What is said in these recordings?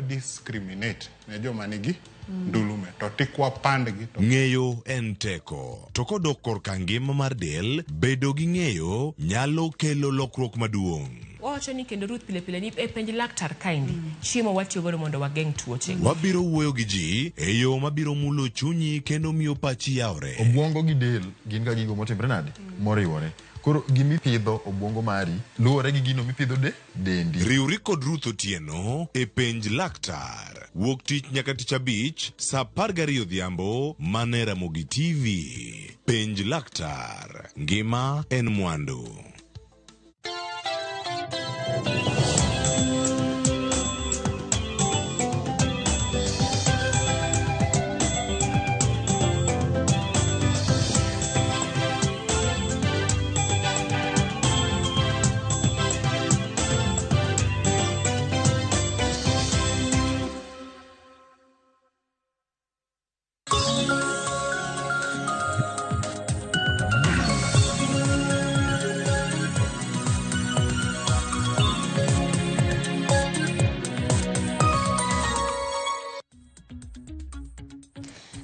discriminate ne joma nigi ndulume to tikwa pandgi to ng'eyo en teko to kodok korka ngima mar del bedo gi ng'eyo nyalo kelo lokruok maduong'. Wacho ni kendo Ruth pile ni e penj laktar kaindi chiemo watiyo godo mondo wageng' tuoche. Wabiro wuoyo gi ji e yo mabiro mulo chunyi kendo miyo pachi yawre. Obwongo gi del gin ga gigo motimre nade moriwore. Koro gimipidho obwongo mari luwore gi gino mipidho dendi. Riwri kod Ruth Otieno e penj laktar. Wuok tich nyaka tich abich saa 12 odhiambo mana Ramogi TV. Penj laktar. Ngima en mwandu.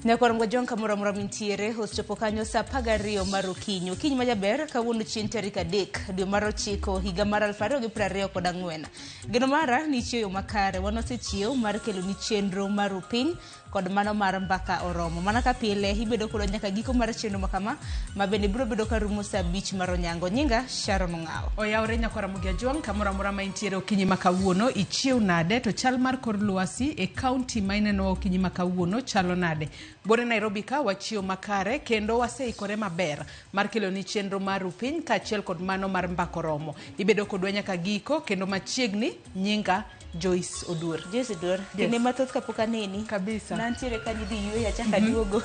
Nyakwarom gajon kamora mintiere hostopo kanyo sa 12 mar okinyi. Okinyi majaber kawuono chieng' tarik 3 dwe mar 9 higa mar 2024. Geno mara ni chiew makare wanosechiew mar kelo ni chenro mar upiny kod mano mar mbaka oromo. Mana ka pile ibedo kod nyaka giko mar chenro makama mabende biro bedo ka rumo sa 5 mar onyango. Nyinga Sharon Ngao. Oyawre Nyakwarom gajon kamora mintiere okinyi makawuono ichiew nade to chal mar kor lwasi e county maineno okinyi makawuono chalo nade. Bore Nairobi ka wachio makare kendo waseikore maber mar kelo ni chenro mar upiny kaachiel kod mano mar mbakoromo. Ibedo kodwa nyaka giko kendo machiegni. Nyinga Joyce Odur. Joyce Odur. Tine mathoth kapok aneni. Kabisa. Nantiere kanidhi yue achaka duogo.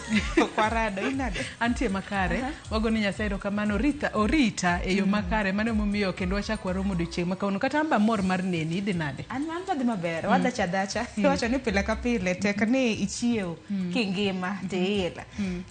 Kwarado inade. Antie makare. Wago ni Nyasaye erokamano orita e yo makare mano momiyo kendo wachako waromo odiochieng' makawuono kata amba mor mar neni idhi nade. An dhi maber. Wadacha. Wacho ni pile ka pile tek ni ichiew kingima teila.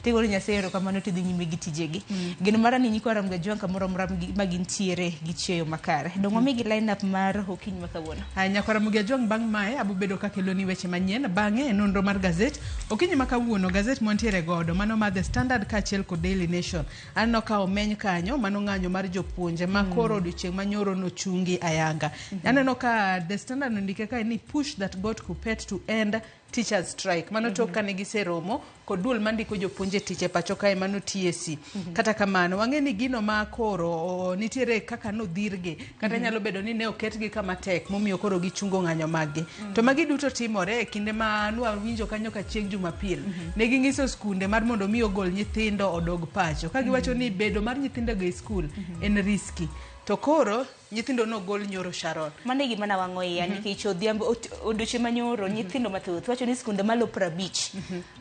Tigo ni Nyasaye erokamano tidhi nyime gi tijegi. Geno mara ni Nyakwarom gajon kamoro magintiere gi chieyo makare. Dong wamigi line up mar okinyi makawuono. Nyakwarom gajon bang' mae abubedo ka kelo ni weche manyien bang'e nonro mar gazet okinyi makawuono gazet montiere godo mano mar The Standard kaachiel kod Daily Nation. Anno ka omeny kanyo mano ng'anyo mar jopuonje makoro odiochieng' manyoro no chungi ayanga. Aneno ka The Standard ndike ka ni push that got Kuppet to end teachers strike. Mano toka ne giseromo kod duol mandiko jopuonje tiche pacho kae mano TSC. Kata kamano wang'eni gino ma koro nitiere kaka no dhirge kata nyalo bedo ni ne oketgi kama tek momiyo koro gichungo ng'anyo maggi. To magi duto timore e kinde ma nwawinjo kanyo ka chieng' Jumapil. Ne gingiso skunde mar mondo mi ogol nyithindo odog pacho. Ka giwacho ni bedo mar nyithindo go e skul en risky. To koro nyithindo no gol nyoro Sharon. Mane gima na wang'o iya nikech odhiambo odiochieng' manyoro nyithindo mathoth wacho ni skunde malo 50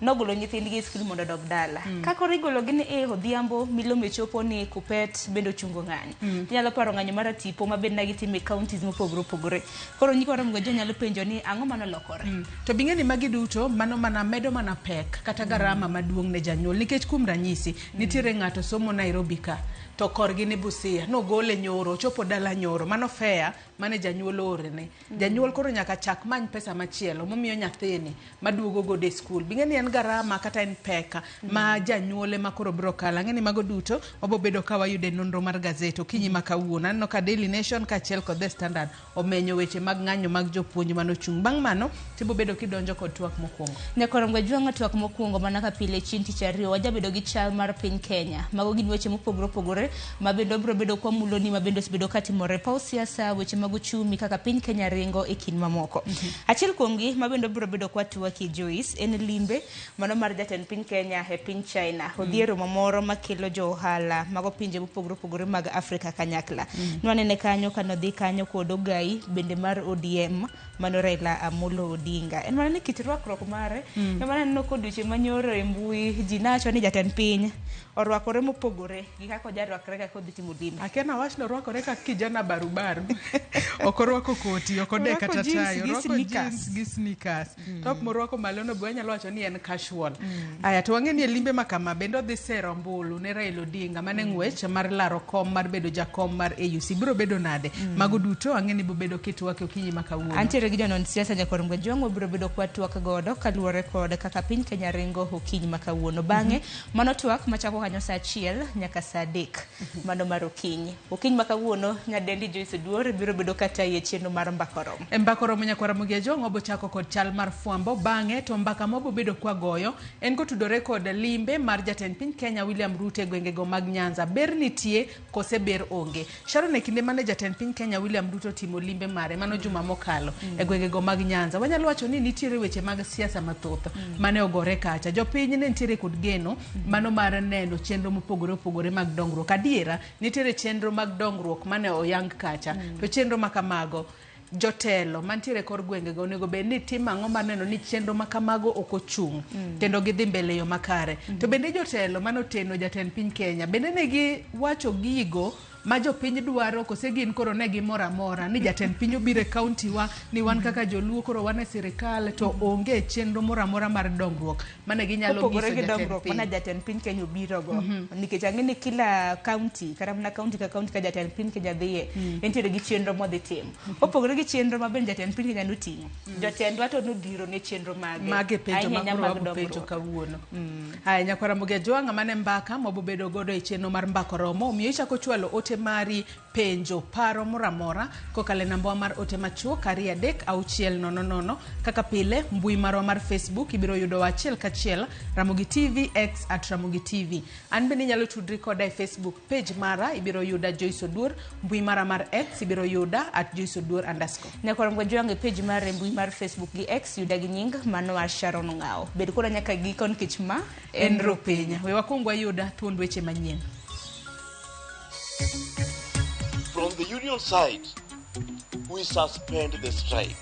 nogolo nyithindgi e skul mondo odog dala. Ka koro igologi ni odhiambo milome chopo ni Kuppet bendo chungo ng'anyo. Nyalo paro ng'anyo mar tipo ma bedna gitime counties mopogore. Koro Nyakwarom gajon nyalo penjo ni ang'o mano lokore. To bing'eni magi duto mano mana medo mana pek kata garama maduong' ne janyuol nikech kuom ranyisi nitiere ng'ato somo Nairobi ka to korgi ni Busia no gole nyoro chopo dala nyoro mano fair mane janyuol orene. Janyuol koro nyaka chak many pesa machielo momiyo nyathini maduogo go de skul. Bing'eni en garama kata en peka ma janyuole ma koro bro kala. Ng'eni mago duto wabobedo ka wayude nonro mar gazet okinyi makawuono. Anno ka Daily Nation kaachiel kod The Standard omenyo weche mag ng'anyo mag jopuonj manochung'. Bang' mano tibobedo kidonjo kod twak mokwongo. Nyakwarom gajon twak mokwongo mana ka pile chieng' tich ariyo wajabedo gi chal mar piny Kenya. Mago gin weche mopogore mabendo bro bedo kwa muloni mabendo bedo katimore paw siasa weche mag uchumi kaka piny Kenya ringo e kin mamoko. Achiel kuomgi mabendo bro bedo kwa twaki Joyce en limbe mano mar jatend piny Kenya e piny China. Odhiero mamoro makelo jo ohala mago pinje mopogore mag Afrika kanyakla. Nwanene kanyo kanodhi kanyo kod Ogai bende mar ODM mano Raila Amolo Odinga. En mana ni kit rwakruok mare mana no kod weche manyoro e mbui ji nacho ni jatend piny orwakore mopogore gi kaka jarwakore ka kodhi timo limbe. Akena wachno rwakore ka kijana barubaru. Okorwako koti, okode kata tayo, rwako jeans gi sneakers. Top morwako malono bo nyalo wacho ni en casual. Aya to wang'eni e limbe makama bendo dhi sero mbulu ne Raila Odinga mane ng'wech mar laro kom mar bedo jakom mar AUC. Biro bedo nade? Mago duto wang'eni bo bedo kitwake okinyi makawuono. Antiere wantiere gi jonon siasa Nyakwar Mgajong obiro bedo kwa twak godo kaluwore kod kaka piny Kenya ringo okinyi makawuono bang'e mano twak machako kanyo saa 1 nyaka saa 3 mano mar okinyi makawuono nyadendi Joyce Oduor biro bedo kata ye chenro mar mbakorom Mbakorom Nyakwar Mgajong obo chako kod chal mar fwambo bang'e to mbaka mobo bedo kwa goyo en kotudore kod limbe mar jatend piny Kenya William Ruto e gwengego mag Nyanza. Ber nitie kose ber onge. Sharon, e kinde mane jatend piny Kenya William Ruto timo limbe mare mano juma mokalo e gwengego mag Nyanza, wanyalo wacho ni nitiere weche mag siasa mathoth mane ogore kacha. Jopiny ne nitiere kod geno mano mar neno chenro mopogore opogore mag dongruok. Adiera nitiere chenro mag dongruok mane oyang kacha. To chenro makamago jotelo mantiere kor gwengego onego bed ni timo ang'o mar neno ni chenro makamago ok ochung' kendo gidhi mbele yo makare. To bende jotelo manoteno jatend piny Kenya bende ne giwacho gigo ma jopiny dwaro kose gin koro ne gimora mora ni jatend piny obiro e kaunti wa ni wan kaka joluo koro wan e sirikal to onge chenro mora mora mar dongruok mane ginyalo giso jatend piny Kenya obiro go nikech ang'e ni kila kaunti kata mana kaunti ka kaunti ka jatend piny Kenya dhiye entiere gi chenro modhi timo opogore gi chenro ma ben jatend piny Kenya noting'o jotendwa to nodhiro ne chenro mage penjo mag penjo kawuono. Haya, Nyakwar Mgajong mane mbaka mobo bedo godo e chenro mar mbakoromo omiyo ichako chwalo ote mari penjo paro moramora kokale namba mar ote machuo 33600 kaka pile mbui marwa mar Facebook ibiro yudo wachiel kachiel Ramogi TV X @Ramogi TV. An bende nyalo tudri koda e Facebook page mara ibiro yuda Joyce Oduor, mbui mara mar X ibiro yuda @JoyceOduor_. Nyakwar Mgajong e page mare mbui mar Facebook gi X yuda gi nying mano mar Sharon Ngao. Bed koda nyaka gikon kich ma en ropenya. We wakungwa yuda thuond weche manyien. From the union side, we suspend the strike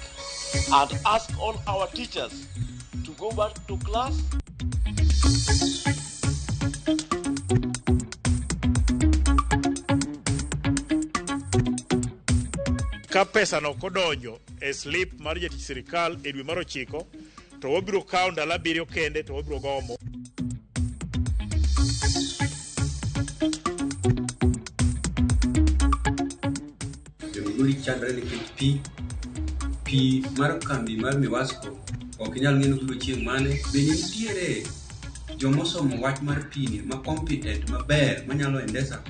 and ask all our teachers to go back to class. Ka pesa no kodonjo e slip mar jatich sirikal e dwe mar 9 to wabiro kawo ndalo 7 kende to wabiro gomo. Jomigori chandre nikech pi mar kambi mar Miwasco ok nyal ng'eno kuro chieng' mane bende nitiere jomosomo wach mar pi ni ma competent maber manyalo endesa.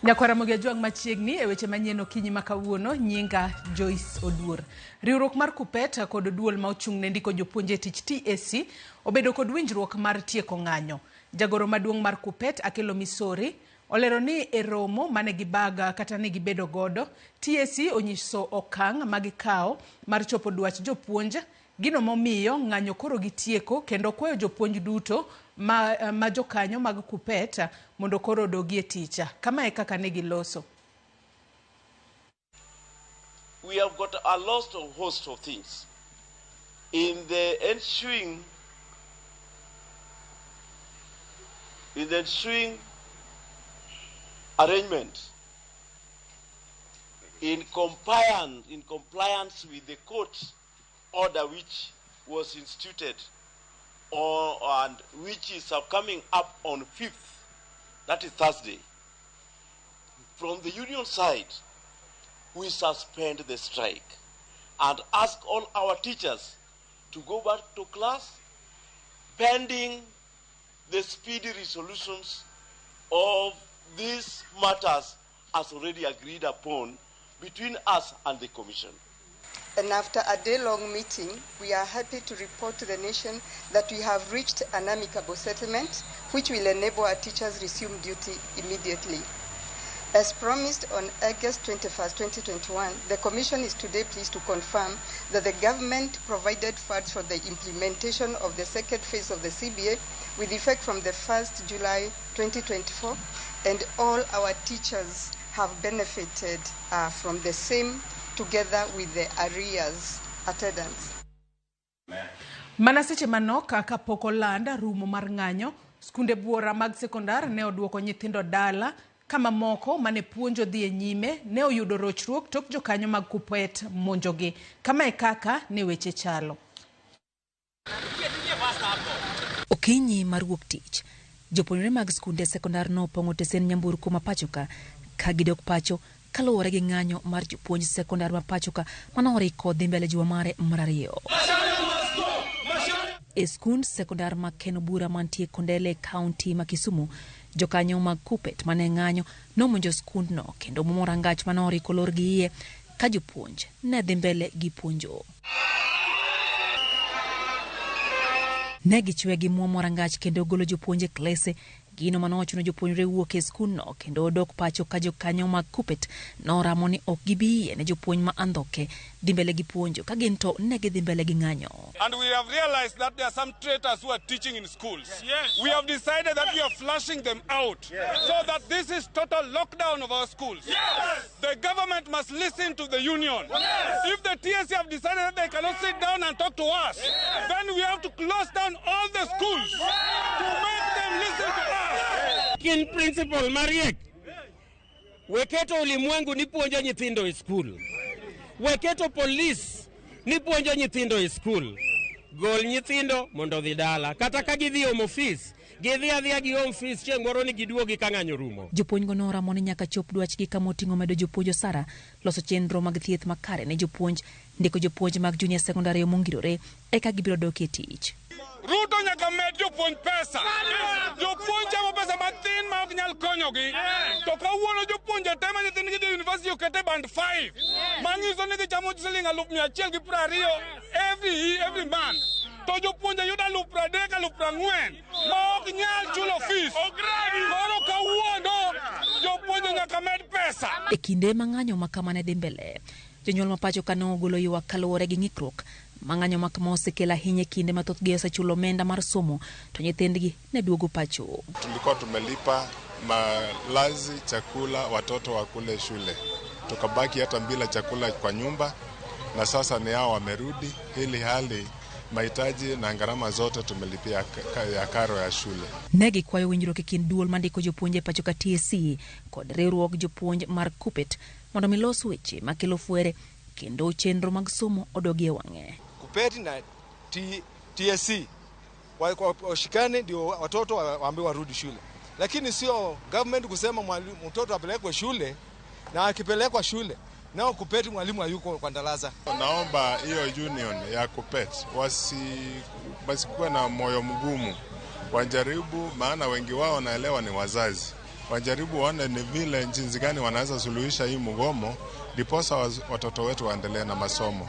Nyakwar Mgajong machiegni e weche manyien okinyi makawuono nyinga Joyce Oduor. Riwruok mar Kupet kod duol ma ochung' ne ndiko jopuonje tich TSC obedo kod winjruok mar tieko ng'anyo. Jagoro maduong' mar Kupet Akelo Misori olero ni e romo mane gibaga kata ne gibedo godo TSC onyiso okang' magikawo mar chopo dwach jopuonje gino momiyo ng'anyo koro gitieko kendo kwayo jopuonj duto ma jokanyo mag Kupet mondo koro dogie ticha kama e kaka ne giloso. We have got a host of things in the ensuing arrangement in compliance with the court order which was instituted and which is coming up on 5th, that is Thursday. From the union side, we suspend the strike and ask all our teachers to go back to class pending the speedy resolutions of these matters as already agreed upon between us and the Commission. And after a day-long meeting, we are happy to report to the nation that we have reached an amicable settlement which will enable our teachers resume duty immediately. As promised on August 21st, 2021, the Commission is today pleased to confirm that the government provided funds for the implementation of the second phase of the CBA with effect from the 1st July 2024, and all our teachers have benefited from the same together with the arrears attendance. Manaseche manoka kapoko landa rumo mar ng'anyo, skunde buora mag sekondar ne oduoko nyithindo dala kama moko mane puonjo dhi e nyime ne oyudo rochruok tok jokanyo mag Kupet monjogi kama e kaka ne weche chalo. Okinyi mar wuok tich, jopuonjre mag skunde sekondar no pongo tesen nyamburko ma pachoka ka gidok pacho kaluwore gi ng'anyo mar jopuonj sekondar ma pachoka manoriko dhi mbele juma mare mar ariyo. E skund sekondar ma Kenobura mantie Kondele County ma Kisumu, jokanyo mag Kupet mane ng'anyo nomonjo skund no kendo momorangach manoriko lor gi iye ka jopuonj ne dhi mbele gi puonjo. Ne gichwe gi momorangach kendo golo jopuonje klese, gino manochuno jopuonjre wuok e skund no kendo dok pacho ka jokanyo mag Kupet noramo ni ok gibiye ne jopuonj ma andhoke dhi mbele gi puonjo ka ginto ne gidhi mbele gi ng'anyo. And we have realized that there are some traitors who are teaching in schools. Yes. We have decided that we are flushing them out. Yes. So that this is total lockdown of our schools. Yes. The government must listen to the union. Yes. If the TSC have decided that they cannot sit down and talk to us, yes, then we have to close down all the schools, yes, to make them listen to us. In principle, Mariek, weketo ulimwengu ni puonjo nyithindo e school. Weketo police ni puonjo nyithindo e school. Gol nyithindo mondo dhi dala. Kata ka gidhi home office, gidhi adhiya gi home office chieng' moro ni giduogi ka ng'anyo rumo. Jopuonj go noramo ni nyaka chop dwachgi ka moting'o medo jopuonj osara, loso chenro mag thieth makare ne jopuonj, ndiko jopuonj mag junior secondary mongirore eka gibiro dok e tich. Ruto nyaka med jopuonj pesa. Jopuonj chamo pesa matin ma ok nyal konyogi. To kawuono jopuonj tema nyithindgi dhi university okete band 5. Manyiso ni gichamo siling 120 every month. To jopuonj yudo 30,000 ma ok nyal chulo fees. Koro kawuono jopuonj nyaka med pesa. E kinde ma ng'anyo ma kamane dhi mbele, jonyuol ma pacho kano ogolo ywak kaluwore gi ng'ikruok mang'anyo ma kama osekelo ahinya kinde mathoth gi osechulo omenda mar somo to nyithindgi ne duogo pacho. Tulikuwa tumelipa malazi, chakula, watoto wa kule shule, tukabaki hata bila chakula kwa nyumba, na sasa ni hao wamerudi, ili hali mahitaji na gharama zote tumelipia ya karo ya shule. Negi kwayo winjruok e kind duol mandiko jopuonje pacho ka TSC kod riwruok jopuonj mar Kupet mondo milos weche makelo fuere kendo chenro mag somo odogie wang'e. Kupet na TSC washikane ndio watoto waambiwe warudi shule, lakini sio government kusema mtoto apelekwe shule na akipelekwa shule nao Kupet mwalimu hayuko kwa darasa. Naomba hiyo union ya Kupet wasikuwe na moyo mgumu, wajaribu, maana wengi wao naelewa ni wazazi, wajaribu waone ni vile jinsi gani wanaweza suluhisha hii mgomo ndiposa watoto wetu waendelee na masomo.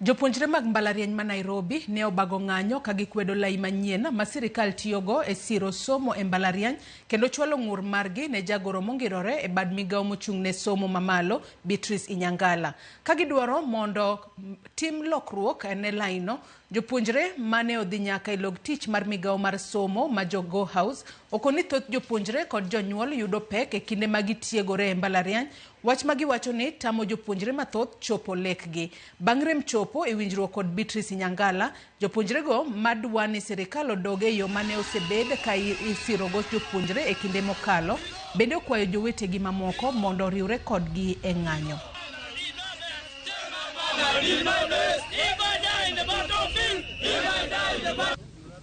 Jopuonjre mag mbalariany ma Nairobi ne obago ng'anyo ka gikwedo lai manyien ma sirikal tiyogo e siro somo e mbalariany kendo chwalo ng'ur margi ne jagoro mongirore e bad migawo mochung' ne somo mamalo Beatrice Inyangala. Ka gidwaro mondo tim lokruok ne laino, jopuonjre mane odhi nyaka e log tich mar migawo mar somo ma Go House okoni thoth jopuonjre kod jonyuol yudo pek e kinde ma gitiegore e mbalariany, wach ma giwacho ni tamo jopuonjre mathoth chopo lekgi. Bang' rem chopo e winjruok kod Beatrice Inyangala, jopuonjre go madwa ni sirikal odoge yo mane osebed ka isirogo jopuonjre e kinde mokalo, bende okwayo jowetegi mamoko mondo riwre kodgi e ng'anyo.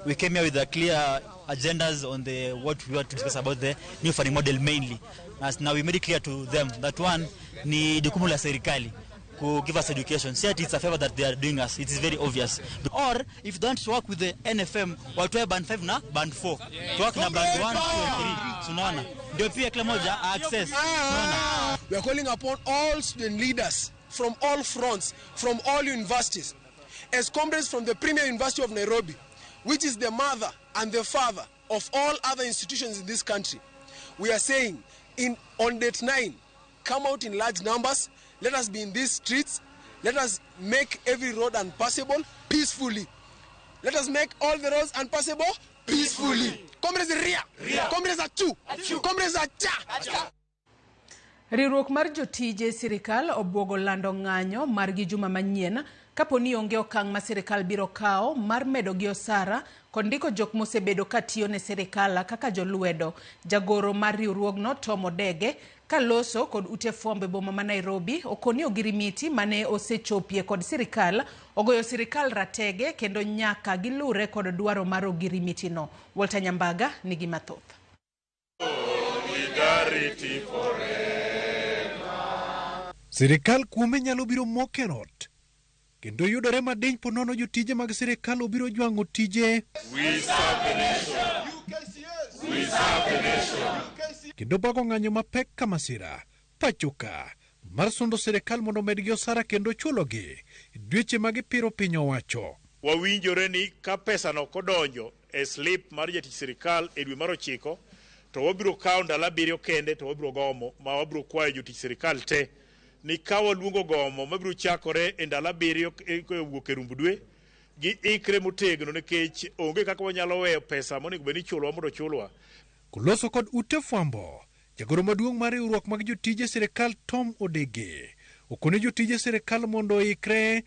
We came here with a clear agendas on what we want to discuss about the new funding model mainly. As now we made it clear to them that one ni jukumu la serikali to give us education. See, it's a favor that they are doing us. It is very obvious. Or if they want to work with the NFM, watu band 5 na band 4. To work na band 1, 2 and 3. Sunaona. Ndio pia kila moja access. Sunaona. We are calling upon all student leaders from all fronts, from all universities, as comrades from the Premier University of Nairobi, which is the mother and the father of all other institutions in this country. We are saying, on date 9, come out in large numbers, let us be in these streets, let us make every road unpassable peacefully. Let us make all the roads unpassable peacefully. Comrades Ria, Comrades Achu, Comrades Acha. Riwruok mar jotije sirikal obwogo lando ng'anyo mar gi juma manyien kapo ni onge okang' ma sirikal biro kawo mar medo gi osara kod ndiko jok mosebedo katiyo ne sirikal kaka jolwedo. Jagoro mar riwruogno Tom Odege kaloso kod ute fwambo e boma ma Nairobi okoni ogirimiti mane osechopie kod sirikal ogoyo sirikal ratege kendo nyaka gilure kod dwaro mar ogirimiti no. Walter Nyambaga nigi mathoth. Sirikal kuome nyalo biro mokerot kendo yudore madiny ponono jotije mag sirikal obiro jwango tije kendo bago ng'anyo mapek kamasira pachoka mar sundo sirikal mondo medgi osara kendo chulogi dweche magipiro piny owacho. Wawinjore ni ka pesa no kodonjo e slip mar jatich sirikal e dwe mar 9 to wabiro kawo ndalo 7 kende to wabiro gomo ma wabiro kwayo jotich sirikal te ni kawo luongo gomo mabiro chakore e ndalo 7 wuok e rumbu dwe gi ikre motegno nikech onge kaka wanyalo weyo pesa monego bed ni chulwa mondo chulwa. Kuloso kod ute fwambo, jagoro maduong' mar riwruok mag jotije sirikal Tom Odege okone jotije sirikal mondo oikre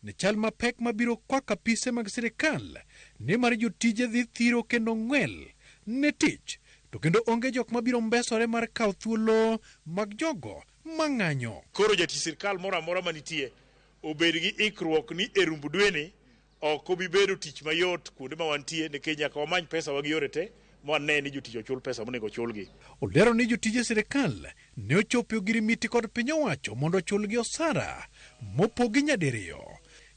ne chal mapek mabiro kwa kapise mag sirikal ne mar jotije dhi thiro kendo ng'wel ne tich to kendo onge jok mabiro mbesore mar kawo thuolo mag jogo mang'anyo. Koro jatich sirikal moro amora manitie obed gi ikruok ni e rumbu dweni ok obi bedo tich mayot kuonde ma wantie nikech nyaka wamany pesa wagi yore te mwane ni jotich ochul pesa monego chulgi. Olero ni jotije sirikal ne ochopo ogirimiti kod piny owacho mondo chulgi osara mopogi nyadiriyo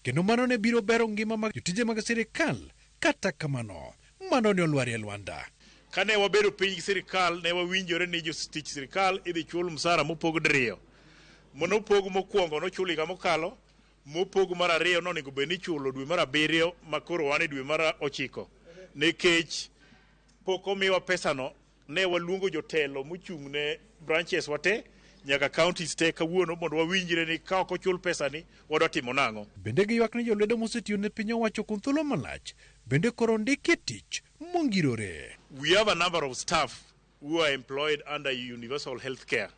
kendo mano ne biro bero ngima mag jotije mag sirikal. Kata kamano mano ne olwar e lwanda. Kane wabedo piny sirikal ne wawinjore ni jotich sirikal idhi chul msara mopog diriyo. Mono pog mokwongo nochuli ga mokalo, mopog mar ariyo nonego bed ni chulo dwe mar 7 makoro wane dwe mar 9 nikech pok omiwa pesa no. Ne waluongo jotelo mochung' ne branches wate nyaka counties te kawuono mondo wawinjre ni ka ok ochul pesa ni wadwa timo nang'o. Bende giywak ni jolwedo mosetiyo ne piny owacho kuom thuolo malach bende koro ndike tich mongirore. We have a number of staff who are employed under universal health care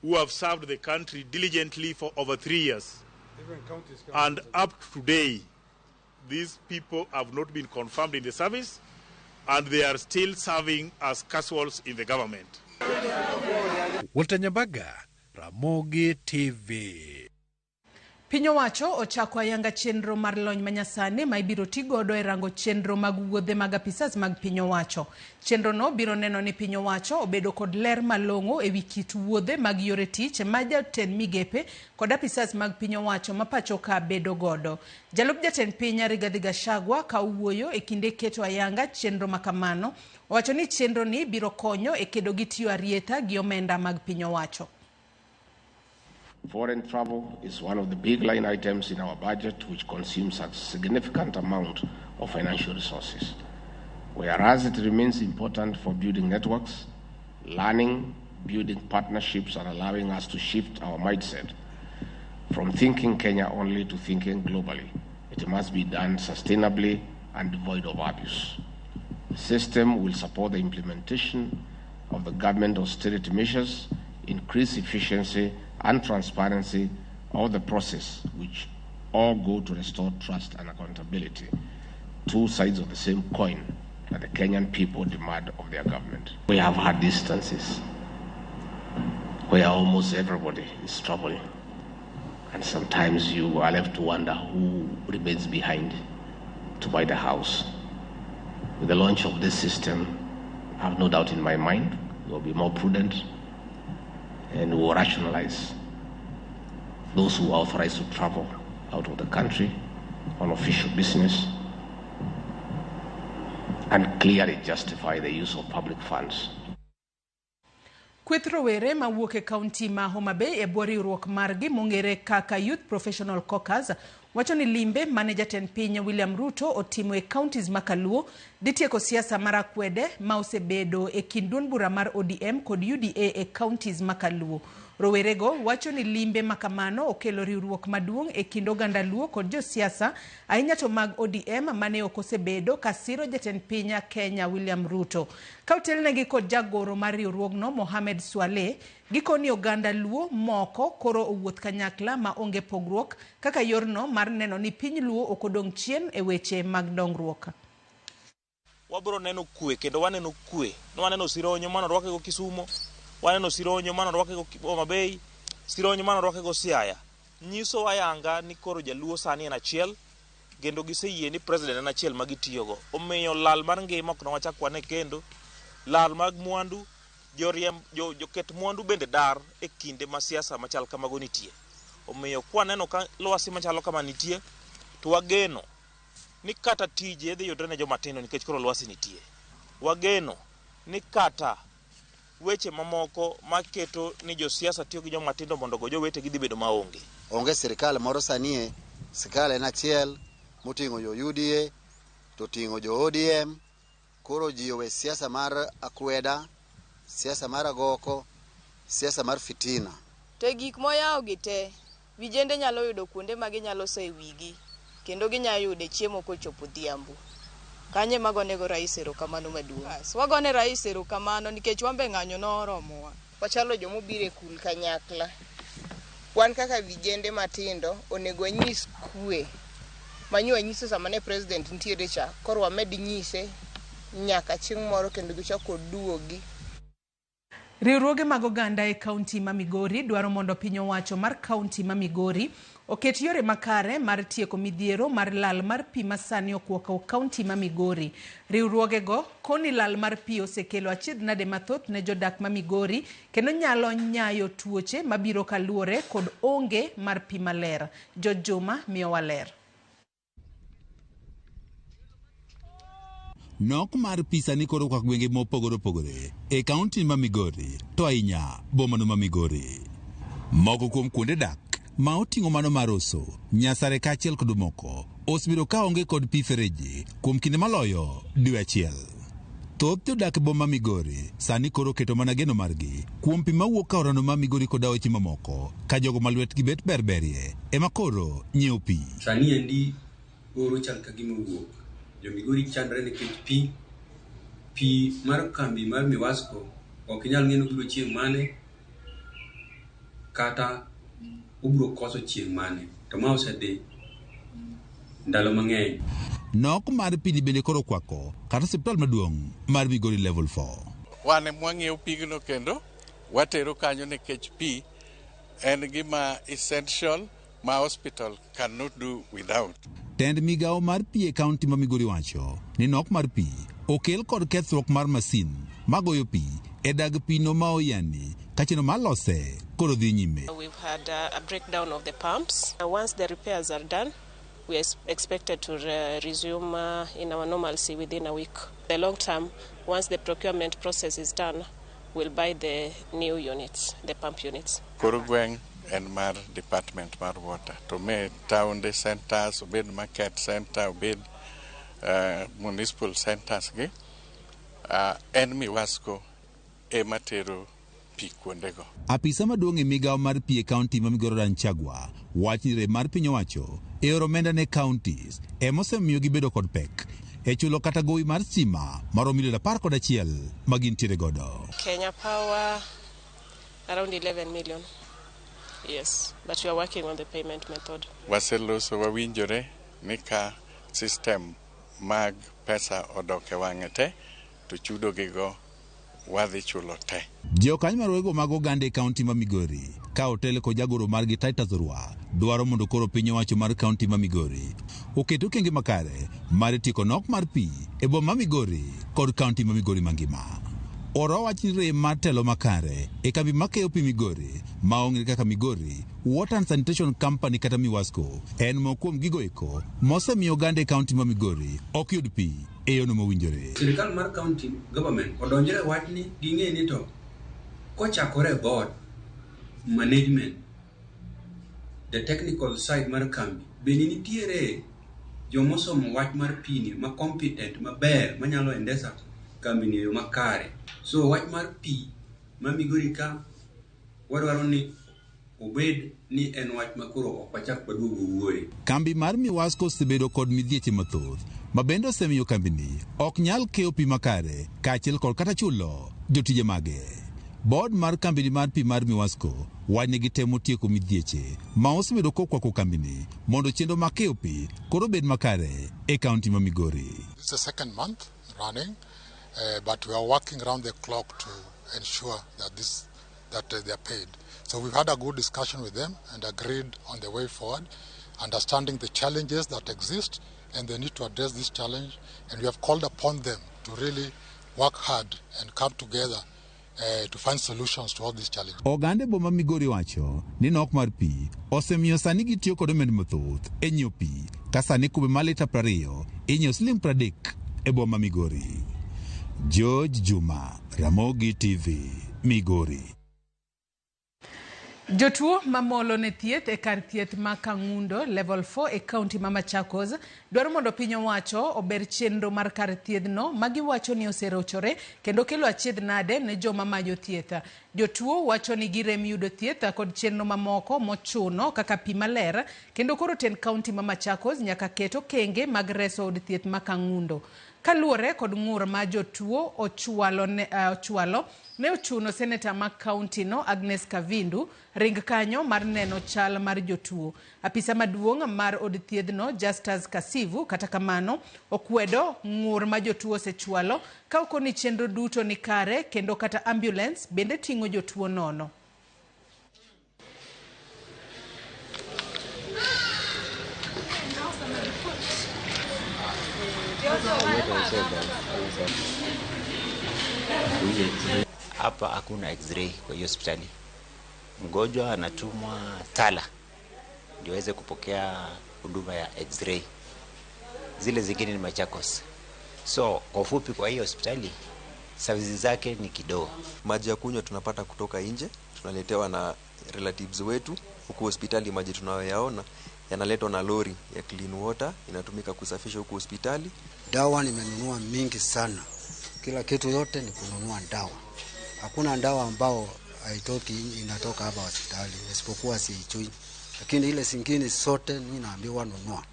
who have served the country diligently for over 3 years. And up to today, these people have not been confirmed in the service and they are still serving as casuals in the government. Walter Nyambaga, Ramogi TV. Piny owacho ochako ayanga chenro mar lony manyasani ma ibiro tigodo e rango chenro mag wuodhe mag apisas mag piny owacho. Chenro no biro neno ni piny owacho obedo kod ler malong'o e wi kit wuodhe mag yore tich ma jatend migepe kod apisas mag piny owacho ma pachoka bedo godo. Jalup jatend piny Rigathi Gachagua ka wuoyo e kinde keto ayanga chenro makamano owacho ni chenro ni biro konyo e kedo gi tiyo arieta gi omenda mag piny owacho. Foreign travel is one of the big line items in our budget which consumes a significant amount of financial resources. Whereas it remains important for building networks, learning, building partnerships and allowing us to shift our mindset from thinking Kenya only to thinking globally, it must be done sustainably and devoid of abuse. The system will support the implementation of the government austerity measures, increase efficiency and transparency of the process, which all go to restore trust and accountability, two sides of the same coin that the Kenyan people demand of their government. We have had instances where almost everybody is traveling, and sometimes you are left to wonder who remains behind to buy the house. With the launch of this system, I have no doubt in my mind, we will be more prudent and we will rationalize those who are authorized to travel out of the country on official business and clearly justify the use of public funds. Kweth rowere mawuok e kaunti ma Homa Bay e bwo riwruok margi mong'ere kaka Youth Professional Caucus wacho ni limbe mane jatend piny William Ruto otimo e counties makaluo ditieko siasa mar akwede ma osebedo e kind duond bura mar ODM kod UDA e counties makaluo. Rowerego wacho ni limbe makamano okelo riwruok maduong' e kind oganda luo kod josiasa ahinya to mag ODM mane ok osebedo kasiro jatend piny Kenya William Ruto. Kautelnegi kod jagoro mar riwruogno Mohamed Swaleh gikoni oganda luo moko koro owuoth kanyakla ma onge pogruok kaka yorno mar neno ni piny luo okodong' chien e weche mag dongruok. wabro neno kwe kendo waneno kwe. Waneno Sironyo mano rwake go Kisumo, waneno Sironyo mano rwake go Homa Bay, Sironyo mano rwake go Siaya. Nyiso ayanga ni koro Jaluo sani en achiel kendo giseyie ni president en achiel ma gitiyogo. Omiyo lal mar ngima ok wachak wane kendo lal mag mwandu joket mwandu bende dar e kinde ma siasa machal kamago nitie. Omiyo kwaneno ka lwasi machalo kama nitie to wageno ni kata tije dhi yudre ne joma tindo nikech koro lwasi nitie. Wageno ni kata weche mamoko maketo ni josiasa tiyo gi joma tindo mondo go jowetegi dhi bedo maonge. Onge sirikal moro sanie, sirikal en achiel moting'o jo UDA to ting'o jo ODM. Koro ji owe siasa mar akweda, siasa mar agoko, siasa mar fitina. Te gik moyawo gi te, vijende nyalo yudo kuonde ma ginyalo soe wigi kendo ginyalo yudo chiemo kochopo dhiambo. Kanye magonego rais erokamano maduong'. Wagone rais erokamano nikech wambe ng'anyo noromowa. Wachalo jomobire kul kanyakla. Wan kaka vijende matindo onego nyis kwe. Manyo nyiso sama ne president ntiere cha. Koro wamed nyise nyaka chieng' moro kendo gichako duogi. Riwruoge mag oganda e kaunti ma Migori dwaro mondo piny owacho mar kaunti ma Migori oket yore makare mar tieko midhiero mar lal mar pi masani okuoko kaunti ma Migori. Riwruoge go koni lal mar pi osekelo achiedhnade mathoth ne jodak ma Migori kendo nyalo nyayo tuoche mabiro kaluwore kod onge mar pi maler. Jojuma miyo waler. Nok mar pisa ni koro kwa gwenge mopogore opogore e kaunti ma Migori to ahinya bomano ma Migori. Moko kuom kuonde dak ma oting'o mano mar Oso, Nyasare kaachiel kod moko osebedo ka onge kod pi fereji kuom kinde maloyo dwe achiel. Thoth jodak boma Migori sani koro keto mana geno margi kuom pi mawuok ka orano ma Migori kod aoche mamoko ka jogo ma lwetgi bet berberie ema koro nyiewo pi. Sani endi oro chal ka gima wuok. Jo Migori chandre nikech pi mar kambi mar Miwasco ok nyal ng'eno biro chieng' mane kata ubro koso chieng' mane. To ma osedhi ndalo mang'eny. Nok mar pi bende koro kwako kata osiptal maduong' mar Migori level 4. Wane mwang'iewo pigno kendo watero kanyo nikech pi en gima essential ma hospital cannot do without. Tend migao mar pi e kaunti ma Migori wacho ni nok mar pi okel kod kethruok mar masin magoyo pi e dag pino ma oyani kachino malose koro dhi nyime. We've had a breakdown of the pumps. Once the repairs are done, we are expected to resume in our normalcy within a week. The long term, once the procurement process is done, we'll buy the new units, the pump units. Kurugweng and mar department mar water to me town the centers obed market center obed municipal centers gi en Miwasco e matero pi kuondego. Apisa maduong' e migao mar pi e kaunti ma Migori Ranchagua wach ni rem mar piny owacho e oro omenda ne counties emosemiyo gibedo kod pek e chulo kata gowi mar stima maromo milion 11 ma gintiere godo. Kenya Power around 11 million. Yes, but we are working on the payment method. Waseloso wawinjore ni ka system mag pesa odoke wang'e te to chudo gigo wadhi chulo te. Jokany marwego mag oganda e kaunti ma Migori ka otel ko jagoro margi Titus Rwa dwaro mondo koro piny owacho mar kaunti ma Migori oket okenge makare mar tieko nok mar pi e boma ma Migori kod kaunti ma Migori mangima. Oro wach ni rem mar telo makare e kambi makeyo pi Migori maong'ere kaka Migori Water and Sanitation Company kata Miwasco en mokuom gigo eko mosemiyo oganda e kaunti ma Migori ok yud pi e yono mowinjore. Sirikal mar county government odonjore wach ni ging'e ni to kochakore board management the technical side mar kambi bende nitiere jomosomo wach mar pi ni ma competent maber manyalo endesa kambi ni yo makare. So wach mar pi ma Migori ka wadwaro ni obed ni en wach makoro ok wachak waduogo wuoye. Kambi mar Miwasco osebedo kod midhieche mathoth ma bende osemiyo kambini ok nyal keyo pi makare kaachiel kod kata chulo jotije mage. Board mar kambini mar pi mar Miwasco wani gitemo tieko midhieche ma osebedo kokwako kambini mondo chenro ma keyo pi koro bed makare e kaunti ma Migori. It's the second month running, but we are working around the clock to ensure that they are paid. So we've had a good discussion with them and agreed on the way forward, understanding the challenges that exist and they need to address this challenge, and we have called upon them to really work hard and come together to find solutions to all these challenges. Ogande boma Migori wacho ni nok mar pi osemiyo sani gitiyo kod omenda mathoth e nyiewo pi ka sani kube mar lita 20 inyiewo siling 30 e boma Migori. George Juma, Ramogi TV, Migori. Jotuo mamolo ne thieth e kar thieth ma Kangundo level 4 e kaunti ma Machakos dwaro mondo piny owacho ober chenro mar kar thiedhno magi wacho ni oserochore kendo kelo achiedh nade ne joma mayo thieth. Jotuo wacho ni girem yudo thieth kod chenro mamoko mochuno kaka pi maler kendo koro ten kaunti ma Machakos nyaka keto kenge mag reso od thieth ma Kangundo. Kaluore kod ng'ur ma jotuo ochwalo ne ochuno seneta ma kaunti no Agnes Kavindu ring kanyo mar neno chal mar jotuo. Apisa maduong' mar od thiedhno Justus Kasivu kata kamano okwedo ng'ur ma jotuo sechwalo ka okoni chenro duto ni kare kendo kata ambulance bende ting'o jotuo nono. Hapa hakuna x-ray kwa hiyo hospitali. Mgonjwa anatumwa Tala ndio aweze kupokea huduma ya x-ray. Zile zingine ni Machakos. So kwa ufupi, kwa hiyo hospitali services zake ni kidogo. Maji ya kunywa tunapata kutoka nje, tunaletewa na relatives wetu. Huku hospitali maji tunayoyaona yanaletwa na lori ya clean water, inatumika kusafisha huku hospitali. Dawa nimenunua mingi sana. Kila kitu yote ni kununua dawa. Hakuna dawa ambao haitoki inatoka hapa hospitali isipokuwa siichui. Lakini ile zingine zote ninaambiwa nunua.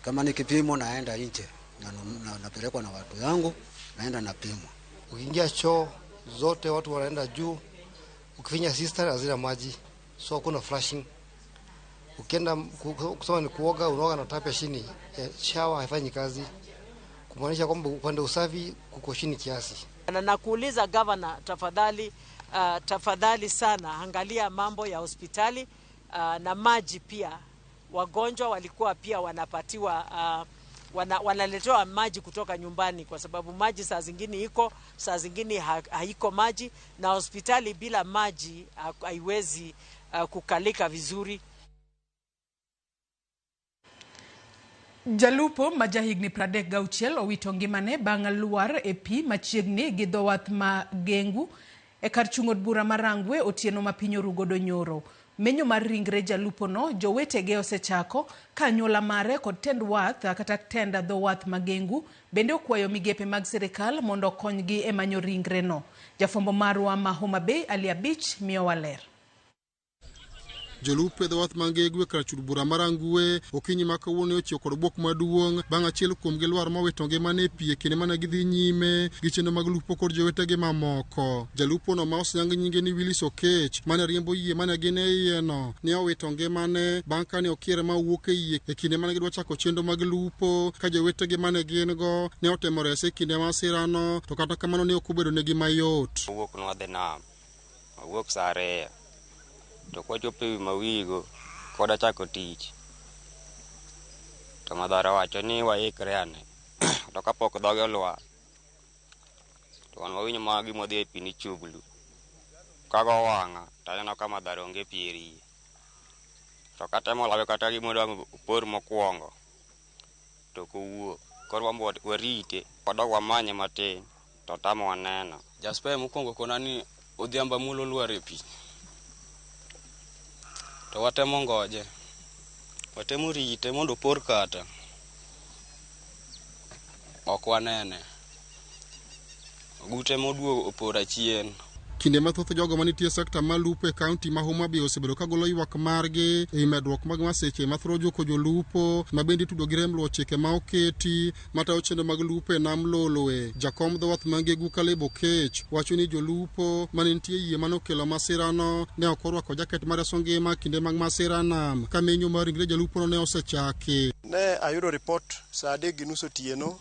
Kama ni kipimo naenda nje na napelekwa na watu yangu, naenda napimwa. Ukiingia choo zote watu wanaenda juu. Ukifinya sister hazina maji. So hakuna flushing. Ukienda kusema ni kuoga, unaoga na tap ya chini. Shower haifanyi kazi. Kumaanisha kwamba upande usafi kuko chini kiasi. Na nakuuliza governor, tafadhali sana angalia mambo ya hospitali na maji pia. Wagonjwa walikuwa pia wanapatiwa wanaletewa maji kutoka nyumbani kwa sababu maji saa zingine iko, saa zingine haiko maji, na hospitali bila maji haiwezi kukalika vizuri. Jalupo majahigni 36 owito ngimane bang' luar e pi machiegni gi dho wath ma Gengu e kar chung' od bura marangwe otieno ma piny orugodo nyoro. Menyo mar ringre jalupo no jowetege osechako ka anyuola mare kod tend wath kata tend dho wath ma Gengu bende okwayo migepe mag sirikal mondo okonygi e manyo ringre no. Jafombo marwa ma Homa Bay Ali Abich miyo waler. Jolup e dhowath Mangegwe kar chud bura marangwe okinyi ma kawuono ochiwo kod bwok maduong' bang' achiel kuom gilwar mowito ngimane e pie kinde mane gidhi nyime gi chenro mag lupo kod jowetege mamoko. Jalupo no ma oseyang nyinge ni Willis Okech mane riembo yie mane gin e iye no ne owito ngimane bang' kane okier ma wuok e yie e kinde mane gidwa chako chenro mag lupo ka jowetege mane gin go ne otemo rese kinde masirano, to kata kamano ne ok obedo negi mayot. Wuok no dhi nam, wuok saa 2 to kwachopo ewi mawigo koda chako tich. To madhara wacho ni waikre ane to kapok dhoge olwar to wan wawinjo ma gimodhi e pi ni chuglu. Kago wang'a to aneno ka madhara onge pieri. To katemo lawe kata gimodwa por mokwongo to kowuok. Koro wambo warite wadog wamanye matin to tamo waneno. Jasper mokwongo kona ni odhiamba mulo luar e pi. To watemo ngoje, watemo rite mondo por kata ok wanene. Gute moduo opora chien. Kinde mathoth jogo manitie sekta malupo e kaunti ma Homa Bay osebedo ka golo ywak margi e medruok mag maseche mathoro joko jolupo ma bende tudo gi remlo chike ma oketi matayo chenro mag lupo e nam Lolwe. Jakom dhowath Mangegu Caleb Okech wacho ni jolupo mane nitie yie manokelo masirano ne ok orwako jaket mar reso ngima kinde mag masira nam. Ka menyo mar ringre jalupo ne osechaki. Ne ayudo report saa 3:30 otieno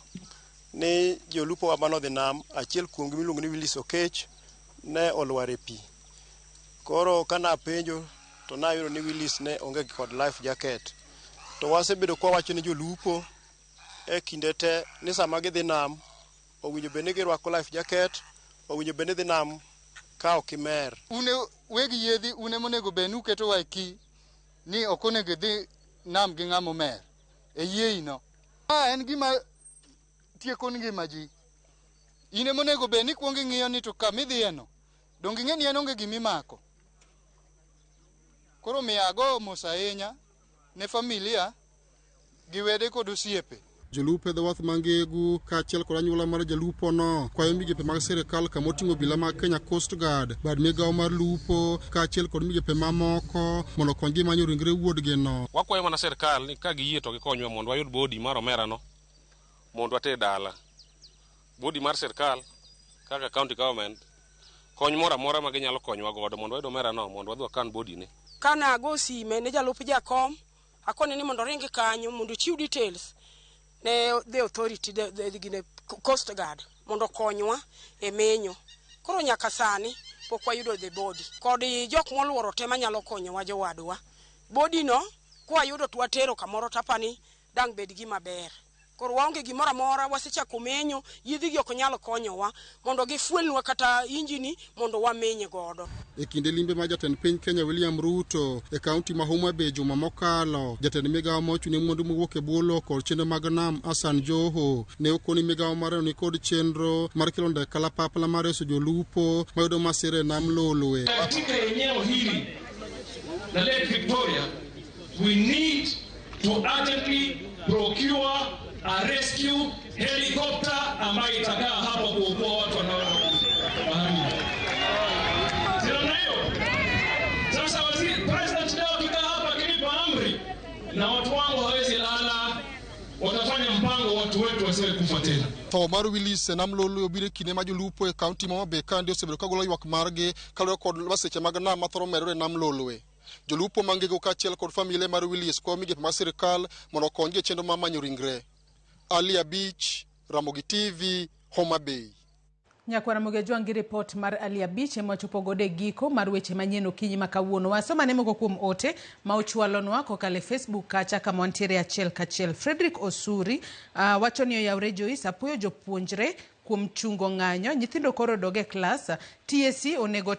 ni jolupo wa manodhi nam achiel kuom gi miluongo ni Willis Okech ne olwar e pi. Koro kana penjo to nayudo ni Willis ne onge kod life jacket. To wasebedo kwa wacho ni jolupo e kinde te ni sama gidhi nam owinjo bed ni girwako life jacket, owinjo bed ni dhi nam ka ok imer. Une wegi yedhi une monego bed ni uketo waiki ni ok onego dhi nam gi ng'amo mer e yieyino. En gima tieko ngima ji. In monego bed ni kuongo ing'iyo ni to kama idhiyeno donge ing'e ni en onge gimimako. Koro miyo ago mos ahinya ne familia gi wede kod osiepe. Jolupo dho wath mangegu kaachiel kod anyuola mar jalupono kwayo migepe mag sirikal kama oting'o obila mag Kenya Coast Guard, bad migawo mar lupo kaachiel kod migepe mamoko mondo okonygi manyo ringre wuodgino. Wakwayo mana sirikal ni ka giyie to gikonywa mondo wayud bodi mar omerano mondo water dala. Bodi mar sirikal kaka county government kony moro amora ma ginyalo konywa godo mondo wayud omerano mondo wadhi wakan bodine. Kana ago sime ne jalup jakom akone ni mondo ringi kanyo mondo chiw details ne the authority the Coast Guard mondo konywa e menyo. Koro nyaka sani pok wayudo the body. Kod jok moluoro te manyalo konyowa jowadwa. Body no kwa yudo twatero kamoro tapani dang bed gima ber. Koro waonge gimora mora wasechako menyo yidhi gi ok nyalo konyowa mondo gifuelnwa kata injini mondo wamenye godo. E kinde limbe ma jatend piny Kenya William Ruto e kaunti ma Homa Bay juma mokalo, jatend migawo mochune mwandu mowuok e bwo kod chenro mag nam Hassan Joho ne okoni migawo mare ni kod chenro mar kelo ndek kalapapla mar reso jolupo mayudo masira e nam Lolwe. Katika eneo hili la Lake Victoria, we need to urgently procure a rescue helicopter ambayo itakaa hapa kuokoa watu wanaobaharini. Sasa waziri president leo akikaa hapa akinipa amri na watu wangu hawezi lala, watafanya mpango watu wetu wasiwe kufa tena. Tho mar Willis nam Lolwe obiro kinde ma jolupo e kaunti ma Homa Bay kandi osebedo kagolo ywak margi kaluwore kod waseche mag nam mathoro medore nam Lolwe. Jolupo mangego kaachiel kod familia mar Willis kwa migepe mar sirikal mondo okonygi e chenro mar manyo ringre. Alia Beach, Ramogi TV, Homa Bay. Nyakwara Mogejwang gi report mar Alia Beach ema chopo gode giko mar weche manyien okinyi makawuono. Wasoma ne moko kuom ote ma ochwalonwa kokale Facebook kacha kama wantiere achiel kachiel. Frederick Osuri wacho ni oyawre Joyce apoyo jopuonjre kuom chungo ng'anyo. Nyithindo koro doge klas. TSC onego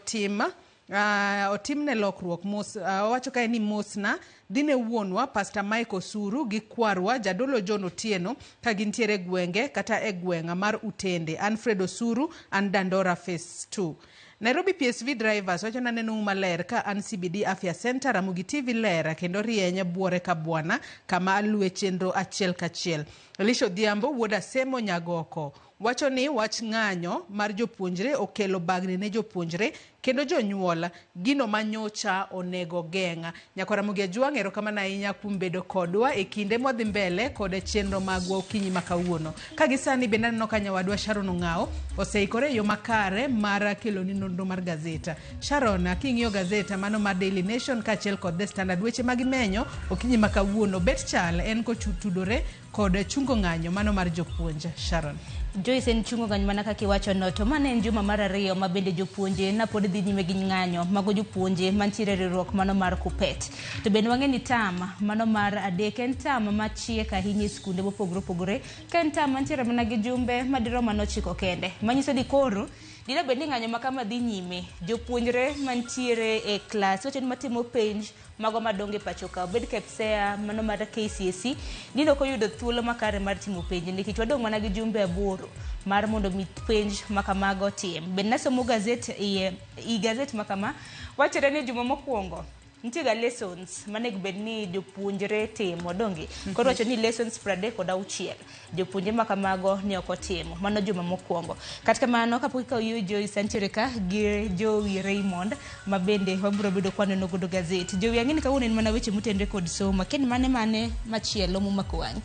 otimne lokruok mos. Wacho kae ni mosna dine wuonwa Pastor Mike Osuru gi kwarwa jadolo John Otieno ka gintiere gwenge kata e gwenga mar Utende. Alfred Osuru and Dandora Phase 2. Nairobi PSV drivers wacho na neno maler ka an CBD Afya Center Ramogi TV lera kendo rienya buore ka bwana kama alue chenro achiel kachiel. Elisho Dhiambo wuoda Semo Nyagoko wacho ni wach ng'anyo mar jopuonjre okelo bagni ne jopuonjre kendo jonyuola gino manyocha onego geng'a. Nyakwara Mogejwang erokamano ahinya kuom bedo kodwa e kinde modhi mbele kod chenro magwa okinyi makawuono. Ka gisani bende aneno ka nyawadwa Sharon Ong'ao oseikore yo makare mar kelo ni nonro mar gazeta. Sharon, king'iyo gazeta mano mar Daily Nation kaachiel kod The Standard weche magimenyo okinyi makawuono bet chal en kochutudore kod chungo ng'anyo mano mar jopuonje. Sharon. Joyce en chungo ng'anyo mana kaka iwacho no to mane en juma mar ariyo ma bende jopuonje na pod dhi nyime gi ng'anyo mago jopuonje mantiere riwruok mano mar Kupet. To bende wang'e ni tam mano mar adek en tam machiek ahinya e skunde mopogore opogore ka en tam mantiere mana gi jumbe madirom 9 kende. Manyiso ni koro dira bende ng'anyo makama dhi nyime jopuonjre mantiere e klas wacho ni matimo penj mago madonge pachoka obed KPSEA mano mar KCSE dino koyudo thuolo makare mar timo penj nikech wadong' mana gi jumbe 8 mar mondo mi penj makamago tim. Bende nasomo gazet i gazet makama wachore ni juma mokwongo nitie ga lessons manego bed ni jopuonjre timo donge koro wacho ni lessons 36 jopuonjre makamago ne ok otimo mano juma mokwongo. Kata kamano kapok ikaw yo Joyce antiere ka gi Joey Raymond ma bende wabiro bedo kwaneno godo gazet. Joey ang'eni kawuono en mana weche motendre kod somo ken mane machielo momako wang'.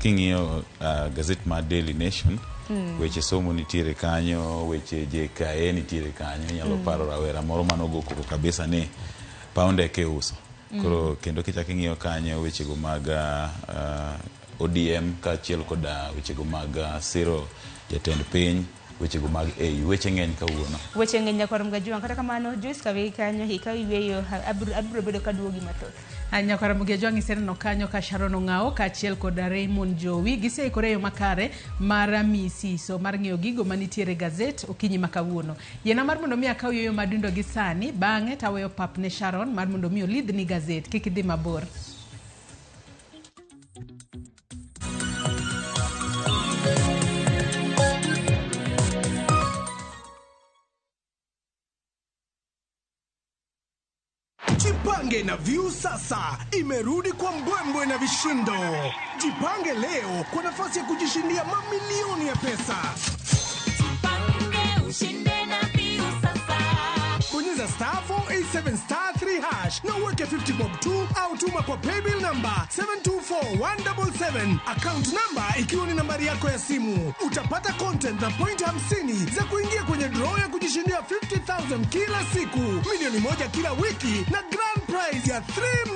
King'iyo gazet mar Daily Nation weche somo nitiere kanyo, weche JKA nitiere kanyo. Nyalo paro rawera moro manogo koko kabisa ni paunde ke uso. Koro kendo kichak ing'iyo kanyo weche go mag ODM kaachiel kod wechego mag siro jatend piny, wechego mag weche ng'eny kawuono. Weche ng'eny Nyakorom Gajuang, kata kamano Joyce kawe kanyo hika iweyo abro bedo kaduogi mathoth. Nyakorom Gajuang iseneno kanyo ka Sharon Ong'ao kaachiel kod Raymond Jowi giseikore yo makare mar misiso mar ng'eyo gigo manitiere gazet okinyi makawuono. Yena mar mondo mi akaw yo madundo gi sani bang'e taweyo pap ne Sharon mar mondo mi olidh ni gazet kik idhi mabor. Jipange na Viusasa imerudi kwa mbwembwe na vishindo. Jipange leo kwa nafasi ya kujishindia mamilioni ya pesa. Jipange ushinde na Viusasa. Bonyeza *487*3# na uweke 50 bob tu au tuma kwa paybill number 724177, account number ikiwa ni nambari yako ya simu. Utapata content na point 50 za kuingia kwenye draw ya kujishindia 50,000 kila siku, milioni moja kila wiki na grand prize ya 3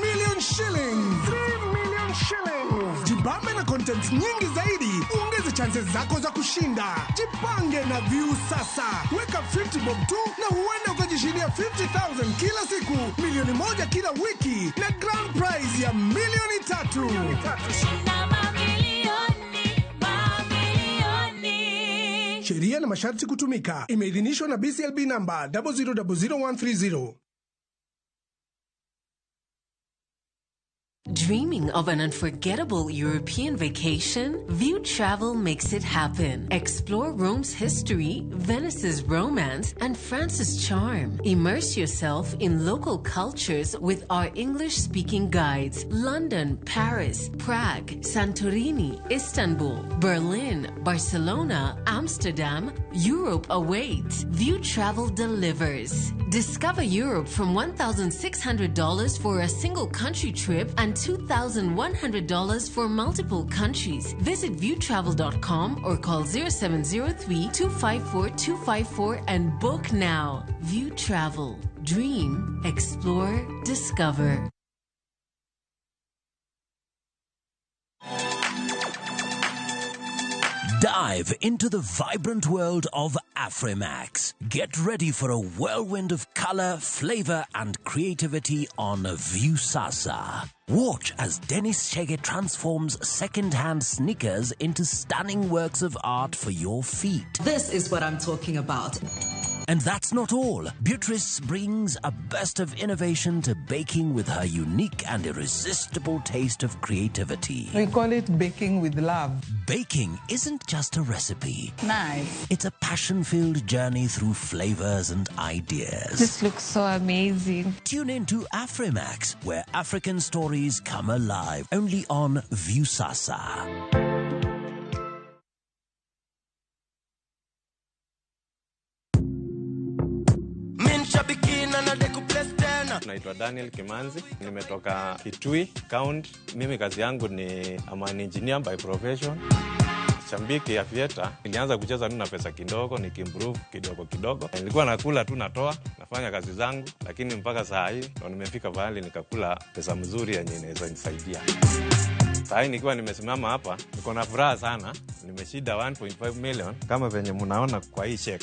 million shillings. 3 million shillings. Jibambe na content nyingi zaidi, uongeze chances zako za kushinda. Jipange na Viusasa. Weka 50 bob tu na huenda ukajishindia 50,000 kila siku, milioni moja kila wiki na grand prize ya milioni 3. Shinda mamilioni. Sheria na masharti kutumika. Imeidhinishwa na BCLB number 0000130. Dreaming of an unforgettable European vacation? View Travel makes it happen. Explore Rome's history, Venice's romance, and France's charm. Immerse yourself in local cultures with our English-speaking guides. London, Paris, Prague, Santorini, Istanbul, Berlin, Barcelona, Amsterdam. Europe awaits. View Travel delivers. Discover Europe from $1,600 for a single country trip and $2,100 for multiple countries. Visit viewtravel.com or call 0703-254-254 and book now. View Travel. Dream, explore, discover. Dive into the vibrant world of Afrimax. Get ready for a whirlwind of color, flavor, and creativity on Viusasa. Watch as Dennis Chege transforms second-hand sneakers into stunning works of art for your feet. This is what I'm talking about. And that's not all. Beatrice brings a burst of innovation to baking with her unique and irresistible taste of creativity. We call it baking with love. Baking isn't just a recipe. Nice. It's a passion-filled journey through flavors and ideas. This looks so amazing. Tune in to Afrimax, where African stories come alive. Only on Viusasa. Naitwa Daniel Kimanzi, nimetoka Kitui County. Mimi kazi yangu ni an engineer by profession. Shambiki Aviator, nilianza kucheza na pesa kidogo, nikimprove kidogo. Nilikuwa nakula tu natoa, nafanya kazi zangu, lakini mpaka saa hii ndo nimefika mahali nikakula pesa mzuri yenye inaweza nisaidia. Saa hii nikiwa nimesimama hapa, niko na furaha sana. Nimeshinda 1.5 million kama venye mnaona kwa hii check.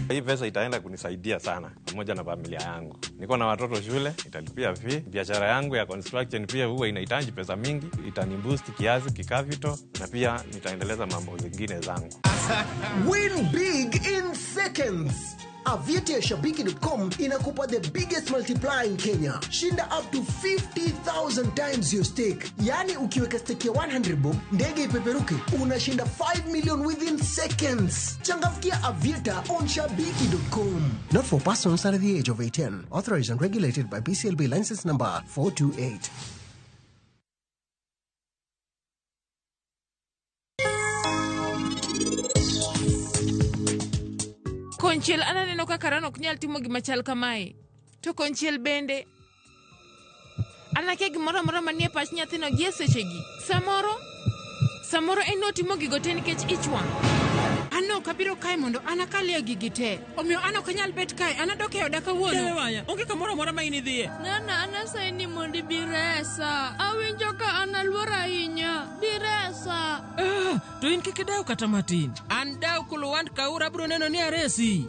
Hii pesa itaenda kunisaidia sana pamoja na familia yangu. Niko na watoto shule, italipia fee. Biashara yangu ya construction pia huwa inahitaji pesa mingi, itaniboost kiasi kikapital, na pia nitaendeleza mambo mengine zangu. Win big in seconds. Aviator ya Shabiki.com inakupa the biggest multiplier in Kenya. Shinda up to 50,000 times your stake. Yani ukiweka stake ya 100 bob, ndege ipeperuke, unashinda 5 million within seconds. Changamkia Aviator on Shabiki.com. Not for persons under the age of 18. Authorized and regulated by BCLB license number 428. Konchiel ananeno ka karano kunyal timo gima chal kamae. To konchiel bende anake gimoro amora manie pach nyathino gi sechegi. Samoro en otimo gigo te nikech ich wang'. Ano ka abiro kae mondo an akalie gigi te. Omiyo an ok anyal bet kae, an adok e oda kawuono. Yaye waya, onge kamoro amora ma in idhiye. Nana, anasayi ni mondo ibiresa. Awinjo ka an aluor ahinya. Biresa. To in kik idaw kata matin. An daw Kulwand Kaura abiro neno ni aresi.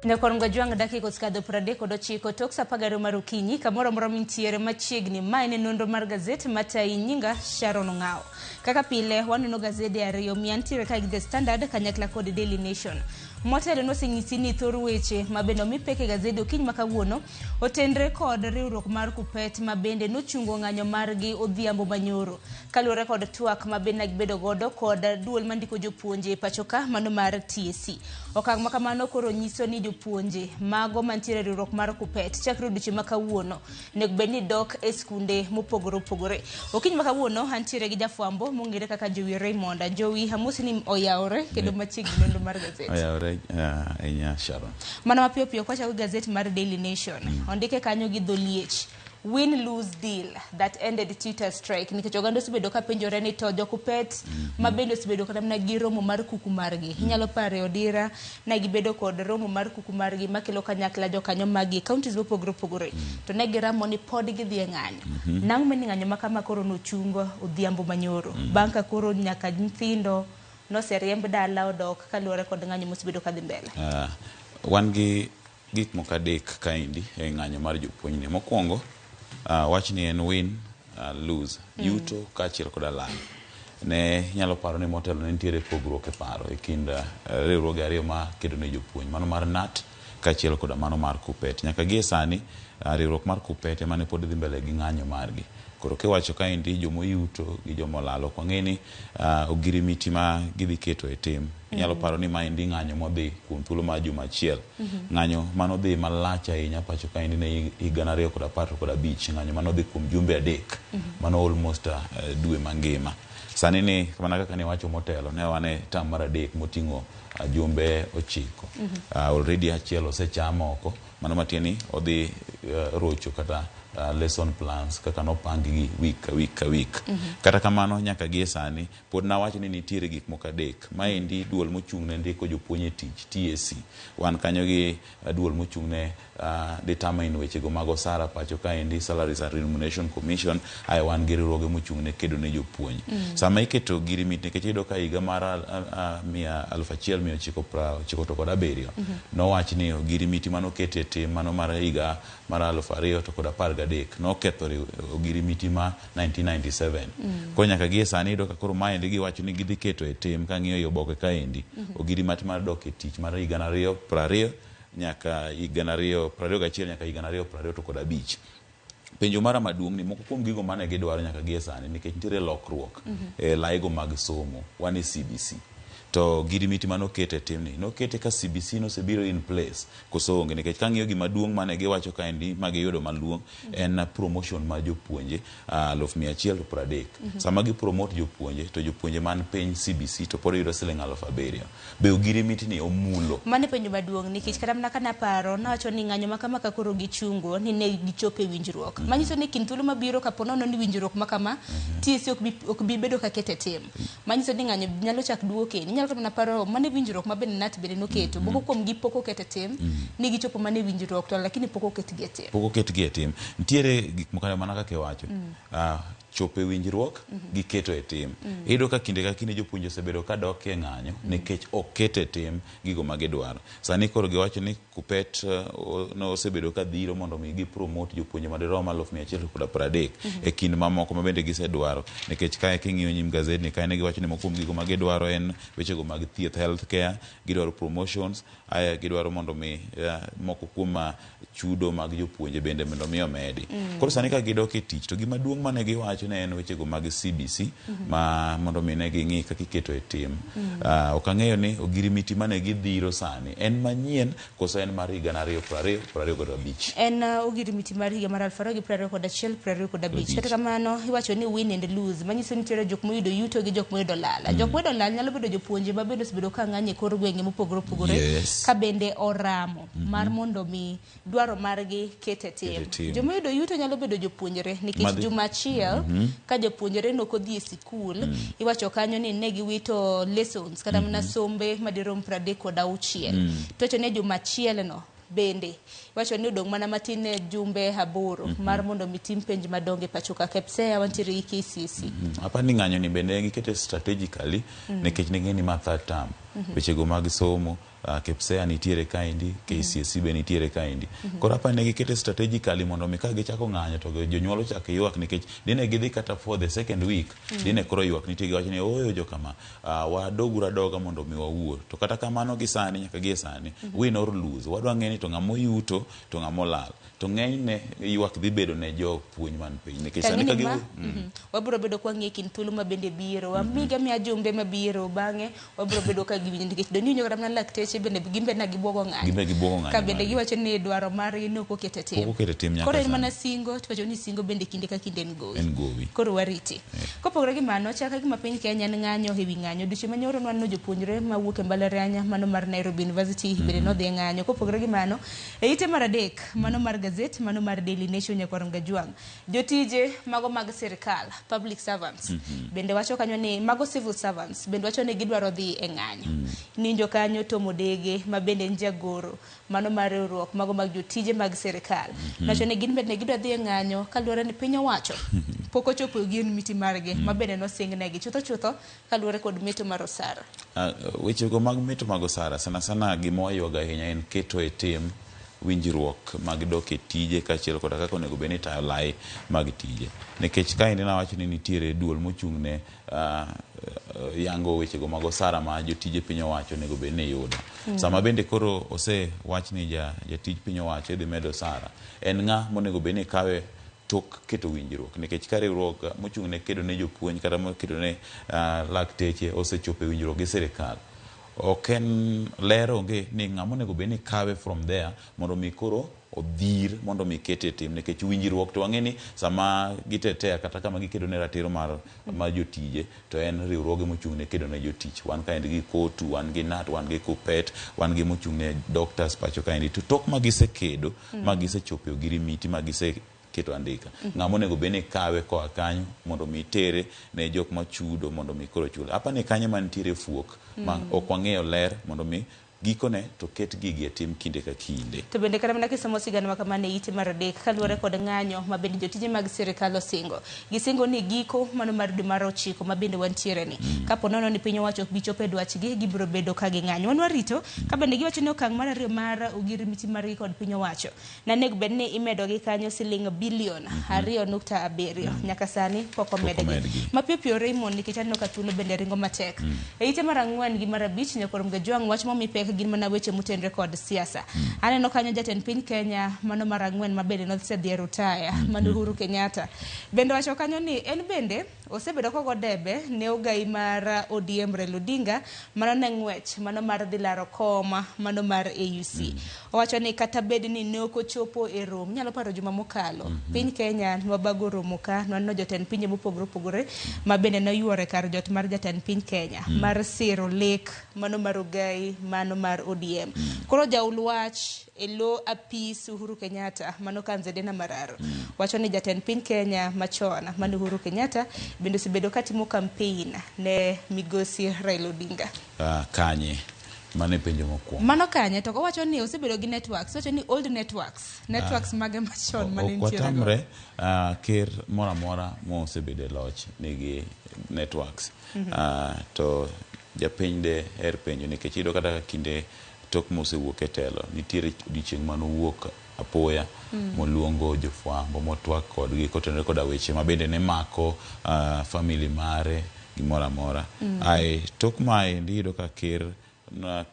Nekorunga juang dakika oskadho 39 tok sa 10 mar okinyi kamoro moro mintiere machiegni ma en nonro mar gazet matai nyinga Sharon Ngao. Kaka pile waneno gazede ariyo miantiere ka The Standard kanyakla kod Daily Nation. Motelo noseng'isi ni thor weche mabende mipeke gazede okiny makawuono otendre kod riwruok mar Kupet mabende nochungo ng'anyo margi odhiambo manyoro kaluwore kod twak mabende gibedo godo kod duol mandiko jopuonje pachoka mano mar TSC. Okang' makamano koro nyiso ni jopuonje mago mantiere riwruok mar Kupet chakre odiochieng' makawuono nego bedni dok e skunde mopogore opogore. Okiny makawuono antiere gi jafwambo mong'ere kaka Jowi Raymond. Jowi hamusi ni oyawore kendo machiegni nonro mar gazet. Oyawore enya Sharon. Mana mapiyo piyo kwa chawi gazet mar Daily Nation. Ondike kanyo gi dholiech. Win-lose deal that ended Twitter strike. Nikech oganda sibedo ka penjore ni to Kupet mabende sibedo kada mna giromo mar kuku margi. Inyalo pare odira na gibedo kod romo mar kuku margi makelo kanyakla jokanyo magi counties mopogore opogore. To ne giramo ni pod gidhi ng'anyo. Nang' meni ng'anyo makama koro nochungo odhiambo manyoro. Banka koro nyaka nyithindo no seriemb dala odok kaluwore kod ng'anyo mosibedo kadhi mbele. Wan gi gik moko adek kaendi e ng'anyo mar jopuonjni. Mokwongo wach ni en win lose yuto kaachiel kod lal. Ne nyalo paro ni motelo ne nitiere pogruok e paro e kind riwruoge ariyo ma kedo ne jopuonj, mano mar NAT kaachiel kod mano mar Kupet. Nyaka gie sani riwruok mar Kupet ema ne pod dhi mbele gi ng'anyo margi. Koro kiwacho kaendi jomoyuto gi jomolalo kwa ng'eni ogirimiti ma gidhi keto e tim. Nyalo paro ni maendi ng'anyo modhi kuom thuolo mar juma achiel. Ng'anyo manodhi malach ahinya pacho kaendi ne higa 2015, ng'anyo manodhi kuom jumbe 3, mano almost dwe mangima. Sani ni kama kaka ne wacho motelo ne wane tam mar 3 moting'o jumbe 9. Already achiel osechamo oko, mano matieni odhi rocho kata lesson plans kaka no pangi week ka week. Kata kamano nyaka gie sani pod na wacho ni nitiere gik moko adek. Maendi duol mochung' ne ndiko jopuonje tich TSC. Wan kanyo gi duol mochung' ne determine weche go mago sara pacho kaendi Salaries and Remuneration Commission. Ay wan gi riwruoge mochung' ne kedo ne jopuonje. Sama iketo girimiti nikech iyudo ka higa mar 1997 no wach ni girimiti mano kete tim mano mar higa mar 2013 no ketho ogirimiti ma 1997. Ko nyaka gie sani iyudo ka koro maendi giwacho ni gidhi keto e tim ka ng'iyo oboke kaendi ogirimati mar dok e tich mar higa 2020 nyaka higa 2021 nyaka higa 2025. Penjo mara maduong' ni moko kuom gigo mane gidwaro nyaka gie sani nikech nitiere lokruok e laigo mag somo wan e CBC. To girimiti mano kete timni no kete ka CBC no sebiro in place koso onge nikech kang'iyo gima duong' mane giwacho kaendi magiyudo maluong' en promotion ma jopuonje 130. Sama gi promote jopuonje to jopuonje man piny CBC to pod yudo siling 7,000. Be girimiti ni omulo mane penjo maduong' nikech kata mna kana paro na wacho ni ng'anyo makama ka koro gichungo ni ne gichope winjruok. Manyiso ni kinthulo mabiro kapono ni winjruok makama TSC ok bi bedo ka kete tim. Manyiso ni ng'anyo nyalo chak duoke nyalo kama paro mane winjruok mabende NAT bende noketo moko kuom gi poko kete tim ni gichopo mane winjruok to lakini poko ketgi e tim. Poko ketgi e tim. Nitiere gik moko mana kaka wacho chope winjruok gi keto e tim. Iyudo ka kinde ka kinde jopuonje osebedo ka dok e ng'anyo nikech ok kete tim gigo ma gidwaro. Sani koro giwacho ni Kupet no osebedo ka dhiro mondo mi gi promote jopuonje madirom 130 e kind mamoko ma bende gisedwaro nikech kae king'iyo nyim gazet ni kae ne giwacho ni moko kuom gigo ma gidwaro en weche go mag thieth, health care, gidwaro promotions, aya gidwaro mondo mi moko kuom chudo mag jopuonje bende mondo mi omedi. Koro sani ka gidok e tich to gima duong' mane giwacho wacho ne en wechego mag CBC ma mondo mi ne ging'i kaka iketo e tim. Ok ang'eyo ni ogirimiti mane gidhiro sani en manyien koso en mar higa 2025. En ogirimiti mar higa mar 2021 2025. Kata kamano iwacho ni win and lose, manyiso ni nitiere jok moyudo yuto gi jok moyudo lala. Jok moyudo lala nyalo bedo jopuonje ma bende osebedo ka ng'anye kor gwenge mopogore opogore ka bende oramo mar mondo mi dwaro margi kete tim. Joma yudo yuto nyalo bedo jopuonjre nikech juma achiel ka jopuonjre nok odhi e sikul iwacho kanyo ni ne giwito lessons kata mana sombe madirom 36 to ne juma achiel no bende wacho ni odong' mana matin ne jumbe 8 mar mondo mitim penj madongo e pacho ka KPSEA wantiere gi KCSE. Apani ng'anyo ni bende gikete strategically nikech ng'eni ma third term wechego mag somo KPSEA nitiere kaendi, KCSE be nitiere kaendi. Koro apani gikete strategically mondo mi ka gichako ng'anyo to jonyuol ochak ywak nikech dine gidhi kata for the second week dine koro ywak nitie giwacho ni oyo jokama wadogura doga mondo mi wawuo. To kata kamano gisani nyaka gie sani win or lose wadwa ng'eni to ng'amo yuto to ng'amo lal. To ng'enyne ywak dhi bedo ne jopuonj man piny nikech sani ka giwuo wabiro bedo kwa ng'e kin thuolo ma bende biro amiga mi ajumbe mabiro bang'e wabiro bedo ka giwinjo nikech doni nyoro mana lakteche bende gimbe na gibuogo ng'anyo ka bende giwacho ni dwaro mar ino ko kete tim koro en mana singo to wacho ni singo bende kinde ka kinde en gowi koro wariti kopogore gi mano chaka gima piny Kenya en ng'anyo ewi ng'anyo diche manyoro nwanno jopuonjre mawuok e mbalariany mano mar Nairobi University bende nodhi ng'anyo. Kopogore gi mano e ite mar adek mano mar gazet mano mar Daily Nation Nyakwar Gajwang jotije mago mag sirkal public servants bende wacho kanyo ni mago civil servants bende wacho ni gidwaro dhi e ng'anyo ninjo kanyo to modege ma bende njagoro mano mar riwruok mago mag jotije mag sirkal wacho ni gin bende gidwa dhi e ng'anyo kaluwore ni piny owacho pok ochopo gin miti margi ma bende nosingnegi chutho kaluwore kod meto mar osara. Wechego mag meto mag osara sana gima wayuaga ahinya en keto e tim winjruok mag dok e tije kaachiel kod kaka onego bed ni tayo lai mag tije nikech kaendi nawacho ni nitiere duol mochung' ne yango wechego mag osara ma jotije piny owacho onego bed ni yudo. Sama bende koro osewach ni jatij piny owacho idhi medo osara en ng'a monego bed ni kawe tok keto winjruok nikech ka riwruok mochung' ne kedo ne jopuonj kata mokedo ne lakteche osechopo e winjruok gi sirikal ok en ler onge ni ng'ama onego bed ni kawe from there mondo mi koro odhir mondo mi kete e tim nikech winjruok to wang'e ni sama gitetea kata kama gikedo ne ratiro mar jotije to en riwruoge mochung' ne kedo ne jotich. Wan kaendi gi KOTU, wan gi NAT, wan gi KUPPET, wan gi mochung' ne doctors pacho kaendi to tok magisekedo magisechopo ogirimiti keto andika ng'ama onego bed ni kawe koa kanyo mondo mi tere ne jok machudo mondo mi koro chule. Apani kanyo mantiere fuok ma ok wang'eyo ler mondo mi gikone to ket gigi e tim kinde ka kinde. To bende kata mana kisomo sigana ma kamane ite mar adek kaluwore kod ng'anyo ma bende jotije mag sirkal gisingo ni giko mano mar dwe mar 9 ma bende wantiere ni kapo nono ni piny owacho ok bichopo e dwachgi gibiro bedo ka ging'anyo. Wan warito ka bende giwacho ni okang' mar ariyo mar ogirimiti margi kod piny owacho nanego bed ni imedo gi kanyo siling bilion 2.7 nyaka sani pok omedgi mapiyo Raymond nikech aneno ka thuolo bende ringo matek. E ite mar 4 gi mar 5 Nyakwar Gajwang wach momipek gin mana weche mutendre kod siasa. Aneno kanyo jatend piny Kenya mano mar 4 ma bende nosedhi rutaya mano Uhuru Kenyatta bende wacho kanyo ni en bende osebedo kogo debe ne ogai mar ODM Raila Odinga mano ne ng'wech mano mar dhi laro koma mano mar AUC. Owacho ni kata bed ni ne ok ochopo e rom nyalo paro juma mokalo piny Kenya wabago romo ka nwanno jotend pinje mopogore ma bende noyuore kar jot mar jatend piny Kenya mar siro lek mano mar ogai mano mar ODM. Koro jaul wach elo apis Uhuru Kenyatta mano Kanzedena Mararo wacho ni jatend piny Kenya machon mano Uhuru Kenyatta bende osebedo katimo campaign ne migosi Raila Odinga. Kanye mane penjo mokwongo mano Kanye to wacho ni osebedo gi networks wacho ni old networks mage machon mane nitie watamre ker mora mora mo osebedo loch nigi networks to japiny de her penjo nikech iyudo kata kinde tok mosewuok e telo nitiere odiochieng' manowuok apoya moluongo jofwambo motwak kodgi kotenore koda weche ma bende ne mako family mare gimoro amora tok mae ndiyudo ka ker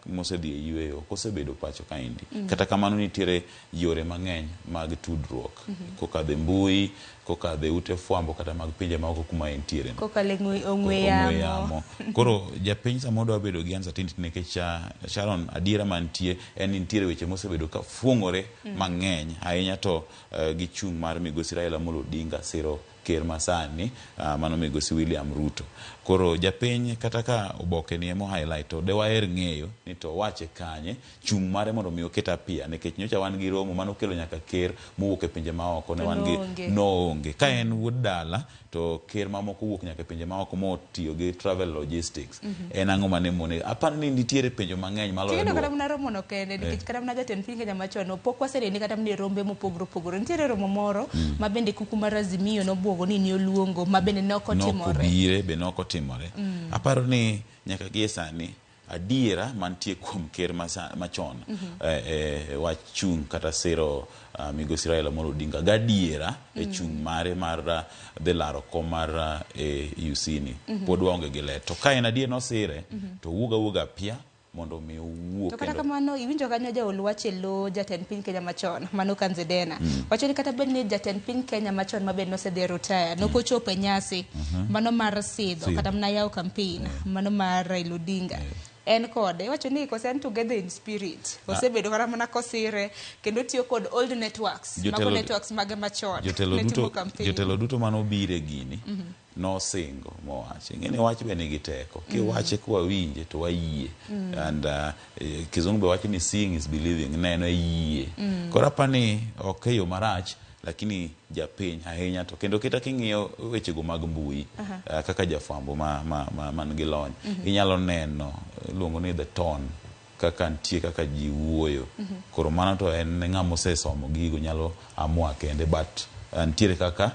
mosedhi e yweyo kosebedo pacho kaendi. Kata kamano nitiere yore mang'eny mag tudruok kokadhe mbui, kokadhe ute fwambo kata mag pinje maoko kuma entiere kokale ong'we yamo. Koro japiny sama odwa bedo gi uncertainty nikech Sharon, adiera mantie en nitiere weche mosebedo ka fuong'ore mang'eny ahinya to gi chung' mar migosi Raila Amolo Odinga siro ker masani mano migosi William Ruto. Koro japiny kata ka oboke ni emo highlight to dewaher ng'eyo ni to wache kanye chung' mare mondo mi oketa pia nikech nyocha wan gi romo mano kelo nyaka ker mowuok e pinje maoko ne wan gi noonge ka en wuod dala to ker mamoko wuok nyaka e pinje maoko motiyo gi travel logistics en ang'o mane mone apani ni nitiere penjo mang'eny maloyo kendo kata mna romo no kende nikech kata mna jatend piny Kenya machon pok waseneni kata mne rombe mopogore opogore. Nitiere romo moro ma bende kuku mar Azimio nobwogo ni oluongo ma bende nokotimore. Aparo ni nyaka gie sani adiera mantie kuom ker machon wach chung' kata siro migosi Raila Amolo Odinga gadiera e chung' mare mar dhi laro kom mar UC ni pod waonge gi le to ka en adier nosire to wuga pia mondo mi owuok to kata kamano iwinjo kanyo jaol wache lo jatend piny Kenya machon mano Kanzedena wacho ni kata bed ni jatend piny Kenya machon mabed nosedhi retire nokochopo e nyasi mano mar sidho kata mna yawo campaign mano mar Raila Odinga en kode wacho ni kosen together in spirit osebedo kata mana kosire kendo tiyo kod old networks mako networks mage machon jotelo duto mano bire gini no singo mowache ngene wach be nigi teko kiwache kwa winje to wayie and kizungu be wacho ni seeing is believing neno yie kora pani okeyo marach lakini japiny ahinya to kendo kita king'iyo wechego mag mbui kaka jafwambo man gi lony inyalo neno luongo ni the tone kaka ntie kaka ji wuoyo koro mano to en ng'ama osesomo gigo nyalo amua kende but ntiere kaka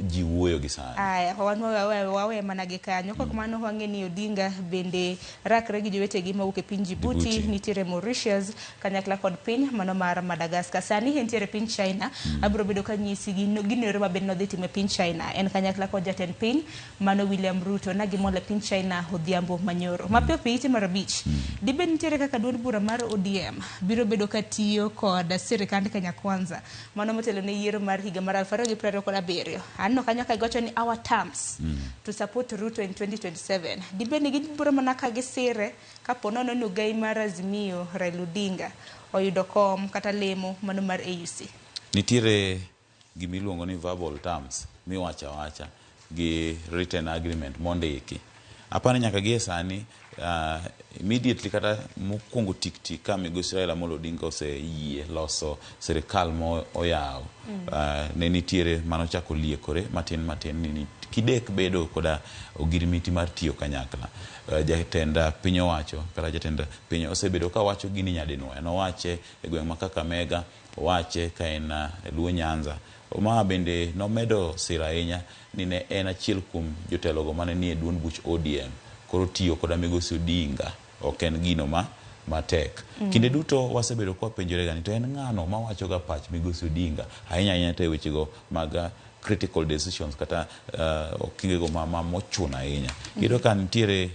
ji wuoyo gi sani. Aya, wawe manage kanyo kwa kumano wange ni Odinga bende rakre gi jowetegi mawuok e piny Djibouti nitiere Mauritius kanyakla kod piny mano mar Madagascar sani nitiere piny China abiro bedo kanyisi ginero mabende nodhi time piny China en kanyakla kod jatend piny mano William Ruto na gimole piny China Odhiambo Manyoro mapio piiti marabich dibe nitiere kaka duond bura mar ODM biro bedo katiyo kod sirikand Kenya Kwanza mano motelo ne yiero mar higa mar 2027 anno kanyo ka gocho ni our terms to support Ruto in 2027 dibe ni giburo manaka gisire kapono no gai mar Azimio Raila Odinga oyudo kom kata lemo mano mar AUC nitiere gimiluongo ni verbal terms wacha gi written agreement mondiki apani nyaka gie sani immediately kata mokwongo tik ka migosi Raila Amolo Odinga oseyie loso sirikal mo oyaw ne nitiere manochako liekore matin ni kidek bedo koda ogirimiti mar tiyo kanyakla jatend piny owacho kata jatend piny osebedo ka wacho gini nyadinwoya nowache e gweng' ma Kakamega owache ka en Luo Nyanza ma bende nomedo sira ahinya ni ne en achiel kuom jotelogo mane nie duond buch ODM koro tiyo koda migosi Odinga ok en gino matek kinde duto wasebedo kwa penjore gani to en ng'ano mawacho ga pach migosi Odinga ahinya te wechego mag critical decisions kata okingego mochuna ahinya kido kan nitiere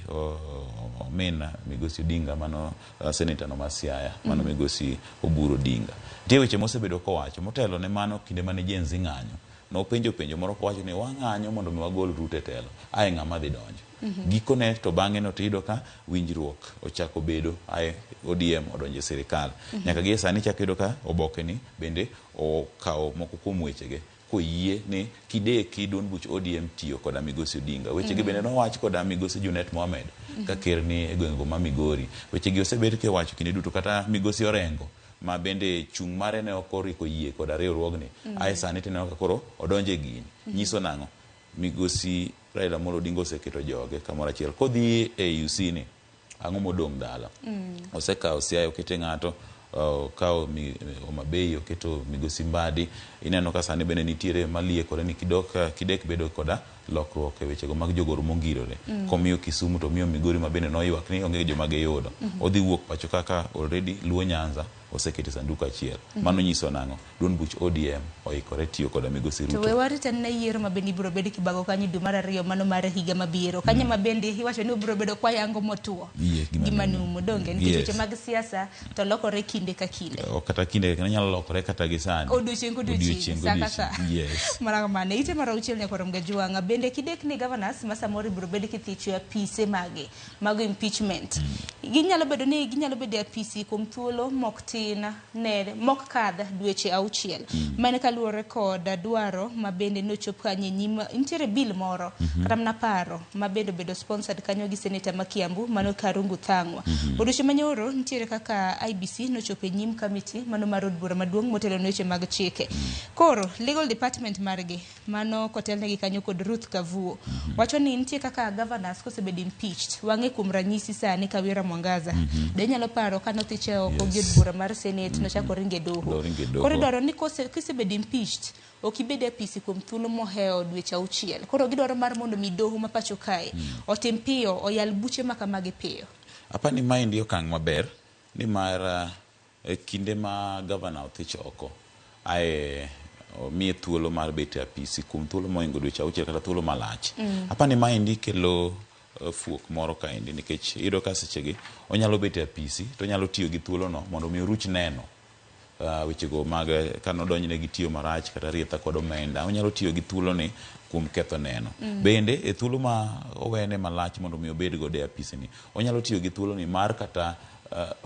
migosi Odinga mano senator no Masiaya mano migosi Oburu Odinga tie weche mosebedo kowacho motelo ne mano kinde mane jenzi ng'anyo no penjo moro kowacho ni wang'anyo mondo mi wagol Ruto e telo ai ng'ama dhi donjo gikone to bang'e no tido ka winjruok ochako bedo ai ODM odonje sirikal nyaka gie sani chako yudo ka oboke ni bende okawo moko kuom wechege koyie ni kideki duond buch ODM tiyo koda migosi Odinga wechegi bende nowach koda migosi Junet Mohamed ka ker ni e gweng'go ma Migori wechegi osebed kewacho kinde duto kata migosi Orengo ma bende chung' mare ne okoriko yie koda riwruogni ai sani tineno ka koro odonje gini nyiso nang'o migosi Raila Amolo Odinga oseketo joge kamoro achiel kodhi e UC ni ang'o modong' dala osekawo Siaya okete ng'ato kao Omabei oketo migosi Mbadi ineno ka sani bende nitiere maliekore ni kidek bedo koda lokruok e wechego mag jogoro mongirore komiyo Kisumu to miyo Migori ma bende noywak ni onge joma giyudo odhi wuok pacho kaka already Luo Nyanza osekete sanduku achiel. Mano nyiso nang'o? Duond buch ODM oikore tiyo koda migosi To we Ruto. warita ne yiero mabende ibiro bedo kibago kanyo dwe mar 2 mano mar higa mabiro. Kanyo mabende iwacho ni ibiro bedo kwayango motuo. Gima numu donge nikech weche mag siasa to lokore kinde ka kinde. Kata kinde nyalo lokore kata gi sani. Odiochieng' saa ka saa. Yes. Maragamane ite mar 6 nyaka rom ga jwanga bende kidek ni governors ma samoro ibiro bedo kithicho apise mage mag impeachment. Ginyalo bedo e apisi kuom thuolo mok tin ne mok kadh dweche 6. Mane kaluwore kod dwaro ma bende nochop kanye nyima intere bill moro kata mna paro ma bende bedo sponsored kanyo gi senator ma Kiambu mano Karungu Thang'wa. Odiochieng' manyoro nitiere kaka IBC nochopo e nyim committee mano mar od bura maduong' motelo ne weche mag chike. Koro legal department margi mano kotelnegi kanyo kod Ruth Kavuo wacho ni nitie kaka governors kosebedo impeached wang'e kuom ranyisi sani Kawira Mwangaza de nyalo paro kanothiche oko gi od bura mar senate nochako ringe doho. Koro dwaro ni kosebedo impeached okibede apisi kuom thuolo moheo dweche 6. Koro gidwaro mar mondo mi doho ma pacho kae otim piyo oyal buche makamagi piyo. Apani maendi okang' maber ni mar kinde ma governor othich oko ae miye thuolo mar bet e apisi kuom thuolo moingo dweche 6 kata thuolo malach. Apani maendi kelo fuok moro kaendi nikech iyudo ka sechegi onyalo bet e apisi to onyalo tiyo gi thuolo no mondo mi oruch neno wechego mag kanodonjne gi tiyo marach kata rietha kod omenda. Onyalo tiyo gi thuolo ni kuom ketho neno. Bende e thuolo ma owene malach mondo mi obed go e apisi ni onyalo tiyo gi thuolo ni mar kata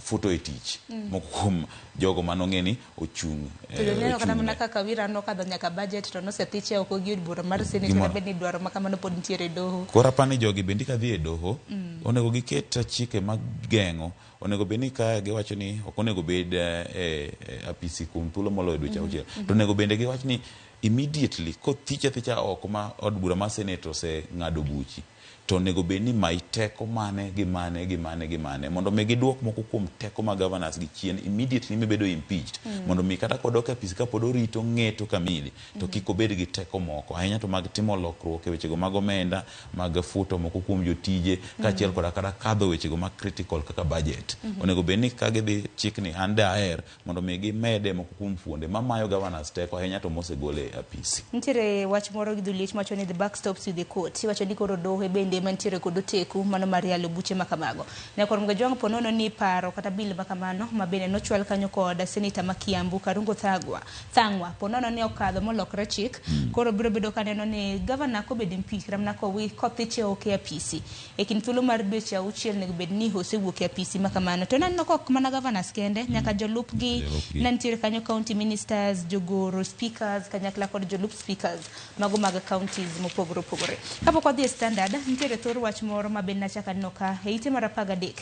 futo e tich moko kuom jogo manong'e ni ochung' to neno kana mana kaka Kawira nokadho nyaka budget to nosethiche oko gi od bura mar senate na bende dwaro makamano pod nitiere doho. Koro apani jogi bende ka dhi e doho onego giket chike mag geng'o. Onego bed ni ka giwacho ni ok onego bed e apisi kuom thuolo moloyo dweche 6 to onego bende giwacho ni immediately kothicha oko ma od bura mar senate oseng'ado buchi to onego bed ni mai teko mane gi mane mondo mi giduok moko kuom teko ma governors gi chien immediately mibedo impeached mondo mi kata kodok e apisi ka pod orito ng'eto kamili to kik obed gi teko moko ahinya to mag timo lokruok e wechego mag omenda mag futo moko kuom jotije kaachiel koda kata kadho wechego mag critical kaka budget. Onego bed ni ka gidhi chikni an daher mondo mi gimede moko kuom fuonde mamayo governors teko ahinya to mosegole e apisi. Nitiere wach moro gi dhuliech macho ni the back stops with the court. Wacho ni koro doho bende mantiere kod teku mano mar yalo buche makamago. Ne kor mga jwang ponono ni paro kata bil makamano mabende nochwal kanyo kod senator ma Kiambu Karungu Thang'wa ponono ni okadho molokre chik. Koro biro bedo kaneno ni governor ko bedo impeach ramna ko wi kothiche oke apisi e kin thuolo mar dweche 6 nego bed ni osewuok e apisi makamano. To nanno kok mana governors kende nyaka jolupgi nantiere kanyo county ministers jogoro speakers kanyakla kod jolup speakers mago mag counties mopogore opogore. Kapok odhi e standard nitiere thor wach moro ma bende nachaka noka e ite mar 13.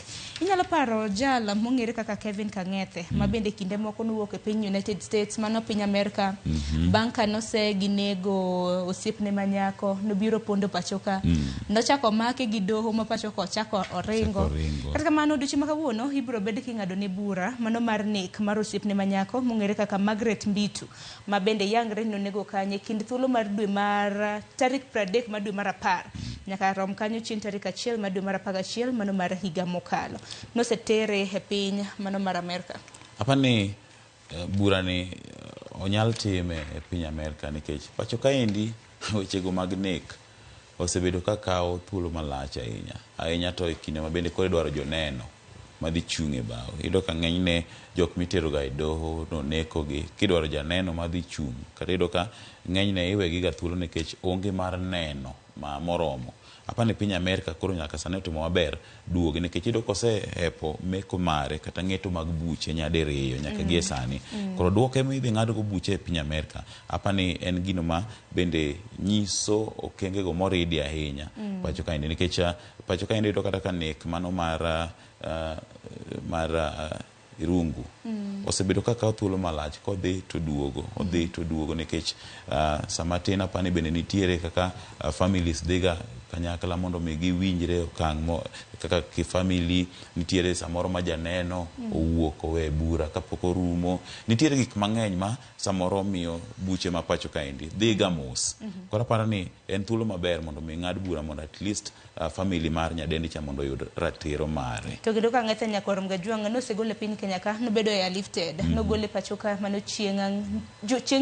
Inyalo paro jala mong'ere kaka Kevin Kang'ethe ma bende kinde moko nowuok e piny United States mano piny Amerika banka nose ginego osiepne manyako nobiro pondo pachoka nochako make gi doho ma pachoka ochako oringo. Kata kamano odiochieng' ma kawuono ibiro bed king'ado ne bura mano mar nek mar osiepne manyako mong'ere kaka Margaret Mbitu ma bende yangre nonego kanye kind thuolo mar dwe mar tarik 30 mar dwe mar 10 nyaka rom kanyo chieng' tarik 1 mar dwe mar 11 mano mar higa mokalo nosetere e piny mano mar Amerika. Apani bura ni onyal time e piny Amerika nikech pacho kaendi wechego mag nek osebedo ka kawo thuolo malach ahinya to e kinde ma bende kore dwaro joneno madhi chung' e bao. Iyudo ka ng'enyne jok mitero ga e doho noneko gi kidwaro janeno madhi chung' kata iyudo ka ng'enyne iwegi ga thuolo nikech onge mar neno ma moromo. Apani piny Amerika koro nyaka sani otimo maber duoge nikech iyudo kosehepo meko mare kata ng'eto mag buche nyadiriyo nyaka gie sani. Koro duoke midhi ng'ado go buche e piny Amerika apani en gino ma bende nyiso okenge go moridi ahinya pacho kaendi nikech pacho kaendi iyudo kata ka nek mano mar Irungu osebedo ka kawo thuolo malach kodhi to duogo nikech sama tin apani bende nitiere kaka families dhiga kanyakla mondo mi giwinjre okang' kaka kifamili. Nitiere samoro ma janeno owuok owe bura kapok orumo. Nitiere gik mang'eny ma samoro miyo buche ma pacho kaendi dhiga mos. Koro aparo ni en thuolo maber mondo mi ng'ad bura mondo at least family mar nyadendi cha mondo oyud ratiro mare. To gido ka ng'ete Nyakorom Gajwang' nosegole piny Kenya ka nobedo e lifted nogole pacho ka mano chieng'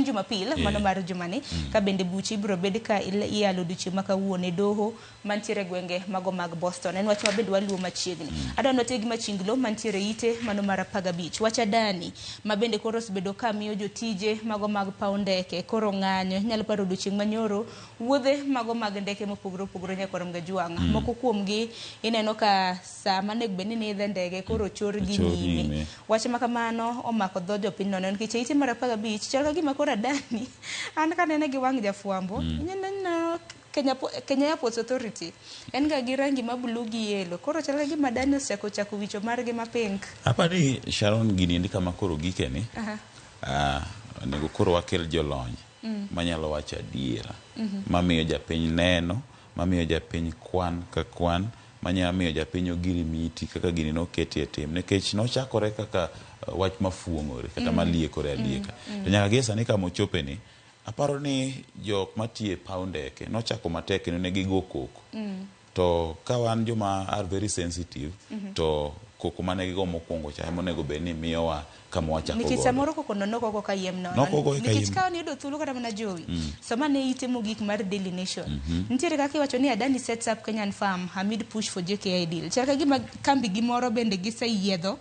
Jumapil mano mar jumani ka bende buche ibiro bed ka iyalo duche maka wuone doho mantiere gwenge mago mag Boston. En wach mabende waluo machiegni. Adwa notegi machinglo mantiere ite mano mar 15. Wach Adani mabende koro osebedo ka miyo jotije mago mag paw ndeke koro ng'anyo. Nyalo paro odiochieng' manyoro wuodhe mago mag ndeke mopogore opogore Nyakorom Gajwang'. Moko kuomgi ineno ka saa mane bende ni idhe ndege koro chor gi nyime. Wach makamano omako dho jopiny nono nikech ite mar 15 chal gima koro Adani an kanene gi wang' jafwambo ineno Kenya Airports Authority en ga gi rangi ma blue gi yellow koro chal gima Adani osechako wicho margi ma pink. Apani Sharon gini ndi kama koro gikeni nego koro wakel jolony manyalo wacho adiera mamiyo japiny neno, mamiyo japiny kwan ka kwan, manyamiyo japiny ogirimiti kaka gini noketi e tim nikech nochakore kaka wach mafuong'ore kata maliekore alieka. To nyaka gi sani kama ochope ni aparo ni jok matie paw ndeke nochako matek kendo ne gigo koko. To ka wan joma are very sensitive to koko mane gigo mokwongo cha monego bed ni miyowa kama wachako nikech samoro koko nono koko ka yiem nono nikech ka ni do thuolo kata mana jowi sama ne itimo gik mar Daily Nation nitiere kaka iwacho ni Adani sets up Kenyan farm amid push for JKI deal. Chal ka gima kambi gimoro bende giseyiedho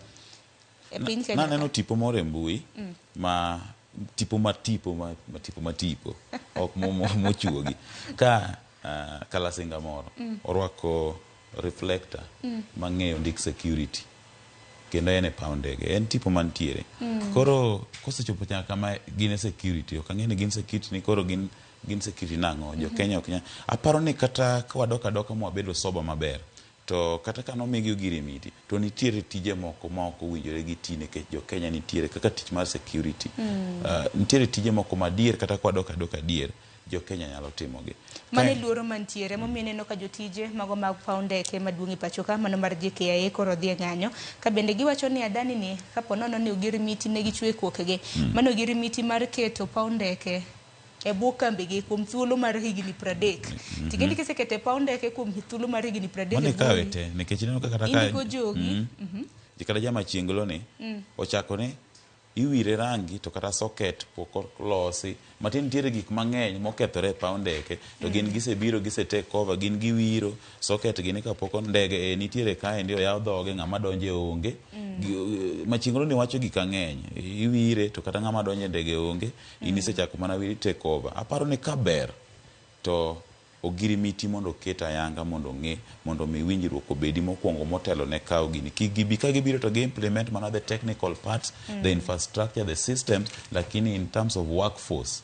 e piny Kenya. Naneno tipo moro e mbui ma tipo ok mochuogi ka kalasinga moro orwako reflector mang'eyo ndik security kendo en e paw ndege en tipo mantiere. Koro kosechopo nyaka kama gin security ok ang'e ni gin security ni koro gin security nang'o jo Kenya ok nya. Aparo ni kata ka wadoka mwabedo soba maber to kata ka nomigi ogirimiti to nitiere tije moko ma ok owinjore gi ti nikech jo Kenya nitiere kaka tich mar security. Nitiere tije moko madier kata kwa doka dier jo Kenya nyalo timogi. Mane luoro mantiere momiyo neno ka jotije mago mag paw ndeke maduong' e pacho ka mano mar JKIA koro dhi ng'anyo ka bende giwacho ni Adani ni kapo nono ni ogirimiti ne gichwe kokege mano ogirimiti mar keto paw ndeke e bwo kambigi kuom thuolo mar higni 30. Tikendi kisekete paw ndeke kuom thuolo mar higni 30 mane kawete nikech neno kaka indiko jogi jikada jama chienglo ni ochako ni iwire rangi to kata socket pok losi matin nitiere gik mang'eny mokethore e paw ndeke to gin gisebiro take over gin giwiro socket gini kapok ndege nitiere kae ndio yaw dhoge ng'ama donje onge machingro ni wacho gik ang'eny iwire to kata ng'ama donje ndege onge inisechako mana wiri take over. Aparo ni kaber to ogirimiti mondo keta yanga mondo ng'e mondo mi winjruok obedi mokwongo motelo ne kaw gini kigibi ka gibiro to implement mana the technical parts the infrastructure the systems lakini in terms of workforce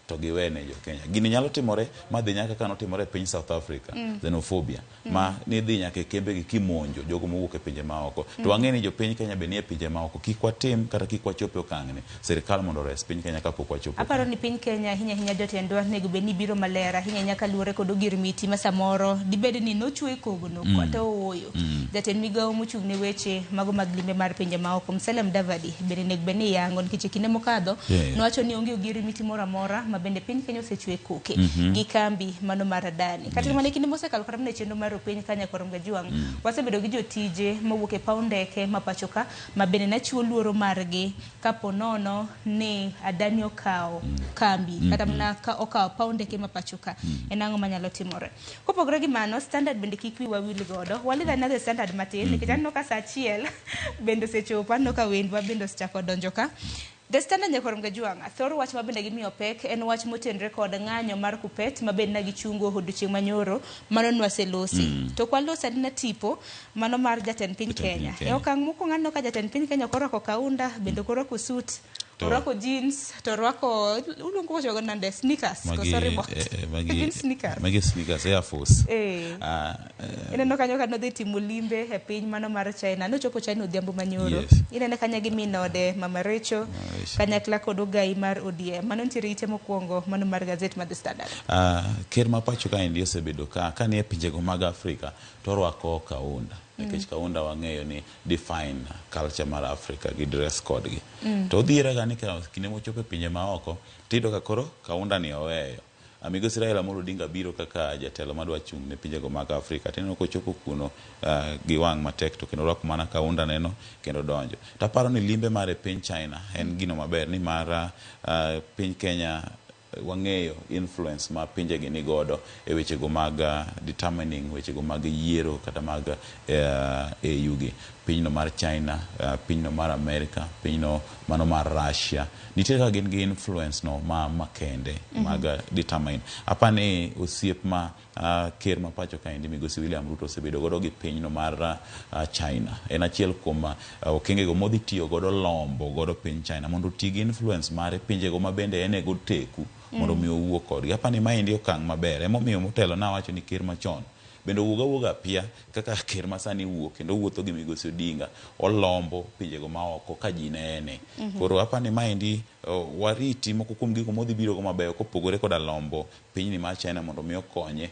to giwene jo Kenya. Gini nyalo timore madhi nyaka kano timore piny South Africa xenophobia ma ni dhi nyaka kembe gi kimonjo jogo mowuok e pinje maoko to wang'eni jo piny Kenya be nie pinje maoko kik watim kata kik wachope okang'ni sirikal mondo res piny Kenya kapok wachopo. Aparo ni piny Kenya hinya jotendwa nego be ni biro malera hinya nyaka luore kod ogirimiti ma samoro dibed ni nochwe kogono kata oyo jatend migawo mochung' ne weche mago mag limbe mar pinje maoko Musalia Mudavadi bende nego be ni yango nikech kinde mokadho nowacho ni onge ogirimiti moro amora bende piny Kenya osechwe koke gi kambi mano mar Adani kata mana kinde mosekalo kata mana chenro mar piny Kenya Nyakorom Gajwang' wasebedo gi jotije mowuok e paw ndeke ma pacho ka ma bende nachiwo luoro margi kapo nono ni Adani okawo kambi kata mana ka okawo paw ndeke ma pacho ka en ang'o manyalo timore. Kopogore gi mano Standard bende kik wi wawil godo walidha na the Standard matin nikech aneno ka saa achiel bende osechopo aneno ka wendwa bende osechako donjo ka. The Standard Nyakorom Gajwang' thoro wach mabende gimiyo pek en wach motenre kod ng'anyo mar Kupet mabende na gichungo odiochieng' manyoro mano nwaselosi to kwalosa na tipo mano mar jatend piny Kenya e okang' mokwongo aneno ka jatend piny Kenya korwako kaunda bende korwako suit orwako jeans to orwako uluongo ko jogo nande sneakers koso Reebok magi sneakers Air Force ineno kanyo ka nodhi timo limbe e piny mano mar China nochopo China odhiambo manyoro inene kanya gi minode Mama Recho kanyakla kod ogai mar ODM mano nitiere ite mokwongo mano mar gazet mar The Standard. Ker ma pacho ka indi osebedo ka nie pinjego mag Afrika to orwako kaunda nikech kaunda wang'eyo ni define culture mar Afrika gi dress code gi to odhiera ga ni kinde mochopo e pinje maoko tido ka koro kaunda ni oweyo. Amigo Raila Amolo Odinga biro kaka jatelo madwa chung' ne pinjego mag Afrika tineno kochopo kuno gi wang' matek to kendo rwako mana kaunda neno kendo donjo. Taparo ni limbe mar piny China en gino maber ni mar piny Kenya wang'eyo influence ma pinje gi ni godo e wechego mag determining wechego mag yiero kata mag EU gi pinyno mar China, pinyno mar America, pinyno mano mar Russia. Nitie ka gin gi influence no ma kende mag determine. Apani osiep ma ker ma pacho ka indi Migosi William Ruto osebedo godo gi pinyno mar China. En achiel kuom okengego modhi tiyo godo lombo godo piny China mondo ti gi influence mare pinjego ma bende ene go teku mondo mi owuo kodgi. Apani ma indi okang' maber. Emomiyo motelo na wacho ni ker machon bendo wuoga pia kaka ker masani wuok kendo wuotho gi Migosi Odinga olombo pinjego maoko ka ji nene. Koro apani ma indi wariti moko kuom gigo modhi biro go mabeyo kopogore koda lombo pinyni mar China mondo mi okonye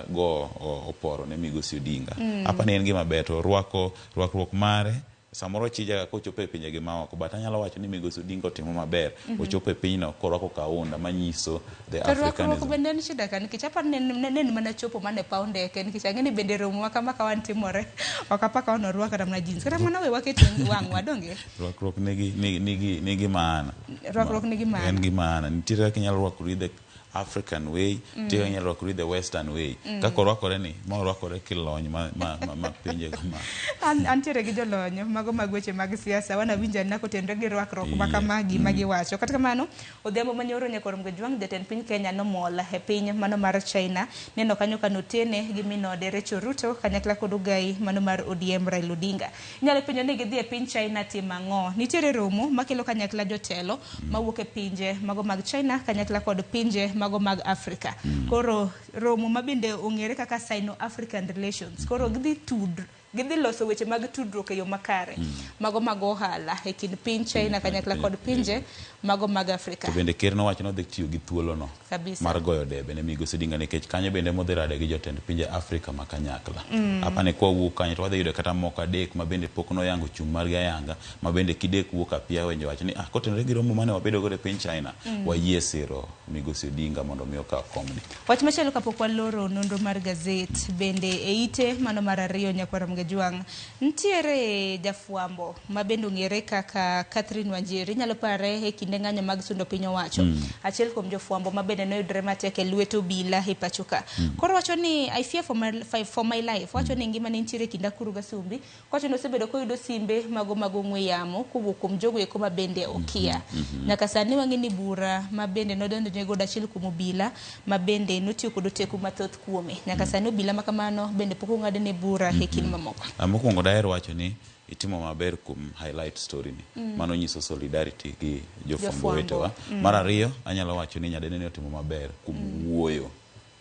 go oporo ne Migosi Odinga. Apani en gima ber to rwakruok mare samoro chija kochopo e pinjegi maoko but anyalo wacho ni Migosi Odinga otimo maber ochopo e pinyno korwako kaunda manyiso the Africanism. Rwakruok bende ni shida kan kichapa nenen mana chopo mane paw ndeke nikech ang'eni bende romo kama ka wan timore okapa ka ono rwaka ramna jeans kata mana we waketi wang'wa donge. Rwakruok nigi maana. Rwakruok nigi maana. En gi maana. Nitiere kaka inyalo rwakori the African way, tiyo inyalo rwakori the Western way. Kako rwakore ni ma rwakore kilony ma pinjego ma. Antiere gi jolonyo mago mag weche mag siasa wana winja na kotenre gi rwakruok makamagi magiwacho. Kata kamano odhiambo manyoro nyakoro Mgejwang' jatend piny Kenya nomola e piny mano mar China neno kanyo kanotene gi minode Recho Ruto kanyakla kod ogai mano mar ODM Raila Odinga. Inyalo penjo ni gidhi e piny China timo ang'o. Nitiere romo makelo kanyakla jotelo mawuok e pinje mago mag China kanyakla kod pinje mago mag Afrika. Koro romo mabende ong'ere kaka Sino-African Relations. Koro gidhi loso weche mag tudruok e yo makare mago mag ohala e kind piny China kanyakla kod pinje mago mag Afrika. To bende ker nowacho no dhi tiyo gi thuolo no mar goyo debe ne Migosi Odinga nikech kanyo bende modhi rade gi jotend pinje Afrika ma kanyakla. Apani kwa wuok kanyo to wadhi yudo kata moko adek ma bende pok noyango chung' margi ayanga ma bende kidek wuok apia wenjo wacho ni kotenore gi romo mane wabedo godo e piny China wayie siro Migosi Odinga mondo mi okaw komni. Wach machielo kapok waloro nonro mar gazet bende e ite mano mar ariyo nyakwara Mgejwang' ntiere jafwambo ma bende ong'ere kaka Catherine Wanjiri nyalo pare e kinde ng'anyo mag sundo piny owacho. Achiel kuom jofwambo ma bende noyudre matek e lwet obila e pachoka. Koro wacho ni I fear for my life. Wacho ni ngima ni ntiere kinda kuru gasumbi. Wacho ni osebedo koyudo simbe mago ong'we yamo kowuok kuom jogo eko ma bende okia. Nyaka sani wang'eni bura ma bende nodonjone godo achiel kuom obila ma bende notiyo kod teku mathoth kuome. Nyaka sani obila ma kamano bende pok ong'adne bura e kind mamoko. Mokwongo daher wacho ni itimo maber kuom highlight story ni mano nyiso solidarity gi jofwambo wetewa. Mar ariyo anyalo wacho ni nyadene ne otimo maber kuom wuoyo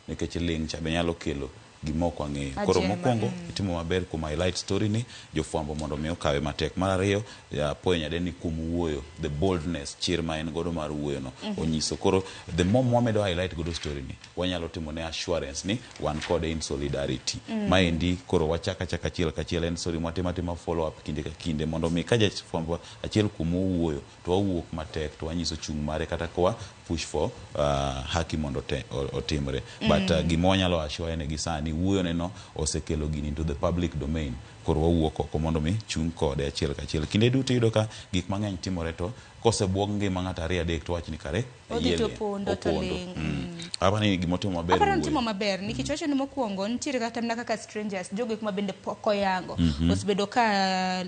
nikech ling cha be nyalo kelo gimoko ang'eyo. Koro mokwongo itimo maber kuom highlight story ni jofwambo mondo mi okawe matek. Mar ariyo apoyo nyadeni kuom wuoyo the boldness chir ma en godo mar wuoyo no onyiso. Koro the more mwamedo highlight godo story ni wanyalo timo ne assurance ni wan kode in solidarity. Maendi koro wachaka achiel kachiel en story mwatima follow up kinde ka kinde mondo mi ka jafwambo achiel kuom wuoyo to wawuok matek to wanyiso chung' mare kata kwa push for haki mondo otimre. But gima wanyalo assure ne gisani wuoyo neno osekelo gini into the public domain. Koro wawuok oko mondo mi chung' kode achiel kachiel. Kinde duto yudo ka gik mang'eny timore to kosebuog ngima ng'ato ariyo adek to wach ni kare opondo to ling. Apani gimotimo maber. Apani timo maber nikech wacho ni mokwongo nitiere kata mna kaka strangers jogo ma bende poko yango osebedo ka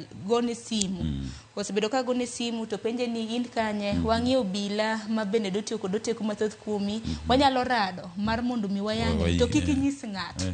gone simu to penje ni in kanye wang'e obila ma bende dotiyo kod teku mathoth kuomi wanyalo rado mar mondo mi wayange to kik inyis ng'ato.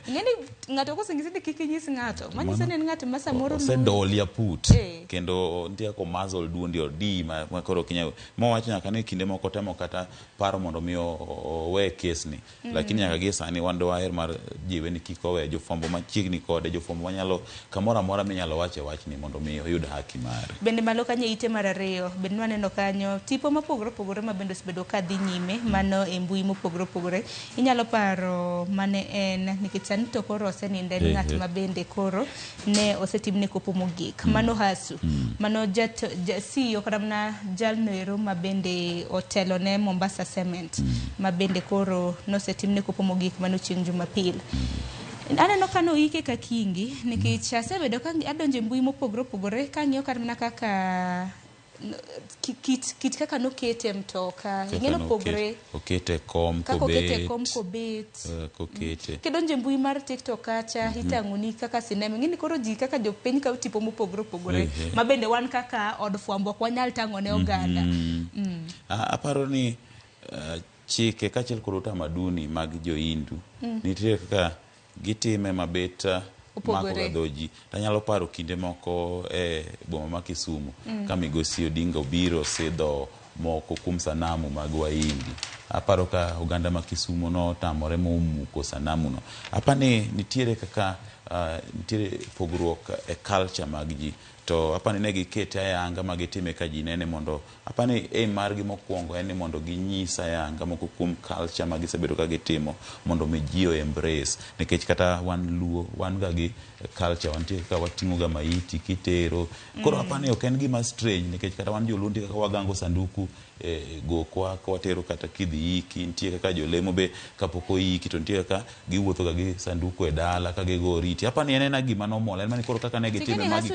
Ng'eni ng'ato koseng'isi ni kik inyis ng'ato manyiso ni ng'ato ma samoro osedolia put kendo ntia ko muzzle duondi odi ma koro kinya mowach nyaka ni kinde moko temo kata paro mondo mi owe kesni lakini nyaka gi sani wan dwaher mar jiwe ni kik owe jofwambo machiegni kode jofwambo manyalo kamoro amora minyalo wache wachni mondo mi oyud haki mare. Bende malo kanyo ite mar ariyo bende waneno kanyo tipo mopogore opogore ma bende osebedo ka dhi nyime mano e mbui mopogore opogore. Inyalo paro mane en nikech sani to koro oseninde ng'at ma bende koro ne osetimne kopo mogik mano Hasu mano CEO kata mana jalno ero ma bende otelo ne Mombasa Cement ma bende koro nosetimne kopo mogik mano chieng' Jumapil. Aneno kano ike ka kingi nikech asebedo ka adonje mbui mopogore opogore kang'iyo kata mana kaka kit kaka nokete mtoka ing'eno pogre okete kom kobet kokete kedonje mbui mar TikTok kacha hitang'oni kaka sinema ing'eni koro ji kaka jopiny ka tipo mopogore opogore ma bende wan kaka od fwambo ok wanyal tang'one oganda. Aparo ni chike kachiel kod utamaduni mag joindu nitie kaka gitime mabet mako gadoji tanyalo paro kinde moko boma ma Kisumu ka Migosi Odinga obiro sidho moko kum sanamu mag waindi. Aparo ka oganda ma Kisumu no tamore muko sanamu no. Apani nitiere kaka nitiere pogruok e culture mag ji to apani ne gikete ayanga magitime ka ji nene mondo apani margi mokwongo en ni mondo ginyisa ayanga moko kuom culture magisebedo ka gitimo mondo mi ji embrace nikech kata wan Luo wan ga gi culture wantie ka wating'o ga maiti kitero koro apani ok en gima strange nikech kata wan jolundi kaka wagango sanduku gokwa ka watero kata kidhi iki nitie kaka jolemo be kapoko iki to nitie kaka giwuotho ga gi sanduku e dala ka gigo riti apani en gima normal en mani koro kaka ne gitime magi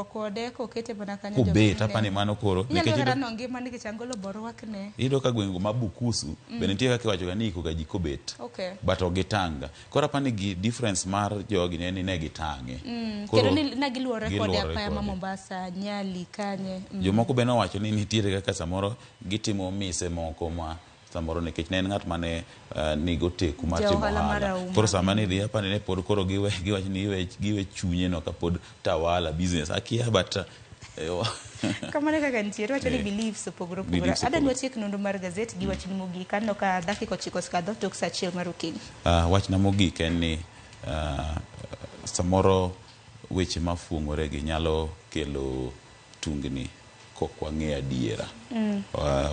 kode kokete bana kanyo kubet apani mano koro nikech ido ngima nikech angolo borwakne ido ka gwengo mabukusu bende nitie kaka iwacho ga ni iko ga ji kobet but ogitanga koro apani gi difference mar jogi ne gitang'e koro ne giluore kode apaya ma Mombasa Nyali kanye jomoko be nowacho ni nitiere kaka samoro gitimo mise moko ma samoro nikech ne en ng'at mane nigo teku mar timo ohala koro sama ni dhi apani ne pod koro giwacho ni giwe chunye no kapod tawala business akia but kamane kaka nitiere wacho ni beliefs opogore opogore adani watiek nonro mar gazet gi wachni mogik anno ka dakika 9 skadho tok saa 1 mar okinyi. Wachna mogik en ni samoro weche mafuong'ore gi nyalo kelo tungni kok wang'e adiera.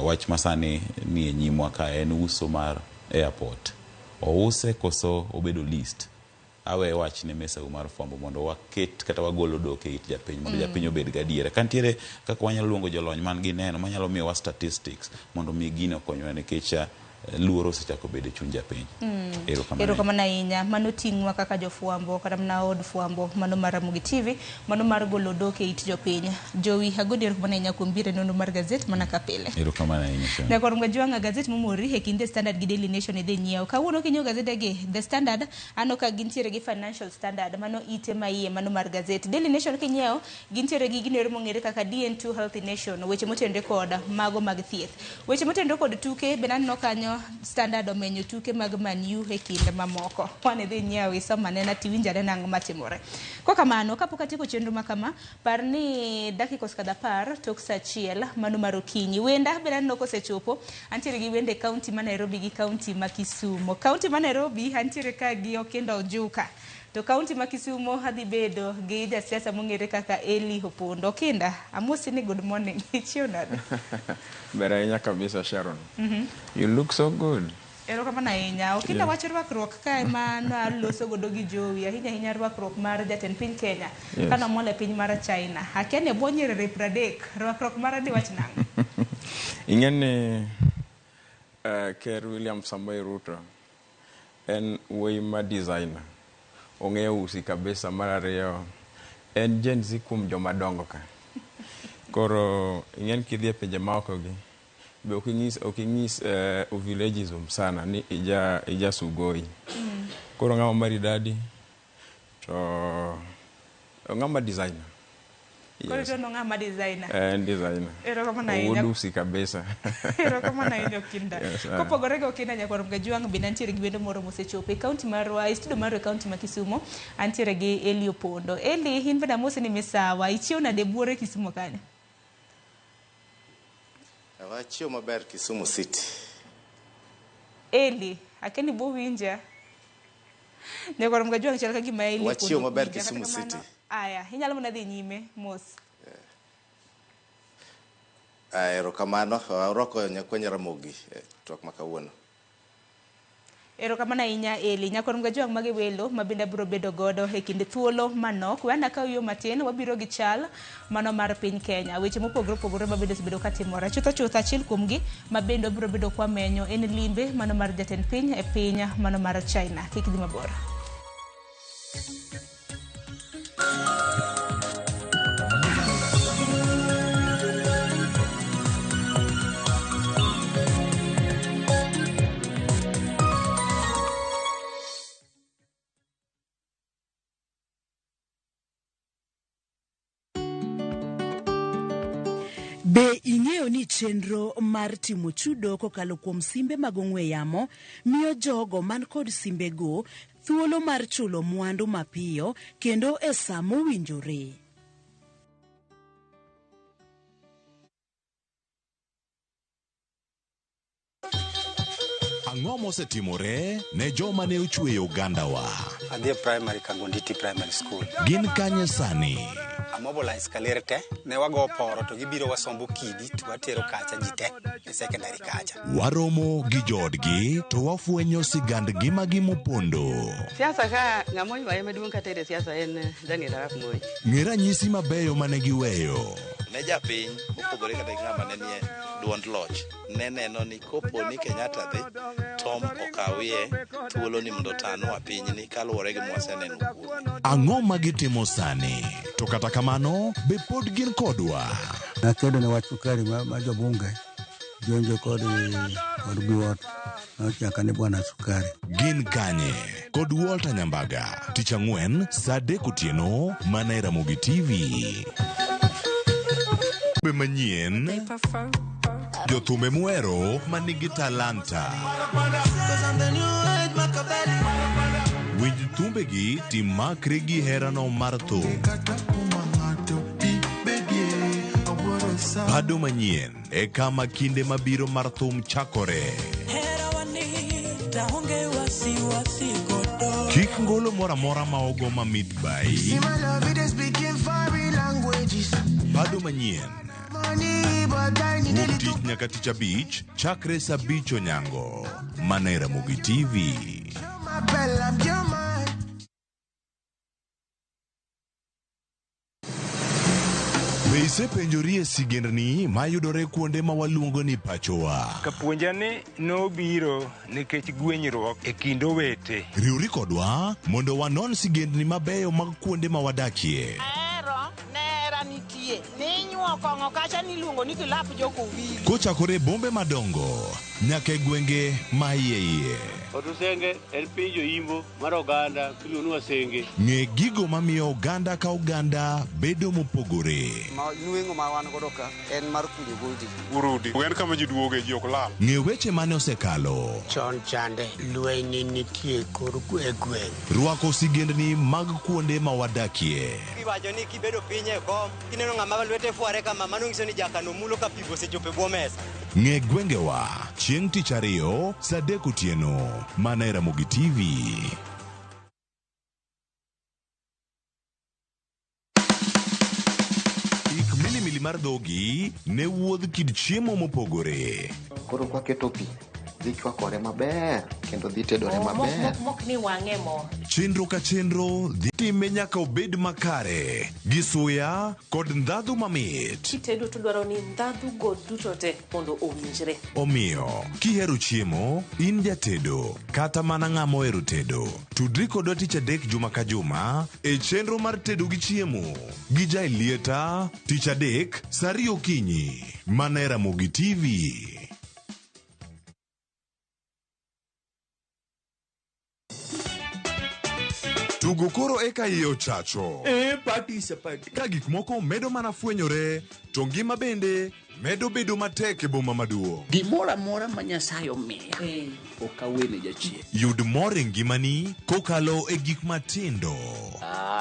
Wach masani ni e nyimwa ka en uso mar airport ouse koso obedo list awe wach ne mesa mar fwambo mondo waket kata wagolo doke it japiny mondo japiny obed gadiera kantiere kaka wanyalo luongo jolony man gi neno manyalo miyo wa statistics mondo mi gino konywa nikech luoro sechako bedo chuny japiny. Erokamano ahinya mano ting'wa kaka jofwambo kata mana od fwambo mano mar Ramogi TV mano mar golo doke it jopiny Jowi agodi erokamano ahinya kuom biro nonro mar gazet mana ka pile. Erokamano ahinya. Ne kor ngajwanga gazet momori e kinde Standard gi Daily Nation e dhi nyiew kawuono kinyo gazet gi The Standard ano ka gintiere gi Financial Standard mano ite maiye mano mar gazet Daily Nation kinyew gintiere gi ginero mong'ere kaka DN2 Healthy Nation weche motenore kod mago mag thieth weche motenore kod tuke benano kanyo Standard omenyo tuke mag Man U e kinde mamoko wane dhi nyiew isomane na tiwinjare nang'o matimore ko kamano kapok atieko chenro makama par ni dakika skada par tok saa 1 mano mar okinyi wenda benano kosechopo antiere gi wende county ma Nairobi gi county ma Kisumu county ma Nairobi antiere ka gi Okendo Ojuka to county ma Kisumu hadhi bedo gi jasiasa mong'ere kaka Eli Opondo Kinda amosi ni good morning chiona Bera ahinya kabisa Sharon. You look so good. Erokamano ahinya Okinda wacho rwakruok ka ema naloso godo gi Jowi ahinya rwakruok mar jatend piny Kenya kana mole piny mar China akene bonyere 30 rwakruok mar di wach nang'o ing'eni Ker William Samoei Ruto en wuoyi ma designer ong'eyo usi kabisa mar ariyo en Gen Z kuom joma dongo ka koro ing'en kidhi e pinje maoko gi be ok ing'is villagism sana ni ija sugoi koro ng'ama maridadi to ng'ama designer koro to ng'ama designer designer erokamano ahinya usi kabisa erokamano ahinya Kinda kopogore go Kinda nyakor Mgajwang' be antiere gi wendo moro mosechopo e county marwa studio mar county ma Kisumu antiere gi Eli Opondo Eli hin benda mose ni misawa ichiona de buore Kisumu kanyo Wachio maber Kisumu City. Eli, akeni bo winja. Nyakoro mgajua kichal kagima Eli. Wachio maber Kisumu City. Aya, inyalo mna dhi nyime mos. Erokamano, oroko nyakwenye Ramogi twak makawuono. Erokamano ahinya Eli, nyakoro mgajua mage welo mabende biro bedo godo e kinde thuolo manok. Wana kaw yo matin wabiro gi chal mano mar piny Kenya. Weche mopogore opogore mabende bedo katimore. Chutho achiel kuomgi mabende biro bedo kwa menyo en limbe mano mar jatend piny e piny mano mar China. Kik dhi mabor. Be ing'eyo ni chenro mar timo chudo kokalo kuom simbe mag ong'we yamo miyo jogo man kod simbego thuolo mar chulo mwandu mapiyo kendo e sa mowinjore? Ang'o mosetimore ne joma ne ochweyo ogandawa? Adhi primary Kangonditi Primary School. Gin kanye sani? Mobilize kalerte ne wago poro to gibiro wasombo kidi to watero kacha jite e secondary kacha. Waromo gi jodgi to wafwenyo sigand ngima gi mopondo. Siasa ka ng'amo ywaye maduong' katere siasa en Daniel Arap Moi. Ng'e ranyisi mabeyo mane giweyo. Ne japiny opogore kata ng'ama ne nie duond loch ne neno ni kopo ni Kenyatta dhi Tom okawie thuolo ni mondo tanwa pinyni kaluwore gi mwaseneno kuome. Ang'o ma gitimo sani? To kata kamano be pod gin kodwa. Nakedo ne wach sukari ma jobunge jonjo kod biwot nochaka ni bwana sukari. Gin kanye kod Walter Nyambaga tich ang'wen saa 3 otieno mana e Ramogi TV. Be manyien jothumbe muero manigi talanta. Winj thumbegi timakre gi herano mar thum. Pado manyien e kama kinde mabiro mar thum chakore. Kik ngolo mora mora ma ogo mamit bai. Pado manyien wuok tich nyaka tich abich chakre saa 5 onyango mana e Ramogi TV. Be isepenjori e sigendni mayudore kuonde ma waluongo ni pachowa? Kapuonjani nobiro nikech gwenyruok e kind owete. Riwri kodwa mondo wanon sigendni mabeyo mag kuonde ma wadakie. Kochakore bombe madongo nyaka e gwenge ma iye. Otusenge en piny joimbo mar oganda iluongo ni Wasenge. Ng'e gigo mamiyo oganda ka oganda bedo mopogore. Nueng'o ma wan godo ka en mar kunyo goldi. Urudi en kama ji duoge ji ok lal. Ng'e weche mane osekalo. Chon chande lweny nitie kor e gweng'. Rwako sigendni mag kuonde ma wadakie. Iwacho ni kibedo piny e kom kineno ng'ama lwete fuare kama mano nyiso ni jakano mulo ka pigo osechopo e bwo mesa. Ng'e gwengewa chieng' tich ariyo saa 3 otieno mana e Ramogi TV. Ik milimili mar dhogi ne wuodh kid chiemo mopogore. Koro kwaketo pi dhi chwakore maber kendo dhi tedore maber. Mok ni wang'e mo. Chenro ka chenro dhi time nyaka obed makare gi suya kod ndhadhu mamit. Kitedo to dwaro ni ndhadhu go duto te mondo owinjre. Omiyo kihero chiemo in jatedo kata mana ng'ama ohero tedo, tudri kodwa tich adek juma ka juma e chenro mar tedo gi chiemo gi Jailieta tich adek saa 2 okinyi mana e Ramogi TV. Tugo koro eka iye ochacho. Party is a party. Ka gik moko medo mana fwenyore, to ngima bende medo bedo matek e boma maduong'. Gimoro amora ma Nyasaye omiya ok awene jachien. Yud mor e ngimani kokalo e gik matindo.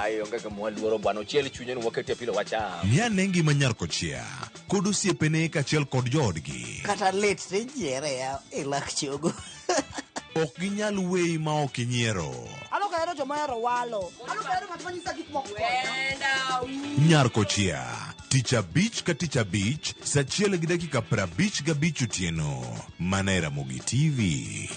Ai onge kama luoro bwana ochiel chunye ni wakete pile wacha. Nyane ngima nyarko chia kod osiepene kachiel kod joodgi. Kata let te jiere ya ilak chogo. Ok ginyal weyi ma ok inyiero. Alo kaero joma hero walo. Alo kaero ng'at manyisa gik moko. Nyarko chia tich abich ka tich abich saa 1:55 otieno. Mana e Ramogi TV.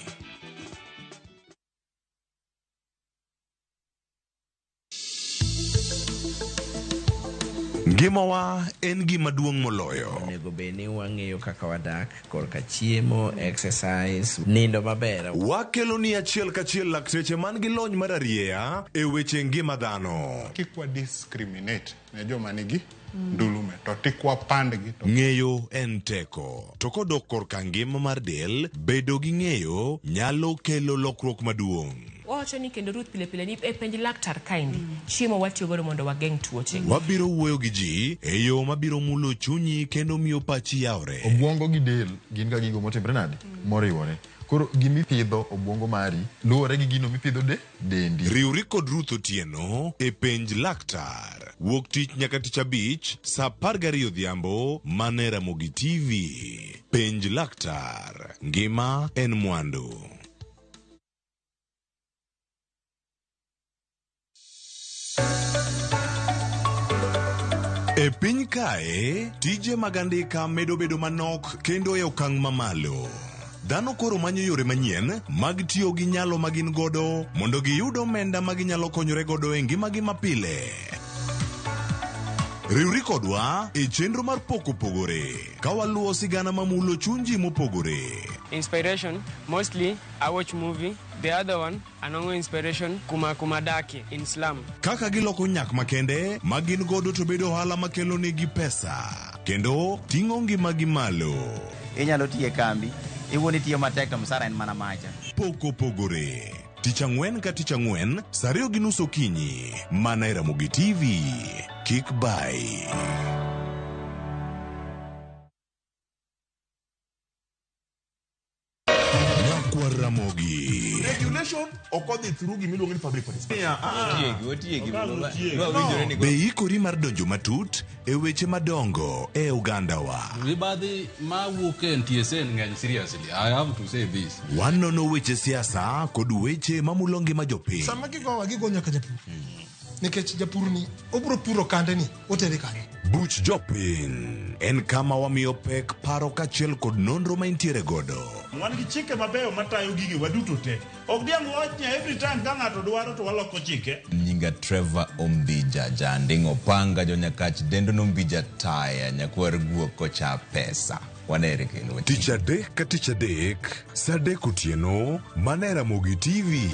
Ngimawa en gima duong' moloyo. Onego bed ni wang'eyo kaka wadak, korka chiemo, exercise, nindo maber. Wakelo ni achiel kachiel lakteche man gi lony mar arieya e weche ngima dhano. Kik wa discriminate ne joma nigi ndulume to tikwa pandgi to. Ng'eyo en teko. To kodok korka ngima mar del, bedo gi ng'eyo nyalo kelo lokruok maduong'. Wacho ni kendo Ruth pile pile ni e penj laktar kaindi chiemo watiyo godo mondo wageng' tuoche. Wabiro wuoyo gi ji e yo mabiro mulo chunyi kendo miyo pachi yawre. Obwongo gi del gin ga gigo motimre nade moriwore. Koro gimipidho obwongo mari luwore gi gino mipidho dendi. Riwri kod Ruth Otieno e penj laktar. Wuok tich nyaka tich abich saa 12 odhiambo mana e Ramogi TV. Penj laktar. Ngima en mwandu. E piny kae, tije mag andika medo bedo manok kendo e okang' mamalo. Dhano koro manyo yore manyien mag tiyo gi nyalo magin godo mondo giyud omenda maginyalo konyore godo e ngimagi mapile. Riwri kodwa e chenro mar pok opogore ka waluwo sigana mamulo chunji mopogore. Inspiration, mostly I watch movie. The other one, anongo inspiration kuma daki in slum. Kaka giloko nyak makende magin godo to bedo ohala makelo negi pesa kendo ting'o ngimagi malo. Inyalo tiye kambi, iwuoni tiyo matek to msara en mana macha. Pok opogore. Tich ang'wen ka tich ang'wen, saa 2:30 okinyi, mana e Ramogi TV. Kik bai. Nyakwa Ramogi. Regulation okodhi through gimiluongo ni public participation. Be ikori mar donjo matut e weche madongo e Uganda wa. Mibadhi ma wuok e NTSA ng'eny seriously. I have to say this. Wanono weche siasa kod weche mamulo ngima jopiny. Sama gigo nyaka japur. Nikech japur ni obro puro kande ni otere kanye. Buch jopiny en kama wamiyo pek paro kachiel kod nonro ma intiere godo. Wan gi chike mabeyo matayo gige waduto te. Ok diang' wachnya every time ka ng'ato dwaro to waloko chike. Nyinga Trevor Ombija jandingo panga jo nyakach dendo nombija taya nyakwar guok kocha pesa. Wanere kendo. Tich adek ka tich adek, saa 3 otieno, mana e Ramogi TV.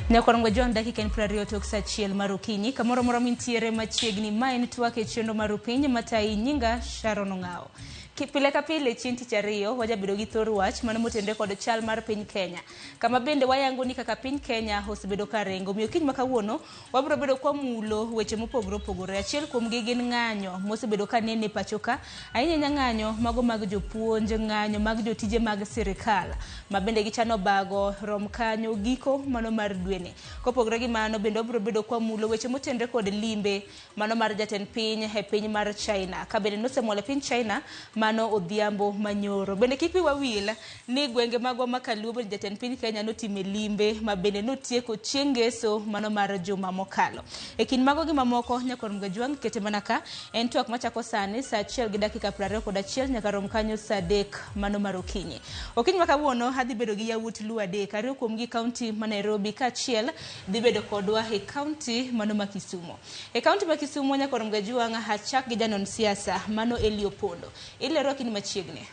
Nyakorongwe John dakika en 20 tok saa 1 mar okinyi kamoro moro mintiere machiegni ma en twak e chenro mar piny matai nyinga Sharon Ong'ao. Pile ka pile chieng' tich ariyo wajabedo gi thor wach mano motende kod chal mar piny Kenya. Kama bende wayango ni kaka piny Kenya osebedo ka rengo. Miyo kiny makawuono wabiro bedo kwa mulo weche mopogore opogore. Achiel kuom gi gin ng'anyo mosebedo ka nene pachoka. Ahinya ng'anyo mago mag jopuonj, ng'anyo mag jotije mag sirikal. Ma bende gichano bago rom kanyo giko mano mar dwene. Kopogore gi mano bende wabiro bedo kwa mulo weche motende kod limbe mano mar jatend piny e piny mar China. Ka bende nosemuole piny China mano odhiambo manyoro. Bende kik wawil ni gwenge magwa makaluo bende jatend piny Kenya notime limbe ma bende notieko chieng' ngeso mano mar juma mokalo. E kin mago gi mamoko Nyakorongwe Jwang kete manaka en twak machako sani saa 1:21 nyaka rom kanyo saa 3 mano mar okinyi. Okinyi makawuono adhi bedo gi yawuot Luo adek, ariyo kuom gi kaunti ma Nairobi ka achiel dhi bedo kodwa e kaunti mano ma Kisumu. E kaunti ma Kisumu Nyakorongwe Jwang hachak gi janon siasa mano Elio Pondo. Lero kini machiegni.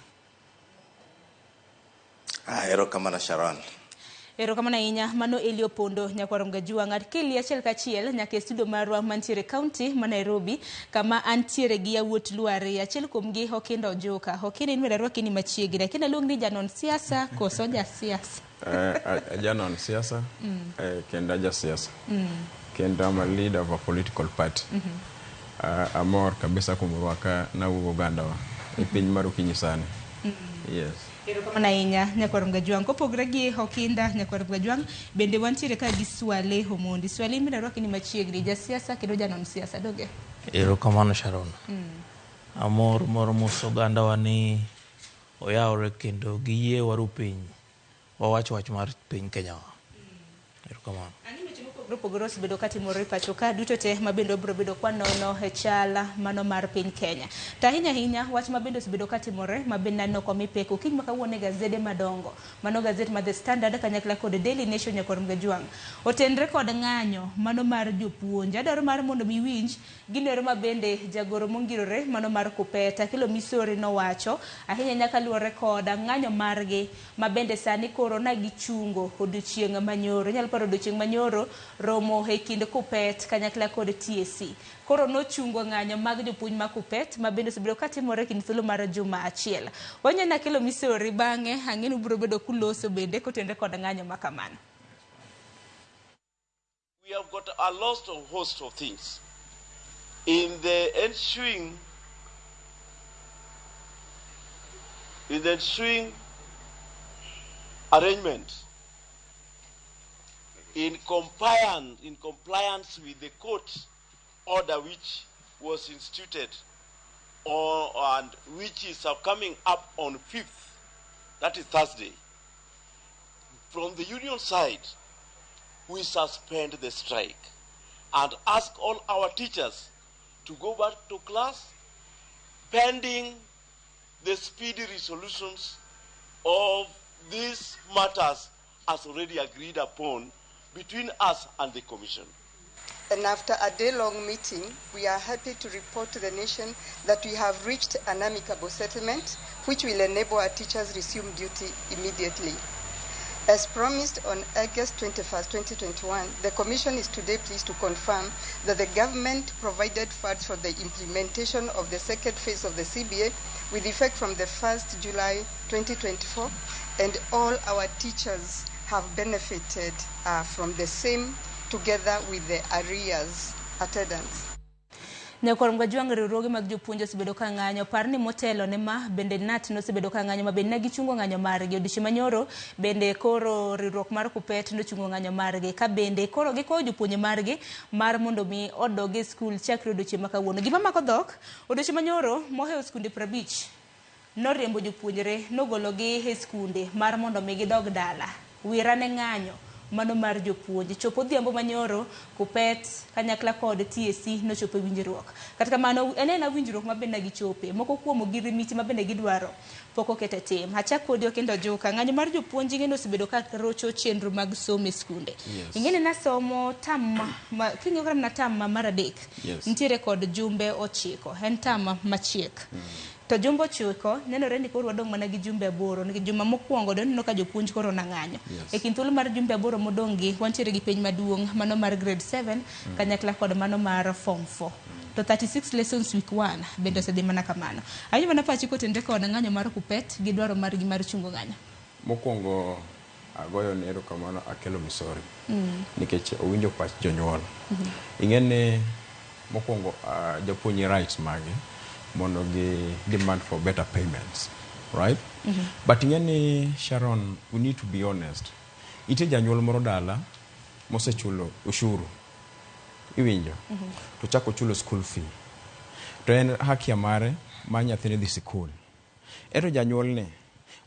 Erokamano Sharon. Erokamano ahinya mano Elio Pondo Nyakorongwe Jwang kili achiel kachiel nyaka studio marwa mantiere kaunti ma Nairobi kama antiere gi yawuot Luo ariyo, achiel kuom gi Hokinda Ojoka. Hokinda in lero kini machiegni kina luong ni janon siasa koso ja siasa. Janon siasa kenda ja siasa. Kenda I'm a leader of a political party. amor kabisa kuom rwaka nawuok Ugandawa e piny mar Okinyi sani. Yes. Erokamano ahinya Nyakwarum Gajwang'. Kopogre gi Okinda Nyakwarum Gajwang', bende wantiere ka gi Swale Omondi. Swale imbira rwaki ni machiegni jasiasa kendo janon siasa doge. Erokamano Sharon. Amor moro mos Ugandawa ni oyawre kendo giyie waru piny wawach wach mar piny Kenya. Erokamano. Opogore osebedo katimore pacho ka duto te mabende obiro bedo kwa nono e chala mano mar piny Kenya. To ahinya wach mabende osebedo katimore mabende naneno komi peko kiny makawuono e gazede madongo mano gazet ma The Standard kanyakla kod Daily Nation Nyakwarum Gajwang' otenre kod ng'anyo mano mar jopuonje. Adwaro mar mondo miwinj ginero mabende jagoro mongirore mano mar Kupeta Kilo Misori nowacho ahinya nyaka luore kod ng'anyo margi mabende sani koro na gichungo odiochieng' manyoro. Nyalo paro odiochieng' manyoro romo e kind Kupet kanyakla kod TSC. Koro nochungo ng'anyo mag jopuonj ma Kupet mabende osebedo katimore kind thuolo mar juma achiel. Wanyana Kilo Misori bang'e ang'eni biro bedo kuloso bende kotenre kod ng'anyo makamano. We have got a lot of host of things. In the ensuing arrangement, in compliance with the court order which was instituted and which is coming up on 5th, that is Thursday, from the union side, we suspend the strike and ask all our teachers to go back to class pending the speedy resolutions of these matters as already agreed upon between us and the Commission. And after a day-long meeting, we are happy to report to the nation that we have reached an amicable settlement which will enable our teachers resume duty immediately. As promised on August 21st, 2021, the Commission is today pleased to confirm that the government provided funds for the implementation of the second phase of the CBA with effect from the 1st July 2024, and all our teachers have benefited from the same together with the arrears attendance. Nyakwarum Gajwang' riwruoge mag jopuonje osebedo ka ng'anyo parni motelo ne ma bende NAT nosebedo ka ng'anyo ma bende ne gichungo ng'anyo margi odiochieng' manyoro bende koro riwruok mar Kupet nochungo ng'anyo margi ka bende koro gikowo jopuonje margi mar mondo mi odog e skul chakre odiochieng' makawuono. Gima mako dhok odiochieng' manyoro mohewo skunde 50 noriembo jopuonjre nogologi e skunde mar mondo mi gidog dala. Wira ne ng'anyo mano mar jopuonje chopo dhiambo manyoro Kupet kanyakla kod TSC nochopo winjruok. Kata kamano enena winjruok mabende gichope moko kuom girimiti mabende gidwaro poko kete tim. Achak kodi okendo joka ng'anyo mar jopuonje ngeno osebedo ka rocho chenro mag somo e skunde. Ingene na somo tam kinyo kram na tam mar adek. Ntiere kod jumbe 9 en tam machiek. To jumbo chiko nenore ni koro wadong' mana gi jumbe 8 nikech juma mokwongo donno ka jopuonj koro na ng'anyo. E kind thuolo mar jumbe 8 modong' gi wantiere gi piny maduong' mano mar grade 7 kanyakla kod mano mar form 4. To 36 lessons week 1 bende osedhi mana kamano. Ayo mana pachi kotenre kod ng'anyo mar Kupet gi dwaro margi mar chungo ng'anyo. Mokwongo agoyo ne erokamano Kilo Misori nikech owinjo pach jonyuol. Ing'ene mokwongo jopuonj rights magi mondo gi demand for better payments, right? But ing'eni Sharon, we need to be honest. Ite janyuol moro dala mosechulo ushuru iwinjo to chako chulo school fee to en haki mare ma nyathine dhi sikul. Eto janyuol ne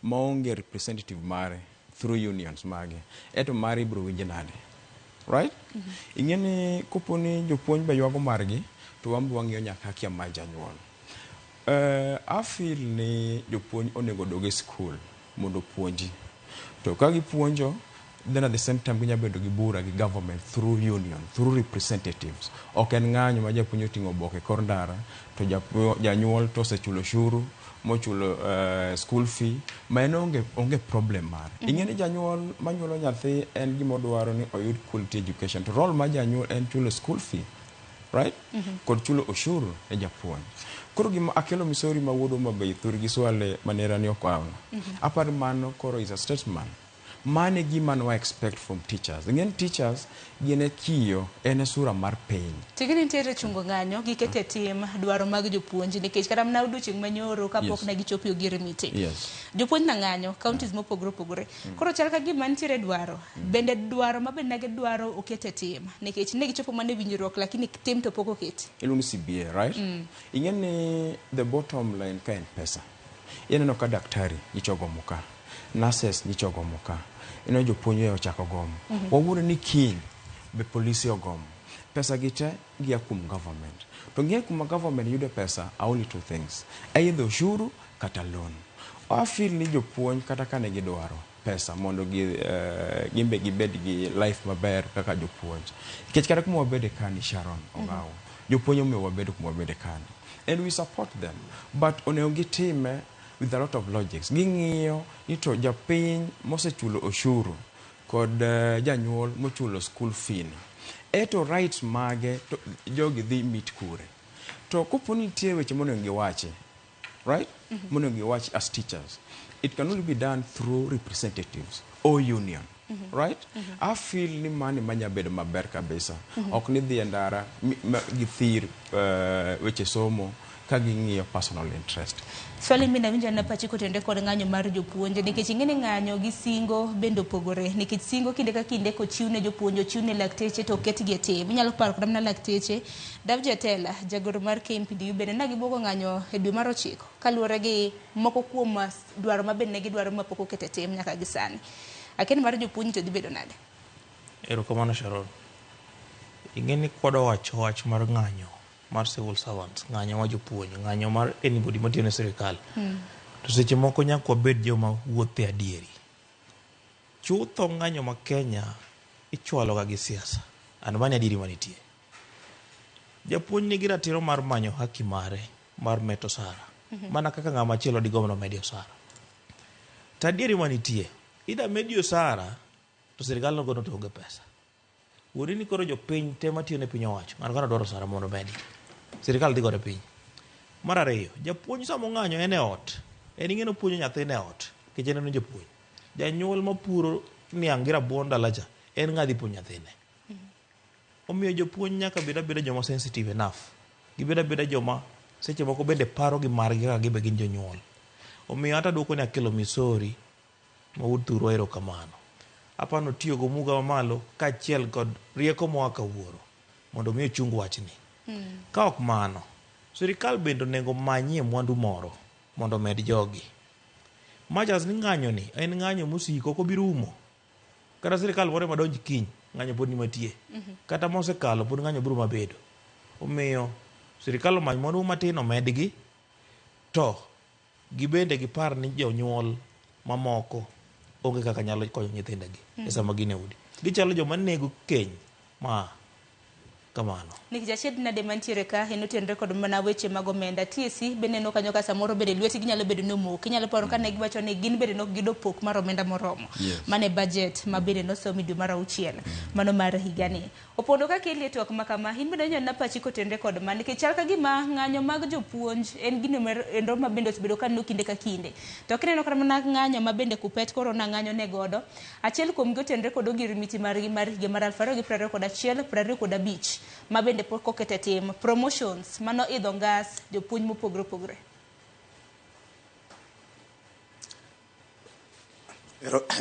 maonge representative mare through unions mage eto mari bro winje nade, right? Ing'eni koponi jopuonj be ywago margi to wambo wang'iyo nyaka haki mar janyuol. I feel ni jopuonj onego doge school mondo puonji. To ka gipuonjo, then at the same time ginya bedo gi bura gi government through union, through representatives. Ok en ng'anyo ma japuonj oting'o oboke kor ndara to janyuol to osechulo ushuru, mochulo school fee, ma en onge problem mare. Ing'eni janyuol manyuolo nyathi en gima odwaro ni oyud quality education. To role ma janyuol en chulo school fee, right? Kod chulo ushuru e japuonj. Koro gima Kilo Misori ma wuodo mabe thur gi Swale manera ni okwawo. Apar mano koro is a statesman mane gima no expect from teachers. Again, teachers gine kiyo ene sura mar piny. Tigini nitiere chungo ng'anyo gikete tim dwaro mag jopuonj nikech kata mana odiochieng' manyoro kapok ne gichopo ogirimiti. Jopuonj na ng'anyo counties mopogore opogore. Koro chal ka gima nitiere dwaro. Bende dwaro mabende negi dwaro okete tim nikech ne gichopo mana winjruok lakini tim to pok oketi. Iluongo CBA, right? Ing'eni the bottom line ka en pesa. Ineno ka daktari ichogo muka, nurses ichogo muka, ineno jopuonj ochako gomo. Wawuoro ni kiny be polisi ogomo. Pesa gite gia kum government. To gia kum government yude pesa are only two things. Either ushuru kata loan. I feel ni jopuonj kata kane gidwaro pesa mondo gimbe gibed gi life maber kaka jopuonj. Nikech kata kuma wabede kani Sharon Ongawo. Jopuonj omiyo wabede kuma wabede kani. And we support them. But onego gitime with a lot of logics. Ging'iyo ni to japiny mosechulo ushuru kod janyuol mochulo school fee. Eto rights mage to jogi dhi meet kure. To kopo nitie weche monego giwachi, right? Monego giwachi as teachers. It can only be done through representatives or union. Right? I feel ni mani manya bedo maber kabisa. Ok ni dhi ndara githir weche somo ka ging'iyo personal interest. Swali mimi nawinja na pachi kotende kod ng'anyo mar jopuonje nikech ing'eni ng'anyo gi singo bendo pogore nikech singo kinde ka kinde ko chiwne jopuonjo chiwne lakteche to ketgi e tim. Inyalo paro kod na lakteche Dav Jatela jagoro mar KMPDU bende nagi bogo ng'anyo e dwe mar 9 kaluwore gi moko kuom dwaro mabende ne gidwaro mapok okete tim nyaka gisani. Aken mar jopuonj to dhi bedo nade? Erokamano Sharon. Ing'eni kwadwa wacho wach mar ng'anyo mar civil servants, ng'anyo ma jopuonj, ng'anyo mar anybody matiyo ne sirikal. To seche moko nyaka wabed joma wuothe adieri. Chutho ng'anyo ma Kenya ichwalo ga gi siasa. An mani adieri manitie. Japuonj nigi ratiro mar manyo haki mare mar meto sara. Mana kaka ng'ama chielo digomo no medio sara. To adieri manitie. Ida medio sara to sirikal no gono to onge pesa. Wuori ni koro jopiny tema tiyo ne piny owacho. Ng'ano kano dwaro sara mondo medi. Sirikal dhi gore piny. Mar ariyo, japuonj samo ng'anyo en e ot. En ing'eno puonjo nyathine e ot. Kech en japuonj. Janyuol mapuro niang' gi rabuon dalacha en ng'a dhi puonjo nyathine. Omiyo jopuonj nyaka bed abeda joma sensitive enough. Gibed abeda joma seche moko bende paro gi margi kaka gibe gin jonyuol. Omiyo hata duoko ni akelo misori mawuod thuro erokamano. Apano tiyo go muga mamalo kaachiel kod rieko moa kawuoro mondo mi ochung wachni. Ka ok mano, sirikal bende onego manyie mwandu moro mondo med jogi. Majas ni ng'anyo ni en ng'anyo musiko ko birumo. Kata sirikal moro madonj kiny ng'anyo pod ni matie. Kata mosekalo pod ng'anyo biro mabedo. Omiyo sirikal omany mwandu matin omedgi to gibende gipar ni jonyuol mamoko onge kaka nyalo konyo nyithindegi e sama gin e udi. Gichalo joma nego keny ma kamano. Nikech achiedh nade mantiere ka en otenre kod mana weche mag omenda. TSC bende no kanyo ka samoro bende lweti ginyalo bedo no mok. Inyalo paro ka ne giwacho ni gin bende no gido pok mar omenda moromo. Mane budget ma bende no somi dwe mar 6 mano mar higani. Opondo ka kele twak makama hin bende nyona pachi kotende kod man nikech chal ka gima ng'anyo mag jopuonj en gino endo ma bende osebedo ka no kinde ka kinde. To kineno kata mana ng'anyo ma bende kupet koro na ng'anyo ne godo. Achiel kuom gotenre kod ogirimiti mar higa mar 2021 25 ma bende pok okete tim promotions mano idho ngas jopuonj mopogore opogore.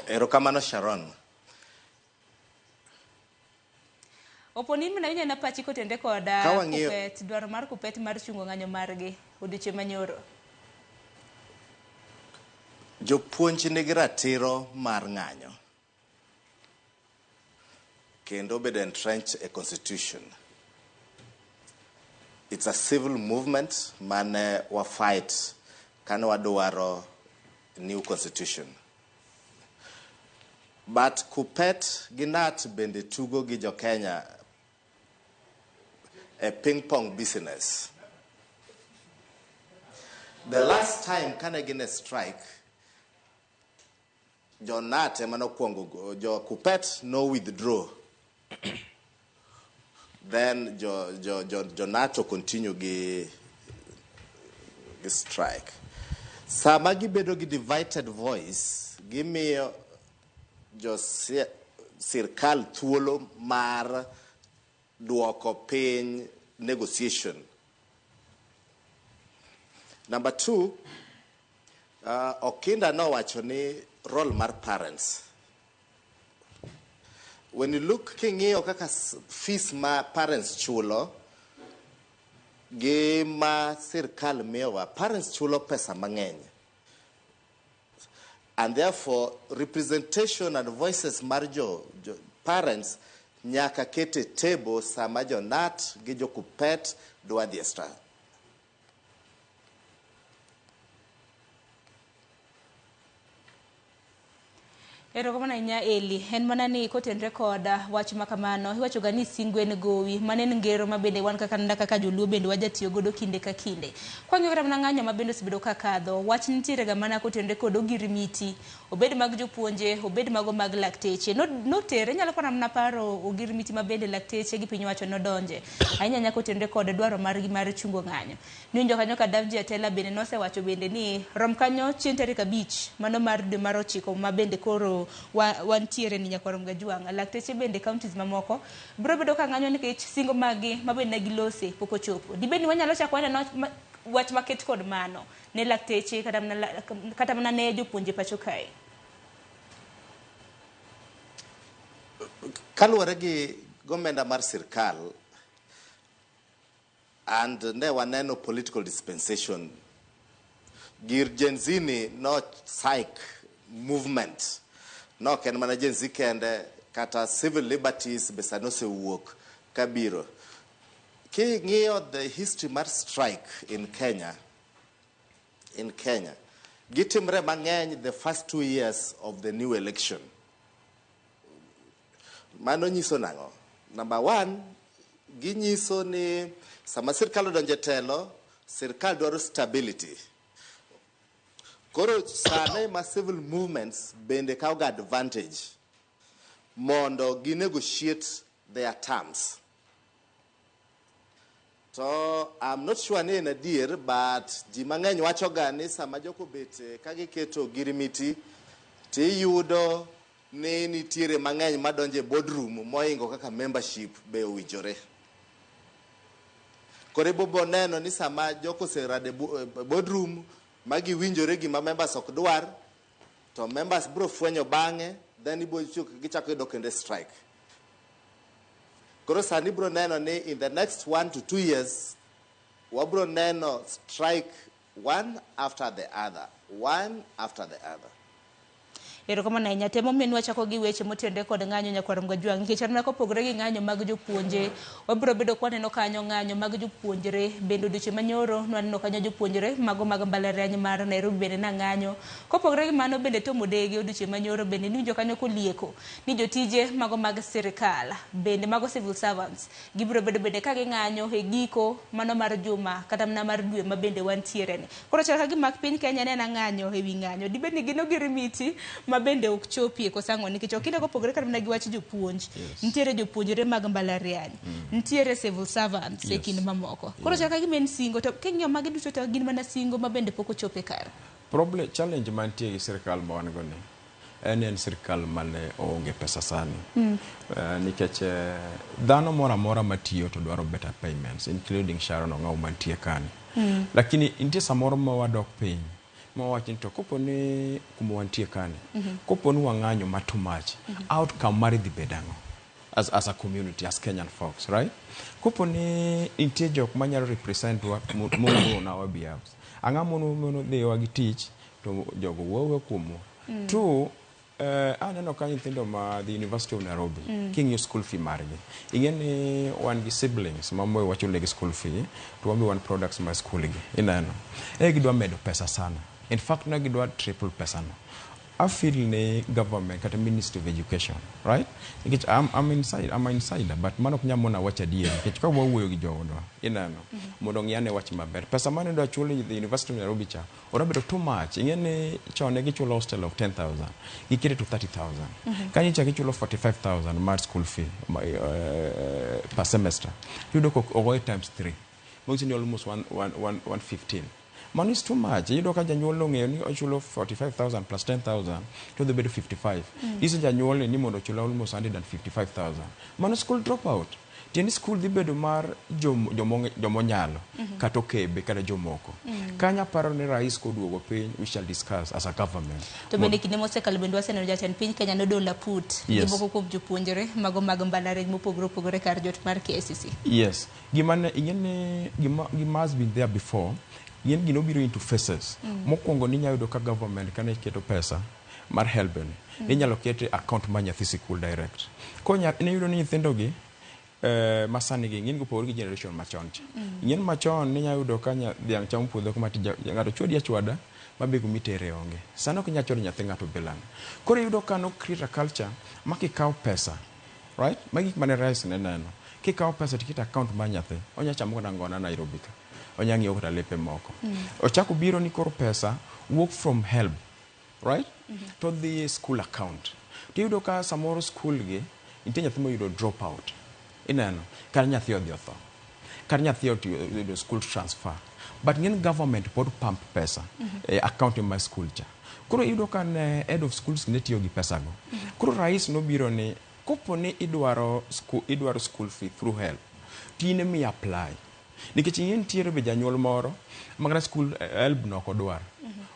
Erokamano Sharon. Oponin mina nyana pachi kotende kod kupet dwaro mar kupet mar chungo ng'anyo margi odiochieng' manyoro. Jopuonj nigi ratiro mar ng'anyo kendo bedo entrenched a constitution. It's a civil movement mane wa fight kane wadwaro new constitution. But Kupet ginat bende tugo gi jo Kenya a ping pong business. The last time kane gin a strike, jo Nat emano kuongo jo Kupet no withdraw. Then jo NATO continue gi strike. Sama gibedo gi divided voice, gimiyo jo sirkal thuolo mar duoko piny negotiation. Number 2, Okinda nowacho ni role mar parents. When you look king'iyo kaka fees ma parents chulo gi ma sirkal miyowa, parents chulo pesa mang'eny. And therefore, representation and voices mar jo parents nyaka kete table sama jo NAT gi jo KUPPET dwa dhi extra. Erokamano ahinya Eli, en mana ni kotenre koda wach makamano, iwachoga ni singwen gowi, manen ngero ma bende wan kaka joluo bende wajatiyo godo kinde ka kinde. Kwang'iyo kata mana ng'anyo ma bende osebedo kakadho, wach nitiere ga mana kotenre kod ogirimiti, obed mag jopuonje, obed mago mag lakteche. Notere, nyalo mana paro ogirimiti ma bende lakteche gi piny wacho nodonje. Ahinya nyaka kotenre kod dwaro margi mar chungo ng'anyo. Niwinjo kanyo ka Davji Atela bende nosewacho bende ni rom kanyo chieng' tarik 5 mano mar dwe mar 9 ma bende koro wantiere ni Nyakwarom Gajwang'. Lakteche bende counties mamoko biro bedo ka ng'anyo nikech singo magi ma bende negilose pok ochopo. Dibed ni wanyalo chako waneno wach maket kod mano ne lakteche kata mana ne jopuonje pacho kae. Kaluwore gi gomenda mar sirkal and ne waneno political dispensation, gir Gen Z ni no psych movement, no ken mana Gen Z kende, kata civil liberties besa nosewuok kabiro. King'iyo the history mar strike in Kenya, gitimre mang'eny the first 2 years of the new election. Mano nyiso nang'o? Number 1, ginyiso ni sama sirkal odonje telo, sirkal dwaro stability. Koro sane ma civil movements bende kawo ga advantage mondo gi negotiate their terms. So I'm not sure ni en adier, but ji mang'eny wacho ga ni sama joko bete ka giketo girimiti tiyudo ni nitiere mang'eny madonje boardroom moingo kaka membership be owinjore. Koro ibo neno ni sama joko serade boardroom magi winjore gima members ok dwar, to members bro fwenyo bang'e, then ibo gichako yudo kende strike. Koro sani bro neno ni in the next 1 to 2 years, wabro neno strike one after the other. Erokamano ahinya, temo menwa chako gi weche motenre kod ng'anyo Nyakwarom Gajwang', nikech aneno kopogore gi ng'anyo mag jopuonje, wabiro bedo kwaneno kanyo ng'anyo mag jopuonjre. Bende odiochieng' manyoro nwaneno kanyo jopuonjre mago mag mbalariany mar Nairobi bende na ng'anyo. Kopogore gi mano bende Tom Odege odiochieng' manyoro bende niwinjo kanyo kolieko ni jotije mago mag sirkal bende mago civil servants gibiro bedo bende ka ging'anyo e giko mano mar juma kata mana mar dwe ma bende wantiere ni. Koro chal ka gima piny Kenya nena ng'anyo ewi ng'anyo, dibed ni gin ogirimiti ma bende ok chopie kosango nikech okinde kopogore kata mana gi wach jopuonj. Nitiere jopuonjre mag mbalariany, nitiere civil servants e kind mamoko. Koro chal ka gima en singo, to king'iyo magi duto to gin mana singo ma bende pok ochope kare. Problem challenge mantie gi sirkal ma wan go ni en sirkal mane oonge pesa sani. Nikech dhano mora mora matiyo to dwaro better payments, including Sharon Ong'aw mantie kani. Lakini nitie samoro ma wadok piny ma wachin to kopo ni kuma wantie kani, kopo ni wang'anyo ma too much, outcome mari dhi bedango as a community, as Kenyan folks, right? Kopo ni nitie jok manyalo represent wa mono na our behalves, ang'amono dhiwa gi tich to jogo wuowe kuomwa. Two, aneno ka nyithindo ma the University of Nairobi king'iyo school fee margi, ing'eni wan gi siblings mamoyo wacho legi school fee to wambi wan products ma school gi ineno gidwa medo pesa sana. In fact na gidwa triple pesa no. I feel the government kata Ministry of Education, right? I'm inside, but mano kunya mona wacha dia. Nikech ka wuoyo gi jogo inano mondo ng'iyane wach maber. Pesa mane do chuli the University of Nairobi cha ora bedo too much. Ing'eni chone gi chulo hostel of 10,000 gikire to 30,000. Kanyi cha gichulo 45,000 mar school fee per semester. Yudo ko over times 3. Most in almost 115. Money is too much. You don't janyuol no ng'eyo ni ochulo 45,000 plus 10,000 to the bedo 55. This janyuol ni mondo chulo almost 155,000. Mano school drop out. Tieni school dhi bedo mar jomonyalo kata okebe kata jomoko. Kanya paro ni rais koduogo piny, we shall discuss as a government. To bende kinde mosekalo bende waseneno jatend piny Kenya nodola put gi moko kuom jopuonjre mago mag mbalariany mopogore opogore kar jot mar KICC. Yes. Gima has been there before. Yen gino biro into phases. Mokwongo ni nyayudo ka government kane keto pesa mar helben. Inyalo kete account ma nyathi sikul direct. Ko ne yudo ni nyithindo gi masani gi ngin go power gi generation machon cha. Ngin machon ni nyayudo ka dhiang' chamo puodho kuma ng'ato chwadi achwada mabe kumitere onge. Sano ko nyachoro nyathi ng'ato belang. Koro yudo ka no create a culture makikaw pesa. Right? Magi mane rais ne neno. Kikaw pesa tikita account ma nyathi. Onya chamo na ngona Nairobi ka. Onyangi okra lepe moko. Ochako biro ni koro pesa work from help, right? To the school account. Tiyudo ka samoro school gi nitie nyathi moyudo drop out. Ineno kar nyathi odhi otho. Kar nyathi oyudo school transfer. But ngin government pod pump pesa account in my school cha. Koro yudo ka head of schools ne tiyo gi pesa go. Koro rais no biro ni kopo ni idwaro school fee through help. Tine mi apply. Nikech yin tiere be janyuol moro magana school help no kodwar.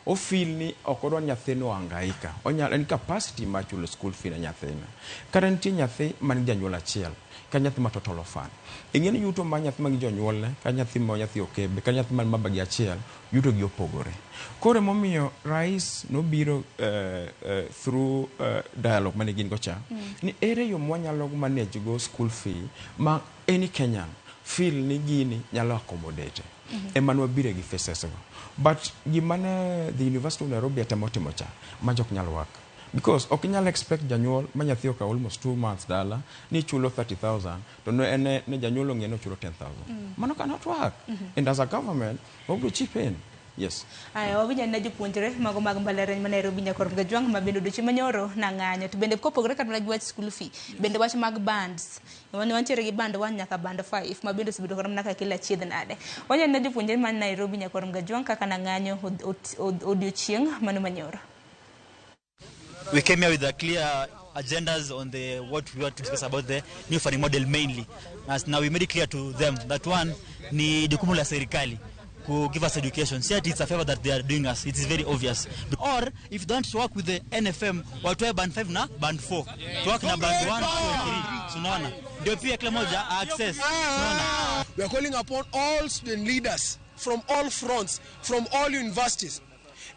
O feel ni okodwa nyathino angaika. Onyalo en capacity ma chulo school fee na nyathina. Kata nitie nyathi man janyuol achiel, ka nyathi ma total fan. Ing'en yuto ma nyathi ma jonyuol ne, ka nyathi ma nyathi okebe, ka nyathi man mabagi achiel, yuto gi opogore. Kore momiyo rais no biro through dialogue mane gin gocha. Ni ere yo mwanyalo manage go school fee ma any Kenyan feel ni gini nyalo accommodate. Emmanuel bire gi faces go. But gimane the University of Nairobi atemotimo cha majok nyalo work. Because okinyal expect janyuol manyathi ka almost 2 months dala ni chulo 30,000 to no ne janyuol ngeno chulo 10,000. Mano cannot work. And as a government, we will chip in. Yes. Ayo winya na jopuonjre mago mag mbalariany ma Nairobi nyakor ga jwang ma bende dochi manyoro na ng'anyo to bende kopogore kata na wach school fee bende wach mag bands wani wantiere gi band 1 nyaka band 5 ma bende sibido koram naka kila chiedh nade wanya na jopuonjre ma Nairobi nyakor ga jwang kaka na ng'anyo odiochieng mano manyoro. We came here with a clear agendas on what we want to discuss about the new funding model mainly. As now we made it clear to them that one ni jukumu la serikali to give us education. See, it's a favor that they are doing us. It is very obvious. Or if you don't work with the NFM, or to band 5 na band 4. To work na band 1, 2, and 3. Sunaona. Ndio pia kila moja access. Sunaona. We are calling upon all student leaders from all fronts, from all universities,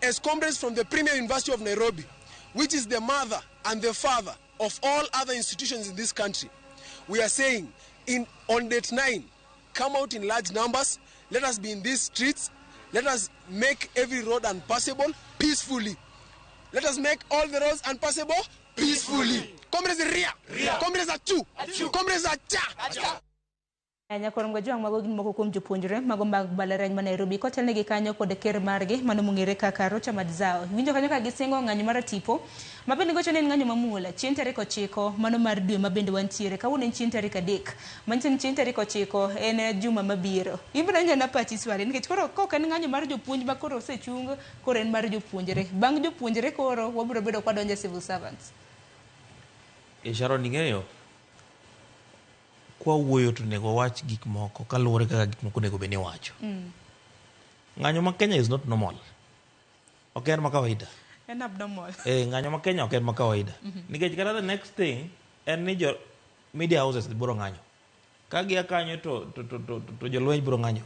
as comrades from the Premier University of Nairobi, which is the mother and the father of all other institutions in this country. We are saying on date 9, come out in large numbers. Let us be in these streets. Let us make every road unpassable peacefully. Let us make all the roads unpassable peacefully. Comrades Ria. Comrades Achu. Comrades Acha. Nyakorom ga jwang mago gin moko kuom jopuonjre mago mag mbalariany ma Nairobi kotel negi kanyo kod ker margi mano mung'ere kaka Rocha Madzao. Winjo kanyo ka gisingo ng'anyo mar tipo mabende gocho ne ng'anyo mamula chien tarik 9 mano mar dwe mabende wantiere kawuono en chien tarik 3 manchen chien tarik 9 en juma mabiro. Ibiro nyana pachi swali nikech koro kok en ng'anyo mar jopuonj ma koro osechung koro en mar jopuonjre. Bang' jopuonjre koro wabiro bedo kwa donjo civil servants. Sharon ing'eyo kwa wuoyo to nego wach gik moko kaluwore kaka gik moko nego bene wacho. Ng'anyo ma Kenya is not normal. Ok en ma kawaida. En abnormal. Ng'anyo ma Kenya ok en ma kawaida. Nikech kata the next thing en ni jo media houses biro ng'anyo. Ka gia kanyo to jolweny biro ng'anyo.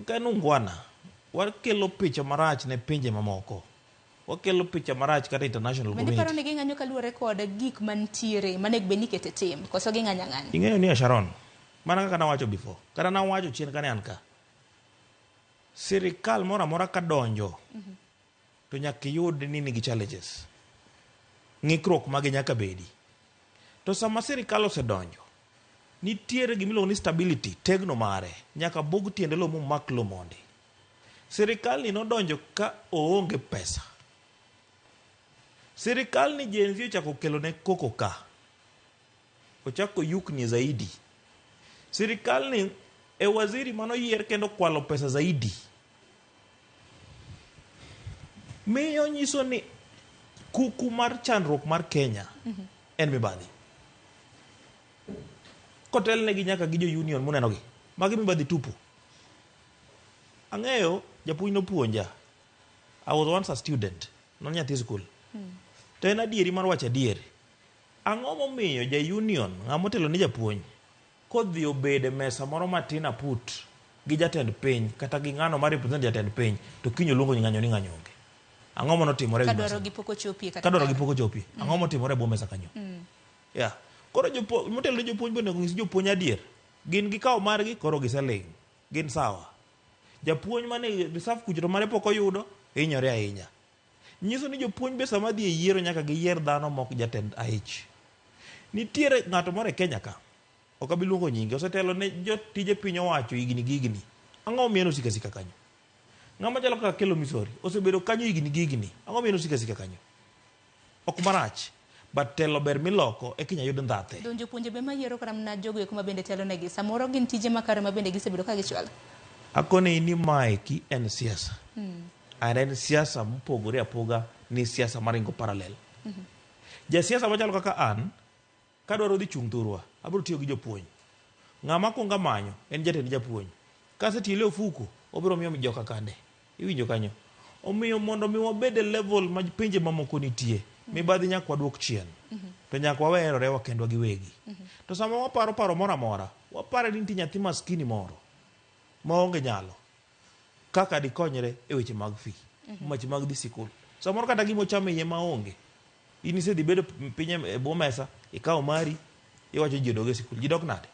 Ka en ungwana wakelo picha marach ne pinje mamoko. Wakelo picha marach kata international community. Mende paro ni ng'anyo kaluwore kod gik mantiere manego beni kete tim koso gi ng'anya. Ing'eyo ni Sharon mana kaka na wacho before kata na wacho chien kane an ka sirikal mora mora ka donjo to nyaka yud ni nigi challenges ng'ikruok mage nyaka bedi to sama sirikal osedonjo nitiere gimiluongo ni stability tegno mare nyaka bug tiende lo momak lo mondi sirikal ni nodonjo ka oonge pesa. Serikali ni jenzi ochako kelo ne koko ka. Ochako yukni zaidi. Serikali ni waziri mano yier kendo kwalo pesa zaidi. miyo nyiso ni kuku mar chandruok mar Kenya en mibadhi. Kotelnegi nyaka gi jo union munenogi, magi mibadhi tupu. Ang'eyo japuonj nopuonja, I was once a student, non nyathi skul. To en adieri mar wacho adieri. Ang'o momiyo ja union, ng'ama otelo ne japuonj, kodhi obede mesa moro matin aput gi jatend piny kata gi ng'ano ma represent jatend piny, to kiny oluongo ng'anyo ni ng'anyonge. Ang'o monotimore gi kadwaro gi poko chopie kata kadwaro gi poko chopie. Ang'o motimore bo mesa kanyo? Yeah. Koro motelo ne jopuonj bende ng'is jopuonj adier. Gin gikawo margi koro giseling. Gin sawa. Japuonj mane reserve kucho to mane pok oyudo hinyore ahinya. Nyiso ni jopuonj be sama dhi e yiero nyaka giyier dhano mok jatend AIC. Nitiere ng'ato moro e Kenya ka, ok abi luongo nyinge, osetelo ne jotije piny owacho higni. Ang'o mieno sika kanyo? Ng'ama chalo kaka Kelo Misori osebedo kanyo higni. Ang'o mieno sika kanyo? Ok marach, but telo ber miloko e Kenya yud ndhathe. Don jopuonje be mayiero kara mna jogo eko mabende telo negi. Samoro gin tije makare mabende gisebedo ka gichwalo. Akone ni maeki en siasa. En siasa mopogore apoga ni siasa maringo parallel. Ja siasa machalo kaka an, kadwaro dhi chung' thurwa, abiro tiyo gi jopuonj. Ng'ama konga manyo en jatend japuonj. Kasetiele ofuko, obiro miyo joka kande. Iwinjo kanyo. Omiyo mondo mi wabed e level ma pinje mamoko nitie, mibadhi nyaka wadwok chien. To nyaka wawerore wakendwa giwegi. To sama waparo moro amora, wapare ni nitie nyathi maskini moro maonge nyalo kaka dikonyre e weche mag fee, weche mag dhi sikul. Samoro kata gimo chame iye maonge. In isedhi bedo piny e bwo mesa, ikawo mari, iwacho ji odog e sikul. Ji dok nade?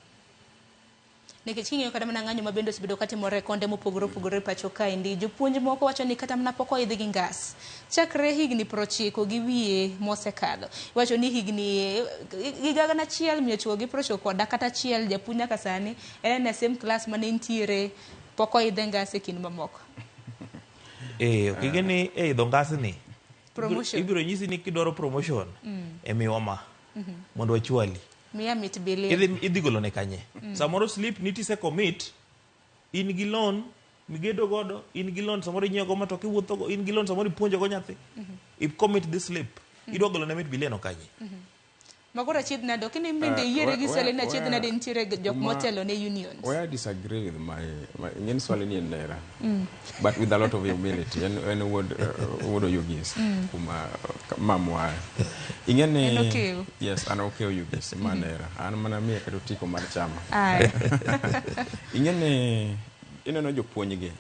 Nikech king'eyo kata mana ng'anyo mabende osebedo katimore konde mopogore pacho kaendi, jopuonj moko wacho ni kata mana pok oidhi gi ngas. Chakre higni 90 gi wiye mosekalo. Wacho ni higni gigana achiel miyo chuo gi 90 kata achiel japuonj nyaka sani en e same class mane ntiere pok oidhe ngas e kind mamoko. Kigeni e idho ngas ni. Promotion. Ibiro nyisi ni kidwaro promotion e miwa mondo wachwali. Mia mit billion. Idhi golo ne kanye. Samoro slip niti se commit, in gi loan migedo godo, in gi loan samoro inyiewo go matoka iwuotho go, in gi loan samoro ipuonjo go nyathi. If commit this slip, idwa golo ne mit billion kanye. Magora chied nado kini mende yiere gi swali na chied nado ntiere jok motelo ne unions. Where I disagree with my ngeni swali ni nera. But with a lot of humility and what you guys kuma mamwa. Ingene yes ana okay you guys manera. Ana mana mie ka tiko mar chama. Ingene ineno jopuonj ge.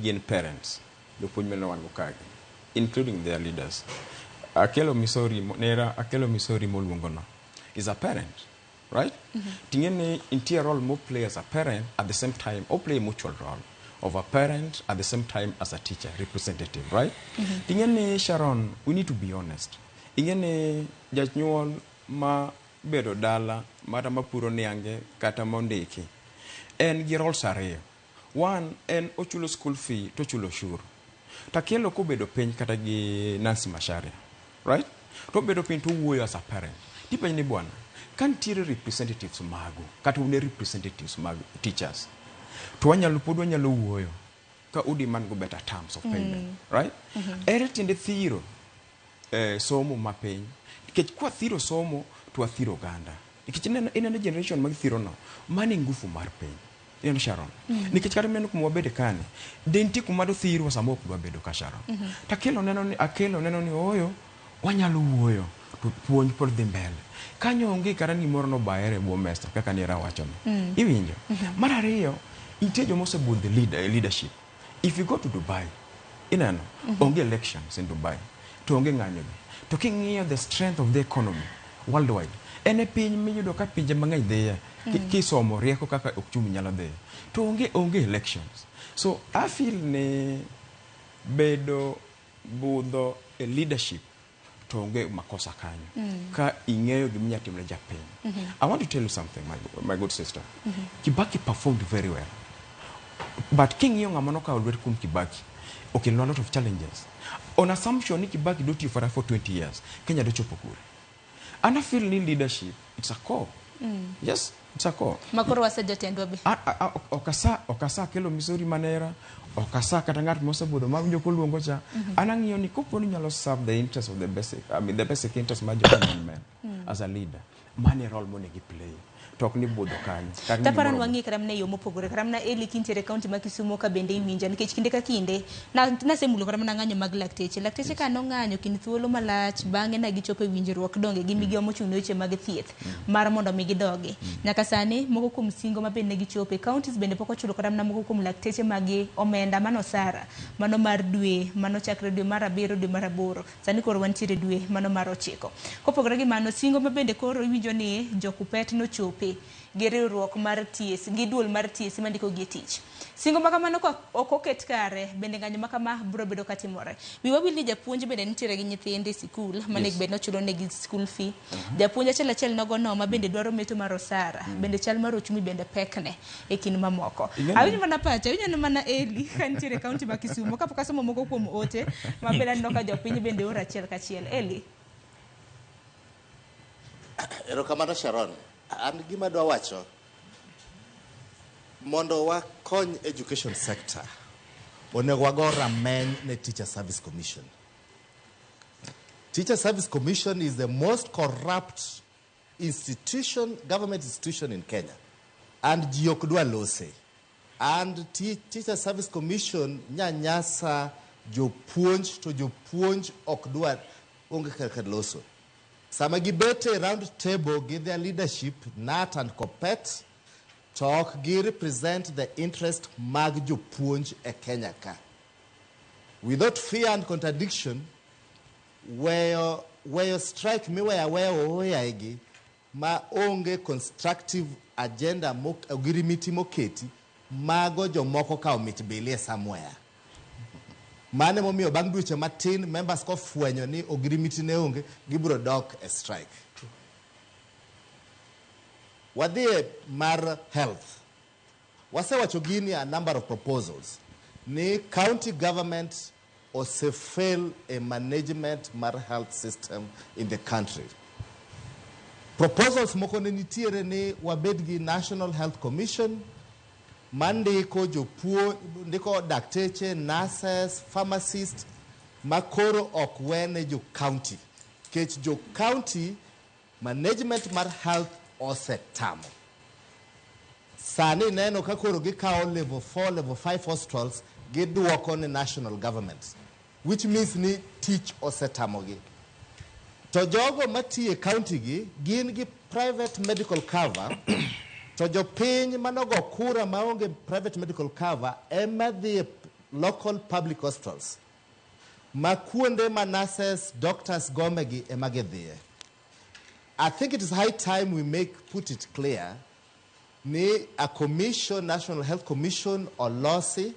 Gin parents. Jopuonj meno wan go kage, including their leaders. Akelo Misori Moluongono is a parent, right? Tingene interior role mo play as a parent at the same time, or play a mutual role of a parent at the same time as a teacher, representative, right? Tingene Sharon, we need to be honest. Ingene janyuol ma bedo dala, mata mapuro niange, kata mondeki. En gi roles ariyo. One, en ochulo school fee, to chulo shuru. Takelo ko bedo piny kata gi Nancy Macharia, right? To bedo piny to wuoyo as a parent. Dipenj ni bwana, kan tiere representatives mago, kata une representatives mag teachers. To wanyalo wuoyo ka udi man go better terms of payment, right? Ere tiende thiro somo mapiny. Nikech kwa thiro somo to athiro ganda. Nikech inene generation mag thiro no, mani ngufu mar piny. Yen Sharon. Nikech kata meno kuma wabede kane, denti kuma do thiru samo kuma bedo ka Sharon. Akelo neno ni oyo, wanyalo wuoyo, to puonj pod dhi mbele. Kanyo onge kata ni moro no baere bwo mesa, kaka ni rawacho no. Iwinjo. Mar ariyo, nitie jomo osebudho leadership. If you go to Dubai, inano, onge elections in Dubai, to onge ng'anyo gi. To king'iyo the strength of the economy worldwide, ene piny miyudo ka pinje mang'eny dhiye. Kisomo rieko kaka uchumi nyalo dhiye. To onge elections. So I feel ne bedo budho e leadership to onge makosa kanyo. Ka ing'eyo giminya timre japiny. I want to tell you something, my good sister. Kibaki performed very well. But king'iyo ng'ama nokawo lwet kuom Kibaki, okay, no, a lot of challenges. On assumption ni Kibaki do tiyo for 20 years, Kenya do chopo kure. And I feel ni leadership, it's a core. Yes, Chako. Makoro wase jotendwa be. Okasa kelo Missouri Manera, okasa kata ng'at mosebudho mag jokoluongo cha. Anang'iyo ni kopo ni nyalo serve the interest of the basic interest mar jokanon men as a leader. Mane role monegi play. Tok ni budho kanyo. Taparan wangi karam ne yo mopogore karam na Eli kintere county ma Kisumu ka bende iwinja nikech kinde ka kinde na semulo karam na ng'anyo mag lakteche ka no ng'anyo kin thuolo malach bang'e na gichopo winjruok donge gi migao mochung'ne weche mag thieth mar mondo mi gidogi nyaka sani moko kuom singo ma bende gichope counties bende pok ochulo karam na moko kuom lakteche magi omenda mano sara mano mar dwe mano chakre dwe mar 7 dwe mar 8 sani koro wantiere dwe mano mar 9 kopogore gi mano singo ma bende koro iwinjo ni jokupet no chope gi riwruok mar TS gi duol mar TS mandiko gi tich singo makamano ko okoket kare bende ng'anyo makama bro bedo katimore wiwa wili japuonj bende nitiere gi nyithinde sikul mane bende ochulo ne gi school fee japuonj achiel nogo no ma bende dwaro meto mar osara bende chal mar ochumi bende pekne e kin mamoko awinjo mana pacha awinjo mana Eli kan nitiere county ma Kisumu kapok asomo moko kuom ote ma bende no ka jopiny bende ora achiel kachiel Eli Erokamano Sharon an gima dwa wacho mondo wakony education sector onego wago rameny ne Teacher Service Commission. Teacher Service Commission is the most corrupt government institution in Kenya, and ji ok dwa lose. And Teacher Service Commission nyanyasa jopuonj to jopuonj ok dwa onge kaka loso. Sama gibete round table give their leadership Nat and Kopet talk gi represent the interest mag jopuonj e Kenya ka. Without fear and contradiction, where strike me where oyaigi ma onge constructive agenda ogirimiti moketi mago jomoko ka omit bilie somewhere. Mane momiyo bang' dweche matin members ko fwenyo ni ogirimiti ne onge gibro dok e strike. Wadhie mar health. Wasewacho gini a number of proposals. Ni county government fail a management mar health system in the country. Proposals moko ne nitiere ni wabed gi National Health Commission mandiko jopuo ndiko dakteche, nurses, pharmacists makoro ok wene jo county. Kech jo county management mar health osetamo. Sani neno ka koro gikao level 4, level 5 hospitals giduoko ne national government, which means ni teach osetamo gi. To jogo matie county gi gin gi private medical cover to jopiny manogo kura maonge private medical cover ema dhi local public hospitals ma kuonde ma nurses, doctors gomegi ema gidhie. I think it is high time we put it clear ni a commission, National Health Commission olosi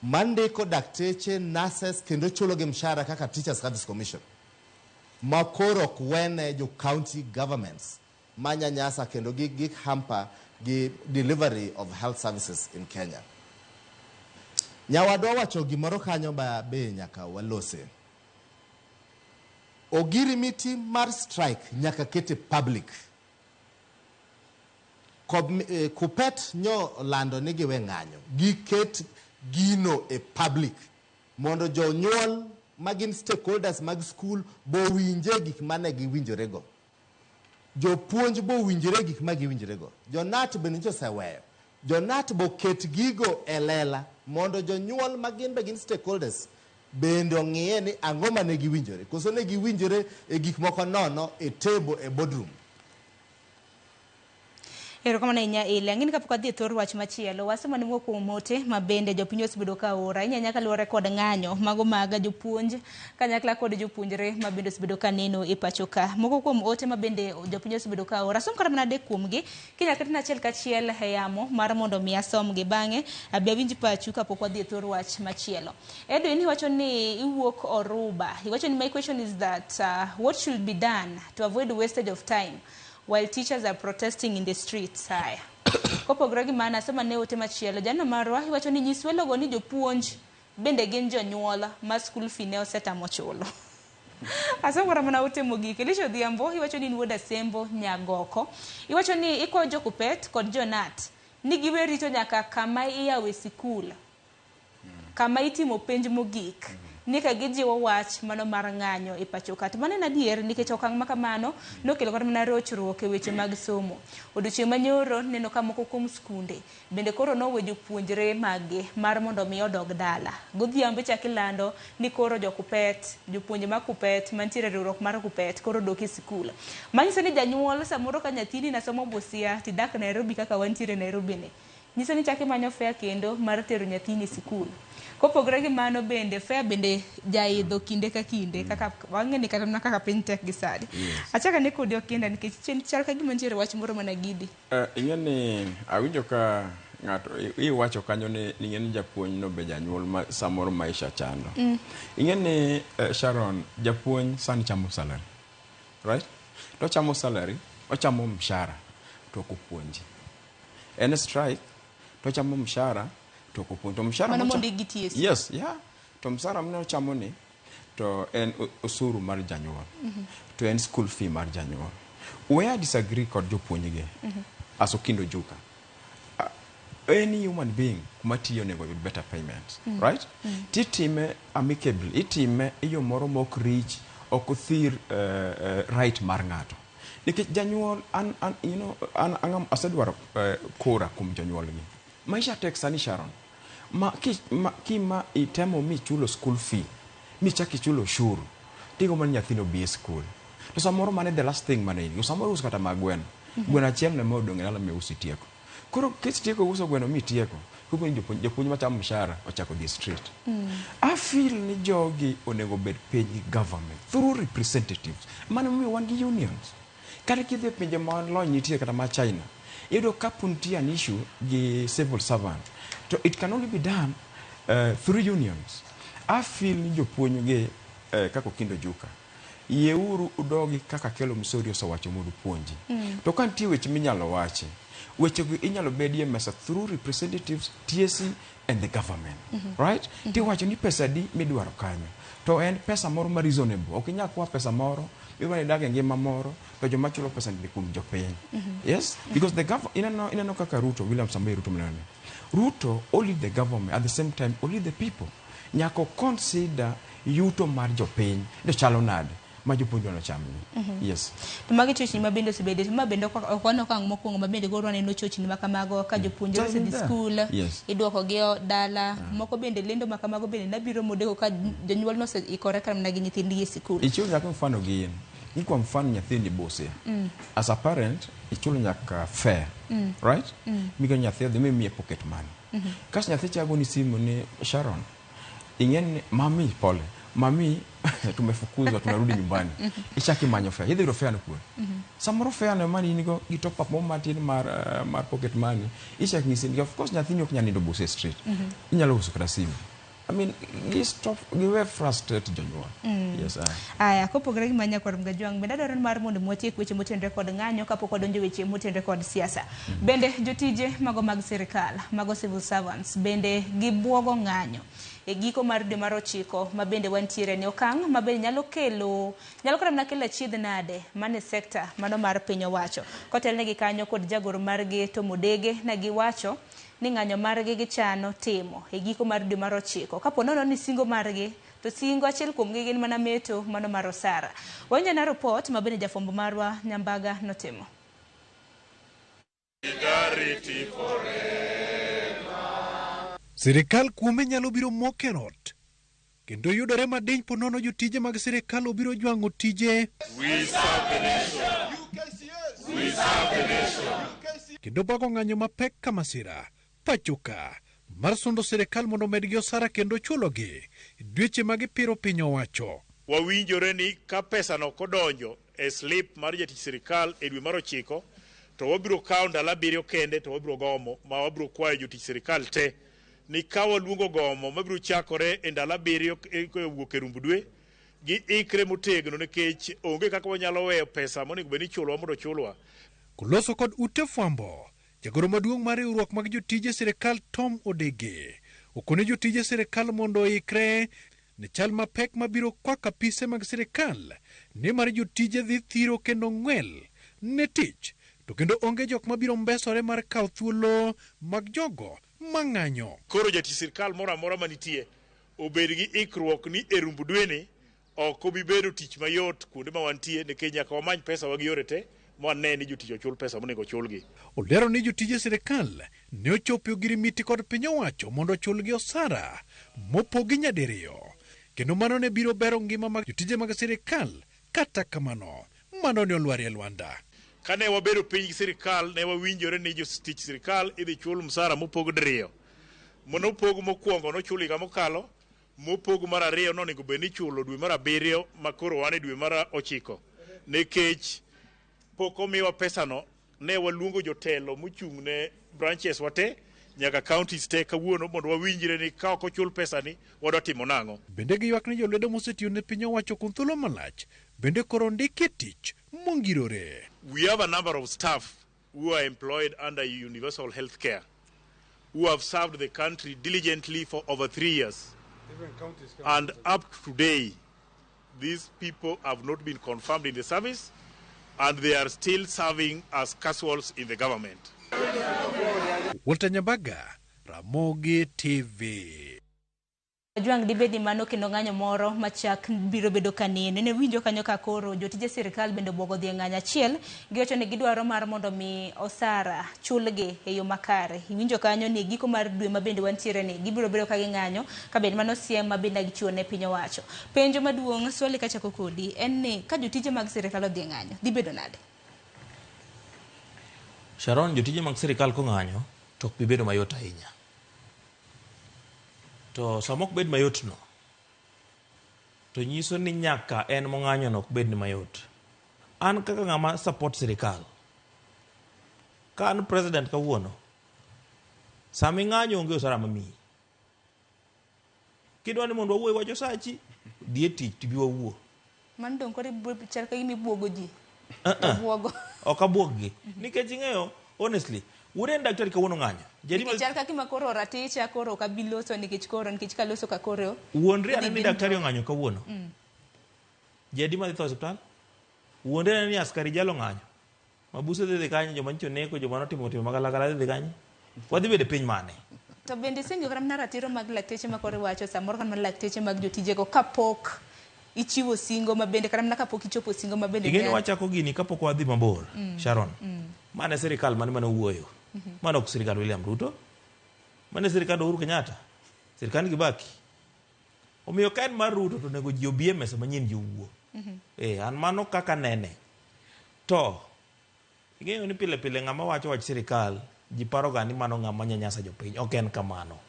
mandiko dakteche, nurses kendo chulo gi mshahara kaka Teacher Service Commission makoro kwene jo county governments manyanyasa kendo gi hamper gi delivery of health services in Kenya. Nyawadwa wacho gimoro kanyo ba be nyaka walose. Ogirimiti mar strike nyaka kete public. Kupet nyo lando ni giwe ng'anyo. Giket gino e public. Mondo jonyuol magin stakeholders mag school bo winje gik mane giwinjorego. Jopuonj bo winjore gik ma giwinjorego. Jonat bende oseweyo. Jonat bo ket gigo e lela mondo jonyuol magin begin stakeholders bende ong'iye ni ang'o mane giwinjore. Koso ne giwinjore e gik moko nono e table e boardroom. Erokamano inya ile ngini kapok adhi thor wach machielo wasema ni moko mote mabende jopiny osebedo ka ora inya nyaka luore kod ng'anyo mago maga jopuonj kanyakla kod jopuonjre mabende osebedo ka neno e pacho ka moko kuom ote mabende jopiny osebedo ka ora som kara manade kuomgi kinya ketina achiel kachiel heyamo mar mondo mi asomgi bang'e abi awinj pachu kapok wadhi thor wach machielo. Edwin iwacho ni iwuok Oruba. Iwacho ni my question is that what should be done to avoid wastage of time while teachers are protesting in the streets. Haya. Kopogore gi mana sema ne ote machielo jana marwa iwacho ni nyiswelogo ni jopuonj bende gin jonyuola ma school fee ne osetamo chulo. Asangora mana utemo gike. Lisho Dhiambo, iwacho ni wuoda Sembo Nyagoko. Iwacho ni iko Jokupet kod Jonat. Ni giwe rito nyaka kama iyawe sikul. Kama itimo penj mogik. Ni ka gijiwo wach mano mar ng'anyo e pacho ka. To mano na dier nikech okang' ma kamano nokelo kod mana rochruok e weche mag somo. Odiochieng' manyoro neno ka moko kuom skunde bende koro nowe jopuonjre mage mar mondo mi odog dala. Godhiambo chak ilando ni koro Jokupet, jopuonje mag Kupet mantiere riwruok mar Kupet koro dok e sikul. Manyiso ni janyuol samoro ka nyathini na somo Busia tidak Nairobi kaka wantiere Nairobi ne. Nyiso ni chak imanyo fare kendo mar tero nyathini sikul. Kopogore gi mano bende fare bende jaidho kinde ka kinde kaka wang'eni kata mana kaka piny tek gi sadi. Achaka ne kodi okenda nikech chal ka gima nitiere wach moro mana gidi. Ing'eni awinjo ka ng'ato iwacho kanyo ni ing'eni japuonj no be janyuol ma samoro maisha chando. Ing'eni Sharon japuonj sani chamo salary. Right? To chamo salary, ochamo mshahara to kupuonji. En strike to chamo mshahara to kupuonji. To mshahara yes, yeah. To mshahara mno chamo ni to en osuru mar janyuol. To en school fee mar janyuol. Where I disagree kod jopuonjige. Aso Kindo Juka. Any human being kumatiyo nego with better payment, right? Titime amicably, itime iyo moro mok reach okuthir right mar ng'ato. Nikech janyuol angam asedwaro kora kum janyuol gi. Maisha tek sani Sharon. Kima itemo mi chulo school fee, mi chaki chulo shuru. Tigo man nyathino bi school. To samoro mane the last thing mane ni. Samoro uskata magwen. Gwena achiel ne modong ngala me usitieko. Koro kech tieko uso gweno mi tieko. Kuko jopuonj machamo mshahara ochako di street. I feel ni jogi onego bed page government through representatives. Mane mi wan gi unions. Kare kidhe pinje ma lony nitie kata ma China. Edo kapunti an issue gi civil servant. So it can only be done through unions. I feel ni jopuonj ge kako Kindo Juka. Yeuru udogi kaka kelo msori osawacho modu puonji. To kantie weche minyalo wache. Weche inyalo bedie mesa through representatives, TSC and the government. Right? Ti wacho ni pesa di midwaro kanyo. To en pesa moro ma reasonable. Ok inyal kwa pesa moro, iwa ni dage ngima moro, to joma chulo pesa ni kum jopiny. Yes? Because the government, inano kaka Ruto, William Samoei Ruto mnene. Ruto only the government, at the same time only the people. Nyako consider yuto mar jopiny, de chalo nade. Majupuonjo no chamni. Yes. To magi chochni mabende osebede, mabende okwano kang' mokwongo mabende goro aneno chochni makamago ka jopuonjre osedhi skul, idwoko gi dala, moko bende lendo makamago bende nabiro modeko ka jonyuol no ikore ka mana gi nyithindgi e skul. Ichulo nyaka mfano gin. Kwa mfano nyathini Busia. As a parent, ichulo nyaka fare. Right? Miga nyathi adhi mi pocket money. Kas nyathi chago ni simu ni Sharon. Ing'eni mami pole. Mami tumefukuzwa tunarudi nyumbani. Ichaki manyo fare. Hidhi fare no kuwe. Samoro fare no mani nigo gitop up mo matin mar pocket money. Ichaki ngisi of course nyathini ok nyani do Busia street. Inyalo uso kata simu. I mean, give frustrate jonyuol. Yes, aya kopogore gi manya kod mgajwang bende dwaro mar mondo mwatiek weche motenre kod ng'anyo kapok odonjo weche motenre kod siasa. Bende jotije mago mag sirikal, mago civil servants bende gibuogo ng'anyo e giko mar dwe mar 9 ma bende wantiere ne okang' ma bende nyalo kata mana kelo achiedh nade mane sekta mano mar piny owacho. Kotelnegi kanyo kod jagoro margi to Modege na giwacho ni ng'anyo margi gichano timo e giko mar dwe mar 9 kapo nono ni singo margi to singo achiel kuom gi gin mana meto mano mar osara. Wanja na report ma bende jafombo marwa Nyambaga notimo. Sirikal kuome nyalo biro mokerot kendo yudore madiny ponono jotije mag sirikal obiro jwang'o tije. Kendo bago ng'anyo mapek ka masira pachoka mar sundo sirikal mondo medgi osara kendo chulogi dweche magipiro piny owacho. Wawinjore ni ka pesa no kodonjo e slip mar jatich sirikal e dwe mar 9 to wabiro kawo ndalo 7 kende to wabiro gomo ma wabiro kwayo jotich sirikal te ni kawo luongo gomo mabiro chakore e ndalo 7 wuok e rumbu dwe gi ikre motegno nikech onge kaka wanyalo weyo pesa monego bed ni chulwa mondo chulwa. Kuloso kod ute fwambo, jagoro maduong' mar riwruok mag jotije sirikal Tom Odege okone jotije sirikal mondo ikre ni chal mapek mabiro kwako apise mag sirikal nimar jotije dhi thiro kendo ng'wel ne tich, to kendo onge jok mabiro mbesore mar kawo thuolo mag jogo mang'anyo. Koro jatich sirikal moro amora manitie obed gi ikruok ni e rumbu dweni ok obi bedo tich mayot kuonde ma wantie, nikech nyaka wamany pesa wagi yore te mwane ni jotich ochul pesa monego ochulgi. Olero ni jotije sirikal ne ochopo ogirimiti kod piny owacho mondo ochulgi osara mopogi nyadiriyo, kendo mano ne biro bero ngima mag jotije mag sirikal. Kata kamano, mano ne olwar e lwanda. Kane wabedo piny sirikal ne wawinjore ni jotich sirikal idhi chul msara mopog diriyo. Monopog mokwongo nochul higa mokalo, mopog mar ariyo nonego bed ni chulo dwe mar abiriyo ma koro wan e dwe mar 9, nikech pok omiwa pesano. Ne waluongo jotelo mochung' ne branches wate nyaka counties te kawuono mondo wawinjre ni ka ok ochul pesani wadwa timo nang'o. Bende giywak ni jolwedo mosetiyo ne piny owacho kuom thuolo malach bende koro ndike tich mongirore. We have a number of staff who are employed under universal health care who have served the country diligently for over 3 years. And up to today, these people have not been confirmed in the service and they are still serving as casuals in the government. Walter Nyabaga, Ramogi TV. Juang dibedi mano kendo ng'anyo moro machak biro bedo kanene ne winjo kanyo ka koro jotije sirikal bende bogo dhi ng'anyo achiel giwacho ni gidwaro mar mondo mi osara chulgi e yo makare. Winjo kanyo ni giko mar dwe mabende wantiere ni gibiro bedo ka ng'anyo ka bende mano siem mabende gichiwo ne piny owacho. Penjo maduong' swali kachako kodi en ni ka jotije mag sirikal odhi ng'anyo dhi bedo nade? Sharon, jotije mag sirikal ko ng'anyo to ok bi bedo mayot ahinya. To samok bed mayot no, to nyiso ni nyaka en mong'anyo no ok bed ni mayot. An kaka ng'ama support sirikal, ka an president kawuono, sami ng'anyo onge osara mamiyi. Kidwa ni mondo wawuo wacho sachi, dhi e tich tibi wawuo. Man dong kore chal ka gimi buogo ji. Buogo. Ok abuog gi. Nikech ing'eyo, honestly, wuren daktari kawuono ng'anyo. Nikech chal ka kima koro raticha koro ka biloso nikech ka loso ka koro. Wuonre ane ni daktari ong'anyo kawuono. Jadi ma dhi tho hospital. Wuonre ane ni askari jalo ng'anyo. Mabuse dhi kanyo, joma ncho neko, joma notimo magalagala dhi kanyo. Wadhi bedo piny mane? To bende sengio kata mana ratiro mag lakteche ma koro wacho samoro kan lakteche mag jotijego kapok ichiwo singo mabende kata mana kapok ichopo singo mabende. Ingeni wachako gini kapok wadhi mabor, Sharon. Mane sirikal mane wuoyo. Mane ok sirikal William Ruto. Mane sirikal Uhuru Kenyatta. Sirikal Kibaki. Omiyo ka en mar Ruto to nego ji obi e mesa manyien ji wuo. An mano kaka nene. To ing'eyo ni pile pile ng'ama wacho wach sirikal ji paro ga ni mano ng'ama nyanyasa jopiny. Ok en kamano.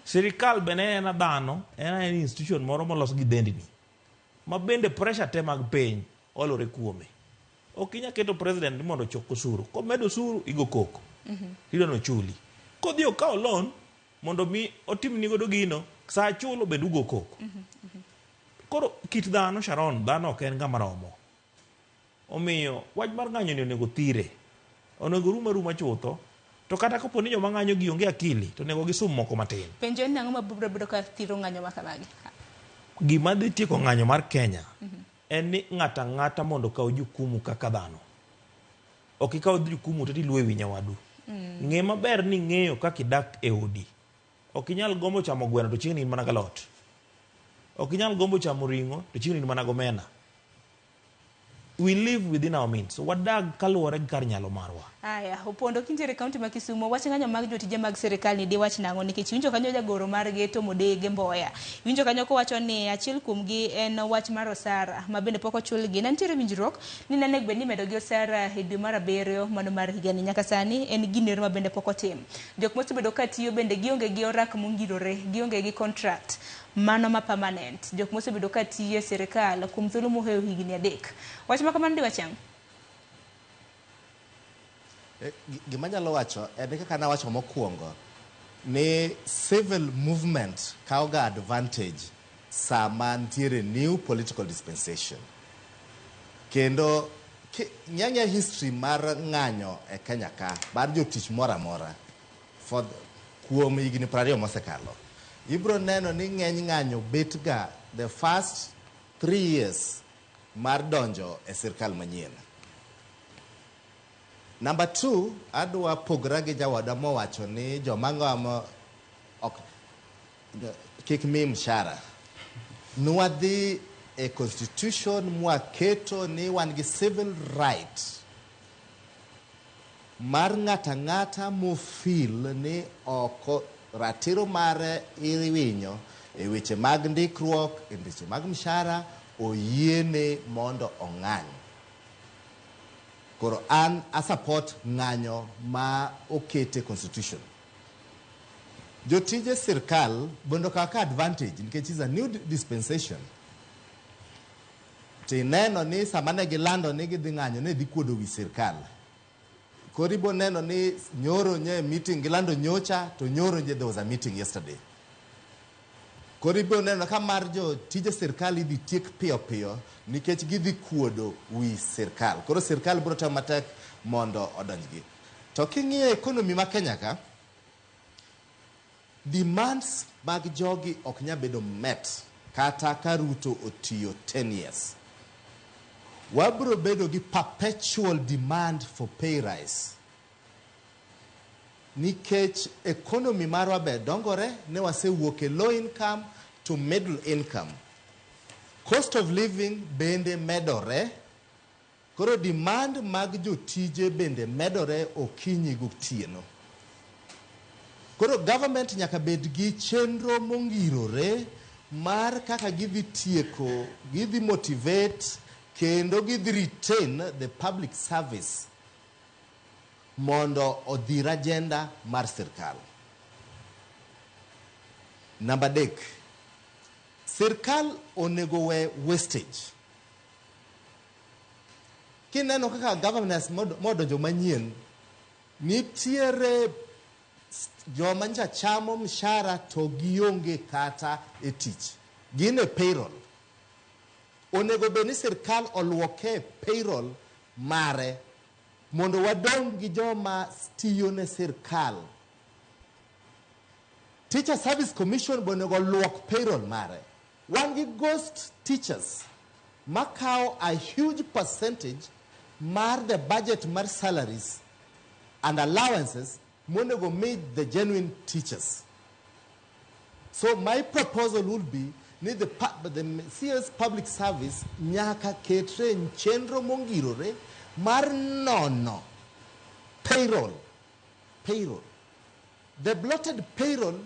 Sirikal bene en dhano, en institution moro molos gi dendni. Ma bende pressure te mag piny olore kuome. Ok inya keto president ni mondo chok osuru. Komedo osuru igo koko. Idwa no chuli. Kodhi okawo loan mondo mi otimni godo gino, sa chulo bende ugo koko. Koro kit dhano, Sharon, dhano ok en ng'ama romo. Omiyo wach mar ng'anyo ni onego thire. Onego ruma chutho. To kata kapo ni joma ng'anyo gi onge akili to nego gisum moko matin. Penjo en ang'o mabiro bedo ka thiro ng'anyo makamagi? Gima dhi tieko ng'anyo mar Kenya en ni ng'ata ng'ata mondo kaw jukumu kaka dhano. Ok ikaw jukumu to tiluwe wi nyawadu. Ng'e maber ni ng'eyo kaka idak e odi. Ok inyal gombo chamo gweno to chieng' ni mana galot. Ok inyal gombo chamo ring'o to chieng' ni mana gomena. We live within our means. So wadag kaluwore gi kar nyalo marwa. Aya, opondo kintiere kaunti ma Kisumo, wach ng'anyo mag jotije mag sirikal ni di wach nang'o nikech winjo kanyo jagoro mar geto Modege Mboya. Winjo kanyo ko wacho ni achiel kuom gi en wach mar osara ma bende pok ochul gi. Nantiere winjruok ni nene bende medo gi osara e dwe mar 7 mano mar higani nyaka sani en ginero ma bende pok otim. Jok mosebedo ka tiyo bende gionge gi orak mongirore, gionge gi contract mano ma permanent. Jok mosebedo ka tiyo e sirikal kuom thuolo mohew higni 3. Wach ma kamano di wachang. Gima nyalo wacho en kaka na wacho mokwongo ni civil movement kawo ga advantage sama ntiere new political dispensation. Kendo nyanya history mar ng'anyo e Kenya ka bar jotich mora mora for kuom higni 20 mosekalo. ibro neno ni ng'eny ng'anyo bet ga the first 3 years mar donjo e sirkal manyien. Number 2, adwa pogra gi jawada mowacho ni joma ng'amo kik mi mshahara. Nwadhi e constitution mwaketo ni wan gi civil right mar ng'ata ng'ata mofil ni oko ratiro mare iriwinyo e weche mag ndikruok, e weche mag mshahara, oyiene mondo ong'any. Koro an a support ng'anyo ma okete constitution. Jotije sirkal bondo kaka advantage nikech is a new dispensation. Tineno ni samane gilando ni gidhi ng'anyo ne dhi kuodo wi sirkal. Koribo neno ni nyoro nye meeting gilando nyocha to nyoro nye there was a meeting yesterday. Koribo neno ka mar jo tije sirkal idhi tiek piyo piyo nikech gidhi kuodo wi sirkal. Koro sirkal biro temo matek mondo odonjgi. To king'iyo economy ma Kenya ka, demands mag jogi ok nya bedo met kata ka Ruto otiyo 10 years. Wabro bedo gi perpetual demand for pay rise. Nikech economy marwa be dongore ne wasewuok e low income to middle income. Cost of living bende medore. Koro demand mag jotije bende medore okinyi gotieno. Koro government nyaka bed gi chenro mongirore mar kaka gidhi tieko, gidhi motivate kendo gidhi retain the public service mondo odhir agenda mar sirkal. Number 3, sirkal onego we wastage. Kineno kaka governance modonjo manyien, nitiere joma nja chamo mshahara to gionge kata e tich. Gin e payroll. Onego beni sirkal oluoke payroll mare mondo wadong gi joma tiyo ne sirkal. Teacher Service Commission bonego luok payroll mare. Wan gi ghost teachers makao a huge percentage mar the budget mar salaries and allowances monego meet the genuine teachers. So my proposal would be need the CS public service nyaka ketre chenro mongirore mar nono payroll. The bloated payroll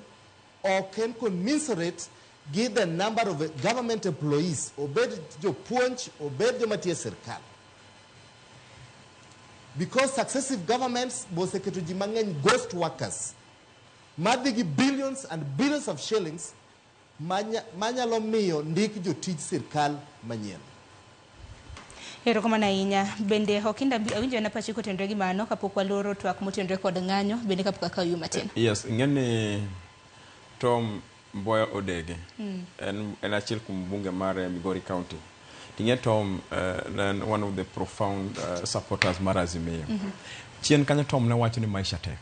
can commensurate give the number of government employees obed jo puonj obed jo matie sirkal. Because successive governments boseketo ji mang'eny ghost workers madhi billions and billions of shillings manyalo miyo ndik jotij sirkal manyien. Erokamano ahinya. Bende okinda awinjo na pachi kotenre gi mano kapok waloro twak motenre kod ng'anyo bende kapok akaw yu matin. Yes, ng'eni Tom Mboya Odege en achiel kuom bunge mar Migori County. Ting'e Tom one of the profound supporters mar Azimio. Chien kanyo Tom ne wacho ni maisha tek.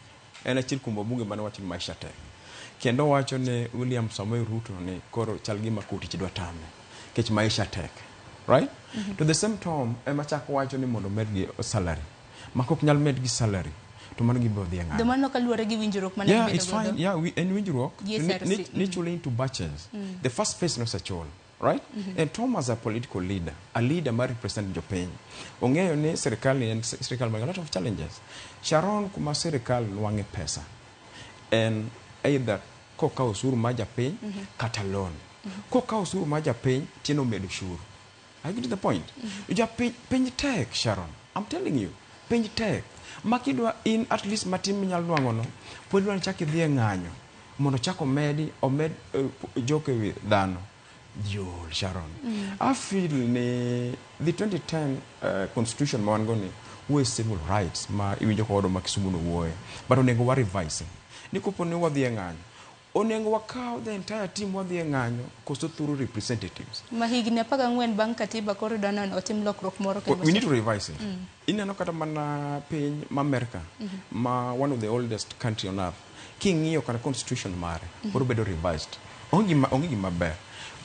En achiel kuom bunge mane wacho ni maisha tek. Kendo wacho ne William Samoei Ruto ni koro chal gima Kutich dwa tame. Kech maisha tek. Right? To the same time, ema chako wacho ni mondo med gi salary. Makok nyal med gi salary. To mano gi bodhi ng'anyo. Domano kaluore gi winjruok mane bedo godo. Yeah, it's fine. Yeah, and winjruok. Literally into batches. The first phase no such all. Right? And Tom as a political leader, a leader ma represent jopiny. Ong'eyo ni serikali and serikal mag a lot of challenges. Sharon kuma serikal nwange pesa. And either koka usuru ma japiny kata loan. Koka usuru ma japiny tieno medo ushuru. I get to the point. Piny tek, Sharon. I'm telling you. Piny tek. Makidwa in at least matin minyal nwangono. Podwa chaki dhie ng'anyo. Mondo chako omed joke wi dhano. Yol, Sharon. I feel the 2010 constitution ma wangoni was civil rights ma iwinjo kodo ma Kisumu no wuoye. But onego wa revise. Nikopo ne wadhie ng'anyo. Onengo wakao the entire team wadhie ng'anyo koso through representatives. Mahigni 14 bang' katiba koro dano otim lokruok moro kendo. We need to revise it. Ineno kata mana piny ma America, ma one of the oldest country on earth. king'iyo kata constitution mare koro bedo revised. Ongi maber.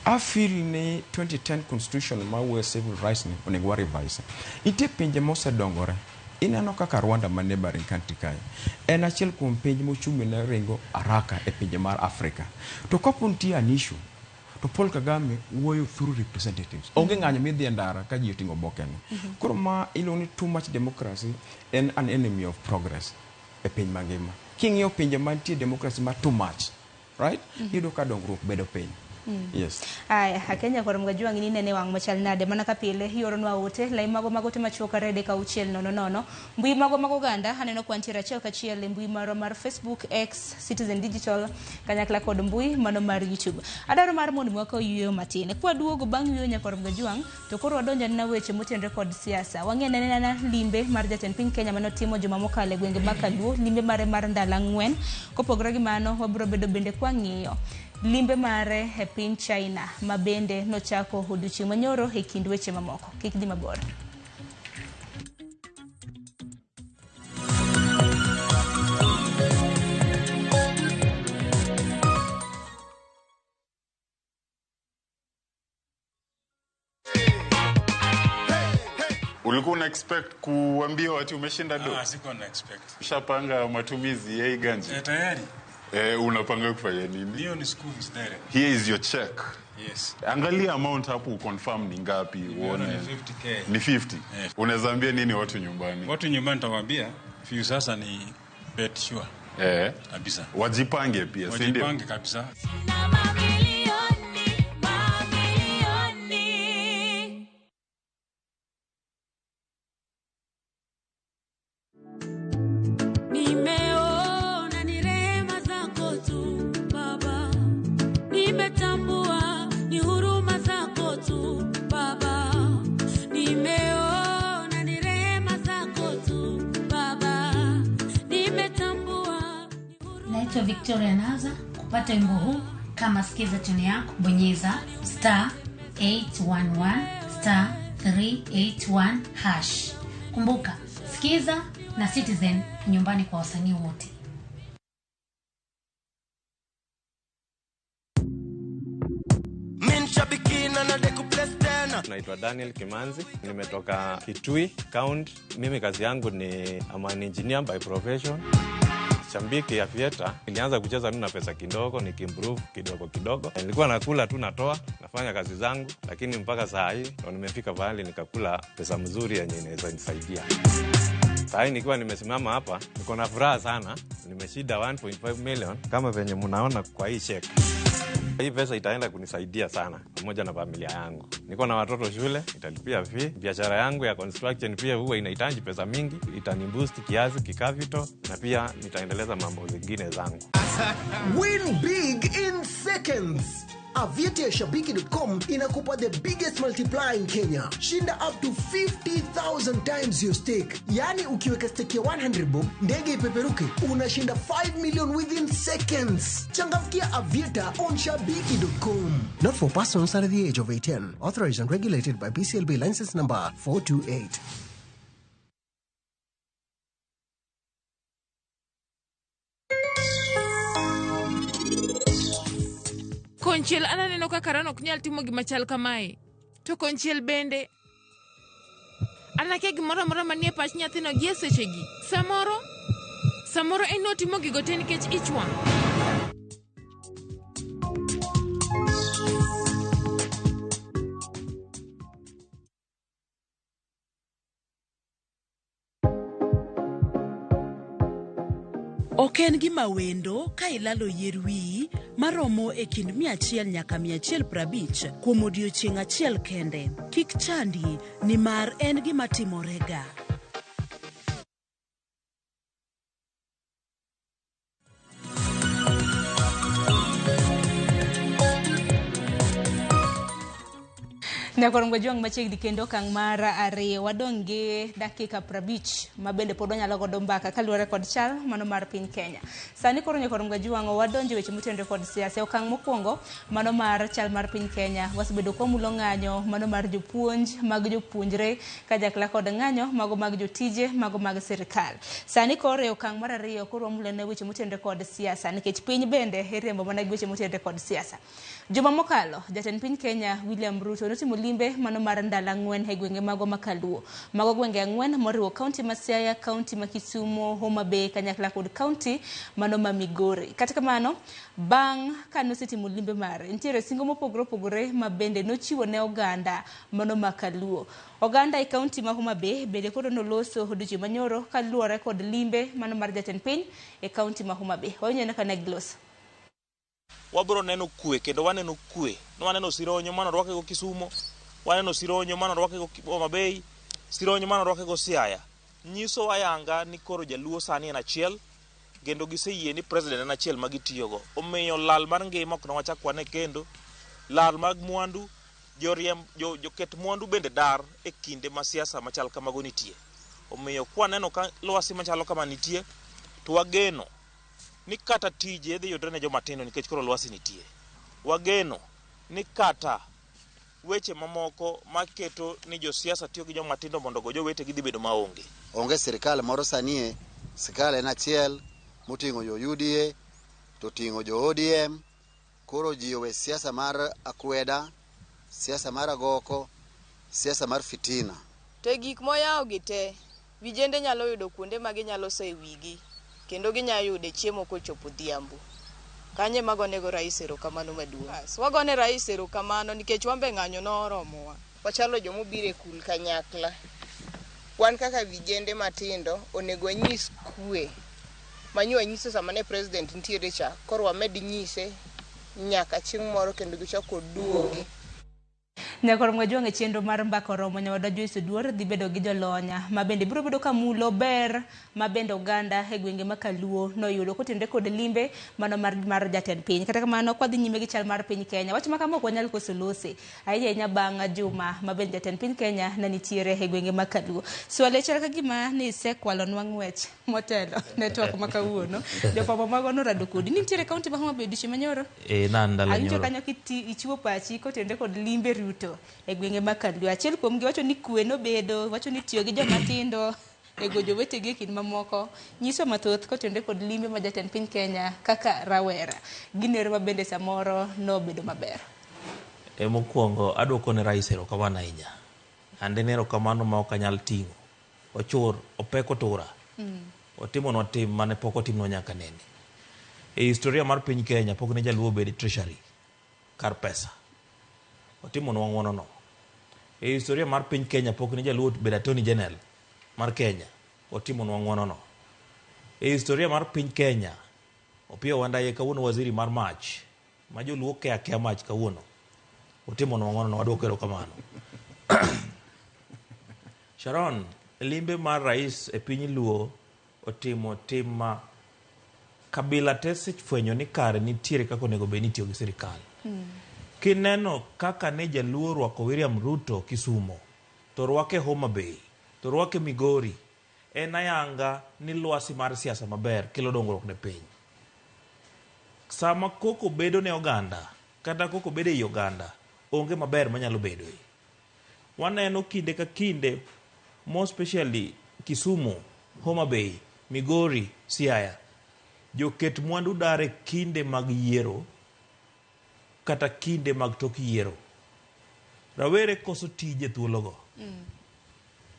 I feel ni 2010 constitution ma wuoyo civil rights ni onego revise. Nitie pinje mosedongore. Ineno kaka Rwanda ma neighboring country kae. En achiel kuom pinje mochumi ne ringo haraka e pinje mar Afrika. To kapo nitie an issue to Paul Kagame wuoyo through representatives. Onge ng'anyo midhi e ndara ka ji oting'o bokeno. Koro ma iluongo too much democracy and an enemy of progress e piny mangima. King'iyo pinje mantie democracy ma too much, right? Yudo ka dongruok bedo piny. Yes. Aya, Kenya kwa mga juang inine wang machal nade manaka pile hiyo nwa wote lai mago te machoka rede ka uchiel no mbui mago ganda haneno kwantira chel ka chiel mbui mar Facebook, X, Citizen Digital kanyakla kod mbui mano mar YouTube. Adaro mar mondo mwaka yuyo matine kwa duogo bang yuyo nya kwa mga juang to koro wadonja na weche motenre kod siasa wang'ene na limbe mar jatend piny Kenya mano timo juma mokale gwenge makaluo limbe mare mar ndala ng'wen kopogore gi mano wabro bedo bende kwa ng'iyo limbe mare e piny China mabende nochako odiochieng' manyoro e kind weche mamoko. Kik di mabor. Ulikuwa una expect kuambia watu umeshinda do? Siko na expect. Ushapanga matumizi ya hii ganja? Tayari. Unapanga kufanya nini? Hiyo ni schools direct. Here is your check. Yes. Angalia amount hapo confirm ni ngapi uone. Ni 50k. Ni 50. Yes. Unaweza ambia nini watu nyumbani? Watu nyumbani tawaambia few sasa ni bet sure. Kabisa. Wajipange pia, si ndio? Wajipange kabisa. Victoria Naza. Kupata wimbo huu kama sikiza tuni yako bonyeza *811*381#. Kumbuka sikiza na Citizen nyumbani kwa wasanii wote. Naitwa Daniel Kimanzi, nimetoka Kitui County. Mimi kazi yangu ni an engineer by profession. Shambiki ya Fieta, nilianza kucheza na pesa kidogo, nikimprove kidogo. Nilikuwa nakula tu natoa, nafanya kazi zangu, lakini mpaka saa hii ndo nimefika mahali nikakula pesa mzuri yenye inaweza nisaidia. Saa hii nikiwa nimesimama hapa, niko na furaha sana. Nimeshinda 1.5 million kama venye mnaona kwa hii check. Hii pesa itaenda kunisaidia sana pamoja na familia yangu. Niko na watoto shule, italipia fee. Biashara yangu ya construction pia huwa inahitaji pesa mingi, itaniboost kiasi kikapital na pia nitaendeleza mambo zingine zangu. Win big in seconds. Aviator Shabiki.com inakupa the biggest multiplier in Kenya. Shinda up to 50,000 times your stake. Yani ukiweka stake ya 100 bob, ndege ipeperuke, unashinda 5 million within seconds. Changamkia Aviator on Shabiki.com. Not for persons under the age of 18. Authorized and regulated by BCLB license number 428. Konchiel ananeno kaka Rano ok nyal timo gima chal kamae. To konchiel bende anakia gimoro amora manie pach nyathino gi e sechegi. Samoro en otimo gigo te nikech ich wang'. Ok en gima wendo ka ilalo yier wiyi maromo e kind 100 nyaka 150 kuom odiochieng' achiel kende. Kik chandi nimar en gima timorega. Nyakoro ngwajuang machiegni kendo kang mara ariyo wadong' gi dakika 50 ma bende pod wanyalo godo mbaka kaluwore kod chal mano mar piny Kenya. Sani koro nyakoro ngwajuang wadonjo weche motenore kod siasa. Okang' mokwongo mano mar chal mar piny Kenya wasebedo kwamulo ng'anyo mano mar jopuonj mag jopuonjre kanyakla kod ng'anyo mago mag jotije mago mag sirikal. Sani koro e okang' mar ariyo koro wamulone weche motenore kod siasa nikech piny bende iriembo mana gi weche motenore kod siasa. Juma mokalo jatend piny Kenya William Ruto notimo limbe mano mar ndalo 4 e gwenge mago makaluo. Mago gwenge 4 moriwo kaunti ma Siaya, kaunti ma Kisumu, Homa Bay kanyakla kod kaunti mano ma Migori. Kata kamano bang' ka nosetimo limbe mare nitiere singo mopogore opogore ma bende nochiwo ne oganda mano makaluo. Oganda e kaunti ma Homa Bay bende koro noloso odiochieng' manyoro kaluwore kod limbe mano mar jatend piny e kaunti ma Homa Bay. Wanyone kana glos. Wabro neno kwe kendo waneno kwe. Waneno sironyo mano rwake go Kisumu, waneno sironyo mano rwake go Homa Bay, sironyo mano rwake go Siaya. Nyiso ayanga ni koro jaluo sani en achiel kendo giseyie ni president en achiel ma gitiyogo. Omiyo lal mar ngima ok wachak wane kendo lal mag mwandu joket mwandu bende dar e kinde ma siasa machal kamago nitie. Omiyo kwaneno ka lwasi machalo kama nitie to wageno ni kata tije dhi yudre ne joma tindo nikech koro lwasi nitie. Wageno ni kata weche mamoko maketo ni josiasa tiyo gi joma tindo mondo go jowetegi dhi bedo maonge. Onge sirikal moro sanie, sirikal en achiel moting'o jo UDA to ting'o jo ODM. Koro ji owe siasa mar akweda, siasa mar agoko, siasa mar fitina. To gik moyawo gi te vijende nyalo yudo kuonde ma ginyalo soe wigi kendo ginyalo yude chiemo kochopo dhiambo. Kanye magonego rais erokamano maduong'. Wagone rais erokamano nikech wambe ng'anyo noromowa. Wachalo jomobire kul kanyakla. Wan kaka vijende matindo onego nyis kwe. Manyo nyiso sama ne president ntiere cha, koro wamed nyise nyaka chieng' moro kendo gichako duogi. Nyakoro ngwajuang' e chenro mar mbako romo nyawadwa Joyce Oduor dhi bedo gi jolonya ma bende biro bedo kamulo ber ma bende oganda e gwenge makaluo noyudo kotenore kod limbe mano mar jatend piny. Kata kamano kwadhi nyime gi chal mar piny Kenya wach ma kama ok wanyal koso lose ahinya bang' juma ma bende jatend piny Kenya ne nitiere e gwenge makaluo. Swale chal ka gima ni sekwalo nwa ng'wech motelo network ma kawuono jofamo mago norado kodi ni nitiere kaunti ma Homa Bay odiochieng' manyoro. Nandala nyoro. Kanyo ichiwo pachi kotenore kod limbe Ruto e gwenge makaluo. Achiel kuom gi wacho ni kwe nobedo, wacho ni tiyo gi joma tindo e gojo wetegi e kind mamoko nyiso mathoth kotenore kod limbe ma jatend piny Kenya kaka rawera. Ginero ma bende samoro nobedo maber. Mokwongo adwoko ne rais erokamano ahinya. Ande ne erokamano ma ok anyal ting'o. Ochur, opeko tura. Otimonwa tim mane pok otimnwa nyaka nene. E historia mar piny Kenya pok ne jaluo bedo treasury kar pesa. Otimonwa ng'wonono. E historia mar piny Kenya pok ne jaluo bedo attorney general mar Kenya. Otimonwa ng'wonono. E historia mar piny Kenya Opiyo Wandayi kawuono waziri mar mach ma joluo ke akea mach kawuono. Otimonwa ng'wonono, wadwoko erokamano. Sharon, limbe mar rais e piny Luo otimo tim ma kabila te fwenyo ni kare nitiere kaka onego bed ni tiyo gi sirikal. Kineno kaka ne jaluo rwako William Ruto Kisumu, to rwake Homa Bay, to rwake Migori, en ayanga ni lwasi mar siasa maber kelo dongruok ne piny. Sama koko bedo ne oganda, kata koko bedo ei oganda, onge maber manyalo bedo. Waneno kinde ka kinde, more especially Kisumu, Homa Bay, Migori, Siaya, joket mwandu dare kinde mag yiero, kata kinde mag tok yiero. Rawere koso tije thuologo.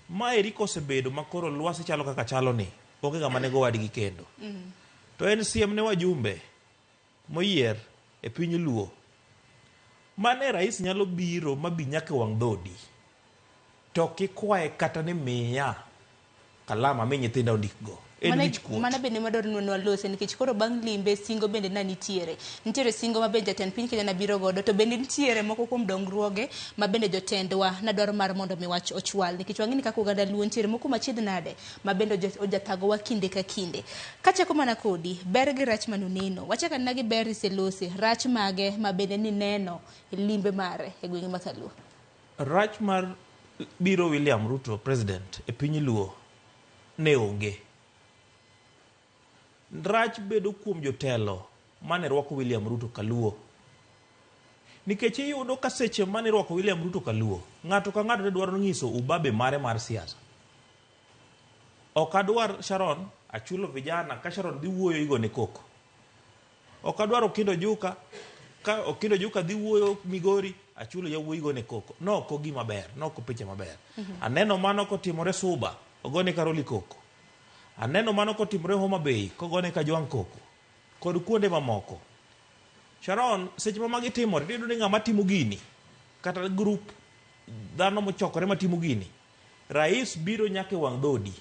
Maeri kosebedo makoro lwasi chalo kaka chalo ni, onge kama nego wadgi kendo. To en siem ne wajumbe moyier e piny Luo. Mane rais nyalo biro mabi nyaka wang' dhodi. To kikwae kata ni miya kalama mi nyithinda ondikgo. Mana bende madwaro ni walose nikech koro bang' limbe singo bende na nitiere. Nitiere singo ma bende jatend piny Kenya na biro godo to bende nitiere moko kuom dongruoge ma bende jotendwa na dwaro mar mondo mi wach ochwal nikech wang'eni kaka oganda Luo nitiere moko machiedh nade ma bende ojathagowa kinde ka kinde. Kachako mana kodi ber gi rach manoneno. Wachaka na gi ber iselose rach mage ma bende ni neno e limbe mare e gwenge makaluo. rach mar biro William Ruto president e piny Luo ne onge. Rach bedo kuom jotelo mane rwako William Ruto kaluo. Nikech iyudo ka seche mane rwako William Ruto kaluo, ng'ato ka ng'ato ne dwaro nyiso ubabe mare mar siasa. Ok adwar Sharon achulo vijana ka Sharon dhi wuoyo igone koko. Ok adwar Okindo Juka ka Okindo Juka dhi wuoyo Migori achulo yawuoyi igone koko. No ko gima ber, no ko piche maber. Aneno mano kotimore Suba, ogone Karoli koko. Aneno mano kotimore Homa Bay, kogone ka Jwang koko. Kod kuonde mamoko. Sharon, seche ma magi timore, iyudo ni ng'ama timo gini kata group dhano mochokore matimo gini, rais biro nyaka wang' dodi.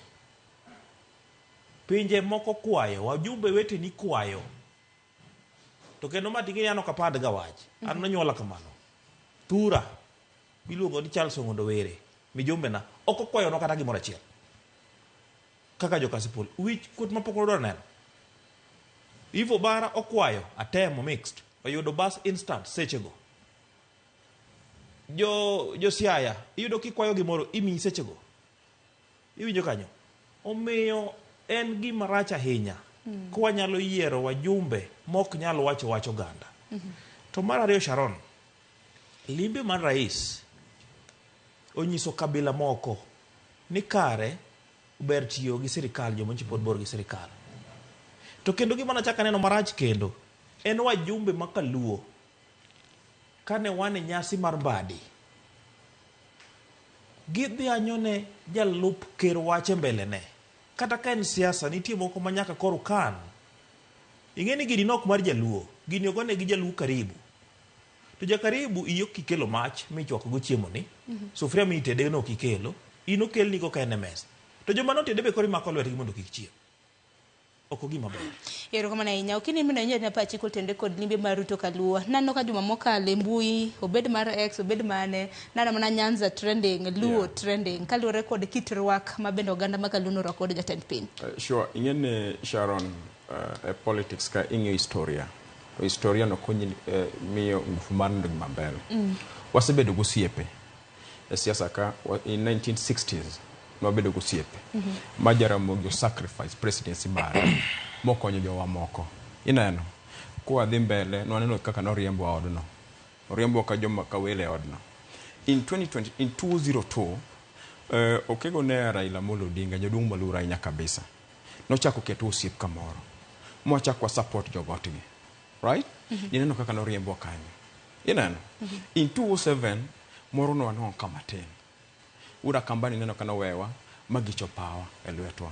Pinje moko kwayo, wajumbe wete ni kwayo. To kendo matingi ano kapad ga wach. An nanyuola kamano. Tura miluongo ni Charles Ongondo Were, mijumbe na ok kwayo no kata gimoro achiel. Kaka joka Sipul, wich kut mapok odwaro neno. Ivo bara okwayo atemo mixed, oyudo bus instant sechego. Jo Siaya, iyudo kikwayo gimoro imi sechego. Iwinjo kanyo. Omiyo en gima rach ahinya. Kwa nyalo yiero wajumbe mok nyalo wacho ganda. To mar ariyo Sharon, limbe mar rais onyiso kabila moko ni kare ber tiyo gi sirikal joma pod bor gi sirikal. To kendo gima nachaka neno marach kendo en wajumbe makaluo kane wane nyasi mar Mbadi gidhi anyone jalup ker wache mbele ne kata ka en siasa nitie moko manyaka koru kan ingeni gini nok mar jaluo gini ogone gi jaluo karibu to jakaribu iyo kikelo mach michwako go chiemo ni sufria mi tede no kikelo ino kelni go ka NMS to joma no tede be kori mako lwetgi mondo kik chiem. Oko gima ber. Yero kama na inya ukini mino nyo na pachi kutende kod limbe mar Ruto kaluo. Nano ka juma mokale mbui obed mar X obed mane nana mana Nyanza trending luo trending kaluo record kitrwak mabendo oganda makaluno record jatend piny. Sure, ingene Sharon politics ka ingyo historia. Historia no konyi miyo ngufu mar ndo mbele. Wasebedo gosiepe. Siasa ka in 1960s nobedo gosiepe. Majaramogi sacrifice presidency mare mokonyo jowa moko. Ineno kwa dhi mbele no aneno kaka no riembo odno. Riembo ka joma kawele odno. In 2002 okego ne Raila Amolo Odinga jodung malura inya kabisa. No chako keto osiep kamoro. Mo chako support jogotgi. Right? Ineno kaka no riembo kanyo. Ineno. In 2007 moro no anon kamaten. Ura kambani neno kana wewa magicho power elwetwa.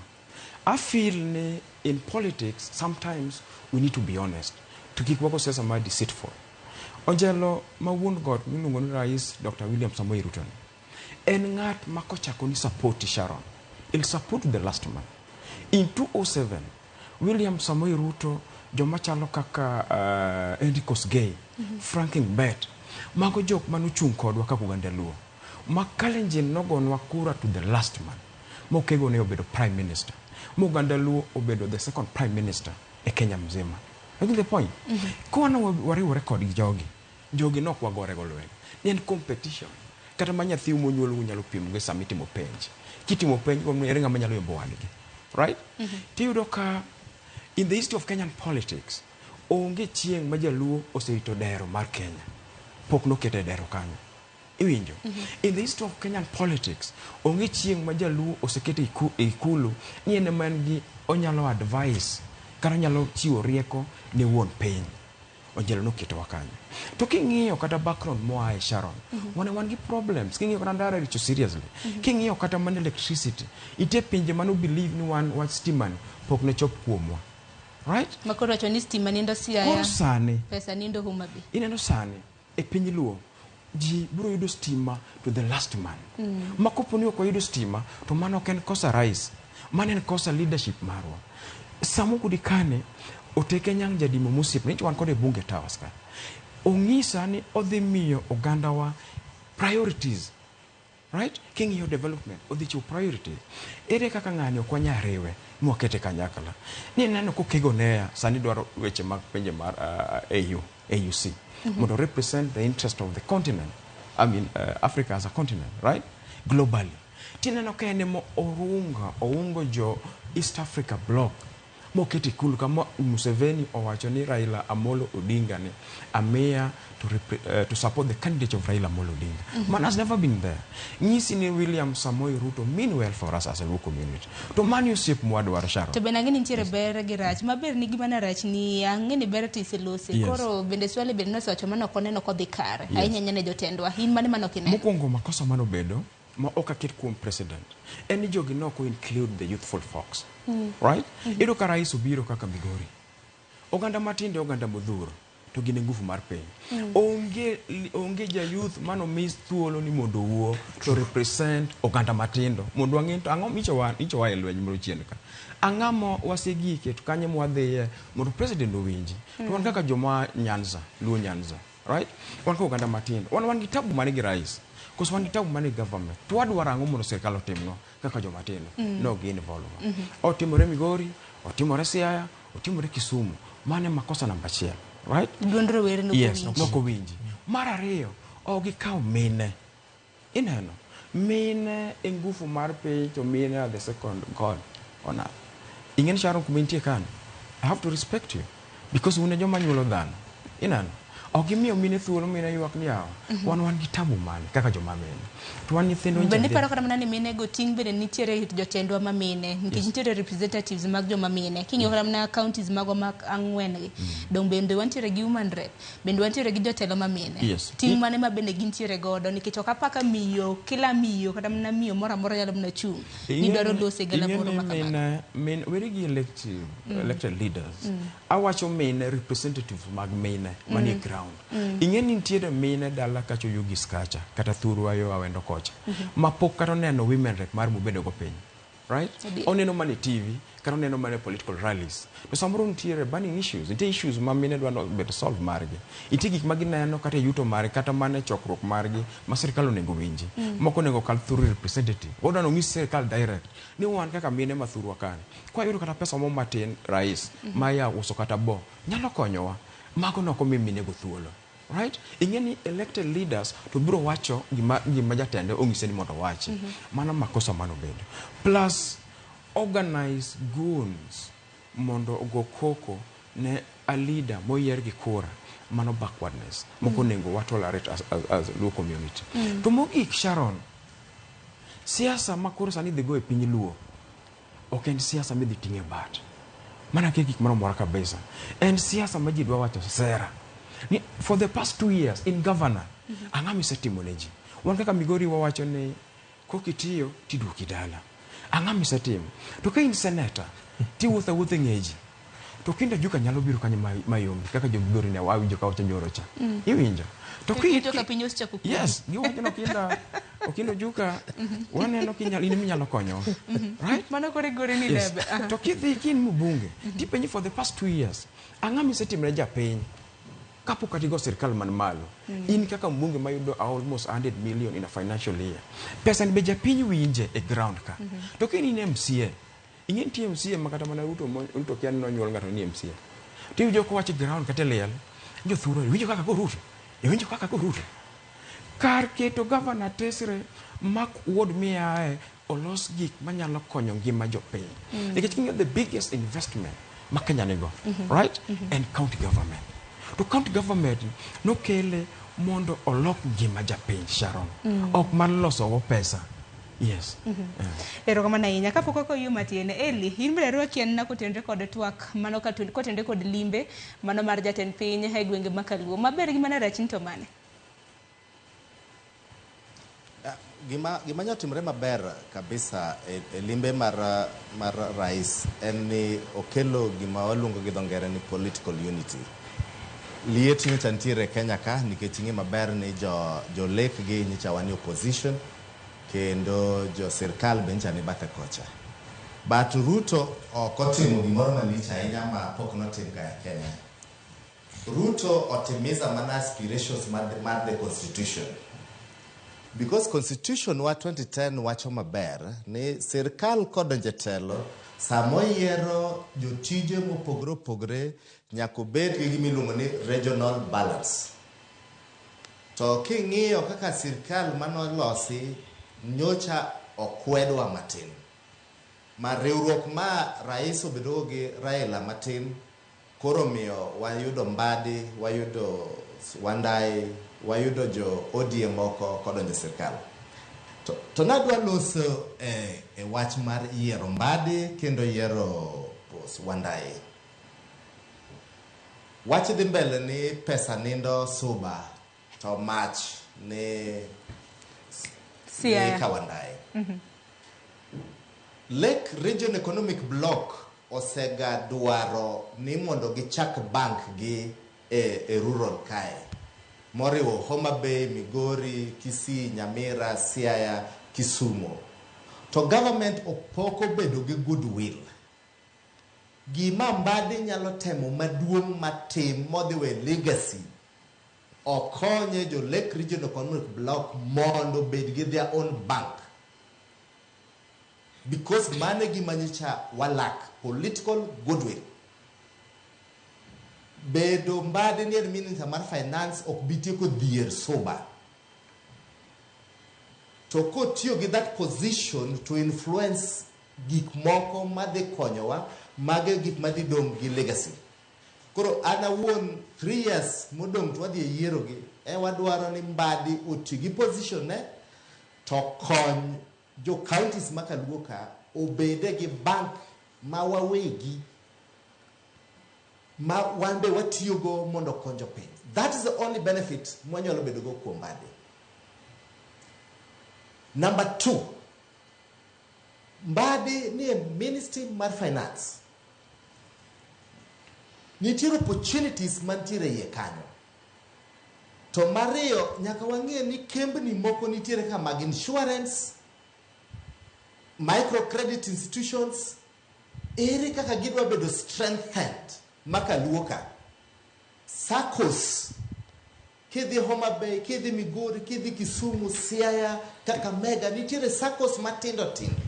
I feel in politics sometimes we need to be honest. Tukikwako sasa ma deceitful. Ojelo mawuon God minungo ni Rais Dr. William Samoei Ruto. En ngat makochako ni support Sharon. Il support the last man. In 2007 William Samoei Ruto joma chalo kaka Andy Kosgei, Franklin Bet, mago jok manuchung kodwa kaka Uganda luo. Makalenjin nogonwa kura to the last man. Mokego ne obedo prime minister. Muganda luo obedo the second prime minister e Kenya mzima. You get the point? Kwa na wariwo record gi jogi. Jogi nok wagore go lwen. Ni competition. Kata manya thiu monyuolo unyalo pim go samiti mo penj. Kiti mo penj go eringa manyalo yombo wadgi. Right? Tiyudo ka in the history of Kenyan politics onge chieng majaluo oserito dero mar Kenya. Pok no kete dero kanyo. Iwinjo. In the history of Kenyan politics, onge chieng majaluo osekete ikulu ni ene mangi onyalo advice kara nyalo chiwo rieko ne wuon piny. Ojelo no keto wakanyo. To king'iyo kata background moa e Sharon, wan gi problems. King'iyo kata ndara richo seriously. King'iyo kata man electricity. Ite pinje manu believe ni wan wat stiman pok ne chop kuomwa. Right? Makoro choni stiman ndo Siaya. Koro sane. Pesa nindo Homa Bay. Ineno sane e piny luo. Ji bro yudo stima to the last man. Makopo ni yudo stima to mano ken kosa rais. Mano kosa leadership marwa. Samo kudikane oteke nyang jadimo musip ni wan kode bunge tawas ka. Ongisa ni odhi miyo oganda wa priorities. Right? King your development odhi chiwo priorities. Ere kaka ng'ani okwanya rewe mwakete kanyakala. Ni neno kukego nea sani dwaro weche mag penje mar AUC. Mondo represent the interest of the continent. Africa as a continent, right? Globally. Tineno ka ene mo oungo jo East Africa bloc. Moketi kulu kama Museveni owacho ni Raila Amolo Odinga ni amea to support the candidate of Raila Amolo Odinga. Man has never been there. Nyisi ni William Samoei Ruto mean well for us as a Luo community. To manusip mwadwaro Sharon. To benangeni ntiere bere gi rach. Maber ni gimana rach ni angeni bere tiselose. Yes. Koro bende swali bende nosacho mano koneno kodhi kare. Ahinya nyane jotendwa. Hin mane mano kineno. Mokwongo makosa mano bedo ma okaket kuom president. Eni jogi no ko include the youthful folks. Right? Ido ka rais obiro kaka Migori. Oganda matinde oganda modhuro to gine nguvu mar piny. Onge ja youth mano miss thuolo ni mondo wuo to represent oganda matindo. Mondo ang'e to ang'o icho wa e lweny moro chien ka. Ang'amo wasegike to kanye mwadhiye mondo president owinji. To wan kaka joma Nyanza, Luo Nyanza, right? Wan kaka oganda matindo. Wan gi tabu mane gi rais. Koso wan gi tabu mane government. To wadwaro ang'o mondo sirkal otimno kaka joma tindo. No gi involve. Otimore Migori, otimore Siaya, otimore Kisumu. Mane makosa namba 1, right? Duondre were no yes, noko winji. Mar ariyo, gikaw mine. Ineno, mine e nguvu mar piny to mine are the second god on earth. Ingen Sharon kumintie kan. I have to respect you because une joma nyuolo dhano. Ineno, gimiyo mine thuolo mine ywak ni yawa. Wan gi tabu mane kaka joma mine. To wan nyithindo bende paro kata mana ni mine go ting bende nitiere jotendwa ma mine nikech nitiere representatives mag joma mine king'iyo kata mana counties mago mag ang'wen gi dong bende wantiere gi human rep bende wantiere gi jotelo ma mine ting mane ma bende gintiere godo nikech ok apaka miyo kila miyo kata mana miyo moro amora nyalo mana chung ni dwaro lose gala moro makama mine were gi elected leaders awacho mine representative mag mine manie ground ing'eni nitiere mine dala kacho yugis kacha kata thuru ayo awendo kocha mapok kata neno women rep mar mubedo go piny right oneno mane TV kata oneno mane political rallies to samoro nitiere burning issues ma mine dwano bedo solve margi iti gik magineno kata yuto mare kata mane chokruok margi ma sirkal onego winji moko nego kal thuru representative odano ng'is sirkal direct ni wan kaka mine ma thuru akane kwa yuro kata pesa mo matin rais ma ya uso kata bo nyalo konyowa mago noko mimine go thuolo. Right? Ingeni elected leaders to bro wacho gima jatende ong'ise ni mondo wachi. Mano makosa mano bedo. Plus organize goons mondo go koko ne a leader moyier gi kura. Mano backwardness. Moko nengo wa tolerate as Luo community. To mogik Sharon. Siasa makoro sani dhi go e piny Luo. Ok en siasa midhi ting'e bat. Mana ke gik moro mora kabisa. En siasa ma ji dwa wacho sera. For the past 2 years in governor, angami setimo neji. Wan kaka Migori wawacho ne kokitiyo tiduoki dala. Angami setimo. To ka in senator, ti wuotha ngeji. To kinda juka nyalo biro kanye mayombi kaka jo Migori ne wawinjo ka wacho njoro cha. Iwinjo. To kinda ka pinyo cha kuku. Yes, giwacho no kinda okindo juka waneno kinyalo in minyalo konyo. Right? Mano kore gore ni lebe. To kidhi kin mbunge. Tipenyi for the past 2 years. Angami setimo ne japiny. Kapo katigo sirkal man malo. In kaka mbunge mayudo almost 100 million in a financial year. Pesa ni beja piny winje e ground ka. To kini ni MCA. Ingen ti MCA makata mana Ruto kian no nyuol ngato ni MCA. Ti wijo ko wachi ground kata liel. Jo thuro wijo kaka ko Ruto. Wijo kaka ko Ruto. Kar keto governor tesre mak ward miae olos gik manyalo konyo ngima jopiny. Nikech kinyo the biggest investment ma Kenya nigo, right? And county government. To county government no kele mondo olok ngima japiny Sharon. Ok man loso go pesa. Yes. Ero kama na inya kapo koko yuma tiene Eli in bere ro kien na kotendre kod twak mano ka kotendre kod limbe mano mar jatend piny e gwenge makaluo maber gi mana rachin to mane gima nyatimre maber kabisa e limbe mar rais en ni okelo gima waluongo gi dhongere ni political unity. Liet nyocha ntiere Kenya ka nikech ing'e maber ni jo lek gi nyocha wani opposition kendo jo sirkal bencha ni bathe kocha. But Ruto okotimo gimoro malich ahinya ma pok notim ka e Kenya. Ruto otimiza mana aspirations mar the constitution. Because constitution wa 2010 wacho maber ni sirkal kodonje telo samoyiero jotije mopogre nyako bet gi gimiluongo ni regional balance. To king'iyo kaka sirkal manolosi nyocha okwedwa matin. Ma riwruok ma rais obedo gi Raila matin koro miyo wayudo Mbadi, wayudo Wandai, wayudo jo ODM moko kodonjo sirkal. To nadwa loso wach mar yiero Mbadi kendo yiero Wandai. Wach dhi mbele ni pesa nindo Suba to mach ni Kawandai. Lake Region Economic Block osega dwaro ni mondo gichak bank gi e rural kae. Moriwo Homa Bay, Migori, Kisii, Nyamira, Siaya, Kisumu. To government opoko bedo gi goodwill. Gima Mbadi nyalo temo maduong' matim modhiwe legacy. Okonye jo Lake Region Economic Block mondo bed gi their own bank. Because mane gimanyicha walak political goodwill. Bedo Mbadi ni Minister mar Finance ok bitieko dhier Suba. To kotiyo gi that position to influence gik moko madhi konyowa, mage gik madhi dong gi legacy. Koro ana wuon 3 years modong to wadhi e yiero gi, wadwaro ni Mbadi oti gi position ne to kony jo counties makaluo ka obede gi bank ma wawegi ma wambe watiyogo mondo konjo piny. That is the only benefit mwanyalo bedo go kuom Mbadi. Number 2, Mbadi ni a Ministry mar Finance. Nitiere opportunities mantiere iye kanyo. To mariyo nyaka wang'e ni kembni moko nitiere ka mag insurance, microcredit institutions, ere kaka gidwa bedo strengthened makaluo ka. SACCOs, kidhi Homa Bay, kidhi Migori, kidhi Kisumu, Siaya, Kakamega, nitiere SACCOs matindo tindo.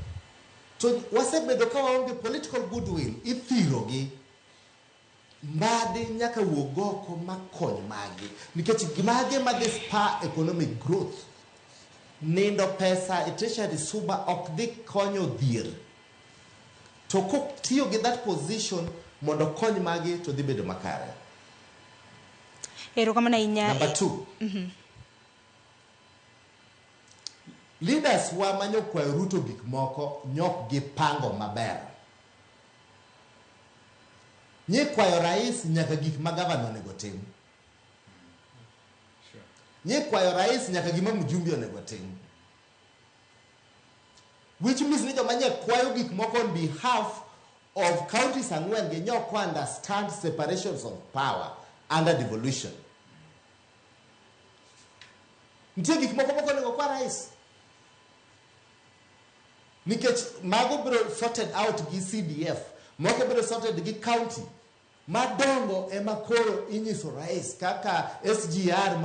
To wasebedo ka waonge political goodwill, ithiro gi. Mbadi nyaka wuog oko makony magi. Nikech mage madhi spur economic growth. Nindo pesa e treasury Suba ok dhi konyo dhier. To kotiyo gi that position mondo kony magi to dhi bedo makare. Number 2. Leaders wa manyo kwa Ruto gik moko nyok gi pango maber. Nye kwayo rais nyaka gik ma governor onego tim. Nye kwayo rais nyaka gima mjumbe onego tim. Which means ni joma nye kwayo gik moko on behalf of counties ang'wen gi nyok understand separations of power under devolution. Ntie gik moko onego kwa rais. Nikech mago biro sorted out gi CDF, moko biro sorted gi county. Madongo ema koro inyiso rais kaka SGR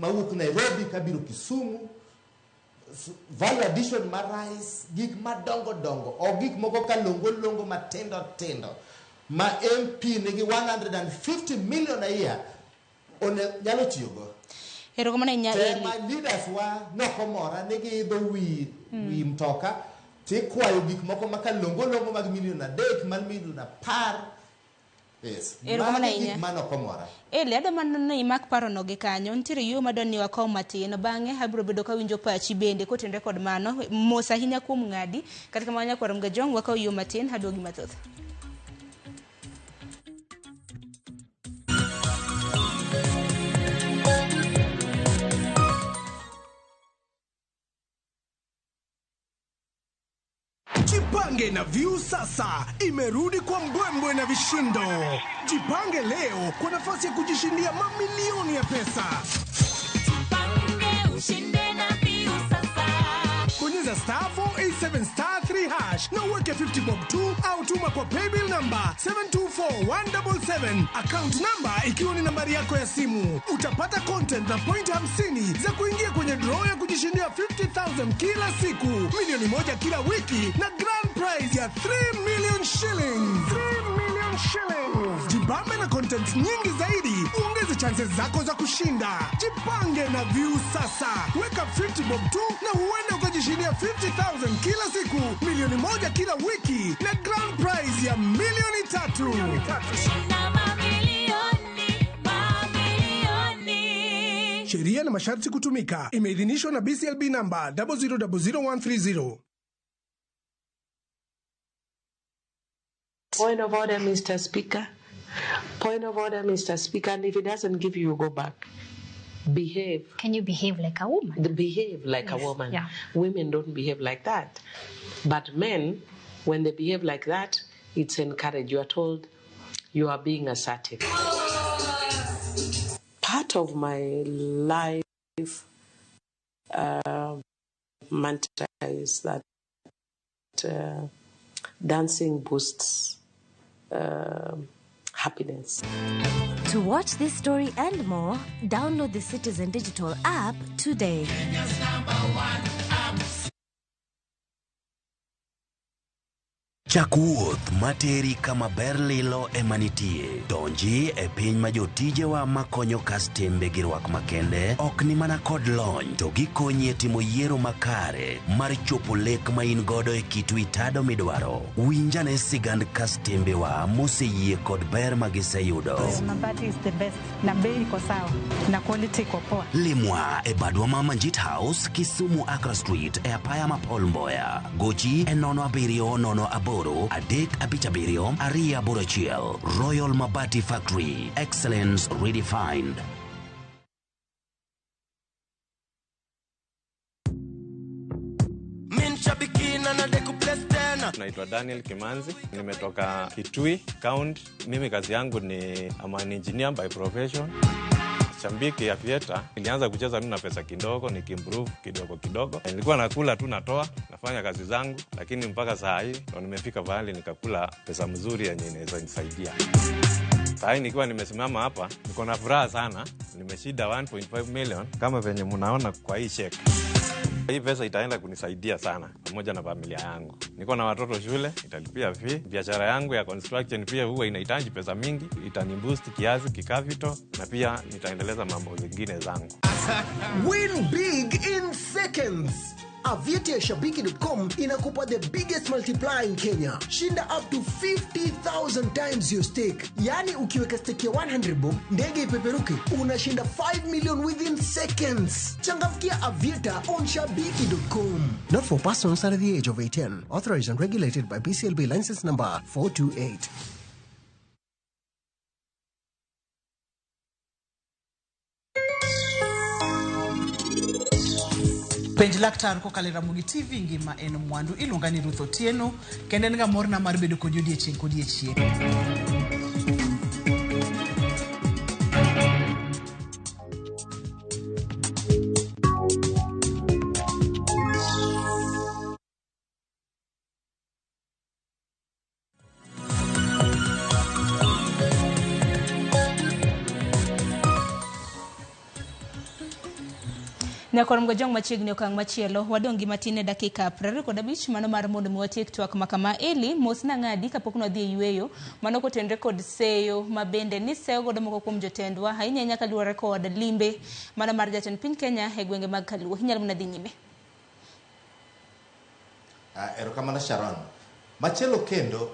mawuok Nairobi kabiro Kisumu, value addition mar rais, gik madongo dongo, o gik moko ka longo matendo tendo. Ma MP nigi 150 million a year nyalo tiyogo. My leaders wa nokomora nigi idho wi mtoka tikwayo gik moko maka longo mag million adek man million apar. Yes. Mano komora. Ada manana imak paro no gi kanyo ntiere yo madoni wakaw matin bang'e abiro bedo ka winjo pachi bende kotende kod mano mosa hinya kuom ng'adi kata kamanya kwarom ga jong wakaw yo matin hadogi mathoth. Jipange na View sasa imerudi kwa mbwembwe na vishindo. Jipange leo kwa nafasi ya kujishindia mamilioni ya pesa. Jipange ushinde na View sasa. Bonyeza *487*3# na uweke 50 bob tu au tuma kwa paybill number 724177, account number ikiwa ni nambari yako ya simu. Utapata content na point 50 za kuingia kwenye draw ya kujishindia 50,000 kila siku, milioni 1 kila wiki na grand prize ya 3 million shillings. 3 million million shillings. Jibambe na content nyingi zaidi, uongeze chances zako za kushinda. Jipange na View sasa. Weka 50 bob tu na huenda ukajishindia 50,000 kila siku, milioni 1 kila wiki na grand prize ya milioni 3. Sheria na masharti kutumika. Imeidhinishwa na BCLB namba 0000130. Point of order, Mr. Speaker. Point of order, Mr. Speaker. And if it doesn't give you, go back. Behave. Can you behave like a woman? Behave like a woman. Yeah. Women don't behave like that. But men, when they behave like that, it's encouraged. You are told you are being assertive. Part of my life mantra is that dancing boosts happiness. To watch this story and more, download the Citizen Digital app today. Chakuoth materi kama berlilo emanitie. Donji e piny ma jotijewa makonyo kastembe gi rwak makende ok ni mana kod lony to gikonyi e timo yiero makare mar chopo lek ma in godo e kitu itado midwaro. Winjane sigand kastembewa moseyie kod ber ma giseyudo. Mabati is the best na bei iko sawa na quality iko poa. Limwa e badwa ma Manjit House, Kisumu Accra Street e apaya ma Paul Mboya. Gochi e 070 Adek Abitabirio, Aria Borachiel, Royal Mabati Factory, excellence redefined. Naitwa Daniel Kimanzi, nimetoka Kitui County. Mimi kazi yangu ni an engineer by profession. Shambiki ya Fieta, nilianza kucheza na pesa kidogo, nikimprove kidogo. Nilikuwa nakula tu natoa, nafanya kazi zangu, lakini mpaka saa hii ndo nimefika mahali nikakula pesa mzuri yenye inaweza nisaidia. Saa hii nikiwa nimesimama hapa, niko na furaha sana. Nimeshinda 1.5 million kama venye mnaona kwa hii check. Hii pesa itaenda kunisaidia sana pamoja na familia yangu. Niko na watoto shule, italipia fee. Biashara yangu ya construction pia huwa inahitaji pesa mingi, itaniboost kiasi kikavito na pia nitaendeleza mambo mengine zangu. Win big in seconds. Aviator ya Shabiki.com inakupa the biggest multiplier in Kenya. Shinda up to 50,000 times your stake. Yani ukiweka stake ya 100 bob, ndege ipeperuke, unashinda 5 million within seconds. Changamkia Aviator on Shabiki.com. Not for persons under the age of 18. Authorized and regulated by BCLB license number 428. Penj laktar ko kalera mugi TV ngima en mwandu ilungani Ruth Otieno kende nga morna mar bedo kod odiechieng' kodiechieng'. Nyakor mgojong machiegni okang' machielo wadongi matine dakika 25 mano mar mondo mwatiek twak makama eli mosna ng'adi kapok no dhi yweyo mano kotenre kod seyo mabende ni seyo godo moko kuom jotendwa ahinya nyaka luwore kod limbe mano mar jatend piny Kenya e gwenge mag Kaluo. Hinyal mna dhi nyime. Erokamano Sharon. Machielo kendo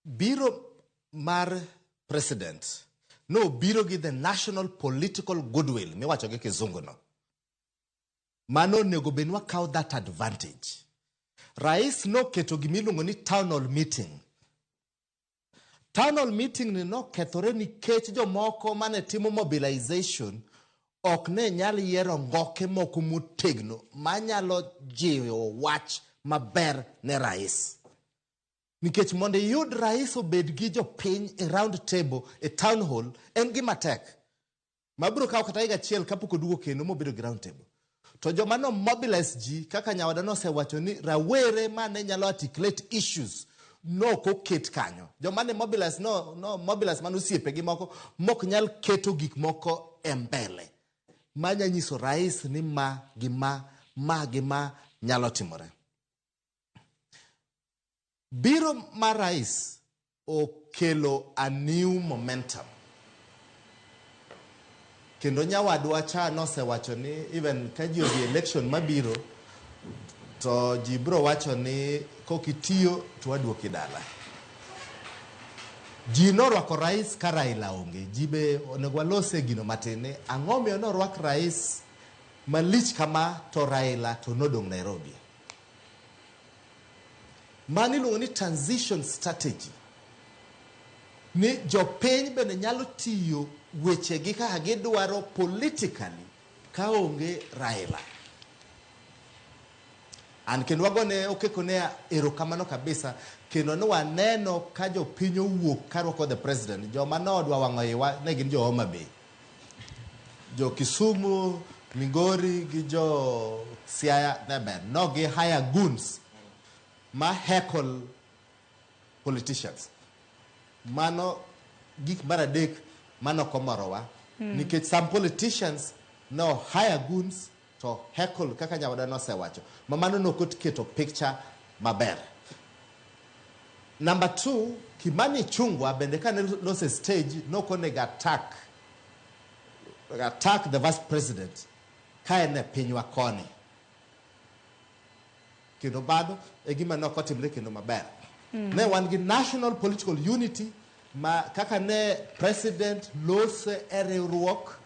biro mar president no biro gi the national political goodwill miwacho gi kizungu no. Mano nego benwa kaw that advantage. Rais no keto gimiluongo ni town hall meeting. Town hall meeting ni no kethore nikech jomoko mane timo mobilization ok ne nyal yiero ngoke moko motegno manyalo jiwo wach maber ne rais. Nikech mondo yud rais obed gi jopiny e round table e town hall en gima tek. Mabiro kaw kata higa achiel kapok oduogo kendo mobedo gi round table. To joma no mobilize ji kaka nyawada no sewacho ni rawere mane nyalo articulate issues no koket kanyo. Joma ne mobilize no mobilize mano osiepe gi moko mok nyal keto gik moko e mbele. Manya nyiso rais ni ma gima nyalo timore. Biro mar rais okelo a new momentum. Kendo nyawadwa cha nosewacho ni even ka ji odhi election mabiro to ji biro wacho ni kokitiyo to waduoki dala. Ji norwako rais ka Raila onge. Ji be onego walose gino matini. Ang'o miyo norwak rais malich kama to Raila to nodong' Nairobi. Mani luongo ni transition strategy. Ni jopiny bende nyalo tiyo wechegi kaka gidwaro politically ka onge Raila. An kendo wagone okekone erokamano kabisa kendo ne waneno ka jopiny owuok karwako the president. Joma nodwa wang'o iwa ne gin jo Homa Bay, jo Kisumu, Migori gi jo Siaya nebe no gi hire goons ma heckle politicians. Mano gik maradek mano komorowa nikech some politicians no hire goons to heckle kaka nyawadwa nosewacho mamano noketo picture maber. Number 2, Kimani Ichung'wah bende ka lose stage nokonego attack the vice president ka en e pinywa koni. Kendo bado e gima nokotimre kendo maber. Ne wan gi national political unity ma kaka ne president lose e riwruok,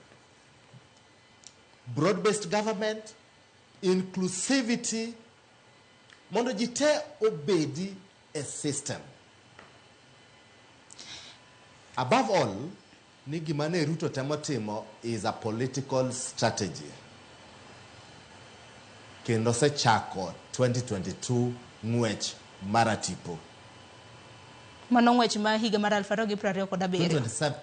broad-based government, inclusivity, mondo ji te obedi a system. Above all, ni gima ne Ruto temo timo is a political strategy. Kendo se chako 2022 ng'wech maratipo. Mano ng'wech ma higa mar 2027.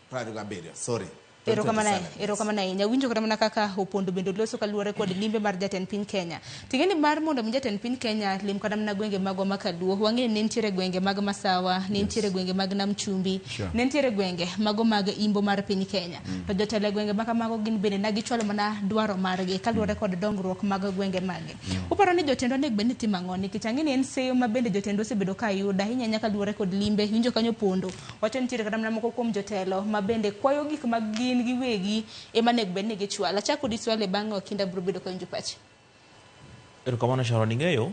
2027, sorry. Erokamana ahinya. Winjo kata mana kaka opondo bende loso kaluwore kod limbe mar jatend piny Kenya. Ting'eni mar mondo mi jatend piny Kenya lim kata mana gwenge mago makaluo. Wang'e ne nitiere gwenge mag Masawa, ne nitiere gwenge mag Nam Chumbi, ne nitiere gwenge mago mag Imbo mar piny Kenya. To jotelo gwenge makamago gin bende ne gichwalo mana dwaro margi kaluwore kod dongruok mag gwenge magi. Uparo ni jotendo onego bed ni timo ang'o nikech ang'e ni en seyo ma bende jotendo osebedo ka yudo ahinya nyaka kaluwore kod limbe. Winjo kanyo opondo wacho nitiere kata mana moko kuom jotelo ma bende kwayo gik mag gin giwegi ema nego bed ni gichwala. Chako di swale bang'e Okinda biro bedo kanyo pachi. Erokamano Sharon, ing'eyo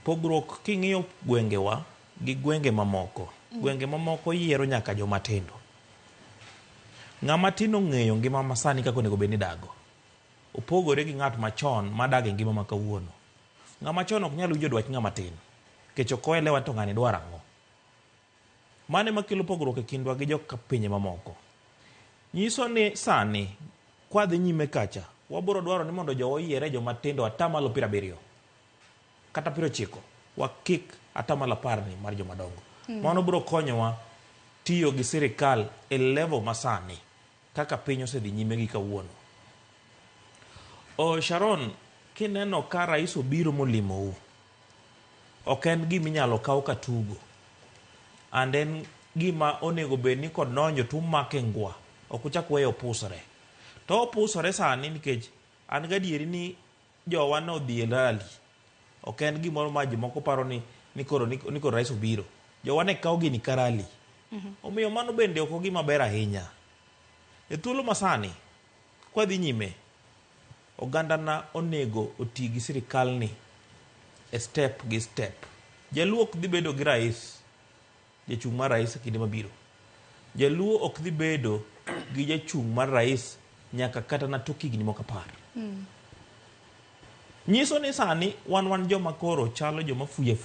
pogruok king'iyo gwengewa gi gwenge mamoko. Gwenge mamoko yiero nyaka joma tindo. Ng'ama tin ong'eyo ngima masani kako onego bed ni dago. Opogore gi ng'at machon madage ngima ma kawuono. Ng'ama chon ok nyal winjo dwach ng'ama tin. Kech ok oelewa to ng'ani dwaro ang'o. Mane makelo pogruok e kindwa gi jok pinje mamoko. Nyiso ni sani kwadhi nyime kacha wabiro dwaro ni mondo jowa yiere joma tindo atamalo 70 kata 90 wakik atamalo 10 mar joma dongo. Mano biro konyowa tiyo gi sirikal e level masani kaka piny osedhi nyime gi kawuono. Sharon, kineno ka rais obiro molimou, ok en gima inyalo kaw katugo. And then gima onego bed ni kod nonjo tumake ngwa ok uchak weyo opusore. To opusore sani nikech an gadieri ni jowa no dhi e rally. Ok en gimoro ma jomoko paro ni koro rais obiro. Jowa ne kaw gini ka rally. Omiyo mano bende ok gima ber ahinya. E thuolo masani kwa dhi nyime oganda na onego oti gi sirikal ni e step gi step. Jaluo ok dhi bedo gi rais, jachung' mar rais kinde mabiro. Jaluo ok dhi bedo gi jachung' mar rais nyaka kata na tok higni moko 10. Nyiso ni sani wan joma koro chalo joma fuya.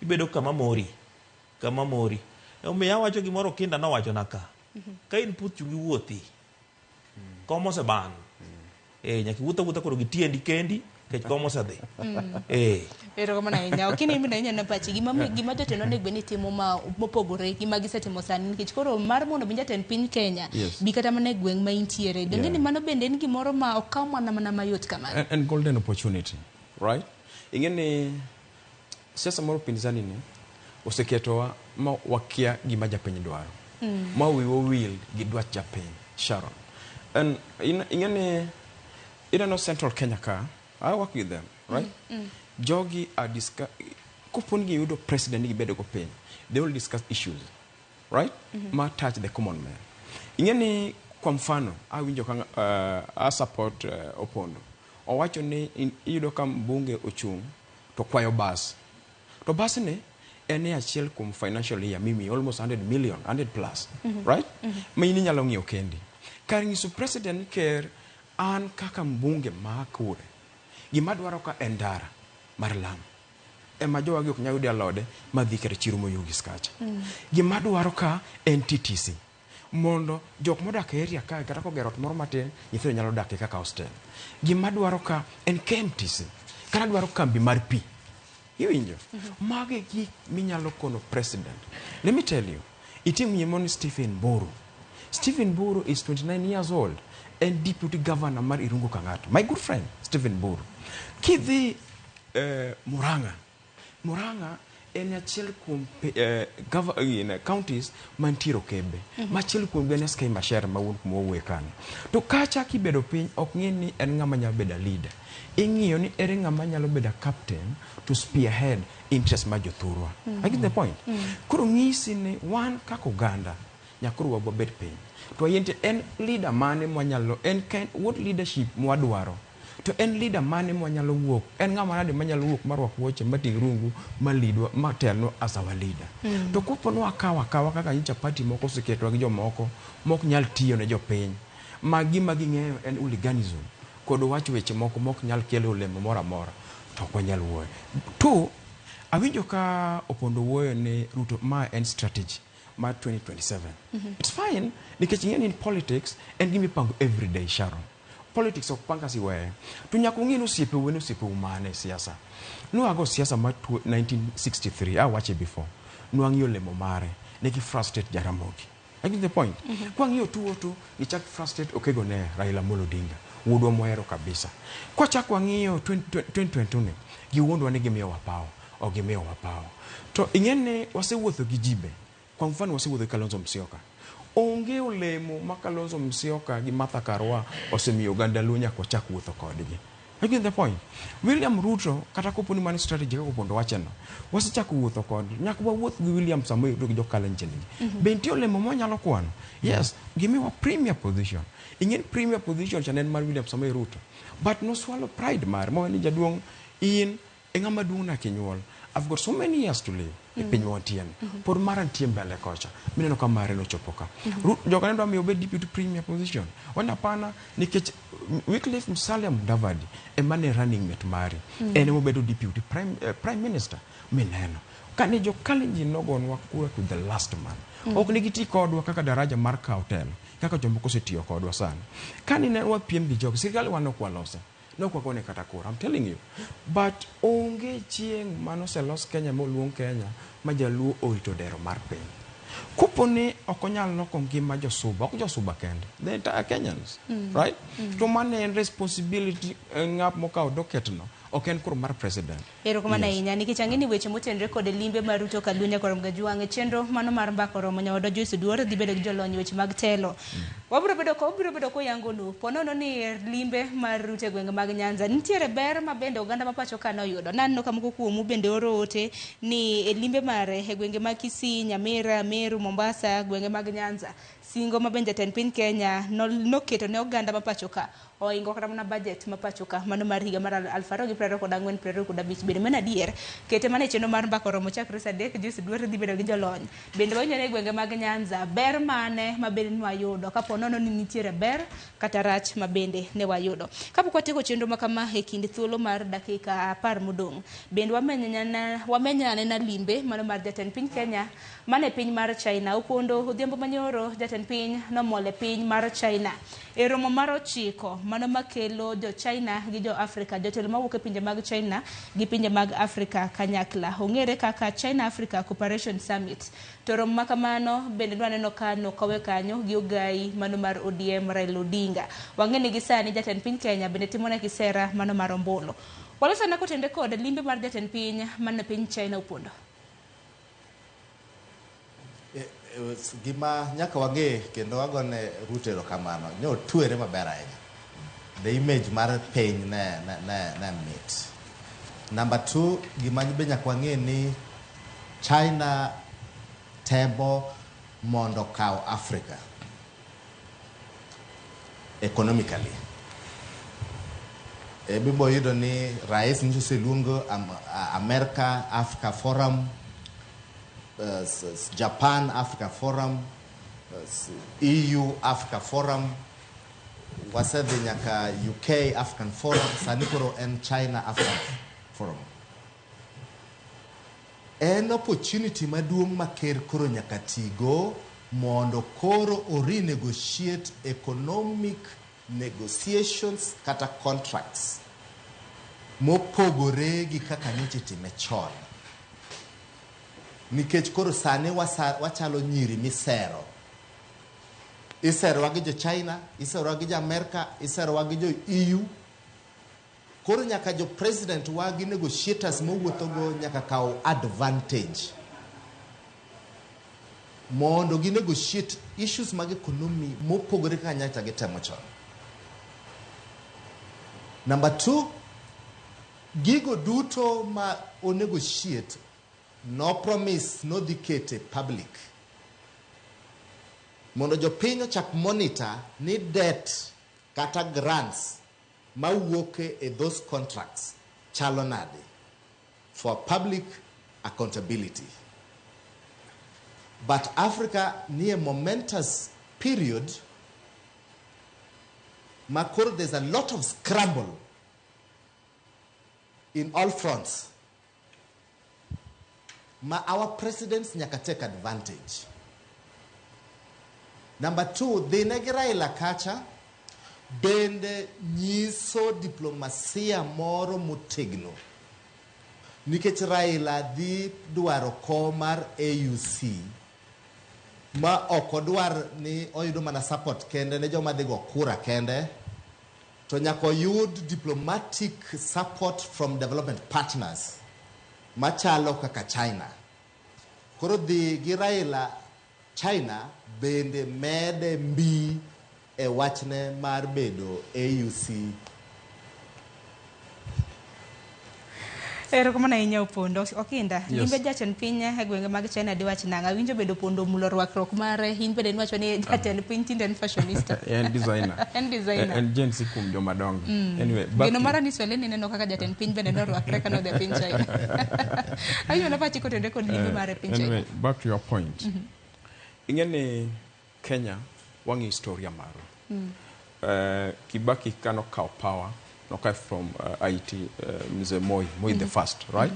Ibedo kama mori. Omiyo awacho gimoro Kinda nowacho naka. Ka in puth chungi wuothi. Komo se ban. Nyaki wuotha koro gi tiendi kendi kech komo se dhi. Erokamano ahinya. Okini mi nanya na pachi gima jotelo onego bed ni timo ma mopogore gi ma gisetimo sani nikech koro mar mondo mi jatend piny Kenya bi kata mana e gweng' ma intiere. Donge ni mano bende en gimoro ma okaw mana mayot kamano. And golden opportunity, right? Ingeni siasa moro pinzani ni oseketowa ma wakia gima japiny dwaro. Ma wiwa wil gi dwach japiny, Sharon. And ingeni Central Kenya ka, I work with them, right? Jogi are kupon gi yudo president gi bedo go piny, they will discuss issues, right? Ma touch the common man. Ingeni kwa mfano, awinjo ka support Opondo. Owacho ni iyudo ka mbunge ochung to kwayo bus. To bus ne ene achiel kuom financial year mimi almost 100 million, 100 plus, right? Ma ini nyalo ng'iyo kendi. Kar nyiso president ker an kaka mbunge ma kure. Gima dwaro ka endara mar Lamu. Ema jowa gi ok nyalo yudo alode ma dhi kere chiro moyugis kacha. Gima dwaro ka NTTC. Mondo jok modak e area ka kata ko gerot moro matin nyithindo nyalo dak kaka hostel. Gima dwaro ka en KMTC. Kana dwaro kambi mar pi. Iwinjo? Mage gik minyalo kono president. Let me tell you. Itim yemoni Stephen Buru. Stephen Buru is 29 years old and deputy governor mar Irungu Kang'ato. My good friend, Stephen Buru. Kidhi Murang'a en achiel kuom counties mantiero Kebe. Machiel kuom Benes Kai Masher mawuon kuma owuoye kanyo. To kacha kibedo piny ok ng'e ni en ng'ama nyalo bedo leader. Ing'iyo ni ere ng'ama nyalo bedo captain to spearhead interest ma jothurwa. I get the point. Koro ng'isi ni wan kaka oganda nyakoro wabed piny. To yente en leader mane mwanyalo what leadership mwadwaro. To en leader mane mwanyalo wuok. En ng'ama nade manyalo wuok marwak wuoche mating rungu malidwa matelno as our leader. To kupono akawa kaka nyicha party moko seketwa gi jomoko mok nyal tiyo ne jopiny. Magi ng'eyo en hooliganism. Kod wacho weche moko mok nyal kelo olemo moro amora to ok wanyal wuoyo. To awinjo ka Opondo wuoyo ne Ruto ma en strategy ma 2027. It's fine nikech ing'eni in politics en gimi pango every day Sharon. Politics ok panga siweye. To nyaka ung'e ni osiepe umane siasa. Nuago siasa ma 1963 awache before. Nuang'iyo olemo mare neki frustrate Jaramogi. I get the point. Kwa ng'iyo tuo tu gichak frustrate okego ne Raila Amolo Odinga. Wuodwa mohero kabisa. Kwa chak wang'iyo 2022 ne giwuondwa ni gimiyo wapawo. O gimiyo wapawo. To ing'ene wasewuotho gi jibe. Kwa mfano wasewuotho gi Kalonzo Musyoka. Onge olemo ma Kalonzo Musyoka gi Martha Karua osemiyo oganda luo nyaka wachak wuotho kodgi. I get the point. William Ruto kata koponi man strategy kaka Opondo wacheno. Wasechako wuotho kodgi. Nyaka wawuoth gi William Samoei Ruto gi Jokalenjin. Be nitie olemo manyalo kwano? Yes, give me a premier position. Ing'en premier position chanen mar William Samoei Ruto. But no swallow pride mar mawani jaduong' in eng'ama duong' na kinyuol. I've got so many years to live. Piny wantien. Por maran tie mbele kocha. Mineno ka mare no chopo ka. Joka nendo mi obed deputy premier position. Wana pana nikech Wycliffe Musalia Mudavadi emane running mate mari. Ene mobedo deputy prime minister. Mineno. Kane Jokalenjin nogonwa kura to the last man. Ok nigiti kodwa kaka daraja mar hotel. Kaka jomoko setiyo kodwa sana. Kani ne wapiem gi jogo sirkal wanokwa lose. No kwa kone katakura. I'm telling you. But onge chieng mano se los Kenya moluong Kenya majaluo orito dero mar piny. Kupone okonyal loko ngima josuba, ok josuba kende. The entire Kenyans, right? To mane en responsibility ng'ap mokaw docket no. Ok en koro mar president. Ero kuma na inya nikech ang'eni weche motenre kod limbe mar Ruto Kalunya korom gajuange chenro mano mar mbako romo nyaodo Joyce Duor dhi bedo gi jolony weche mag telo. Wabiro bedo ko yango nu ponono ni limbe mar Ruto gwenge mag Nyanza nitiere ber ma bende oganda mapacho ka noyudo. Nanno kamoko kuomu bende oro ote ni limbe mare e gwenge mag Kisii, Nyamira, Meru, Mombasa, gwenge mag Nyanza. Singo mabenja ten piny Kenya noketo ne oganda mapacho ka oingo kata mana budget mapacho ka mano mar higa mar 2024-2025 bende mana dier kete mane chenro mar mbako romo chakre saa 3 Joyce Duor dhi bedo gi jolony bende wanyone gwenge mag Nyanza ber mane ma bende wayudo kapo nono ni nitiere ber kata rach ma bende ne wayudo kapok wateko chenro makama e kind thuolo mar dakika 10 modong bende wamenyane na limbe mano mar jatend piny Kenya mane piny mar China Opondo odhiambo manyoro jatend piny nomole piny mar China e romo mar 9 mano makelo jo China gi jo Africa jotelo mawuok e pinje mag China gi pinje mag Africa kanyakla ong'ere kaka China Africa Cooperation Summit to romo makamano bende dwaneno kano kawe kanyo gi ogai mano mar ODM Raila Odinga wang'eni gi sani jatend piny Kenya bende timone kisera mano mar ombolo walosana kotende kod limbe mar jatend piny mano piny China Opondo. Gima nyaka wang'e kendo wagone Ruto erokamano nyo tuere maber ahinya. The image mar piny ne mit. Number 2, gima be nyaka wang'e ni China temo mondo kaw Africa economically. Bibo yudo ni rais nyiso luongo America Africa Forum, Japan Africa Forum, EU Africa Forum, wasedhi nyaka UK African Forum, sani koro en China African Forum. En opportunity maduong' ma ker koro nyaka tigo mondo koro renegotiate economic negotiations kata contracts mopogore gi kaka nyocha itime chon. Nikech koro sani wachalo nyiri misero. Iserowa gi jo China, iserowa gi jo America, iserowa gi jo EU. Koro nyaka jo president wa gi negotiators mowuotho go nyaka kaw advantage mondo gi negotiate issues mag economy mopogore kaka nyocha gitemo chon. Number 2, gigo duto ma o negotiate no promise no dhi kete public mondo jopiny ochak monitor ni debt kata grants mawuok e those contracts chalo nade for public accountability. But Africa ni a momentous period makoro there's a lot of scramble in all fronts. Our presidents nyaka take advantage. Number 2, the Raila kacha bende nyiso diplomasia moro motegno. Nikech Raila dhi dwaro kom mar AUC ma okodwar ni oyudo mana support kende ne joma dhigo kura kende, to nyaka oyud diplomatic support from development partners machalo kaka China. Koro dhi gi Raila China bende mede mbi e wachne mar bedo AUC. Erokamano ahinya Opondo. Okinda, in be jatend piny e gwenge mag China diwach nang'o? Awinjo bedo Opondo mulo rwakruok mare, in bende niwacho ni jatend piny tinde en fashionista. En designer. En designer. En gen si kuom joma dongo. Anyway, gino mara ni Swahili neno kaka jatend piny bende norwakre ka nodhi e piny China. Ayo na pachi kotende kod limbe mare piny China. Anyway, back to your point. Ingene Kenya wangi historia maro. Kibaki kano kao power okay, from IT, Mr. Moi the first, right?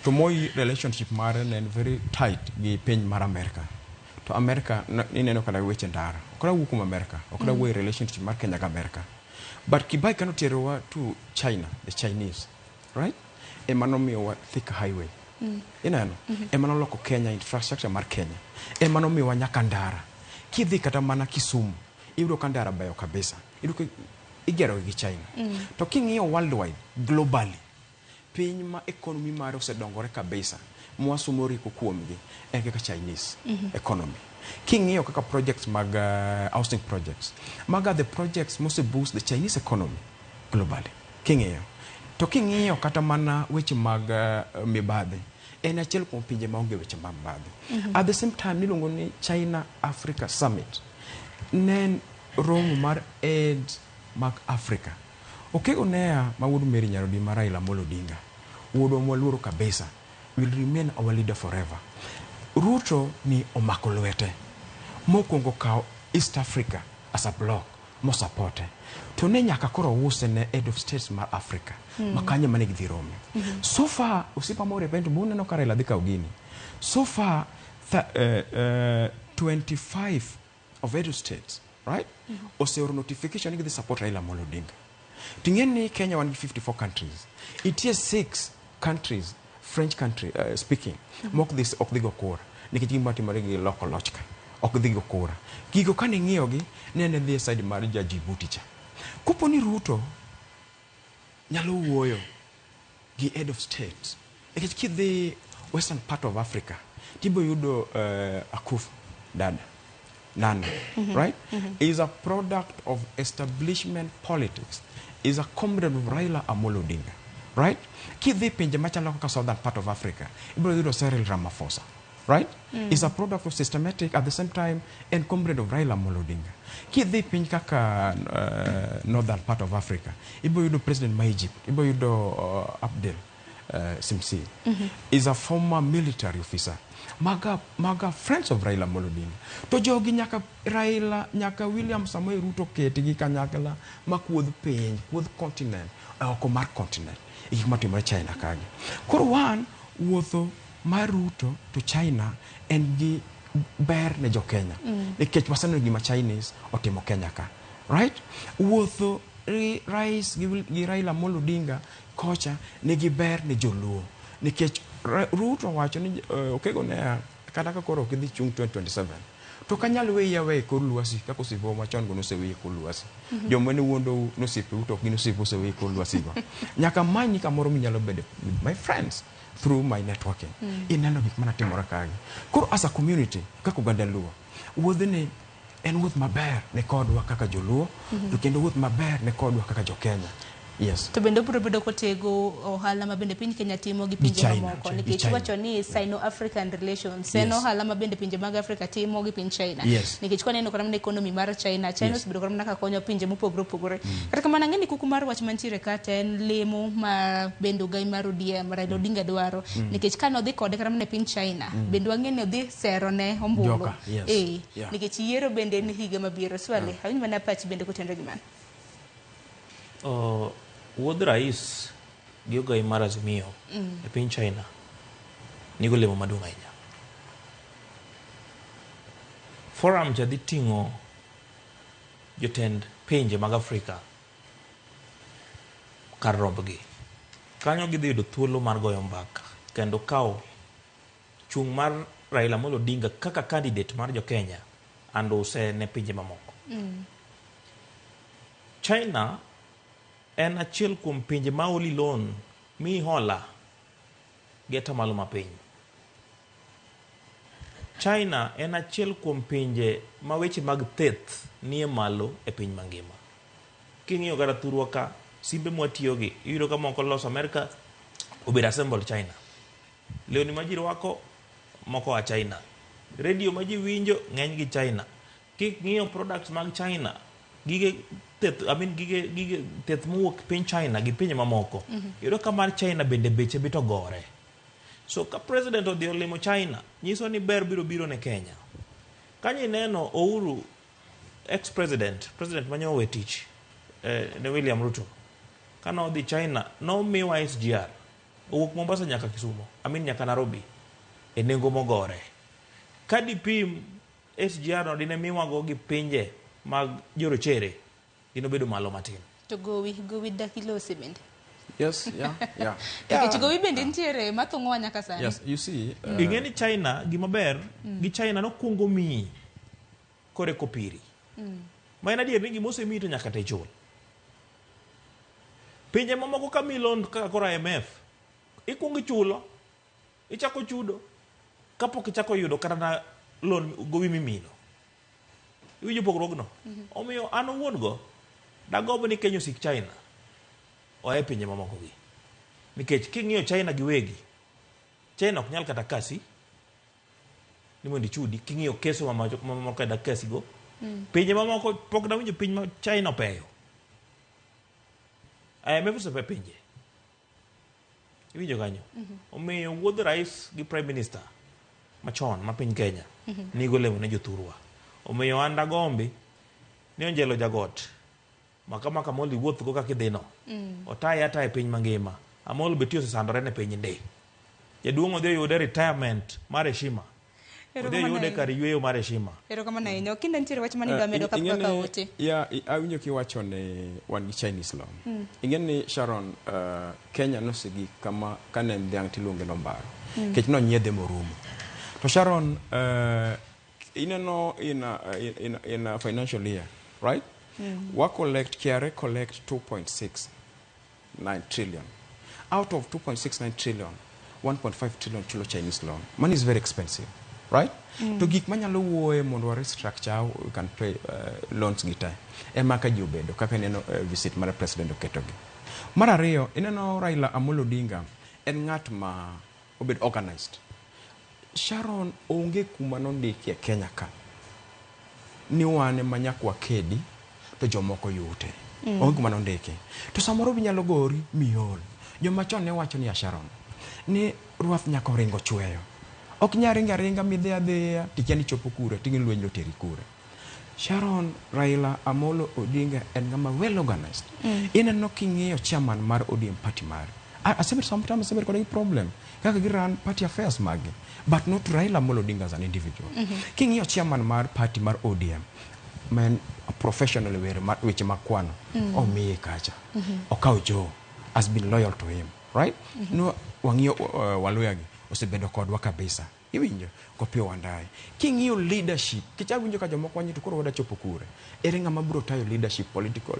To Moi relationship mare and very tight gi piny mar America. To America ineno kada weche ndara. Okra wukum America, okra we relationship mar Kenya ga America. But Kibaki cannot terowa to China, the Chinese, right? Emano miwa thick highway. Ineno, emano loko Kenya infrastructure mar Kenya. Emano miwa nyaka ndara. Kidhi kata mana Kisumu, ibiro kandara bayo kabisa. Igero gi China. To king'iyo worldwide, globally, piny ma economy mare osedongore kabisa, mwasumori kuomgi en kaka Chinese economy. King'iyo kaka projects mag housing projects, maga the projects must boost the Chinese economy globally. King'iyo. To king'iyo kata mana weche mag mibadhi, en achiel kuom pinje maonge weche mag mibadhi. At the same time, niluongo ni China Africa Summit. Nen romo mar aid mag Africa. Okego nea ma wuod Mary Nyarodi ma Raila Amolo Odinga. Wuodo mwaluoro kabisa. Will remain our leader forever. Ruto ni omako lwete. Mokwongo kao East Africa as a block. Mo supporte. To ne nyaka koro use ne head of states mar Africa. Makanya manigi dhi rome. So far, usipa mo repento muna no Raila dhika ugini. So far, 25 of head of states, right? Oseo notification nigi support Raila Amolo Odinga. Tingeni Kenya 154 countries. It is 6 countries, French country speaking. Mok this okdigo kora. Nikijimba marigi local lochka. Okdigo kora. Gigo kane ng'iyogi nene dhi side mar Djibouti cha. Kopo ni Ruto nyalo wuoyo gi head of states. Ekich the western part of Africa. Tibo yudo Akufo-Addo. Nana, right? Is a product of establishment politics. Is a comrade of Raila Amolo Odinga, right? Kidhi pinje machalo kaka southern part of Africa, ibiro yudo Cyril Ramaphosa, right? Is a product of systematic at the same time and comrade of Raila Amolo Odinga. Kidhi piny kaka northern part of Africa, ibiro yudo President ma Egypt, ibiro yudo Abdel Simsi. Is a former military officer. Maga friends of Raila Amolo Odinga. To jogi nyaka William Samoei Ruto keti gi kanyakla makuodh piny, kuodh continent, oko mar continent. Gik matimore China kagi. Koro wan wuotho mar Ruto to China en gi ber ne jo Kenya. Nikech waseneno gima Chinese otimo Kenya ka. Right? Wuotho rais gi Raila Amolo Odinga kocha nigi ber ne joluo. Nikech Ruto wacho ni okego ne kata ka koro kidhi chung 2027. To kanyal weya we kor lwasi kako sipo machon go nosewe kor lwasi. Joma ne wuondo nosipe to ok ginosipo sewe kor lwasi go. Nyaka manyi kamoro minyalo bede with my friends through my networking. Ineno gik mana timore kagi. Koro as a community kako ganda luo. Wuodhni en wuoth maber ne kodwa kaka joluo, to kendo wuoth maber ne kodwa kaka jo Kenya. Yes. To bende biro bedo kotego ohala ma bende piny Kenya timo gi pinje mamoko nikech wacho ni Sino-African relations seno ohala ma bende pinje mag Afrika timo gi piny China nikech kwaneno kama economy mar China osebedo kama ka konyo pinje mopogore opogore kata kamano ng'eni kuku mar wach mantiere kata en lemo ma bende gai mar ODM Raila Odinga dwaro nikech kano dhi kode kama ne piny China bende wang'eni odhi sero ne ombulu nikech yiero bende ni higa mabiro swali hawinyi mana pach bende kotendo gimana wuodh rais gi ogai mar Azimio e piny China nigo lemo maduong' ahinya. Forum cha dhi ting'o jotend pinje mag Afrika kar rombgi. Kanyo gidhi yudo thuolo mar goyo mbaka kendo kawo chung' mar Raila Amolo Odinga kaka candidate mar jo Kenya anduse ne pinje mamoko. China en achiel kuom pinje ma oli loan mi hola geta malo mapiny. China en achiel kuom pinje ma weche mag thieth nie malo e piny mangima. King'iyo gara thurwa ka simbe mwatiyogi iyudo ka moko loso Amerika obedo assemble China. Lewni ma ji rwako moko a China. Radio ma ji winjo ng'eny gi China. King'iyo products mag China gige gige teth mowuok piny China gi pinje mamoko. Iyudo ka mar China bende beche bito gore. So ka president odhi olimo China nyiso ni ber biro ne Kenya. Kanyi neno Uhuru ex-president manyowe tich ne William Ruto kana odhi China no miwa SGR owuok Mombasa nyaka Kisumu nyaka Nairobi e nengo mogore. Kadipim SGR no dine miwa go gi pinje mag jorochere dino bedo malo matin. To gowi dakilose bende. Yes, yeah. Nikech gowi bende ntiere mathung'o nyaka sani. Yes, you see. Ing'eni China gima ber gi China no kungo mi kore kopiri. Ma en adier ni gimose mi to nyaka te chul. Pinje mamoko ka milon kaka kora IMF ikungi chulo ichako chudo kapok ichako yudo kata na loan gowi mimino. Iwinjo pogrogno. Omiyo an owuon go dagobo ni Kenya osik China oe pinje mamoko gi. Nikech king'iyo China giwegi China ok nyal kata kasi ni mondo ichudi king'iyo keso mamoko kada kasi go pinje mamoko pok da winjo piny ma China opeyo. IMF osepe pinje. Iwinjo kanyo. Omiyo wuodh rais gi prime minister machon ma piny Kenya nigo lemo ne jothurwa. Omiyo an dagombi ni Onjelo Jagot makama kamoli wuoth go kaka idhino otaye ata e piny mangima Amolo betiyo sandore ne piny ndi jaduong' odhi yude retirement mar heshima odhi yude kar yweyo mar heshima. Erokamano ahinya. Kinde nitiere wach mane idwa medo kaka ote. Awinjo kiwacho ne wan gi Chinese law. Ing'eni Sharon Kenya nosegi kama kane dhiang' tiluonge lombaro kech nonyiedhe morumo. To Sharon ineno in a financial year, right? KRA collect 2.69 trillion. Out of 2.69 trillion, 1.5 trillion chulo Chinese loan. Money is very expensive. right? To gik manyalo wuoye mondo wa restructure we can pay loans gita ema ka ji obedo kaka neno visit mar president oketogi. Mar ariyo ineno Raila Amolo Odinga en ng'at ma obed organized. Sharon onge kuma nondiki e Kenya ka ni wane manyakwa kedi to jomoko yute. Onge kuma nondiki. To samoro binyalo gori miol. Joma chon ne wacho ni Sharon ni ruath nyaka ringo chweyo. Ok nyaringa ringa midhi adhiya tikia ni chopo kure tingin lwenj lo teri kure. Sharon Raila Amolo Odinga en ngama well organized. Ineno king'iyo chairman mar ODM party mare. Asebet sometimes asebet kod problem kaka giran party affairs magi, but not Raila Amolo Odinga as an individual. King'iyo chairman mar party mar ODM man a professional weche makwano omiye kacha. Okaw Joe has been loyal to him, right? No wang'iyo waluyagi osebedo kodwa kabisa. Iwinjo Kopio Wandayi. King'iyo leadership, kicha winjo ka jomoko wanyi to koro wada chopo kure. Ere ngama biro tayo leadership political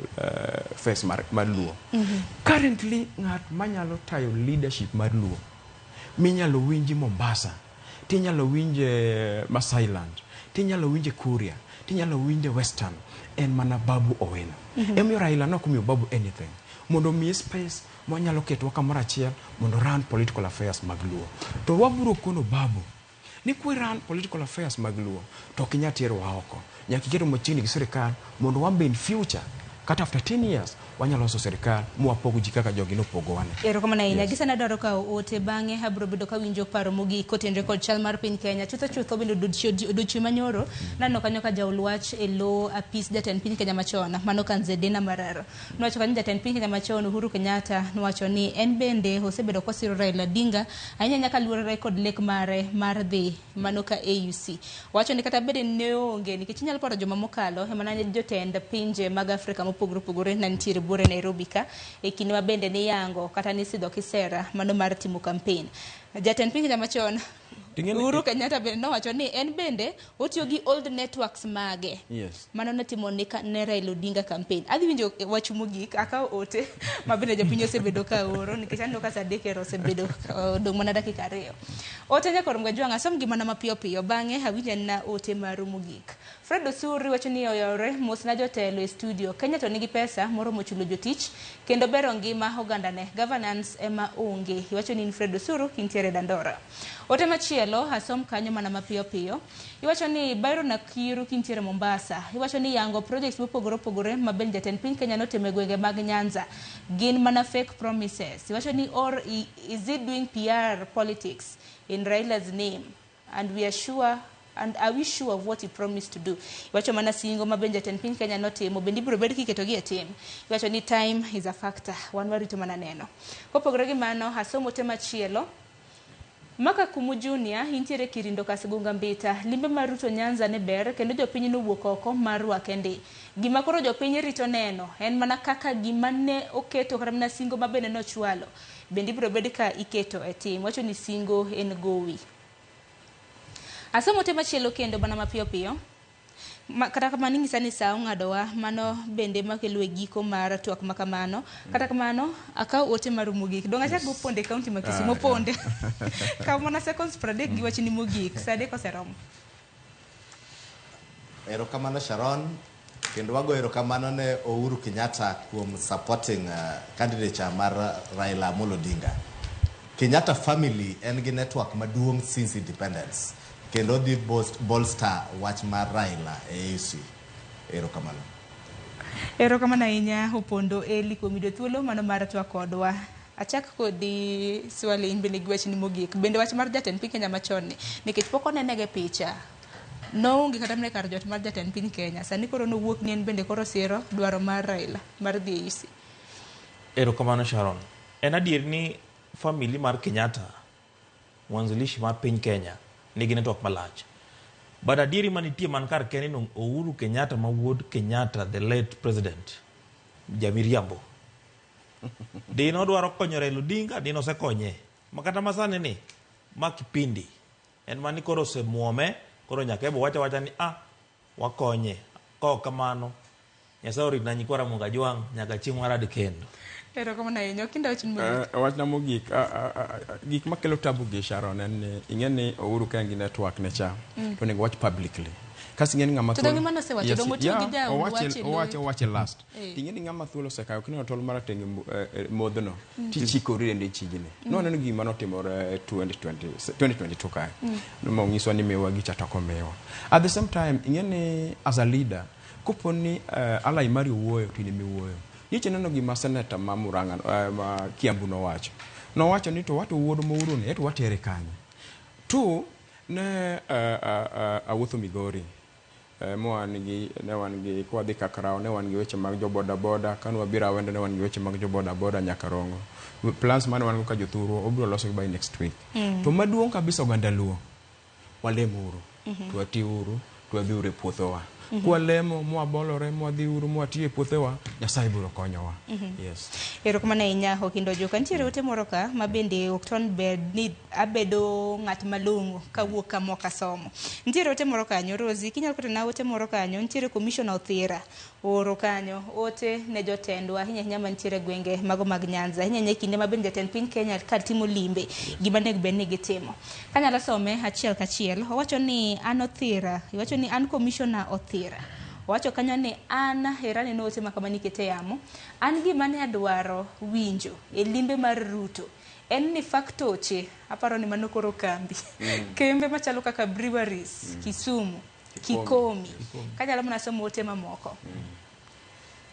face mar Luo. Currently ng'at manyalo tayo leadership mar Luo. Minyalo winji Mombasa, tinyalo winje Masailand, tinyalo winje Kuria, tinyalo winje Western, en mana Babu Owino. Emiyo Raila no kumiyo Babu anything. Mondo mi space mwanyalo ketwa kamora achiel mondo run political affairs mag Luo. To waburo kono Babu ni kwe run political affairs mag Luo to kinyatiero wa oko. Nyakiketo mochini gi sirikal mondo wambe in future kata after 10 years wanyalo loso serikal muwapogo ji kaka jogi nopogo wane. Erokamano ahinya. Gisana dwaro kawo ote bang'e abiro bedo ka winjo paro mogik kotenre kod chal mar piny Kenya. Chutho bende odiochieng' manyoro naneno kanyo ka jaol wach e lo apis jatend piny Kenya machon mano Kanzedena Mararo. Nowacho kanyo jatend piny Kenya machon Uhuru Kenyatta nowacho ni en bende osebedo kosiro Raila Odinga ahinya nyaka luorore kod lek mare mar dhi mano ka AUC. Wacho ni kata bede ne onge nikech inyalo paro joma mokalo ema ne jotend pinje mag Afrika mopogore opogore nantiere bure Nairobi ka e kinde ma bende ni yango kata ni sidho kisera mano mar timo campaign. Jatend piny Kenya machon Uhuru Kenyatta bende nowacho ni en bende otiyo gi old networks mage. Mano netimo ne Raila Odinga campaign. Adhi winjo wach mogik akaw ote ma bende jopiny osebedo ka oro nikech aneno ka Sadekero osebedo dong' mana dakika 2. Ote nyaka rom gajwang' asom gimana mapiyo piyo bang'e awinjo na ote mar mogik. Fred Osuri wacho ni oyore mos na jotelo e studio. Kenya to nigi pesa moromo chulo jotich kendo bero ngima oganda ne. Governance ema onge. Iwacho ni Fred Osuru intiere Dandora. Ote machielo asom kanyo mana mapiyo piyo. Iwacho ni Byron Nakiru kintiere Mombasa. Iwacho ni yango projects mopogore opogore mabel jatend piny Kenya notime gwenge mag Nyanza. Gin mana fake promises. Iwacho ni or is it doing PR politics in Raila's name? And we are sure and are we sure of what he promised to do? Iwacho mana singo mabenja jatend piny Kenya notimo bendi biro bed kiketo gi e tim. Iwacho ni time is a factor. Wan warito mana neno. Kopogore gi mano asomo tema chielo. Maka Kumu Junior intiere Kirindo Kasigunga Mbita. Limbe mar Ruto Nyanza ne ber kendo jopiny nowuok oko mar rwakende. Gima koro jopiny rito neno en mana kaka gima ne oketo kata mana singo mabende nochwalo. Bendi biro bed ka iketo e tim. Wacho ni singo en gowi. Asomo tema chielo kendo bana mapiyo piyo. Kata kamano ing'isa ni saa ong'adowa mano bende makelo e giko mar twak makamano. Kata kamano akaw ote mar mogik. Dong' achak go ponde kaunti ma Kisumu ponde. Kaw mana seconds 30 gi wach ni mogik. Saa 3 oseromo. Erokamano Sharon. Kendo wago erokamano ne Uhuru Kenyatta kuom supporting candidature mar Raila Amolo Odinga. Kenyatta family en gi network maduong' since independence. Kendo di bolster wach mar Raila AUC. Erokamano. Erokamano ahinya Opondo Eli kuom yudo thuolo mano mar twak kodwa. Achak kodi swali in bende gi wach ni mogik. Bende wach mar jatend piny Kenya machon ni nikech pok onenege picha. No onge kata mne kar jot mar jatend piny Kenya. Sani koro nowuok ni en bende koro siro dwaro mar Raila mar dhi AUC. Erokamano Sharon. En adier ni family mar Kenyatta mwanzilishi mar piny Kenya nigi network malach. But adieri manitie man kar keni no Uhuru Kenyatta ma wuod Kenyatta the late president Jamiriambo. Dino dwaro konyo Raila Odinga dino se konye. Makata masane ni makipindi. En mani koro se muome koro nyaka ebo wacha ni wakonye. Ko kamano Nyasaye oritna nyikwara Munga Jwang' nyaka chieng' marad kendo. Erokamano ahinya. Okinda wachni mogik. Wachna mogik, gik makelo tabu gi Sharon en ni ing'e ni Uhuru ka en gi network ne cha to onego wach publicly. Kasi ing'e ni ng'ama thuolo. To donge mano osewacho dongo tiyo gi jawu owache last. Ing'e ni ng'ama thuolo osekayo kineno tol marateng' modhno tichikori ende chijni. Noneno gima notimore 2022 kae. Nong'iswa ni miwa gi chatoko miwa. At the same time ing'e ni as a leader kopo ni alai mari wuoyo to in miwuoyo. Niche neno gima seneta ma Murang'a ma Kiambu nowacho ni to watu wuodo Uhuru ni eto watere kanye. Tu ne awuotho Migori. Ne wan gi kwadhi Kakarao, ne wan gi weche mag jo boda boda, kanu wabiro Awendo ne wan gi weche mag jo boda boda nyaka Rongo. Plans mane wan go ka jothurwa obiro loso by next week. To maduong' kabisa oganda Luo walem uru, twati uru, twadhi uru e puothowa. Kwalemo mwabolore mwadhi uru mwati e puothewa, Nyasaye biro konyowa. Yes. Erokamano ahinya Okindo Joka. Nitiere ote moro ka ma bende ok ton bed ni abedo ng'at malong'o kawuok kama ok asomo. Nitiere ote moro kanyo Rosie, kinyalo kotona ote moro kanyo. Nitiere Commissioner Othira oro kanyo ote ne jotendwa ahinya mantiere gwenge mago mag Nyanza ahinya kinde ma bende jatend piny Kenya ka timo limbe gima nego bed ni gitimo. Kanyalo some achiel kachiel. Owacho ni an Othira, iwacho ni an Commissioner Othira. Wacho kanyo ni an herane note makama nikete yamo. An gima ne adwaro winjo e limbe mar Ruto en ni faktoche aparo ni mano koro kambi. Kembe machalo kaka breweries, Kisumu, Kikomi. Kanyalo mana somo ote mamoko.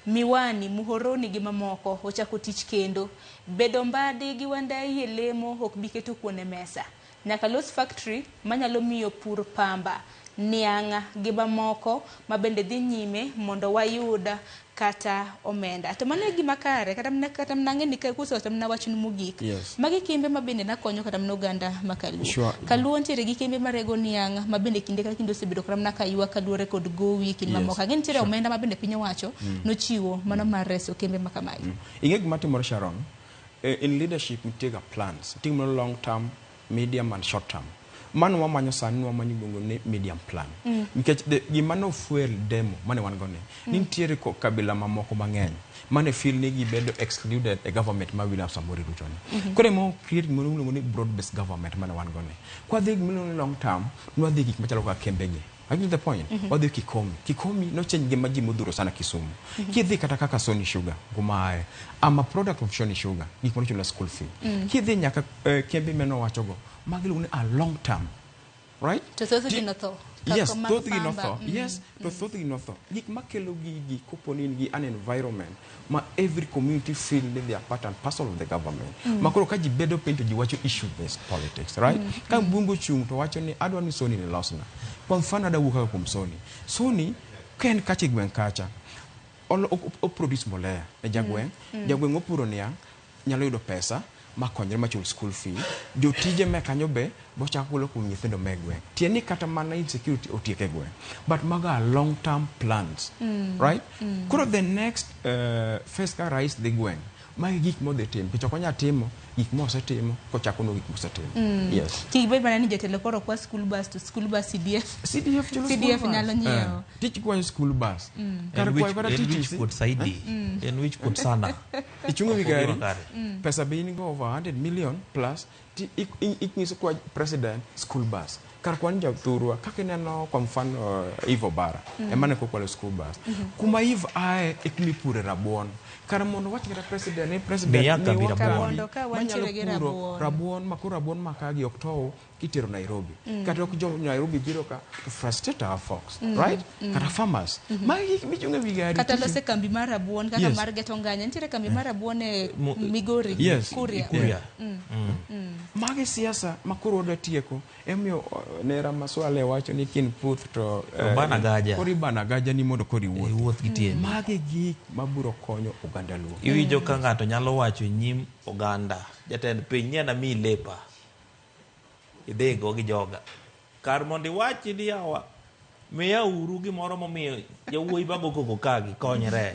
Miwani, Muhoroni gi mamoko ochako tich kendo. Bedo mbadi gi Wandai e lemo ok biketo kuone mesa. Nyaka los factory manyalo miyo pur pamba, nianga gi mamoko ma bende dhi nyime mondo wayuda kata omenda. To mano e gima kare kata mnang'e ni kuso kata mna wachni mogik. Magi kembe ma bende nakonyo kata mna oganda makaluo. Kaluo ntiere gi kembe marego nianga ma bende kinde ka kinde osebedo kata mna kaywa kaluore kod gowi kin mamoko. Ng'e ntiere omenda ma bende piny owacho nochiwo mano mar reso kembe makamago. Ing'e gima timore Sharon, in leadership nitiega plans, timore long term, medium and short term. Mano wamanyo sani wamanyo gongo ne medium plan. Nikech gima no fuel demo mane wan gone. Nitiere ko kabila mamoko mang'eny mane feel ni gibedo excluded a government ma William Samoei Ruto ni. Kore mo create gimo ni broad based government mane wan gone. Kwa dhi gimo long term no dhi gik machalo ka kembege. I get the point. Wadhi Kikomi no change gima ji modhuro sana Kisumu. Kidhi kata kaka Sony Sugar gumae ama product of Sony Sugar gik mono chula school fee. Kidhi nyaka kembe meno wachogo magilu ni a long term, right? To thoth gi notho. Yes, thoth gi notho. Yes, to thoth gi notho. Gik makelo gi koponi gi an environment ma every community feel they are part and parcel of the government. Makoro ka ji bedo pento ji wacho issue based politics, right? Ka bungo chung to wacho ni adwa ni Sony ni losna. Kwa mfano da wuka kum Sony ken kache gwen kacha o produce mbolea e jagwen opuro niya nyalo yudo pesa makonyre machul school fee jotije me kanyo be bo chakulo kum nyithindo megwen tieni kata mana insecurity otieke gwen but maga long term plans right kuro the next phase ka rais the gwen magi gik mo de tim kicho konya timo gik mo osetimo ko chako no gik mo osetimo yes kibe bana ni jotelo koro kwa school bus to school bus CDF nyalo nyiewo teach kwa school bus kar kwa bara teach put saidi and which put sana ichungo vigari pesa being go over 100 million plus ikniso kwa president school bus kar kwa nja thurwa kakineno kwa mfano Ivo Bara emane kwa school bus kuma Ivo ae ikmipure rabuon kar mondo wach kata president ni rabuon makuru rabuon makagi oktow kitero Nairobi kata ok jo Nairobi biro ka to frustrate our folks right kata farmers magi michunga vigari kata lose kambi mar rabuon kaka mar Getonganya nitiere kambi mar rabuon e Migori Kuria magi siasa makuru oda tieko emio nera maswale wacho ni kin puth to bana gaja ni mondo kori wuoth gitie magi gik maburo konyo oganda Luo iwinjo ka ng'ato nyalo wacho nyim oganda jatend piny nyana mi lepa idhigo gi joga kar mondo iwachi ni yawa miya uru gimoro momiyo jawuoyi bago koko kagi konyre.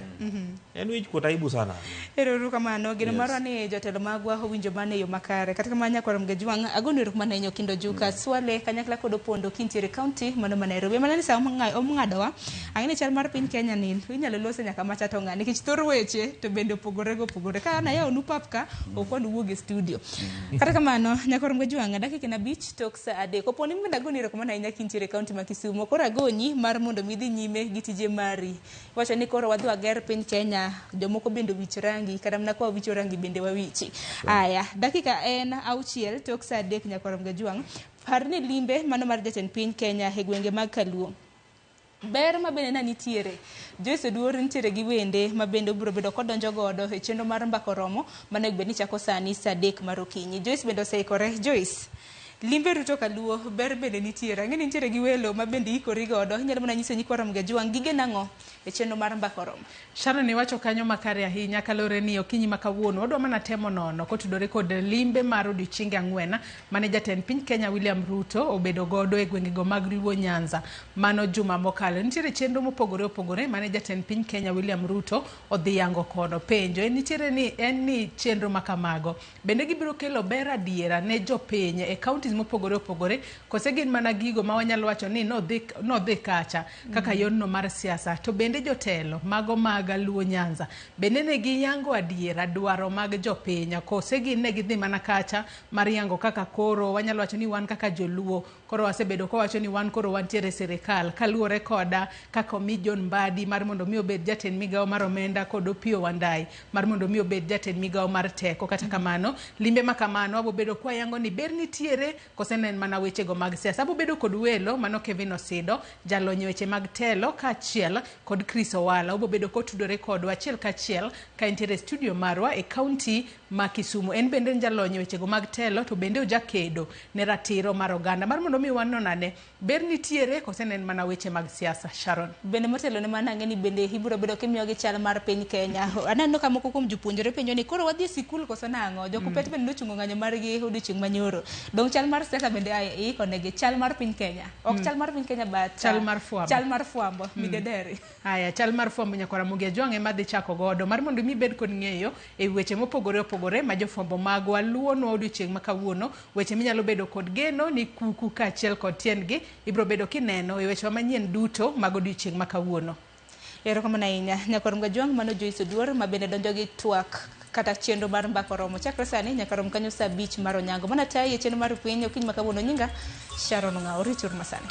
En wich kuot aibu sana. Ero kamano gino maro ni jotelo magwa owinjo mane yo makare kata kamanya kwarom gejwang agoni ru mane nyo kindo juka swale kanyakla kod opondo kintiere county mano ma Nairobi manani sa omng'adowa ang'e chal mar piny Kenya nin inyalo lose nyaka macha tonga nikech thor weche to bende opogore ka na yaw nu papka okon wuoge studio kata kamano nyakwarom gejwang dakika na bich tok sa ade koponi menda agoni ru kamano inya kintiere county ma Kisumu koro agonyi mar mondo midhi nyime gi tije mari wacho ni koro wadhi wager piny Kenya jomoko bende wich rangi kada mna kwa wicho rangi bende wawichi aya dakika en auchiel tok sa adek nyakwarom gejwang parni limbe mano mar jatend piny Kenya e gwenge mag Kaluo ber ma bende na nitiere Joyce Oduor nitiere gi wende ma bende biro bedo kodonjo godo e chenro mar mbako romo mane bende chako sani sa adek mar okinyi Joyce bende oseikore Joyce limbe ruto Kaluo ber bende nitiere ng'eni nitiere gi welo ma bende ikori godo inyalo mana nyiso nyikwarom gejwang gige nang'o e chenro mar mbako romo. Sharon ni wacho kanyo makare ahinya kalore ni okinyi makawuono odwa mana temo nono kotudore kod limbe mar odiochienge ang'wen mane jatend piny Kenya William Ruto obedo godo e gwengego mag Luo Nyanza mano juma mokalo nitiere chenro mopogore mane jatend piny Kenya William Ruto odhi yango kono penjo nitiere ni ni chenro makamago bende gibiro kelo ber adiera ne jopiny e counties mopogore kose gin mana gigo ma wanyalo wacho ni nodhi kacha kaka yorno mar siasa to bende jotelo mago mag Luo Nyanza bende ne giyango adiera dwaro mag jopiny kose gin ne gidhi mana kacha mar yango kaka koro wanyalo wacho ni wan kaka joluo koro wasebedo ko wacho ni wan koro wantiere sirikal kaluore koda kaka omi John Mbadi mar mondo mi obed jatend migawo mar omenda kod Opiyo Wandayi mar mondo mi obed jatend migawo mar teko kata kamano limbe makamano abo bedo kwa yango ni ber nitiere kose nen mana weche go mag siasa abo bedo kod welo mano Kevin Osido jalonyo weche mag telo ka achiel kod Chris Owala abo bedo kotudore kod achiel ka achiel ka intiere studio marwa e county ma Kisumu en bende jalonyo weche go mag telo to bende ojakedo ne ratiro mar oganda mar mondo mi wanonane ber nitiere kose nen mana weche mag siasa. Sharon bende motelo ne mana ng'eni bende ibiro bedo kimiyo gi chal mar piny Kenya aneno ka moko kuom jopuonjre penjo ni koro wadhi sikul koso nang'o jokupet bende nochungo ng'anyo margi odiochieng' manyoro dong chal mar siasa bende ikonegi chal mar piny Kenya ok chal mar piny Kenya but chal mar fwambo midederi aya chal mar fwambo Nyakwarom Gejwang ema dhi chako godo mar mondo mi bed kod ng'eyo e weche mopogore ma jofwambo magwa luonwa odiochieng' makawuono weche minyalo bedo kod geno ni kuku ka achiel kod tiendgi ibiro bedo kineno e weche manyien duto mag odiochieng' makawuono. Erokamano ahinya Nyakwarom Gejwang mano Joyce Oduor ma bende donjo gi twak kata chenro mar mbako romo chakre sani nyaka rom kanyo sa bich mar onyango mana tayi chenro mar piny okinyi makawuono nyinga Sharon Ng'ao ritur masani.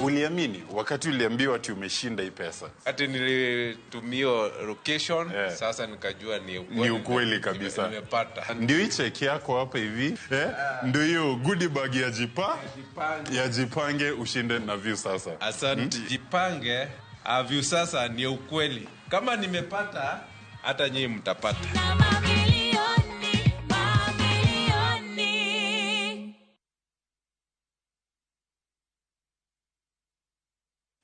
Uliamini wakati uliambiwa ati umeshinda hii pesa? Ati nilitumio location, sasa nikajua ni ukweli kabisa. Nimepata. Ndio hii cheki yako hapa hivi, ndio hiyo goodie bag ya Jipange ushinde na View Sasa. Asante. Jipange, View Sasa ni ukweli. Kama nimepata, hata nyinyi mtapata.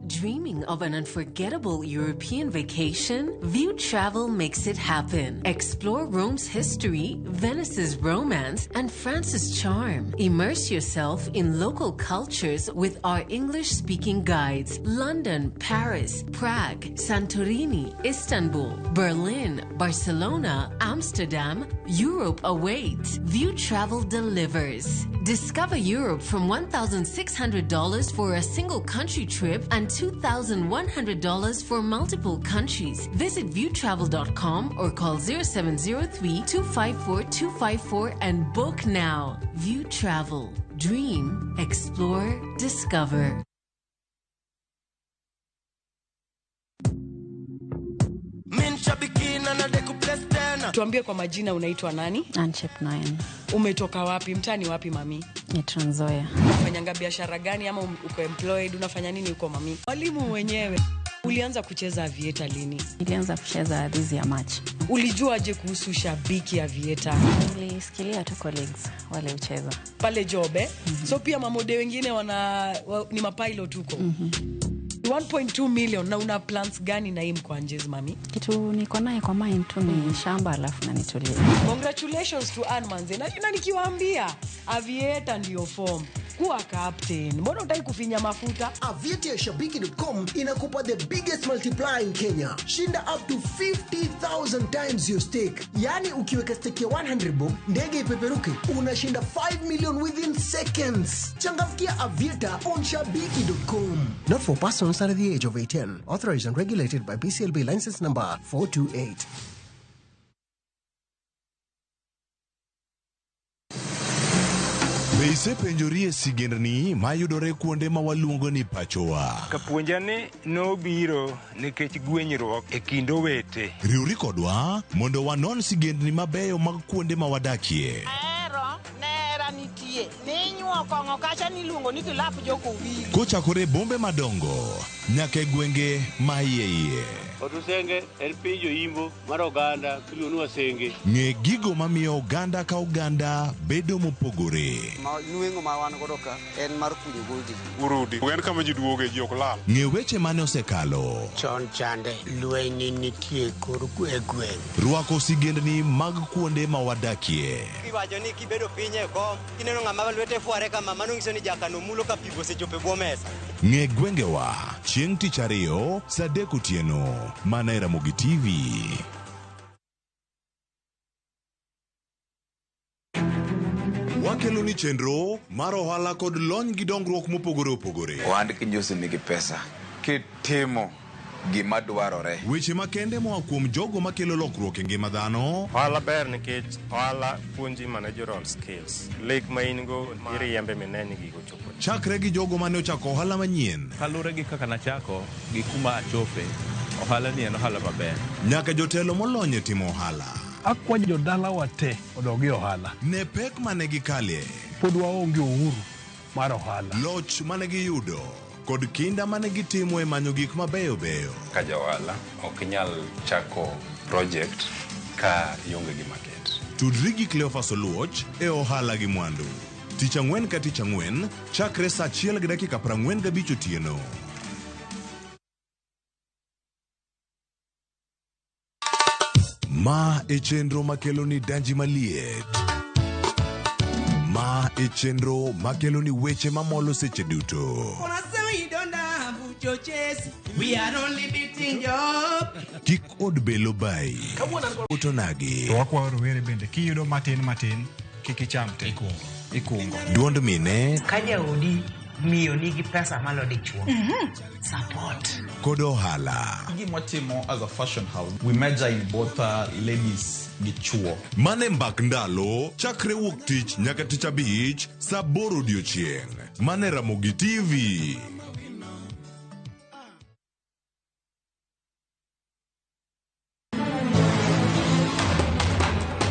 Dreaming of an unforgettable European vacation? View Travel makes it happen. Explore Rome's history, Venice's romance, and France's charm. Immerse yourself in local cultures with our English-speaking guides. London, Paris, Prague, Santorini, Istanbul, Berlin, Barcelona, Amsterdam. Europe awaits. View Travel delivers. Discover Europe from $1,600 for a single country trip and $2,100 for multiple countries. Visit viewtravel.com or call 0703-254-254 and book now. View Travel. Dream, explore, discover. Min shabiki na de couple stern Tuambie kwa majina, unaitwa nani? Anchep 9. Umetoka wapi? Mtani wapi mami? Ni Trans Nzoia. Unafanyanga biashara gani ama uko employed? Unafanya nini huko mami? Mwalimu mwenyewe. Ulianza kucheza avieta lini? Nilianza kucheza this year March. Ulijuaje kuhusu shabiki avieta? Nilisikilia tu colleagues wale ucheza pale job So pia mamode wengine ni mapilot huko. 1.2 million na una plans gani na hii mkwanjezi mami? Kitu niko naye kwa mind tu ni shamba alafu na nitulie. Congratulations to Ann Manze. Na nikiwaambia avieta ndio form. Kuwa captain. Mbona utaki kufinya mafuta? Avieta ya shabiki.com inakupa the biggest multiplier in Kenya. Shinda up to 50,000 times your stake. Yani ukiweka stake ya 100 bob, ndege ipeperuke, unashinda 5 million within seconds. Changamkia Avieta on shabiki.com. Not for persons under the age of 18. Authorized and regulated by BCLB license number 428. Be isepenjorie sigendni mayudore kuonde ma waluongo ni pachowa. Kapuonjani nobiro nikech gwenyruok e kind owete. Riwri kodwa mondo wanon sigendni mabeyo mag kuonde ma wadakie. Nera nitie. Ninyuo kongo kacha niluongo ni kilap joko wili. Kochakore bombe madongo nyaka e gwenge ma iye. Otusenge en piny joimbo mar oganda kiluonu wasenge. Ng'e gigo mamiyo oganda ka oganda bedo mopogore. Nueng'o ma wan godo ka en mar kunyo goldi. Urudi. En kama ji duoge ji ok lal. Ng'e weche mane osekalo. Chon chande lweny nitie kor e gweng'. Rwako sigendni mag kuonde ma wadakie. Iwacho ni kibedo piny e kom, kineno ng'ama lwete fuare kama mano nyiso ni jakano mulo ka pigo sechope bwo mesa. Ng'e gwengewa chieng' tich ariyo saa 3 otieno mana e Ramogi TV. Wakelo ni chenro mar ohala kod lony gi dongruok mopogore opogore. Wand kinyosi nigi pesa kitimo gima dwarore. Weche makende moa kuom jogo makelo lokruok e ngima dhano. Ohala ber nikech ohala puonji managerial skills. Lek ma in go iriembe mineni gigo chopo. Chakre gi jogo mane ochako ohala manyien. Kalure gi kaka nachako gi kuma achope. Ohala ni en ohala maber. Nyaka jotelo molony e timo ohala. Akwanyo jodala wate odogi ohala. Ne pek mane gikalie. Pod waonge uhuru mar ohala. Loch mane giyudo kod kinda mane gitimo e manyo gik mabeyo beyo. Ka jaohala ok nyal chako project ka ionge gi market. Tudri gi Cleophas Oluoch e ohala gi mwandu. Tich ang'wen ka tich ang'wen chakre saa 1:45 otieno. Ma e chenro makelo ni danji maliet. Ma e chenro makelo ni weche mamolo seche duto. We are only beating job. Kik od belo bai. Utonagi. To wakwa rowere bende kiyudo matin kik icham te. Ikungo. Duond mine. Kaja odi miyo nigi pesa malo dichuo. Support. Kod ohala. Gimwatimo as a fashion house, we measure in both ladies gi chuo. Mane mbak ndalo chakre wuok tich nyaka tich abich saa 8 odiochieng'. Mane Ramogi TV.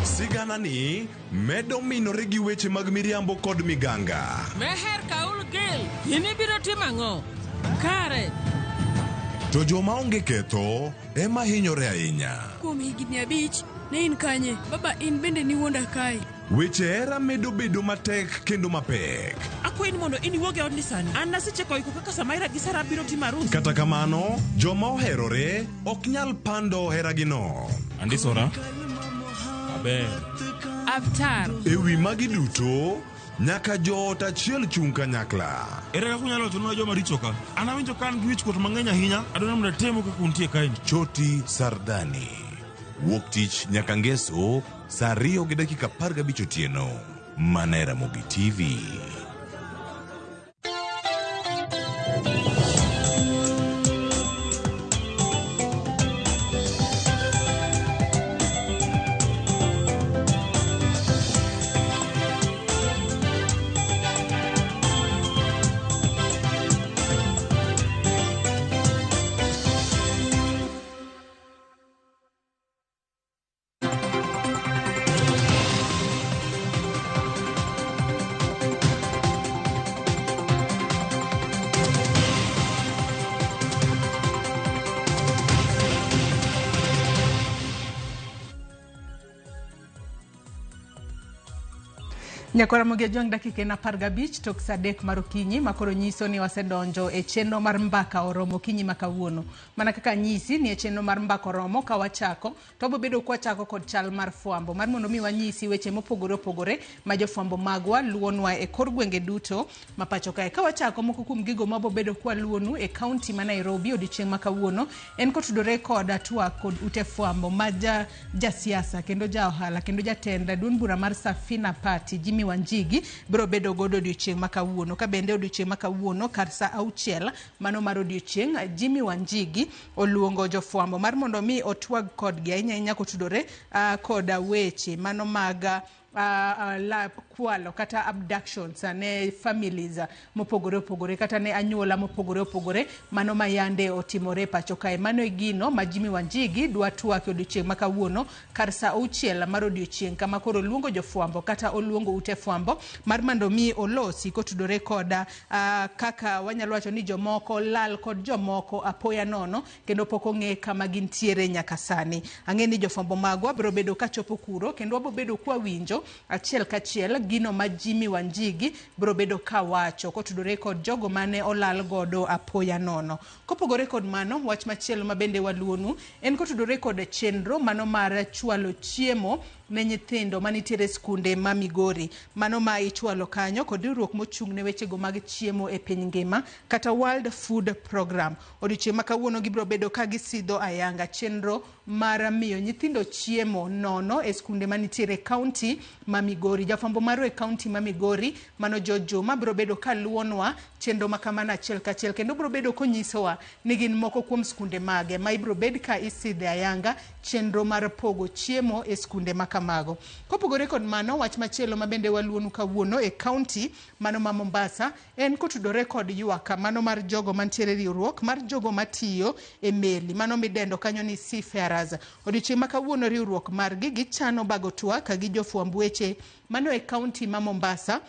Sigana ni medo minore gi weche mag miriambo kod miganga. Meher kaul gel, yini biro timang'o? Kare. To joma onge ketho ema hinyore ahinya. Kuom higni 5, ne in kanye? Baba in bende ni wuonda kai. Weche hera medo bedo matek kendo mapek. Akwayi ni mondo in iwuog e odni sani. An naseche iko kaka Samaira gi Sara biro timo arus. Kata kamano, joma oherore ok nyal pando heragino. Andisora. Aber. Avatar. Ewi magi duto, nyaka joot achiel chung' kanyakla. Ere kaka unyalo tona joma richo ka? An awinjo kan gi wich kuot mang'eny ahinya. Adwaro mondo temo kaka untie kae. Choti Sardani. Wuok tich nyaka ngeso saa 2:15 otieno. Mana e Ramogi TV. Nyakora Mogejong dakika na 15 tok sadek marokinyi makoro nyiso ni wasedonjo e chenro mar mbaka oromo kinyi makawuono. Mana kaka nyisi ni e chenro mar mbaka oromo ka wachako to bobedo kwa chako kod chal mar fwambo mar mondo mi wanyisi weche mopogore opogore ma jofwambo magwa luonwa e kor gwenge duto mapacho kae. Ka wachako moko kuom gigo mabobedo kwa luonu e kaunti ma Nairobi odiochieng' makawuono en kotudore kod atua kod ute fwambo ma siasa kendo ja ohala kendo jatenda duond bura mar Safina Party Jimmy Wanjigi biro bedo godo odiochieng' makawuono. Ka bende odiochieng' makawuono kar saa 6 mano mar odiochieng' Jimmy Wanjigi oluongo jofwambo mar mondo mi otwag kodgi ahinya kotudore kod weche mano mag la kwalo kata abductions ne families mopogore opogore kata ne anyuola mopogore opogore mano mayande otimore pacho kae. Mano e gino ma Jimmy Wanjigi dwa twak odiochieng' makawuono kar saa 6 mar odiochieng' kama koro luongo jofwambo kata oluongo ute fwambo mar mondo mi olosi kotudore kod kaka wanyalo wacho ni jomoko lal kod jomoko apoya nono kendo pok ong'e kama gintiere nyaka sani. Ang'e ni jofwambo magwa biro bedo ka chopo kuro kendo wabobedo kwa winjo achiel kachiel gino ma Jimmy Wanjigi biro bedo ka wacho kotudore kod jogo mane olal godo apoya nono. Kopogore kod mano, wach machielo ma bende waluonu en kotudore kod chenro mano mar chwalo chiemo ne nyithindo manitiere skunde ma Migori. Mano ma ichwalo kanyo kod riwruok mochung' ne weche go mag chiemo e piny ngima kata World Food Program. Odiochieng' makawuono gibiro bedo ka gisidho ayanga chenro mar miyo nyithindo chiemo nono e skunde manitiere kaunti ma Migori. Jafwambo maro e kaunti ma Migori mano Joma biro bedo ka luonwa chenro makamana achiel kachiel kendo biro bedo konyisowa ni gin moko kuom skunde mage ma ibiro bed ka isidhe ayanga chenro mar pogo chiemo e skunde makamago. Kopogore kod mano, wach machielo ma bende waluonu kawuono e kaunti mano ma Mombasa en kotudore kod ywaka mano mar jogo mantiere riwruok mar jogo matiyo e meli mano midendo kanyo ni seafarers. Odiochieng' makawuono riwruok margi gichano bago twak gi jofwamb weche mano e kaunti ma Mombasa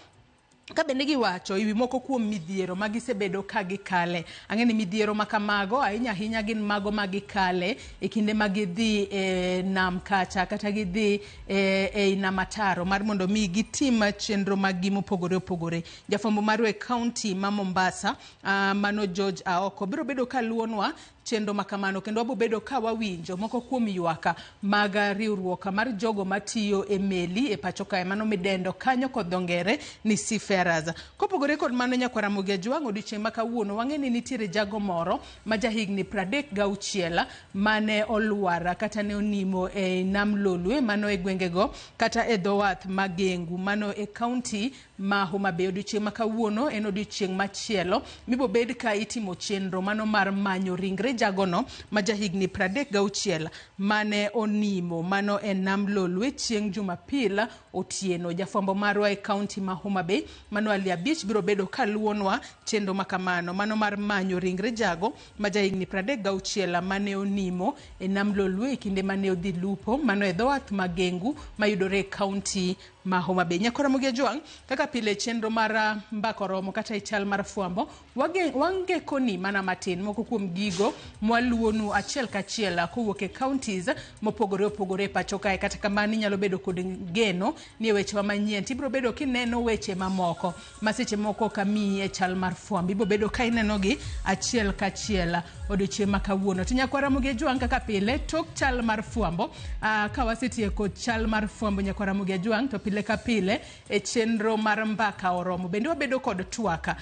ka bende giwacho iwi moko kuom midhiero magisebedo ka gikale. Ang'e ni midhiero makamago ahinya gin mago magikale e kinde magidhi e nam kacha kata gidhi e nam ataro mar mondo mi gitim chenro magi mopogore opogore. Jafwambo maro e kaunti ma Mombasa mano George Aoko biro bedo ka luonwa chenro makamano kendo wabobedo ka wawinjo moko kuom ywaka mag riwruok mar jogo matiyo e meli e pacho kae mano midendo kanyo kod dhongere ni seafarers. Kopogore kod mano Nyakwara Mogejwang' odiochieng' makawuono wang'e ni nitiere jago moro ma jahigni 36 mane olwar kata ne onimo e nam Lolwe mano e gwengego kata e dhowath Magengu mano e kaunti ma Homa Bay. Odiochieng' makawuono en odiochieng' machielo mibobed ka itimo chenro mano mar manyo ringre jagono ma jahigni 36 mane onimo mano e nam Lolwe chieng' Jumapil otieno. Jafwambo marwa e kaunti ma Homa Bay mano Ali Abich biro bedo ka luonwa chenro makamano mano mar manyo ringre jago ma jahigni 36 mane onimo e nam Lolwe e kinde mane odhi lupo mano e dhowath Magengu mayudore e kaunti ma Homa Bay. Nyakora Mogejwang' kaka pile chenro mar mbaka oromo kata ichal mar fwambo wangekoni mana matin moko kuom gigo mwaluonu achiel kachiel kowuok e counties mopogore opogore pacho kae kata kamani nyalo bedo kod geno ni weche manyien tibiro bedo kineno weche mamoko maseche moko kami e chal mar fwambo ibiro bedo ka ineno gi achiel kachiel odiochieng' makawuono. To Nyakwara Mogejwang' kaka pile tok chal mar fwambo ka wasetieko chal mar fwambo Nyakwara Mogejwang' to pile ka pile e chenro mar mbaka oromo bende wabedo kod twaka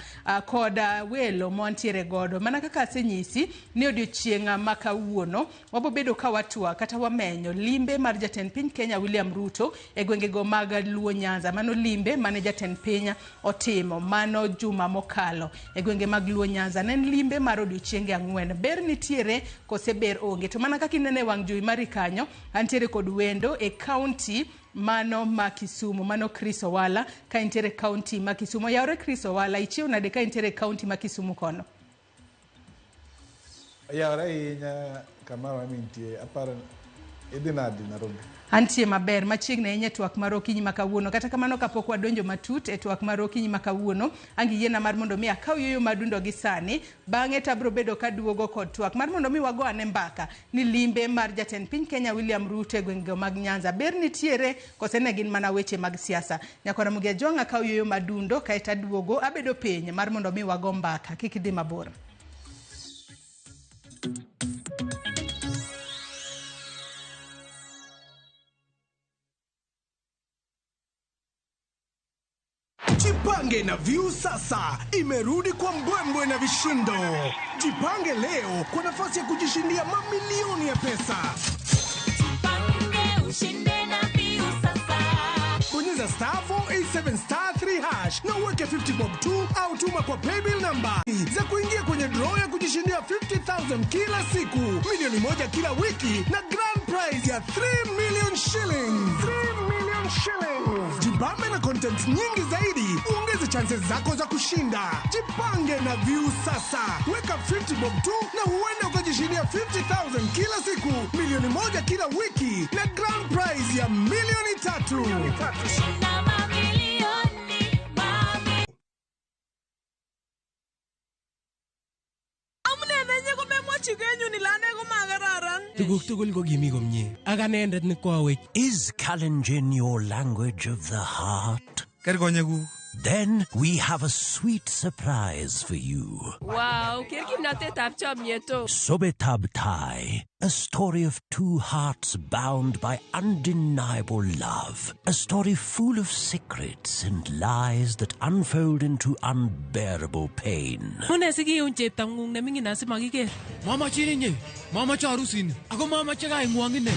kod welo montiere godo mana kaka asenyisi ni odiochieng' makawuono wabobedo ka watwa kata wamenyo limbe mar jatend piny Kenya William Ruto e gwengego mag Luo Nyanza. Mano limbe mane jatend piny otimo mano juma mokalo e gwenge mag Luo Nyanza. Ne limbe mar odiochienge 4. Ber nitiere kose ber onge to mana kaka inene wang' jowi mari kanyo antiere kod wendo e kaunti mano ma Kisumu mano Chris Owala ka intere kaunti ma Kisumu. Yaore Chris Owala ichiew nade ka intere kaunti ma Kisumu kono? Yaore ahinya kama wamintie aparo Idhi nadi Nairobi. Antie maber machiegni ahinya twak mar okinyi makawuono. Kata kamano kapok wadonjo matut e twak mar okinyi makawuono, angi yiena mar mondo mi akaw yoyo madundo gi sani, bang'e tabro bedo kaduogo kod twak mar mondo mi wago ane mbaka ni limbe mar jatend piny Kenya William Ruto e gwenge mag Nyanza ber nitiere kose ne gin mana weche mag siasa. Nyakora Mugia Jong akaw yoyo madundo kae taduogo abedo piny mar mondo mi wago mbaka. Kik idhi mabor. Jipange na Viusasa imerudi kwa mbwembwe na vishindo. Jipange leo kwa nafasi ya kujishindia mamilioni ya pesa. Jipange ushinde na Viusasa. Bonyeza *487*3# na uweke 50 bob tu au tuma kwa paybill number za kuingia kwenye draw ya kujishindia 50,000 kila siku, milioni moja kila wiki na grand prize ya 3 million shillings. 3 million shillings. Jibambe na content nyingi zaidi, uongeze chances zako za kushinda. Jipange na Viusasa. Weka 50 bob tu na huenda ukajishindia 50,000 kila siku, milioni moja kila wiki na grand prize ya milioni 3. Is Kalenjin your language of the heart? Then we have a sweet surprise for you. Wow, Sobetab Thai, a story of two hearts bound by undeniable love. A story full of secrets and lies that unfold into unbearable pain. Mama chini mama charusin ako mama chaga ingwangine.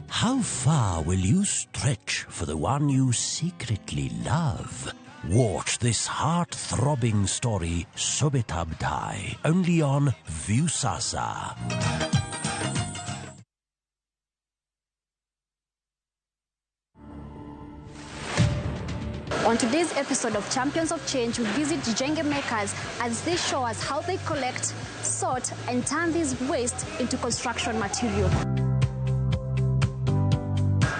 How far will you stretch for the one you secretly love? Watch this heart-throbbing story, Sobetab Thai, only on Viusasa. On today's episode of Champions of Change, we visit Jenge makers as they show us how they collect, sort, and turn this waste into construction material.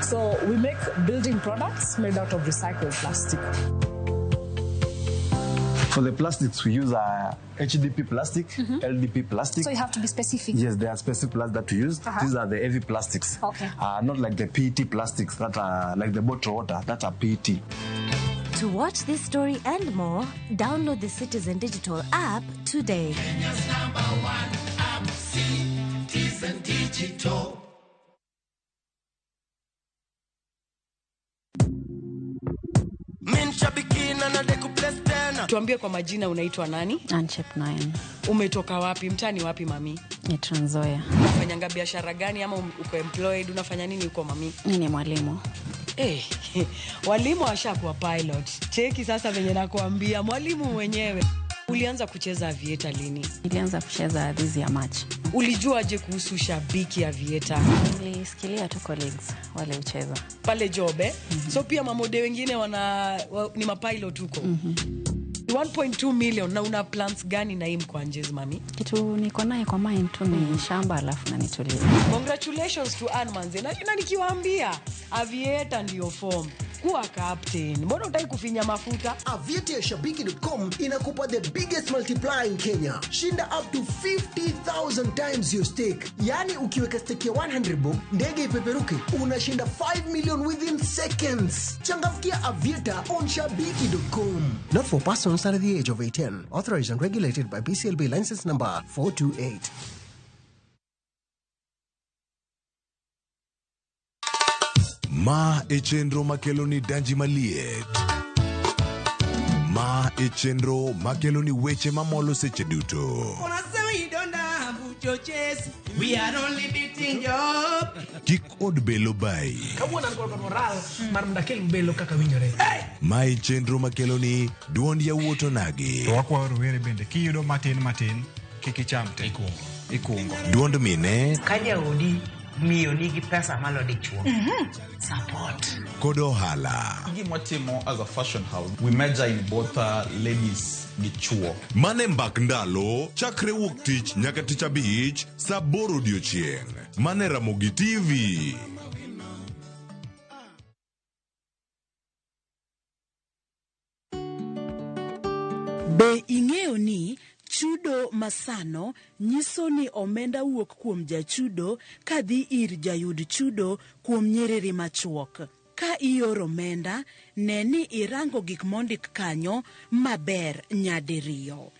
So we make building products made out of recycled plastic. For the plastics, we use HDP plastic, LDP plastic. So you have to be specific. Yes, there are specific plastics that we use. These are the heavy plastics. Okay. Not like the PET plastics that are like the bottled water, that are PET. To watch this story and more, download the Citizen Digital app today. Kenya's #1 app, Citizen Digital. Tuambie kwa majina, unaitwa nani? Anchep 9. Umetoka wapi? Mtani wapi mami? Ni Trans Nzoia. Unafanyanga biashara gani ama uko employed? Unafanya nini uko mami? Ni mwalimu. Walimu washakuwa pilot. Cheki sasa venye nakuambia, mwalimu mwenyewe. Ulianza kucheza aviator lini? Nilianza kucheza this year March. Ulijuaje kuhusu shabiki aviator? Nilisikilia tu colleagues wale ucheza pale job So pia mamode wengine ni mapilot huko. 1.2 million na una plans gani na hii mkwanjezi mami? Kitu niko naye kwa mind tu ni shamba alafu na nitulie. Congratulations to Anmanze. Na nikiwaambia aviator ndio form. Kuwa captain. Mbona utaki kufinya mafuta? Aviator ya Shabiki.com inakupa the biggest multiplier in Kenya. Shinda up to 50,000 times your stake. Yani ukiweka stake ya 100 bob, ndege ipeperuke, unashinda 5 million within seconds. Changamkia Aviator on Shabiki.com. Not for persons under the age of 18. Authorized and regulated by BCLB license number 428. Ma e chenro makeloni danji maliet. Ma e chenro makeloni weche mamolo seche duto. We are only beating job. Kik od belo bai. Kawuono ngol moral mar mdakel belo kaka winjore. Ma e chenro makeloni duond yawuoto nagi. To wakwa rowere bende kiyudo matin kik icham te. Ikungo. Duond mine. Kaja odi miyo nigi pesa malo dichuo. Kod ohala. Gimotimo as a fashion house, we measure in both ladies gi chuo. Mane mbak ndalo chakre wuok tich nyaka tich abich saa 8 odiochieng'. Mane Ramogi TV. Be ing'eyo ni chudo masano nyiso ni omenda wuok kuom jachudo kadhi ir jayud chudo kuom nyiriri machuok. Ka ioro omenda, ne ni irango gik mondik kanyo maber nyadiriyo.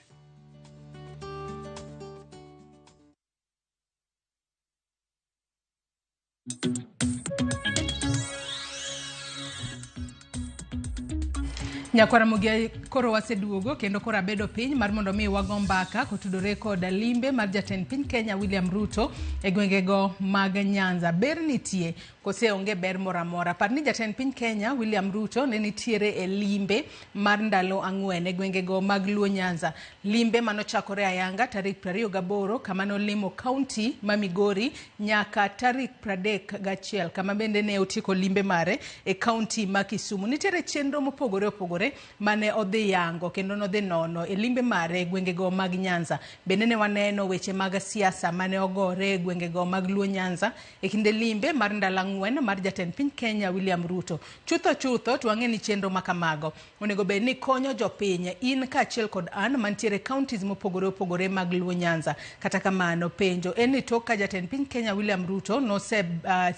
Nyakwara Mugia koro waseduogo kendo koro abedo piny mar mondo mi wago mbaka kotudore kod limbe mar jatend piny Kenya William Ruto e gwengego mag Nyanza. Ber nitie kose onge ber mora mora. Par ni jatend piny Kenya William Ruto ne nitiere e limbe mar ndalo 4 e gwengego mag Luo Nyanza. Limbe manochakore ayanga tarik 28 kama nolimo kaunti ma Migori nyaka tarik 31 kama bende ne otiko limbe mare e kaunti ma Kisumu. Nitiere chenro mopogore opogore mane odhi yango kendo nodhi nono e limbe mare gwengego mag Nyanza. Bende ne waneno weche mag siasa mane ogore gwengego mag Luo Nyanza e kinde limbe mar ndalo 4 mar jatend piny Kenya William Ruto. Chutho tuang'e ni chenro makamago onego bed ni konyo jopiny in kaachiel kod an mantiere counties mopogore opogore mag Luo Nyanza. Kata kamano penjo en ni tok ka jatend piny Kenya William Ruto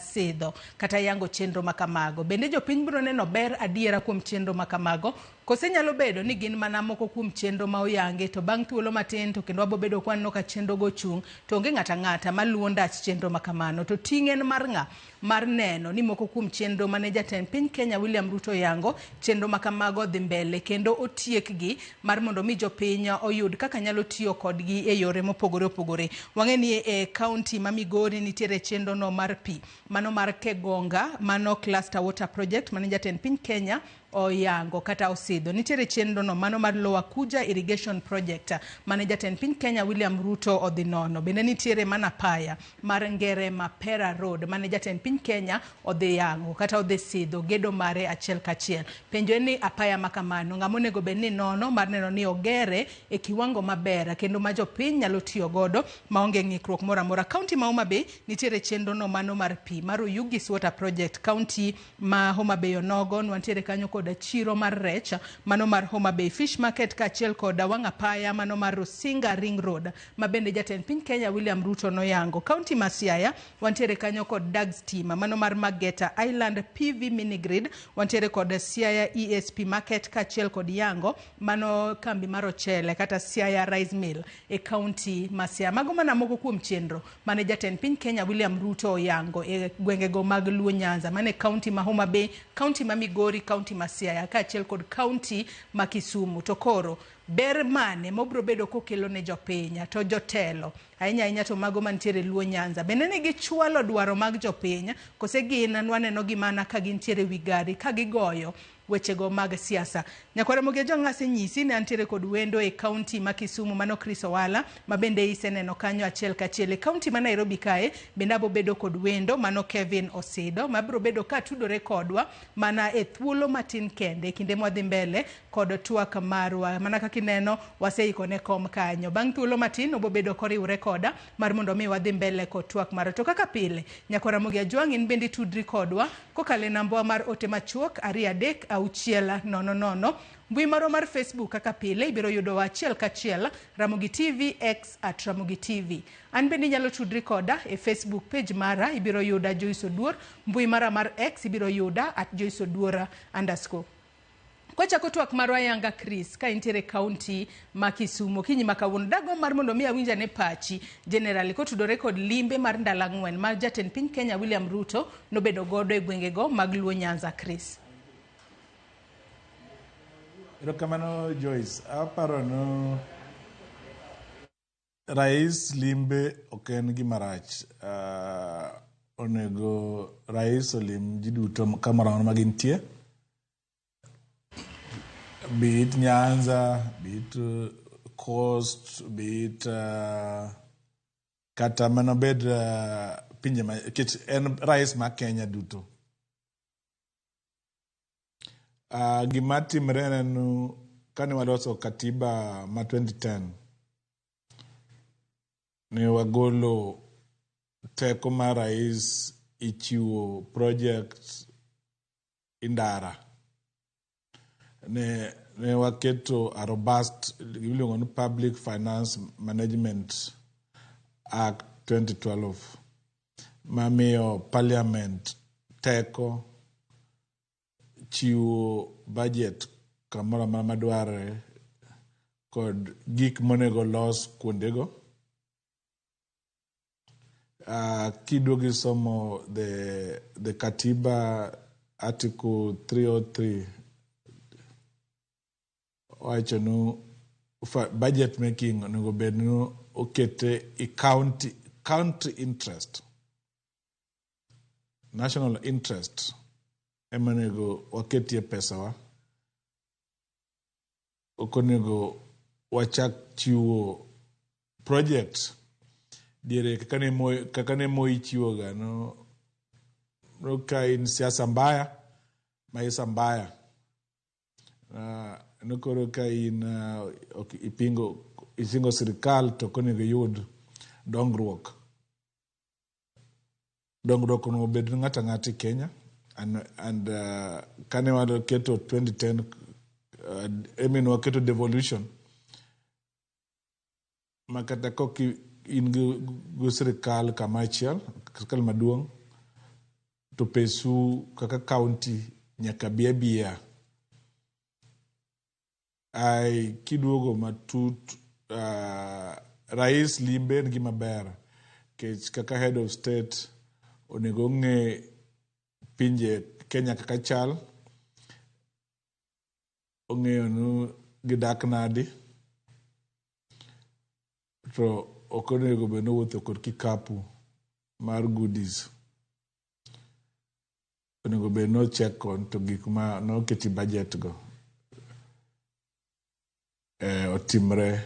sidho kata yango chenro makamago. Bende jopiny biro neno ber adiera kuom chenro makamago. Kose nyalo bedo ni gin mana moko kuom chenro ma oyange to bang' thuolo matin to kendo wabobedo kwanno ka chenro go chung to onge ng'ata maluwo ndach chenro makamano. To ting'en mar ng'a mar neno ni moko kuom chenro mane jatend piny Kenya William Ruto yango chenro makamago dhi mbele kendo otiekgi mar mondo mi jopiny oyud kaka nyalo tiyo kodgi e yore mopogore opogore. Wang'e ni e kaunti ma Migori nitiere chenro no mar pi mano mar Kegonga mano cluster water project mane jatend piny Kenya oyango kata osidho. Nitiere chenro no mano mar Lower Kuja irrigation project mane jatend piny Kenya William Ruto odhi nono. Bende nitiere mana paya mar Ngere Mapera Road mane jatend piny Kenya odhi yango kata odhi sidho gedo mare achiel kachiel. Penjo ni apaya makamano ng'amonego bed ni nono mar neno ni ogere e kiwango maber kendo ma jopiny nyalo tiyo godo maonge ng'ikruok mora mora. Kaunti ma Homa Bay nitiere chenro no mano mar pi mar Oyugis water project. Kaunti ma Homa Bay onogo nwantiere kanyo koda chiro mar rech mano mar Homa Bay Fish Market kaachiel koda wang'apaya mano mar Rusinga Ring Road ma bende jatend piny Kenya William Ruto noyango. Kaunti ma Siaya wantiere kanyo kod Dag Stima mano mar Mageta Island PV Mini Grid wantiere kod Siaya ESP Market kaachiel kod yango mano kambi mar ochele kata Siaya Rice Mill e kaunti ma Siaya. Mago mana moko kuom chenro mane jatend piny Kenya William Ruto oyango e gwengego mag Luo Nyanza mane kaunti ma Homa Bay, kaunti ma Migori, kaunti ma Siaya kaachiel kod kaunti ma Kisumu. To koro ber mane mobro bedo kokelo ne jopiny to jotelo ahinya to mago mantiere Luo Nyanza bende ne gichwalo dwaro mag jopiny kose gin nwaneno gimana ka gintiere wigari ka gigoyo wechego mag siasa. Nyakwara Mugia jong'ase nyisi ne antiere kod wendo e kaunti ma Kisumu mano Chris Owala ma bende iseneno kanyo achiel kachiel. E kaunti ma Nairobi kae bende abo bedo kod wendo mano Kevin Osido ma biro bedo ka tudore kodwa mana e thuolo matin kende kinde mwadhi mbele kod twak marwa mana kaka ineno waseiko ne kom kanyo. Bang' thuolo matin obo bedo koriwre koda mar mondo mi wadhi mbele kod twak marwa. To kaka pile Nyakwara Mugia Jwang' in bende tudri kodwa kokale namba mar ote machuok 236000. Mbui maro mar Facebook kaka pile ibiro yudo achiel kachiel Ramogi TV X @Ramogi TV. An bende nyalo tudri koda e Facebook page mara ibiro yuda Joyce Oduor. Mbui mara mar X ibiro yuda @Joyce Oduor_. Kwa chako twak marwa yanga Chris ka intere kaunti ma Kisumu kinyi makawuono dago mar mondo mi awinja ne pachi generally kotudore kod limbe mar ndalo 4 mar jatend piny Kenya William Ruto nobedo godo e gwengego mag Luo Nyanza. Chris. Erokamano Joyce, aparo no rais limbe oken gima rach. Onego rais olim ji duto kamoro ma gintie. Be it Nyanza, be it Coast, be it kata manobed pinje en rais ma Kenya duto. Gima timre nenu kane waloso katiba ma 2010 ne wagolo teko mar rais ichiwo project indara ne waketo a robust iluongo ni Public Finance Management Act 2012 mamiyo parliament teko chiwo budget kamoro amora madwarre kod gik monego los kuondego. Kiduogi somo the Katiba Article 303 wacho no budget making onego bed no okete i county interest, national interest emanego waketie pesawa. Okonego wachak chiwo project diere kaka ne Moi chiwo ga no ka in siasa mbaya maisha mbaya no koro ka in isingo sirikal to konego yud dongruok no bed ng'ata ng'ati Kenya and kane waketo 2010 waketo devolution makata koki in go sirikal kamachiel sirikal maduong' to pesu kaka county nyaka bia ai kiduogo matut rais limbe ngi maber kech kaka head of state onego ng'e pinje Kenya kaka chal, ong'eyo no gidak nadi, to okonego beno wuotho kod kikapu mar goodies. Onego beno check on to gik ma no keti budget go otimre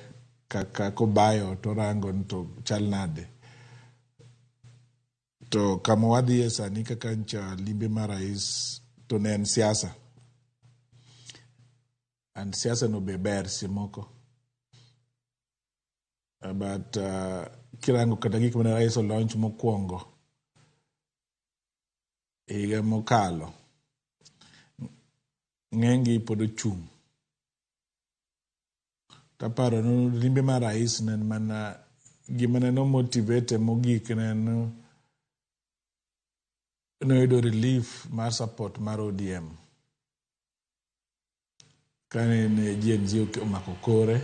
kaka kobayo to rango to chal nade. To kama wadhiye sani kaka ncha limbe mar rais to ne en siasa. And siasa no be ber simoko. But kirango kata gik mane rais launch mokwongo higa mokalo ng'engi pod ochung'. Taparo no limbe mar rais nen mana gima ne no motivate mogik nen no yudo relief mar support mar ODM. Kane ne GNG omako kore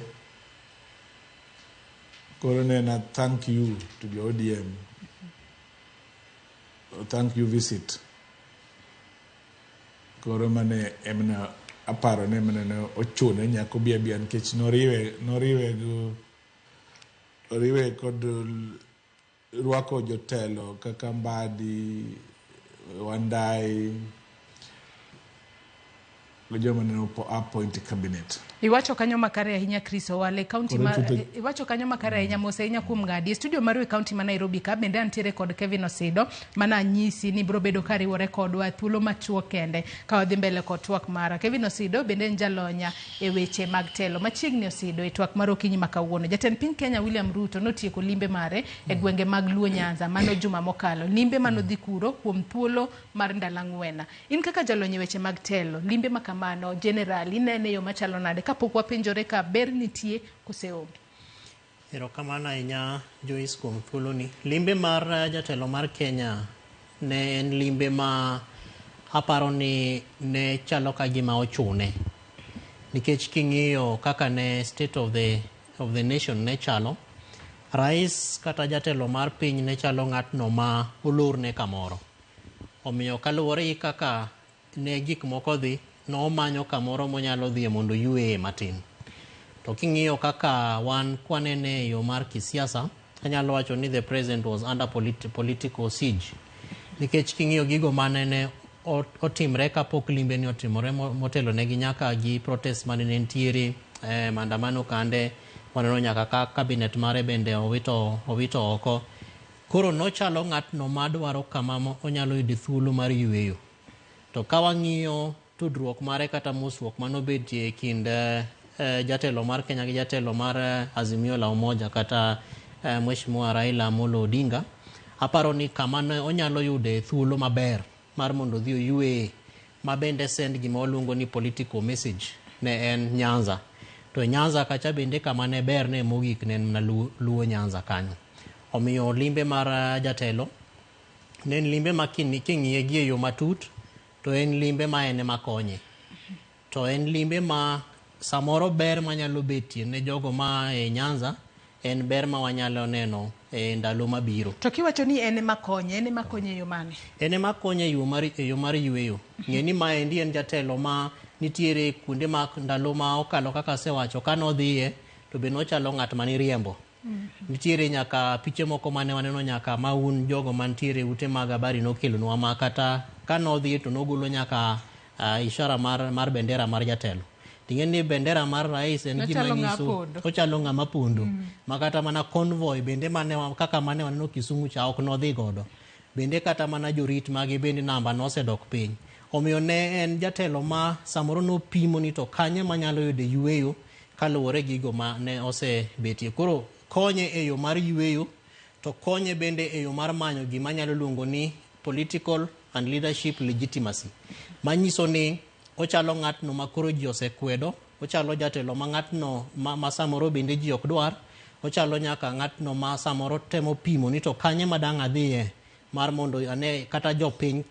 nena thank you to the ODM. Thank you visit. Koro mane emna aparo ne mane ochune nyako bia nkech noriwe kod rwako jotelo kaka Mbadi, Wandai, joma ne appoint cabinet. Iwacho kanyo makare ahinya Chris Owale county iwacho kanyo makare ahinya mose ahinya kuom ngadi studio mar county ma Nairobi ka bende antiere kod Kevin Osido mana nyisi ni bro bedo kariwore kodwa thuolo machuo kende ka wadhi mbele kod twak mara. Kevin Osido bende njalonya e weche mag telo machiegni Osido e twak mar okinyi makawuono. Jatend piny Kenya William Ruto notieko limbe mare e gwenge mag Luo Nyanza mano juma mokalo. Limbe manodhi kuro kuom thuolo mar ndalo ang'wen. In kaka jalony e weche mag telo limbe makamano general inene yo machalo nade kapok wapenjore ka ber nitie koseonge. Erokamano ahinya Joyce kuom thuolo ni. Limbe mar jatelo mar Kenya ne en limbe ma aparo ni ne chalo ka gima ochune. Nikech king'iyo kaka ne state of the nation ne chalo, rais kata jatelo mar piny ne chalo ng'atno ma olorne kamoro. Omiyo kaluwore gi kaka ne gik moko dhi, no manyo kamoro monyalo dhie mondo yue matin. To king'iyo kaka wan kwanene yo mar kisiasa, anyalo wacho ni the president was under political siege. Nikech king'iyo gigo manene otimre kapok limbe ni otimore motelo negi nyaka gi protest manene ntiere, maandamano kande, waneno nyaka ka cabinet mare bende owito oko. Koro nochalo ng'atno madwaro kama onyalo yudo thuolo mar yueyo. To ka wang'iyo tudruok mare kata mosruok manobetie kind jatelo mar Kenya gi jatelo mar Azimio la Umoja kata Mheshimiwa Raila Amolo Odinga, aparo ni kama ne onyalo yude thuolo maber mar mondo dhi oyue mabende send gima waluongo ni political message ne en Nyanza. To Nyanza kacha bende kama ne ber ne mogik ne na luo Nyanza kanyo. Omiyo limbe mar jatelo ne en limbe king'iye gi e yo matut, to en limbe ma ene makonye. To en limbe ma samoro ber manyalo betie ne jogo ma e Nyanza en ber ma wanyalo neno e ndalo mabiro. To kiwacho ni ene makonye yo mane? Ene makonye e yo mar yueyo. Ng'e ni ma endi en jatelo ma nitiere kuonde ma ndalo ma okalo kaka sewacho ka nodhiye to be nochalo ng'at mani riembo. Nitiere nyaka piche moko mane waneno nyaka maun jogo mantiere ute mag habari nokelonwa ma kata ka nodhiye to nogolo nyaka ishara mar bendera mar jatelo. Tingeni bendera mar rais en gima nyiso ochalo ng'ama pondo. Makata mana convoy bende kaka mane waneno Kisumu cha ok nodhi godo. Bende kata mana jorit mage bende namba nosedok piny. Omiyo ne en jatelo ma samoro no pimo ni to kanye manyalo yude yueyo kaluwore gigo ma ne osebetie. Koro konye e yo mar yueyo, to konye bende e yo mar manyo gima nyalo luongo ni political and leadership legitimacy. Manyiso ni ochalo ng'atno ma koro ji osekwedo, ochalo jatelo ma ng'atno ma samoro bende ji ok dwar, ochalo nyaka ng'atno ma samoro temo pimo ni to kanye madang' adhiye mar mondo ane kata jopiny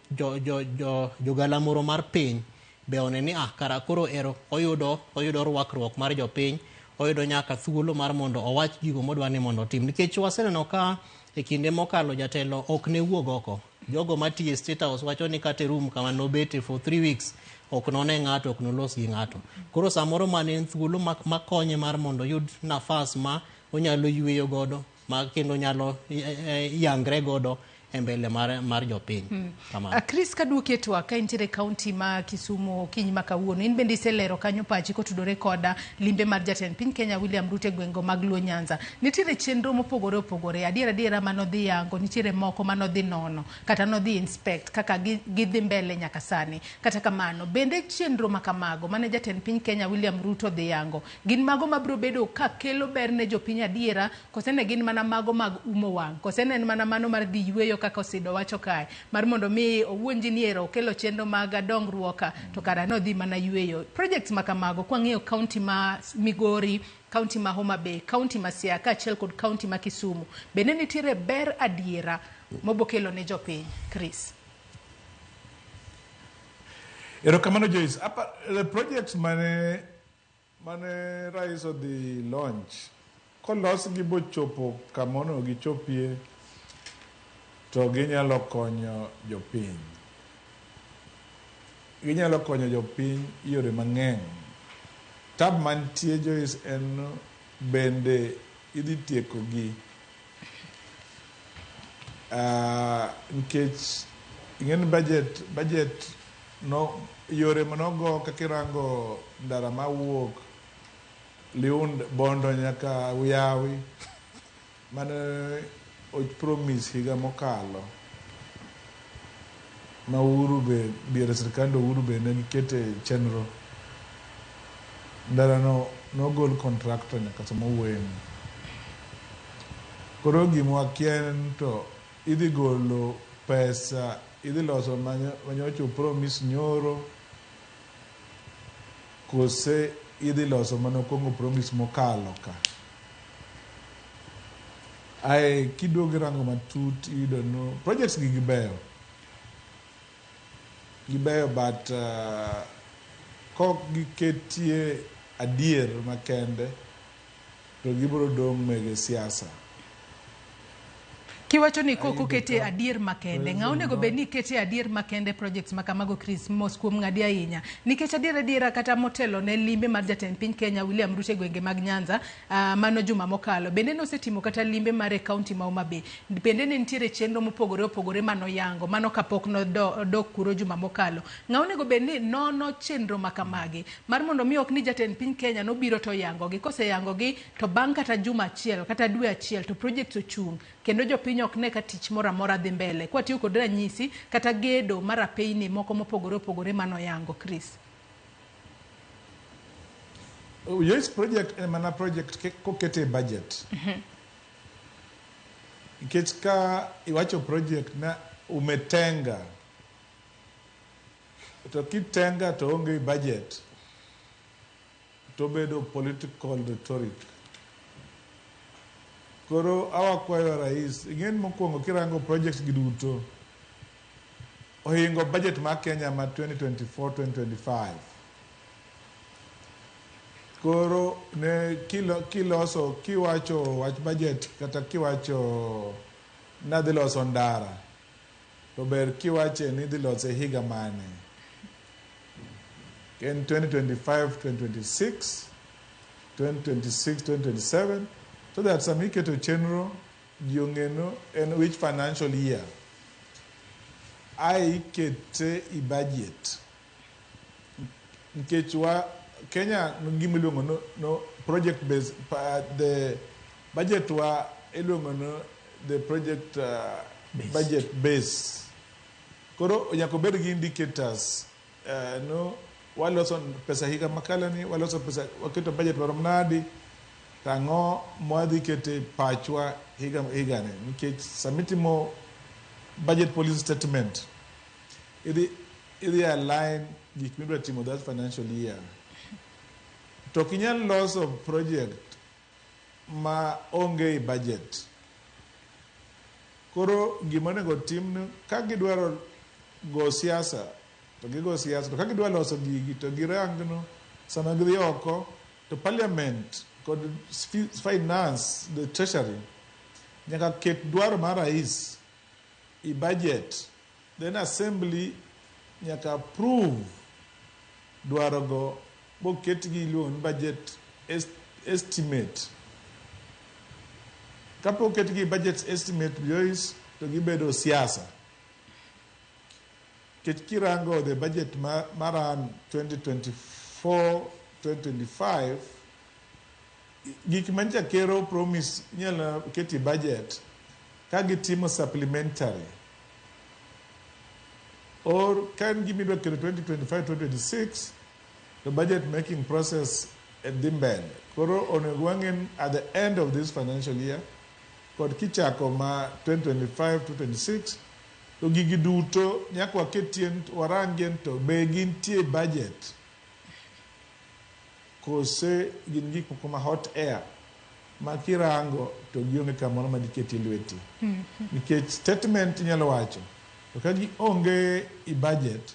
jogalamoro mar piny be one ni kara koro oyudo rwakruok mar jopiny, oyudo nyaka thuolo mar mondo owach gigo modwa ni mondo otim. Nikech waseneno ka e kinde mokalo jatelo ok ne wuog oko. Jogo matiye State House wacho ni kate room kama nobete for 3 weeks ok none ng'ato, ok nolos gi ng'ato. Koro samoro mane en thuolo makonye mar mondo yud nafas ma onyalo yueyo godo, ma kendo nyalo yangre godo e mbele mar jopiny. Chris, kaduoke twa ka intiere kaunti ma Kisumu kiny ma kawuono, in bende iselero kanyo pachi kotudore koda limbe mar jatend piny Kenya William Ruto gwengo mag luo Nyanza. Nitiere chenro mopogore opogore, adiera manodhi yango, nitiere moko manodhi nono kata nodhi inspect kaka gidhi mbele nyaka sani. Kata kamano bende chenro makamago mane jatend piny Kenya William Ruto dhi yango, gin mago mabro bedo ka kelo ber ne jopiny adiera, kosene gin mana mago mag umo wang', kosene en mana mano mar dhi yueyo kaka Osido wacho kae, mar mondo mi owuonji ni ero kelo chenro mag dongruok to kara nodhi mana yueyo. Projects makamago kwang'iyo kaunti ma Migori, kaunti ma Homa Bay, kaunti ma Siaya kaachiel kod kaunti ma Kisumu, bende nitiere ber adiera mobokelo ne jopiny. Chris. Erokamano Joyce, the projects mane rais odhi launch kolos gi bochopo kamono gichopie to ginyalo konyo jopiny. Ginyalo konyo jopiny yore mang'eny. Tab mantie Joyce en bende idhi tieko gi. Nikech ing'en budget no yore manogo kakirango ndara mawuok Liund Bondo nyaka Uyawi mane promise higa mokalo ma Uhuru be biere sirkand Uhuru be ne gikete chenro ndara no gol contractor nyaka sama wen. Koro gima wakien to idhi golo pesa, idhi loso manyocho promise nyoro, kose idhi loso manokongo promise mokalo ka. Kidogi rango matut iyudo no projects gi gibeyo but kok giketie adier makende to gibiro dong' mege siasa. Kiwacho ni koko kete adier makende, ng'aonego be ni kete adier makende projects makamago Chris mos kuom ng'adi ahinya. Nikech adiera kata motelo ne limbe mar jatend piny Kenya William Ruto gwenge mag Nyanza mano juma mokalo. Bende nosetimo kata limbe mar kaunti ma Homa Bay. Bende ne nitiere chenro mopogore opogore mano yango, mano kapok no dok kuro juma mokalo. Ng'aonego be ni nono chenro makamagi mar mondo mi ok ni jatend piny Kenya no biro to yango gi, kose yango gi to bang' kata juma achiel kata dwe achiel to project ochung' kendo jopiny ok ne ka tich mora mora dhi mbele. Kwa tiyo kod ranyisi kata gedo mara peini moko mopogore opogore mano yango Chris. Joyce project en mana project kokete budget. Nikech ka iwacho project na umetenga, to kitenga to onge budget, to bedo political rhetoric. Koro awakwayo rais, ing'en mokwongo kirango projects giduto, ohingo budget ma Kenya ma 2024-2025. Koro ne kiloso kiwacho wach budget kata kiwacho nadhi loso ndara, to ber kiwache ni dhi loso higa mane. In 2025-2026, 2026-2027, so that some iketo chenro jiong'eno en which financial year ai ikete i budget. Nikech Kenya gima iluongo no project based, the budget wa iluongo no the project budget base. Koro nyaka bed gi indicators no waloso pesa higa makalani, waloso pesa waketo budget marom nadi, tang'o mwadhi kete pachwa higa ne. Nikech samitimo budget policy statement, idhi align gik midwa timo that financial year. To kinyal loso project ma onge budget. Koro gima onego tim ka gidwaro go siasa, to gigo siasa, to ka gidwaro loso gigi to girangno sama gidhi oko, to parliament kod finance, the treasury, nyaka ket dwaro mar rais i budget, then assembly nyaka approve dwaro go boket gi iluongo ni budget estimate. Kapo oket gi budget estimate Joyce, to gibedo siasa. Kech kirango the budget maran 2024-2025, gik mancha kero promise nyala keti budget ka gitimo supplementary. Or kan gimidwa kero 2025-2026, the budget making process at Dimbel. Koro onegwangen at the end of this financial year, kod kichako ma 2025-2026, to gigi duto nyaka waketien warangien to be gintie budget. Kose gin gik moko ma hot air, ma kirango to gionge kamoro ma diketi lweti. Nikech statement nyalo wacho, to ka gi onge i budget,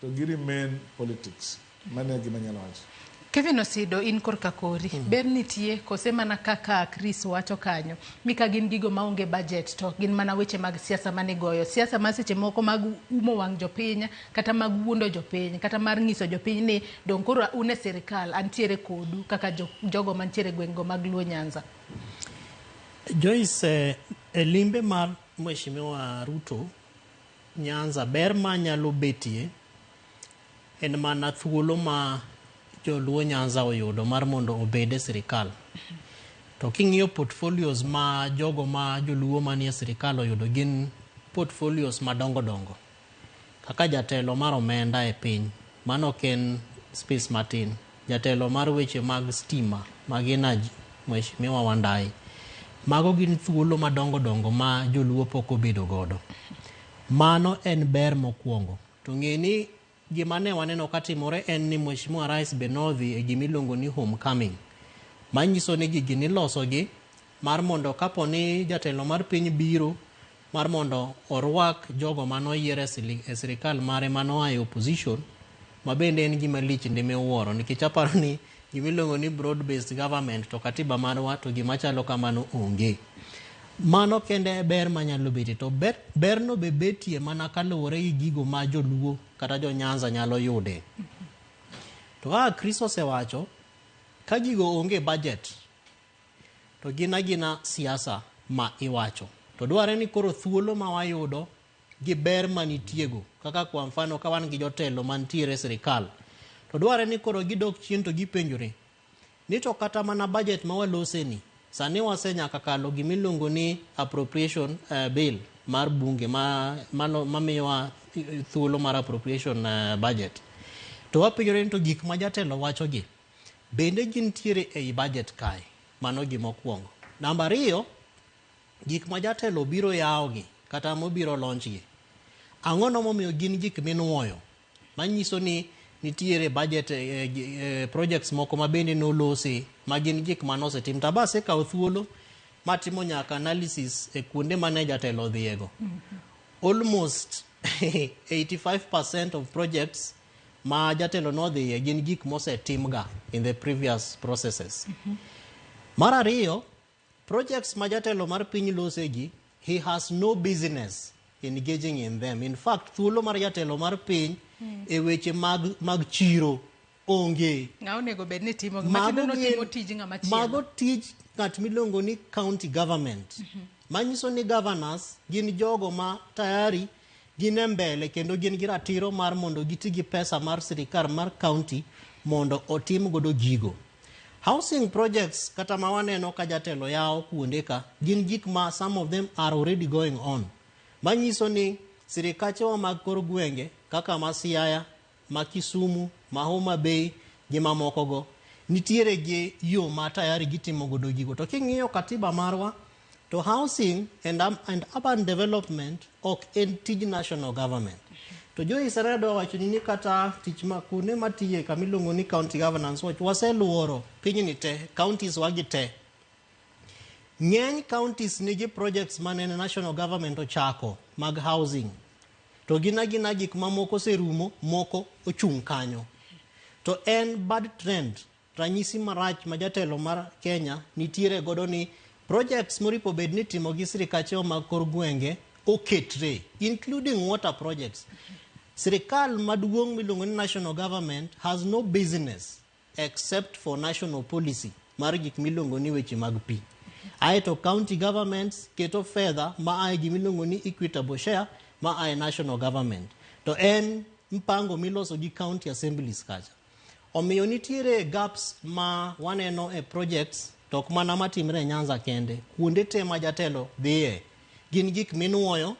to gi remain politics. Mane gima nyalo wacho. Kevin Osido, in korka kori, ber nitie kose mana kaka Chris wacho kanyo, mika gin gigo maonge budget to gin mana weche mag siasa mane goyo. Siasa ma seche moko mag umo wang' jopiny, kata mag wuondo jopiny, kata mar nyiso jopiny ni dong koro une sirikal antiere kodu kaka jogo mantiere gwengo mag Luo Nyanza. Joyce, limbe mar Mheshimiwa Ruto Nyanza, ber ma nyalo betie en mana thuolo ma Luo Nyanza oyudo mar mondo obede sirikal. To king'iyo portfolios ma jogo ma joluo manie sirikal oyudo gin portfolios madongo dongo. Kaka jatelo mar omenda e piny, mano ken space matin. Jatelo mar weche mag stima, mag energy, Mheshimiwa Wandai. Mago gin thuolo madongo dongo ma joluo pok obedo godo. Mano en ber mokwongo. To ng'eni gima ne waneno katimore en ni Mheshimiwa Rais Benodhi e gimiluongo ni homecoming. Manyiso ni gigi niloso gi mar mondo kapo ni jatelo mar piny biro mar mondo orwak jogo manoyier e sirikal mare manoa e opposition, ma bende en gima lich ndime wuoro. Nikech aparo ni gimiluongo ni broad based government to katiba marwa to gima chalo kamano onge. Mano kende ber manyalo beti, to ber no be betie mana kaluwore gi gigo ma joluo kata jo Nyanza nyalo yude. To Chris osewacho, ka gigo onge budget, to gina siasa ma iwacho. To dware ni koro thuolo ma wayudo gi ber manitiego, kaka kwa mfano ka wan gi jotelo mantiere sirikal, to dware ni koro gidok chien to gipenjore ni to kata mana budget ma walose ni sani wasenyaka kalo gimiluongo ni appropriation bill mar bunge mamiyowa thuolo mar appropriation budget. To wapenjore ni to gik ma jatelo wacho gi bende gintiere ei budget kae. Mano gimokwongo. Namba 2, gik ma jatelo biro yawogi kata mobiro launchgi. Ang'ono momiyo gin gik minuoyo. Manyiso ni nitiere budget projects moko ma bende nolosi ma gin gik manosetim. Tabase kawo thuolo matimo nyaka analysis e kuonde mane jatelo dhiego. Almost 85% of projects ma jatelo nodhiye gin gik mosetimga in the previous processes. Mar 2, projects ma jatelo mar piny losegi, he has no business engaging in them. In fact, thuolo mar jatelo mar piny e weche mag chiro onge. Onego bed ni timo matindo timo tij ng'ama chielo. Mago tij ng'at miluongo ni county government. Manyiso ni governors gin jogo ma tayari gin e mbele kendo gin gi ratiro mar mondo giti gi pesa mar sirikal mar county mondo otim godo gigo. Housing projects kata ma waneno ka jatelo yawo kuonde ka gin gik ma some of them are already going on. Manyiso ni sirikachewa mag kor gwenge kaka ma Siaya, ma Kisumu, ma Homa Bay gi mamokogo nitiere gi yo ma tayari gitimo godo gigo. To king'iyo katiba marwa to housing and urban development ok en tij national government. To jo Israel do wacho ni kata tich ma kuonde matiye kamilongo ni county governance watch waseluoro piny ni te counties wagi te. Ng'eny counties nigi projects mane national government ochako mag housing. To gina gik mamoko serumo, moko ochung' kanyo. To en bad trend, ranyisi marach ma jatelo mar Kenya nitiere godo ni projects moripo bed ni timo gi sirikachewa mag kor gwenge oketre, including water projects. Sirikal maduong' miluongo ni national government has no business except for national policy mar gik miluongo ni weche mag pi. Aeto county governments keto fedha ma ae gimiluongo ni equitable share ma ae national government. To en mpango miloso gi county assemblies kacha. Omiyo nitiere gaps ma waneno e projects tok mana matimre Nyanza kende. Kuonde te ma jatelo dhiye gin gik minuoyo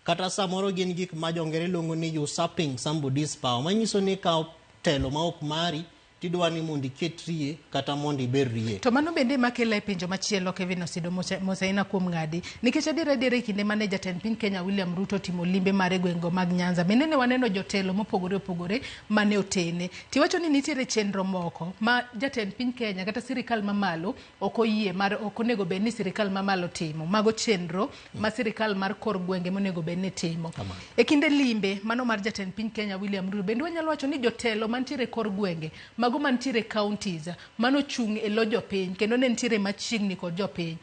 kata samoro gin gik ma jongere luongo ni usurping somebody's power. Manyiso ni ka telo ma ok mari tidwa ni mondi ketrie kata mondi berrie. To mano bende makela e pinjo machielo Kevin Osido Mosaina kuom ng'adi. Nikech adiera kinde mane jatend piny Kenya William Ruto timo limbe mare gwengo mag Nyanza. Menene waneno jotelo mopogore mane otene. Tiwacho ni nitiere chenro moko ma jatend piny Kenya kata sirikal mamalo ok oyie mar ok onego bed ni sirikal mamalo timo. Mago chenro ma sirikal mar kor gwenge monego bed ni timo. E kinde limbe mano mar jatend piny Kenya William Ruto bende wanyalo wacho ni jotelo mantiere kor gwenge mago mantiere counties mano chung' e lo jopiny kendo ne ntiere machiegni kod jopiny.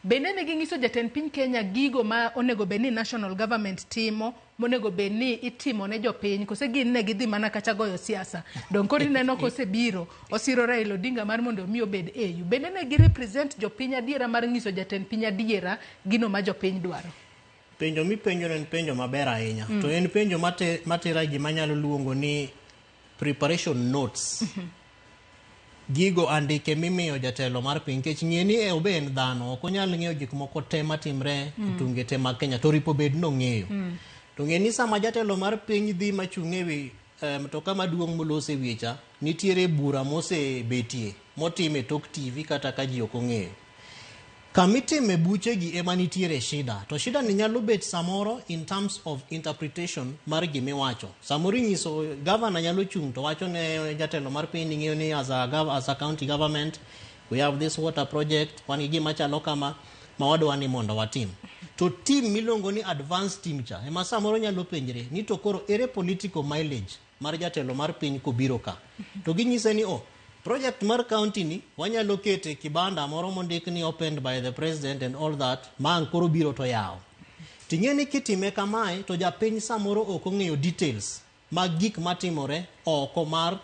Bende ne ging'iso jatend piny Kenya gigo ma onego bed ni national government timo monego bed ni itimo ne jopiny kose gin ne gidhi mana kacha goyo siasa. Don kori neno kose biro osiro Raila Odinga mar mondo mi obed EU. Bende ne gi represent jopiny adiera mar ng'iso jatend piny adiera gino ma jopiny dwaro. Penjo mipenjo en penjo maber ahinya. To en penjo matera gima nyalo luongo ni preparation notes. Gigo andike mimiyo jatelo mar piny kech ng'eni e obe en dhano ok onyal ng'eyo gik moko te matimre tunge te mag Kenya to ripo bed no ng'eyo. To ng'eni sama jatelo mar piny dhi machung' ewi mtoka maduong' molos e wiecha nitiere bura mosebetie motime tok TV kata ka ji ok ong'eyo. Kamitime buchegi ema nitiere shida. To shida ni nyalo bet samoro in terms of interpretation mar gimiwacho. Samoro nyiso governor nyalo chung' to wacho ne jatelo mar piny ng'eyo ni as a county government we have this water project wan gi gima chalo kama ma wadwa ni mondo watim. To team miluongo ni advanced team cha ema samoro nyalo penjre ni to koro ere political mileage mar jatelo mar piny kobiro ka. To ginyise ni project mar county ni wanyalo kete kibanda moro mondik ni opened by the president and all that man koro biro to yawo. Ting'eni kitime kamae to japiny samoro ok ong'eyo details mag gik matimore oko mar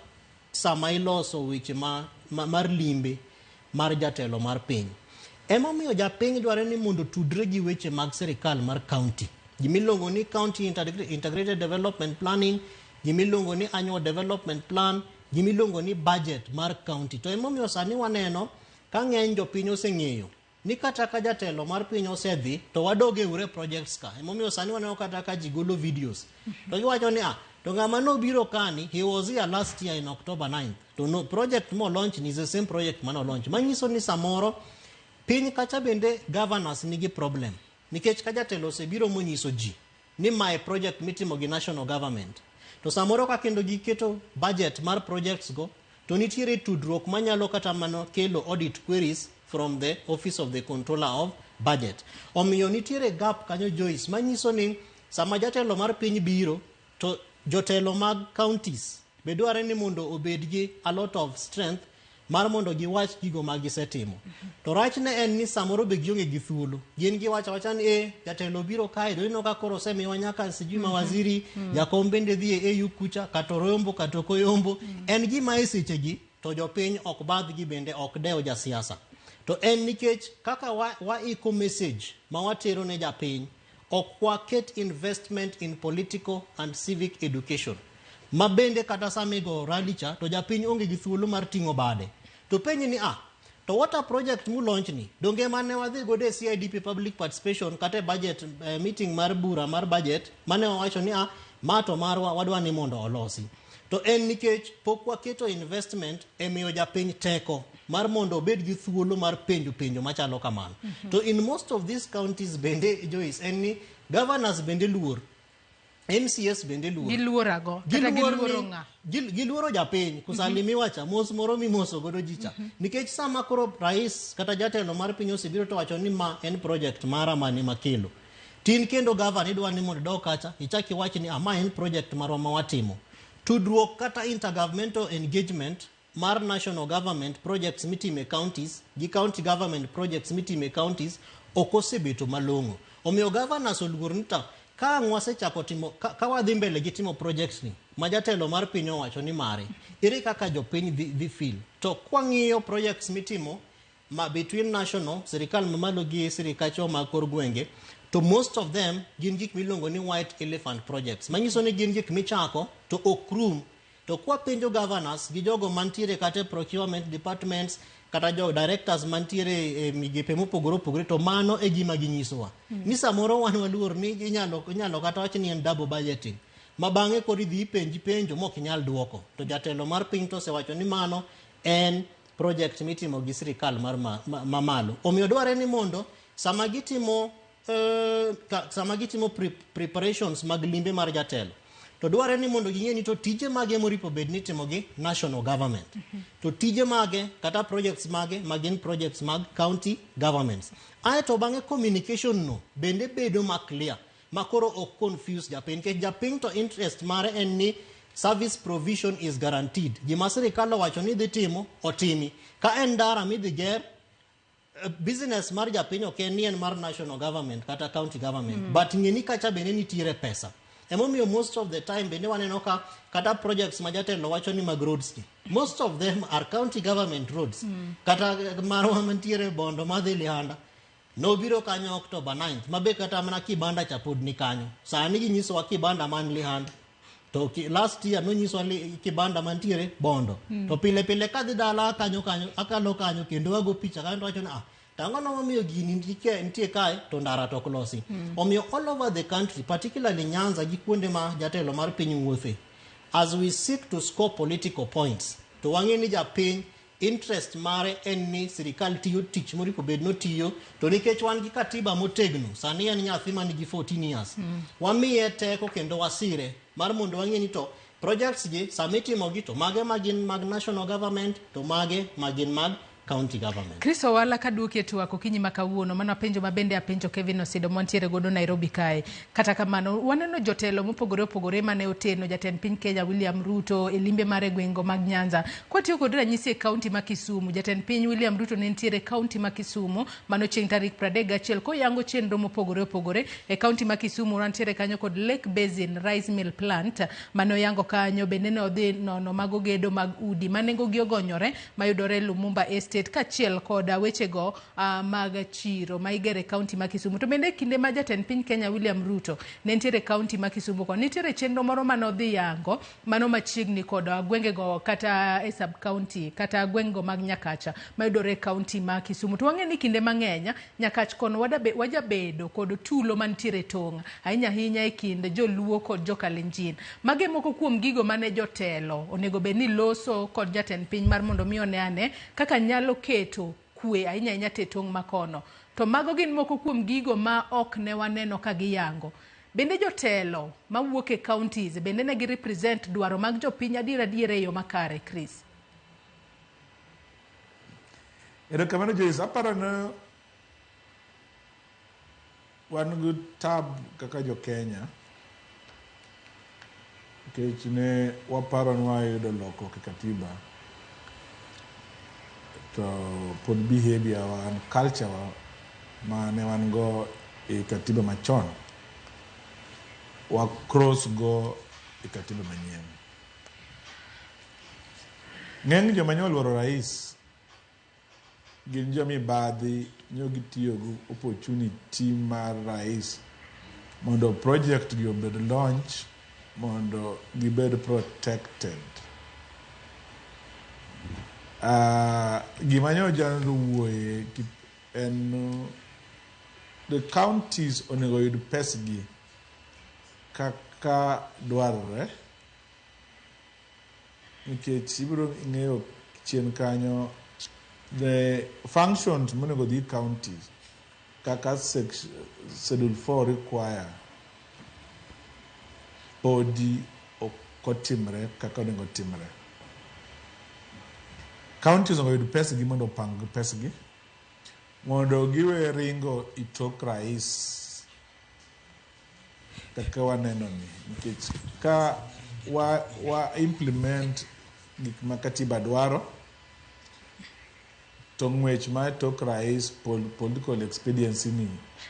sama iloso weche mar limbe mar jatelo mar piny. Emomiyo japiny dwaro ni mondo tudre gi weche mag sirikal mar county. Gimiluongo ni county integrated development planning, gimiluongo ni annual development plan, gimiluongo ni budget mar county. To emomiyo sani waneno ka ng'eny jopiny oseng'eyo ni kata ka jatelo mar piny osedhi to wadoge ure projects ka. Emomiyo sani waneno kata ka ji golo videos to giwacho ni To ngama no biro kani, he was here last year in October 9th. To no project mo launch is the same project mano launch. Manyiso ni samoro piny kacha bende governors nigi problem. Nikech ka jatelo osebiro monyiso ji ni my project mitimo gi national government. To samoro ka kendo giketo budget mar projects go, to nitiere tudruok manyalo kata mano kelo audit queries from the office of the controller of budget. Omiyo nitiere gap kanyo Joyce manyiso ni sama jatelo mar piny biro to jotelo mag counties bedware ni mondo obedgi a lot of strength mar mondo giwach gigo mag gisetimo. To rach ne en ni samoro be gionge gi thuolo. Gin giwacha ni jatelo biro kae do ino ka koro semiwa nyaka sijui mawaziri jakom bende dhi EU kucha katoroyombo katokoyombo. En gima e sechegi to jopiny ok badhgi bende ok dewo jasiasa. To en nikech kaka waiko message ma watero ne japiny ok waket investment in political and civic education. Mabende kata samigo ralicha to japiny onge gi thuolo mar tingo bade. To penyi ni to what a project mu launch ni donge mane wadhi gode CIDP public participation kata budget meeting mar bura mar budget mane wawacho ni ma to marwa wadwa ni mondo olosi. To en nikech pok waketo investment e miyo japiny teko mar mondo obed gi thuolo mar penjo machalo kamano. To in most of these counties bende Joyce en ni governors bende luor, MCS bende luor. Giluorago kata giluoro nga. Giluoro japiny kusalimiwa cha mos moro mimoso godo jicha. Nikech sama koro rais kata jatelo mar piny osebiro to wacho ni ma en project mara mani makelo. Tin kendo governor idwa ni mondo dok kacha ichaki wachi ni ma en project marwa ma watimo. Tudruok kata intergovernmental engagement mar national government projects mitime counties gi county government projects mitime counties okosebeto malongo. Omiyo governors oluor nita ka ngwase chako timo ka wadhi mbele gi timo projects ni majatelo mar piny owacho ni mare ere kaka jopiny dhi feel. To kwang'iyo projects mitimo ma between national sirikal mamalo gi sirikacho ma kor gwenge to most of them gin gik milongo ni white elephant projects. Manyiso ni gin gik michako to okrum. To kwa penjo governors gi jogo mantiere kata procurement departments kata jo directors mantiere migepe mopogore opogore to mano e gima ginyisowa. Ni samoro wan waluor ni inyalo kata wacho ni en double budgeting. Mabange kori dhi penjo mok inyal duoko. To jatelo mar piny to sewacho ni mano en project mitimo gi sirikal mar mamalo. Omiyo dware ni mondo sama gitimo preparations mag limbe mar jatelo to dware ni mondo ging'e ni to tije mage moripo bed ni timo gi national government. To tije mage kata projects mage magin projects mag county governments. To bange communication no bende bedo ma clear makoro ok confuse japiny ke japiny to interest mare en ni service provision is guaranteed. Gima sirikal owacho ni dhi timo otimi. Ka en ndara midhi ger business mar japiny ok en ni en mar national government kata county government but ng'eni kacha bende nitiere pesa. Emomiyo most of the time bende waneno ka kata projects majatelo wacho ni mag roads ni most of them are county government roads. Kata marwa mantiere Bondo madhi Lihanda nobiro kanyo October 9th mabe kata mana kibanda cha pod ni kanyo. Sani ginyisowa kibanda man Lihanda to last year no nyiswa kibanda mantiere Bondo. To pile kadhi dala kanyo akalo kanyo kendo wago picha kanyo wacho na tango no mamiyo gini nitie kae to ndara to klosi. Omiyo all over the country particularly Nyanza gi kuonde ma jatelo mar piny wuothe as we seek to score political points to wang'e ni japiny interest mare en ni sirikal tiyo tich moripo bed no tiyo to nikech wan gi katiba motegno sani en nyathi man gi 14 years wamiye teko kendo wasire mar mondo wang'e ni to projects gi samitimo gi to mage magin mag national government to mage magin mag county government. Chris Owala kaduoke tuako kinyi makawuono mano penjo mabende apenjo Kevin Osido montiere godo Nairobi kae. Kata kamano waneno jotelo mopogore opogore mane oteno jatend piny Kenya William Ruto e limbe mare gwengo mag Nyanza. Kwatiyo kod ranyisi e kaunti ma Kisumu jatend piny William Ruto ne ntiere kaunti ma Kisumu mano chieng' tarik 31 ko yango chenro mopogore opogore e kaunti ma Kisumu ntiere kanyo kod Lake Basin Rice Mill Plant mano yango kanyo bende ne odhi nono mago gedo mag udi manengo gi ogonyore mayudore Lumumba Estate state kachiel koda wechego mag chiro ma igere kaunti ma Kisumu. To bende kinde ma jatend piny Kenya William Ruto ne nitiere kaunti ma Kisumu ko nitiere chenro moro manodhi yango mano machiegni koda gwengego kata e sub county kata gwengego mag Nyakacha mayudore kaunti ma Kisumu. To wang'e ni kinde mang'eny Nyakach kono wajabedo kod tulo mantiere tong' ahinya e kind joluo kod jokalenjin. Mage moko kuom gigo mane jotelo onego bed ni loso kod jatend piny mar mondo mi ane kaka nyalo keto kwe ahinya te tong' makono. To mago gin moko kuom gigo ma ok ne waneno ka giyango. Bende jotelo mawuok e counties bende ne gi represent dwaro mag jopiny adiera e yo makare, Chris. Erokamano Joyce, aparo ni wan gi tab kaka jo Kenya nikech ne waparo ni wayudo lokruok e katiba to pod behavior and culture ma ne wan go e katiba machon wa cross go e katiba manyien. Ng'eny joma ne oluoro rais gin jomibadhi nyo gitiyo go opportunity mar rais mondo project gi obed launch mondo gibed protected. Gima nyo jalo wuoye en the counties onego yud pesgi kaka dwarore nikech ibiro ng'eyo chien kanyo the functions monego dhi counties kaka schedule 4 require podi okotimre kaka onego timre. Counties onego yud pesgi mondo opang pesgi mondo giwe ringo itok rais kaka waneno ni nikech ka wa implement gik ma katiba dwaro to ng'wech ma tok rais political expediency ni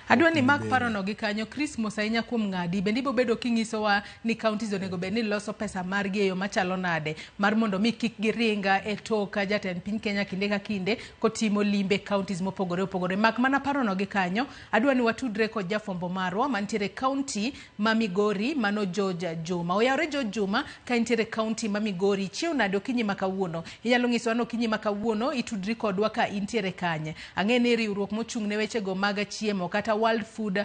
adwa ni mag parono gi kanyo Chris Mosainya kuom ng'adi bende ibo bedo kinyisowa ni counties onego bed ni loso pesa margi e yo machalo nade mar mondo mi kik giringa e toka jatend piny Kenya kinde ka kinde kotimo limbe counties mopogore opogore. Mak mana parono gi kanyo adwa ni watudre kod jafombo marwa mantiere county ma Migori mano George Juma. Oyawre George Juma ka intiere county ma Migori chiew nade okinyi makawuono inyalo nyisowa no okinyi makawuono itudri kodwa ka intiere kanye. Ang'e ni riwruok mochung' ne wechego mag chiemo kata World Food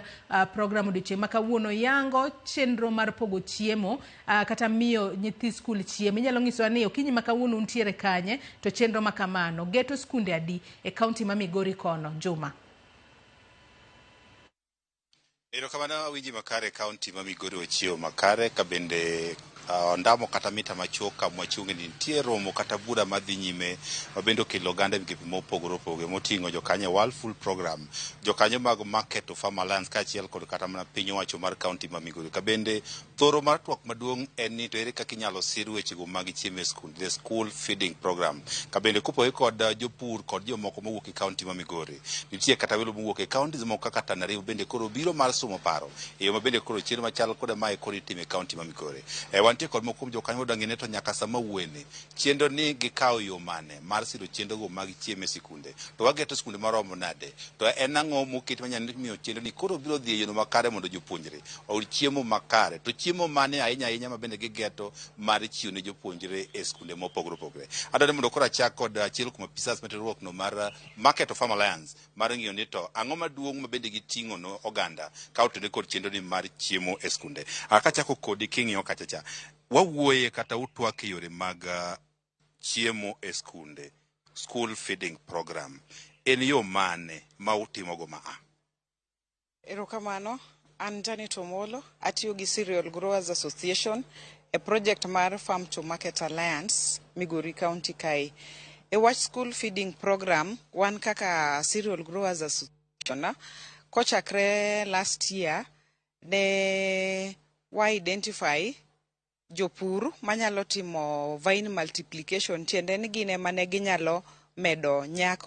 Program odiochieng' makawuono yango chenro mar pogo chiemo kata miyo nyithi skul chiemo. Inyalo nyisowa ni okinyi makawuono untiere kanye to chenro makamano geto skunde adi e county ma Migori kono. Juma. Erokamano awinji makare county ma Migori ochiew makare ka bende ndamo kata mita machoka mwachungi ni nitie romo kata bura madhi nyime mabendo kelo oganda migepe mopogore opogore moting'o jokanyo World Food Program, jokanyo mag Market of Farm Alliance kaachiel kod kata mana piny owacho mar kaunti ma Migori. Ka bende thoro mar twak maduong' en ni to ere kaka inyalo sir wechego mag chiemo e skul, the school feeding program. Ka bende kopogore kod jopur kod jomoko mowuok e kaunti ma Migori, nitie kata welo mowuok e kaunti moko kaka Tana River bende koro biro mar somo paro e yo mabende koro chenro machal koda mae koro itimo e kaunti ma Migori. Wantie kod moko kuom jokanyo modang' ne to nyaka sama wuene chenro ni gikawo yo mane mar siro chenrogo mag chiemo e sikunde to wageto sikunde maromo nade to en ang'o moket manyalo miyo chenro ni koro biro dhi e yo makare mondo jopuonjre oyud chiemo makare to chiemo mane ahinya ma bende gigeto mar chiwo ne jopuonjre e sikunde mopogore opogore. Adwaro mondo koro achak kod achiel kuom apisas matiruok no mar Market of Farm Alliance mar ng'iyo ni to ang'o maduong' ma bende giting'o no oganda ka otudore kod chenro ni mar chiemo e sikunde. Akachako kodi king'iyo kachacha wawuoye kata utwak e yore mag chiemo e skunde, school feeding program. En yo mane ma utimogo maa? Erokamano, an Janet Omolo, atiyo gi Cereal Growers Association, a project mar Farm to Market Alliance, Migori County kae. E wach school feeding program, wan kaka Cereal Growers Association, kochakre last year, ne wa identify jopur manyalo timo vine multiplication, tiende ni gine mane ginyalo medo nyak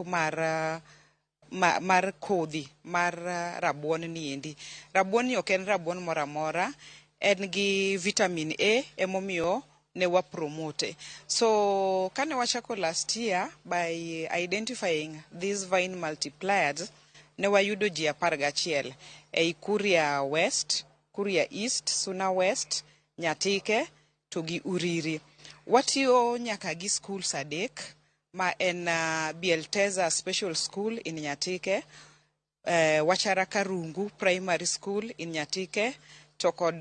mar kodhi mar rabuon ni endi. Rabuon ni ok en rabuon mora mora, en gi vitamin A emomiyo ne wa promote. So kane wachako last year by identifying these vine multipliers, ne wayudo ji 11 ei Kuria West, Kuria East, Suna West, Nyatike to gi Uriri. Watiyo nyaka gi schools adek ma en Bielteza Special School in Nyatike, Wachara Karungu Primary School in Nyatike, to kod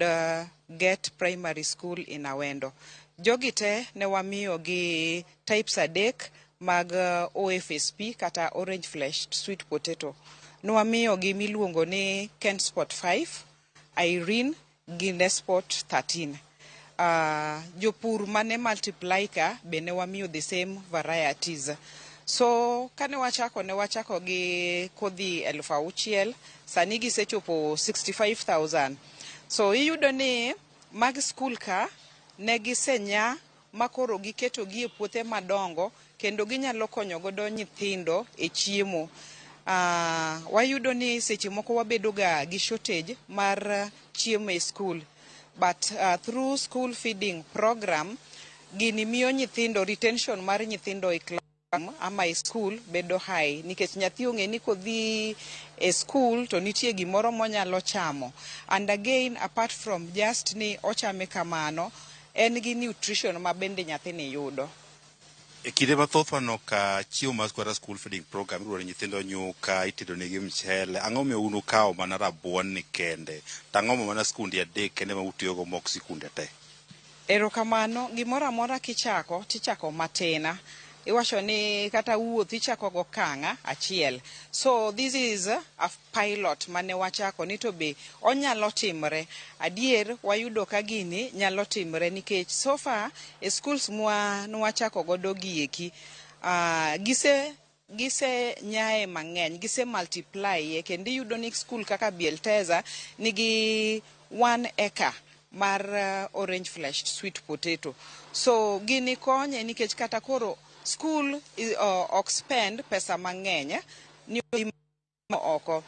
Get Primary School in Awendo. Jogite ne wamiyo gi types adek mag OFSP kata orange fleshed sweet potato. Ne wamiyo gi miluongo ni Ken Spot 5, Irene gi Nespot 13. Jopur mane multiply ka be ne wamiyo the same varieties. So kane wachako ne wachako gi kodhi 6,000, sani gisechopo 65,000. So iyudo ni mag school ka ne gisenya makoro giketo gi e puothe madongo kendo ginyalo konyo godo nyithindo e chiemo. Wayudo ni seche moko wabedo ga gi shortage mar chiemo e school, but through school feeding program gini miyo nyithindo retention mar nyithindo e class ama e school bedo high, nikech nyathi ong'e ni kodhi e school to nitie gimoro monyalo chamo, and again apart from just ni ochame kamano, en gi nutrition ma bende nyathi ni yudo. E kinde mathoth wano ka chiemo mar kwara school feeding program iruoro nyithindo nyuka, itedo negi mchele, ang'o miyo unu kawo mana rabuon ni kende, tang'o mana skunde adek kende ma utiyogo mok sikunde te? Erokamano, gimoro amora kichako tichako matina. Iwacho ni kata wuoth ichako go kanga achiel. So this is a pilot mane wachako ni to be onyalo timre. Adier wayudo ka gini nyalo timre nikech so far e schools mwa nwachako godo gieki gise nyae mang'eny, gise multiply kendo iyudo ni school kaka Bielteza nigi 1 acre mar orange fleshed sweet potato. So gini konye nikech kata koro school ok spend pesa mang'eny ni oko.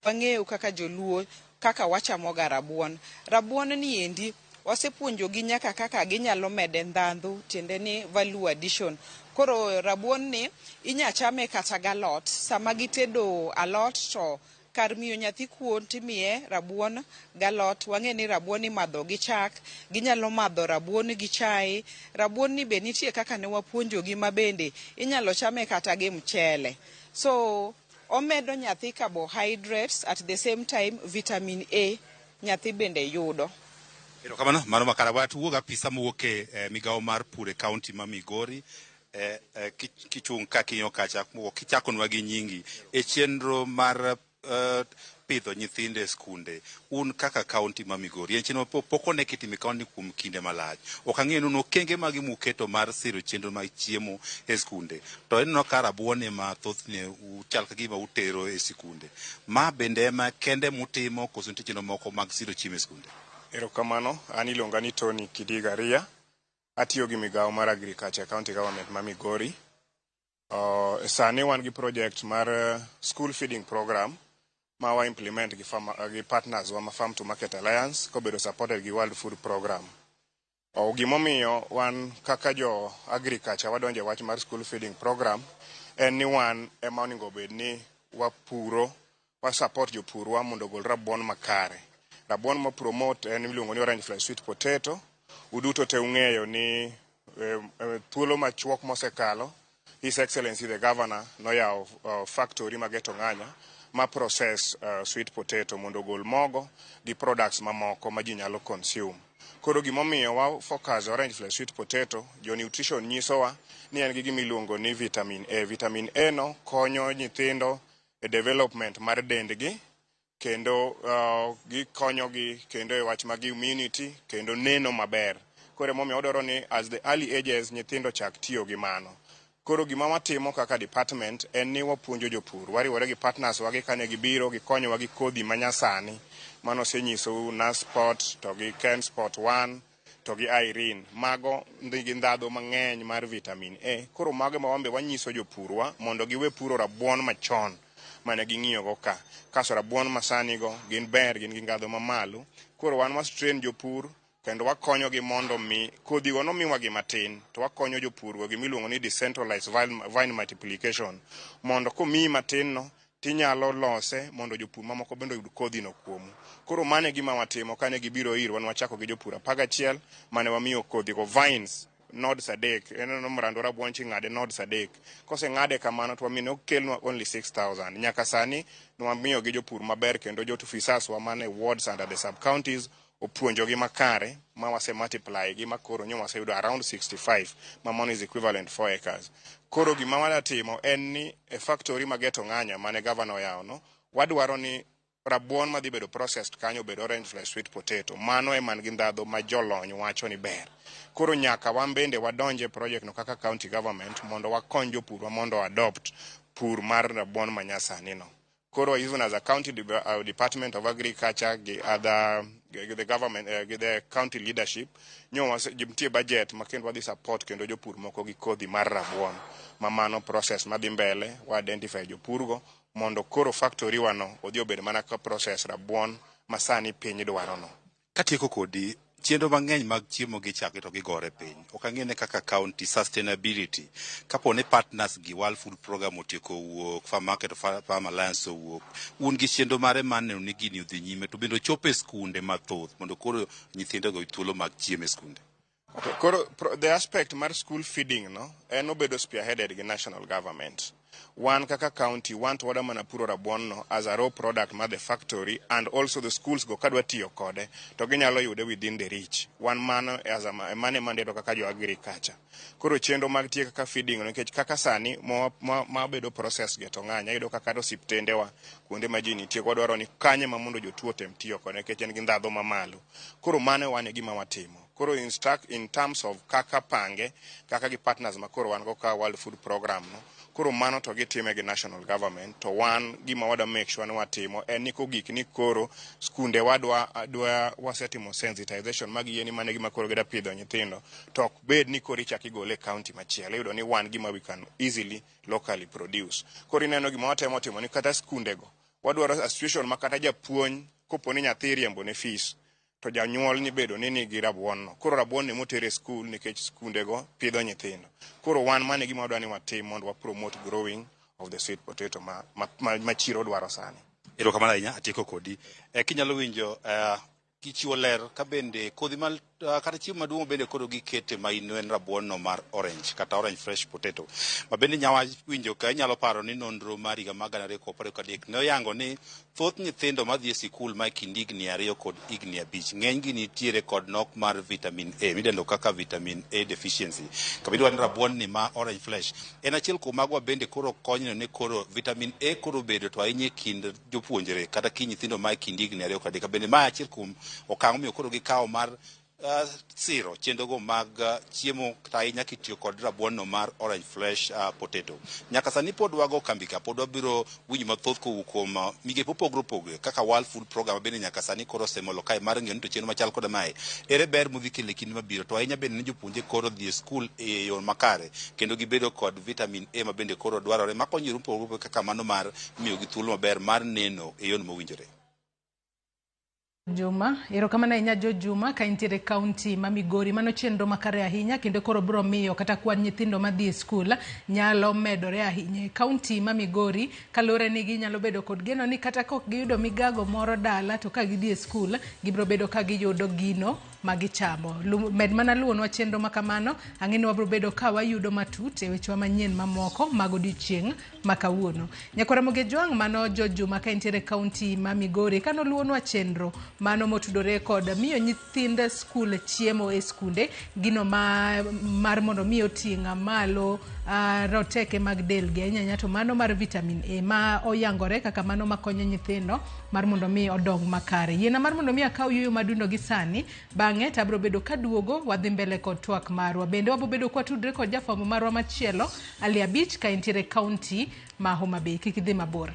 Wang'eyo kaka joluo kaka wachamo ga rabuon. Rabuon ni endi wasepuonjo gi nyaka kaka ginyalo mede ndhandhu, tiende ni value addition. Koro rabuon ni inya chame kata galot, sama gitedo alot to kar miyo nyathi kuon timiye rabuon galot. Wang'e ni rabuon imadho gi chak, ginyalo madho rabuon gi chai. Rabuon ni be nitie kaka ne wapuonjo gi mabende inyalo chame kata gi mchele. So omedo nyathi carbohydrates, at the same time vitamin A nyathi bende yudo. Erokamano, mano makara watuoga apisa mowuok e migawo mar pur e kaunti ma Migori. Kichung' ka kinyo kacha kichakonwa gi nyingi e chenro mar pidho nyithindo e skunde. Un kaka kaunti ma Migori en chenro pok one kitimo kaunti kuom kinde malach. Ok ang'eyo ni okenge mag muketo mar siro chenro mag chiemo e skunde. To en ka rabuon ema thothne uchal ka gima utero e sikunde. Ma bende ema kende mutimo koso nitie chenro moko mag siro chiemo e skunde? Erokamano, an iluonga ni Tony Kidigaria. Atiyo gi migawo mar agriculture county government ma Migori. Sani wan gi project mar school feeding program ma wa implement gi partners wa Farm to Market Alliance kobedo supported gi World Food Program. Gimomiyo wan kaka jo agriculture wadonje wach mar school feeding program en ni wan ema onego bed ni wapuro, wa support jopurwa mondo gol rabuon makare. Rabuon ma promote en miluongo ni orange fleshed sweet potato. Uduto te ung'eyo ni thuolo machuok mosekalo His Excellency the Governor noyawo factory mageto ng'anya ma process sweet potato mondo gol mogo gi products mamoko ma ji nyalo consume. Koro gimomiyo wa focus orange fleshed sweet potato, jo nutrition nyisowa ni en gi gimiluongo ni vitamin A. Vitamin A no konyo nyithindo e development mar dendgi, kendo gikonyogi kendo e wach mag immunity kendo neno maber. Koro momiyo odoro ni as the early ages nyithindo chak tiyo gi mano. Koro gima watimo kaka department en ni wapuonjo jopur, wariwore gi partners wagi kane gibiro gikonyowa gi kodhi manyasani mano senyiso Naspot to gi Ken Spot 1 to gi Irene. Mago nigi ndhadhu mang'eny mar vitamin A. Koro mago ma wambe wanyiso jopurwa mondo giwe puro rabuon machon mane ging'iyogo ka. Kaso rabuon masani go gin ber, gin gi ndhadhu mamalo. Koro wan was train jopur kendo wakonyogi mondo mi kodhigo nomiwa gi matin to wakonyo jopurgo gimiluongo ni decentralized vine multiplication mondo komiyi matin no tinyalo lose mondo jopur mamoko bende oyud kodhino kuomu. Koro mane gima watimo kane gibiro ir wan wachako gi jopur 11 mane wamiyo kodhigo vines nods adek en mrando rabuon ching'ade nods adek. Kose ng'ade kamano to wamine okelnwa only 6,000. Nyaka sani nwamiyo gi jopur maber kendo jotufisas wa mane wards and the sub counties opuonjogi makare ma wase multiply gi makoro nyo wase yudo around 65 ma mano is equivalent 4 acres. Koro gima wadatimo en ni e factory mageto ng'anya mane governor yao no wadwaro ni rabuon madhi bedo processed kanyo bedo orange flesh sweet potato. Mano e man gi ndhadho ma jolony wacho ni ber. Koro nyaka wan bende wadonje project no kaka county government mondo wakony jopur mondo adopt pur mar rabuon manyasani no. Koro even as a county department of agriculture the government the county leadership nyo jimtie budget makendo wadhi support kendo jopur moko gi kodhi mar rabuon mamano process madhi mbele wa identify jopurgo mondo koro factory wano odhi obed mana ka process rabuon masani piny dwaro no. Katieko kodi chenro mang'eny mag chiemo gi chak to gigore piny. Ok ang'ene kaka county sustainability. Kapo ne partners gi World Food Program otieko wuok, Farm Market Farm Alliance owuok. Un gi chenro mare maneno ni gini odhi nyime to bendo chope skunde mathoth mondo koro nyithindo go thuolo mag chiemo e skunde. Koro the aspect mar school feeding no en obedo spearheaded gi national government. One kaka county want to order manapuro rabuon no as a raw product ma the factory and also the schools go kadwa tiyo kode to ginyalo yude within the reach. One mano as a mane mandedo kaka jo agriculture. Koro chenro mag tiyo kaka feeding no nikech kaka sani ma bedo process geto ng'anya yudo kaka do siptende wa kuonde ma ji nitie kwadwaro ni kanye ma mondo jotuo tem tiyo kode nikech en gi ndhadho mamalo. Koro mane wane gima watimo. Koro in terms of kaka pange kaka gi partners makoro wan go ka World Food Program no koro mano to gitime gi national government to wan gima wada make sure ni watimo en ni kogik ni koro skunde wadwa wasetimo sensitization magi yeni mane gima koro gida pidho nyithindo to ok bed ni koro ichaki gole county machielo yudo ni wan gima we can easily locally produce. Koro ineno gima watemo timo ni kata skunde go wadwaro a situation makata japuonj kopo ni nyathi riembo ne fees to janyuol ni bedo ni nigi rabuon no. Koro rabuon ne motere school nikech skunde go pidho nyithindo. Koro wan mane gima wadwani watim mondo wa promote growing of the sweet potato ma chiro dwaro sani. Ero kamana inya atieko kodi. Kinyalo winjo kichiwo ler ka bende kodhi mal kata chiemo maduong' bende koro gikete ma en rabuon no mar orange kata orange fresh potato. Ma bende nyawa winjo ka inyalo paro ni nonro mar higa mag 2013 ne oyango ni thoth nyithindo madhi e sikul ma kind higni 2 kod higni 5 ng'eny gi nitiere kod nok mar vitamin A midendo kaka vitamin A deficiency. Kabidwa ni rabuon ni ma orange fresh en achiel kuom magwa bende koro konyo ne koro vitamin A koro bedo to ahinya kind jopuonjre kata ki nyithindo ma kind higni 2 kod 3 bende ma achiel kuom okang' miyo koro gikawo mar siro chenro go mag chiemo kata ahinya kitiyo kod rabuon no mar orange fresh potato. Nyaka sani pod wago kambi ka pod wabiro winjo mathoth kowuok kuom migepe opogore kaka World Food Program bende nyaka sani koro osemolo kae mar ng'eyo ni to chenro machal koda mae ere ber modhi kele kinde mabiro to ahinya bende ni jopuonje koro dhi e skul e yor makare kendo gibedo kod vitamin A ma bende koro dwarore makonyo opogore kaka mano mar miyo gi thuolo maber mar neno e yor mowinjore. Juma, erokamano ahinya Jo Juma ka intiere county ma Migori mano chenro makare ahinya kendo koro biro miyo kata kwan nyithindo madhi e skul nyalo medore ahinya. County ma Migori kalore ni ginyalo bedo kod geno ni kata kok giyudo migago moro dala to ka gidhi e skul gibiro bedo ka giyudo gino magichamo. Med mana luonwa chenro makamano ang'eni wabiro bedo ka wayudo matut e wechewa manyien mamoko mag odiochieng' makawuono. Nyakora Moge Jwang' mano Jo Juma ka intiere county ma Migori kano luonwa chenro mano motudore kod miyo nyithind skul chiemo e skunde gino mar mondo miyo ting'a malo roteke mag del gi ahinya to mano mar vitamin A ma oyangore kaka mano makonyo nyithindo mar mondo mi odong makare. Yiena mar mondo mi akaw yuyo madundo gi sani bang'e tabro bedo kaduogo wadhi mbele kod twak marwa. Bende wabo bedo kwa tudre kod jafwambo marwa machielo Ali Abich ka intiere county ma Homa Bay. Kik idhi mabor.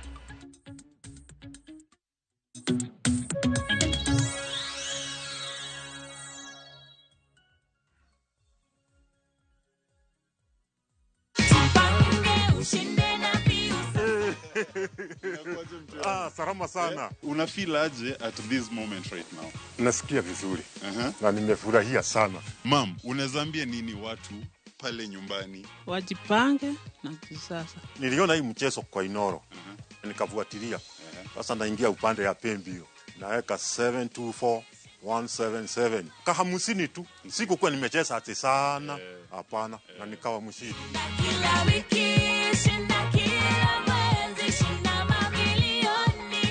Salama sana. Una feel aje at this moment right now? Nasikia vizuri. Na nimefurahia sana. Mam, unaweza ambia nini watu pale nyumbani? Wajipange na kisasa. Niliona hii mchezo kwa Inoro. Nikafuatilia. Sasa naingia upande ya Pembio. Naweka 724177. Kahamusini tu. Sikukuwa nimecheza ati sana. Hapana. Na nikawa mshindi. Kila wiki shinda kila mwezi shinda mamilioni.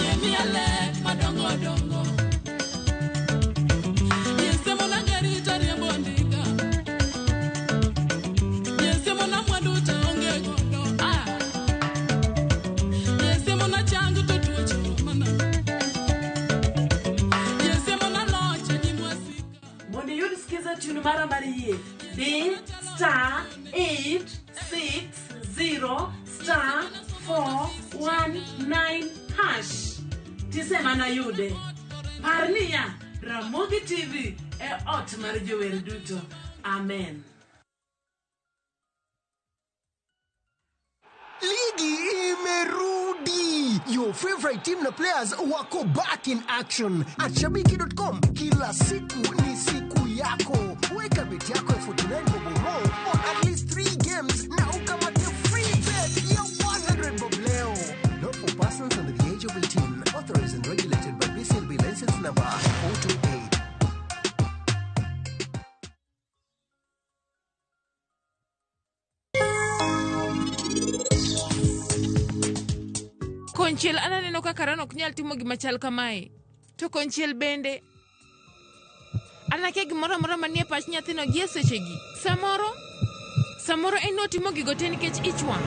Yemiale madongo dongo. Yesemo na gari tari bondika. Yesemo na mwadu taonge godo. Yesemo na changu tutuchi mana. Yesemo na locha jimwasika. Mwani yudi skiza tuni mara mariye. D*860*419#. Tisema na yude. Parnia Ramogi TV ot mar jower duto. Amen. Ligi imerudi. Your favorite team na players wako back in action. At Shabiki.com, kila siku ni siku yako. Weka beti yako ya 49 bob more on at least 3 games na ukamate free bet ya 100 bob leo. Not for persons under the age of 18. Authorized and regulated by BCLB license number 028. Konchiel ananeno ka karano ok nyal timo gima chal kamae. To konchiel bende anake gimoro amora manie pach nyathino gi sechegi. Samoro en otimo gigo te nikech ichwang'.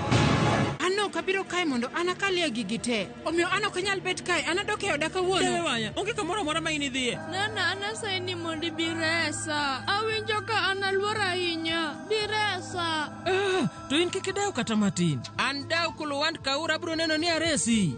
Ano kabiro kae mondo anakalia gigi te. Omiyo ano kanyal bet kae, anadok e oda kawuono. Dewe wanya, onge kamoro amora ma ini dhiye. Nana anasai ni mondi biresa. Awinjo ka analuor ahinya. Biresa. To in kik daw kata matin. An daw kulowand kaura bro neno ni aresi.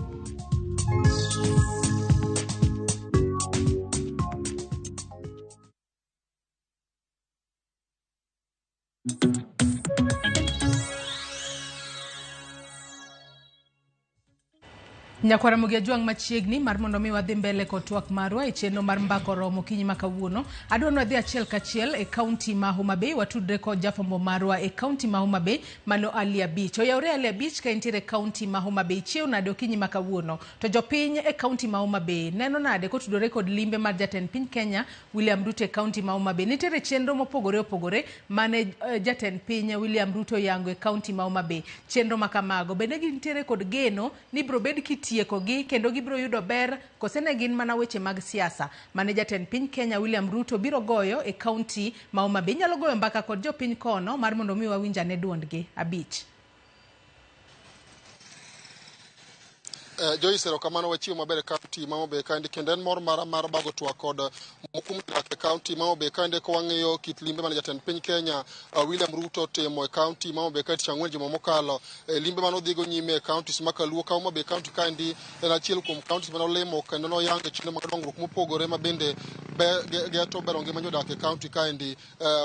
Nyakwara Mugia Juang machiegni mar mondo mi wadhi mbele kod twak marwa e chenro mar mbako romo kinyi makawuono. Adwano wadhi achiel kachiel e kaunti ma Homa Bay, watudre kod jafombo marwa e kaunti ma Homa Bay mano Alia Beach. Oyaure Alia Beach ka entiere kaunti ma Homa Bay chiew nade kinyi makawuono. To jopiny e kaunti ma Homa Bay neno nade kotudore kod limbe mar jatend piny Kenya William Ruto e kaunti ma Homa Bay. Nitiere chenro mopogore mane jatend piny William Ruto yango e kaunti ma Homa Bay. Chenro makamago bende gintiere kod geno ni bro bed kitieko gi kendo gibro yudo ber kosene gin mana weche mag siasa. Mane jatend piny Kenya William Ruto biro goyo e kaunti ma Homa Bay. Nyalo goyo mbaka kod jopiny kono mar mondo mi wawinja ne duondgi. Abich. Joyce erokamano wachiwo maber kaunti ma Homa Bay kandi kendo en mor mar bago twak kod mokum dak e kaunti ma Homa Bay kandi ko wang'iyo kit limbe mane jatend piny Kenya William Ruto timo e kaunti ma Homa Bay kandi chang'wen juma mokalo limbe mane odhigo nyime e kaunti ma Kaluo ka Homa Bay kaunti kandi en achiel kuom kaunti mane olemo kendo noyango chenro mag dongruok mopogore ma bende geto bero ngima jodak e kaunti kandi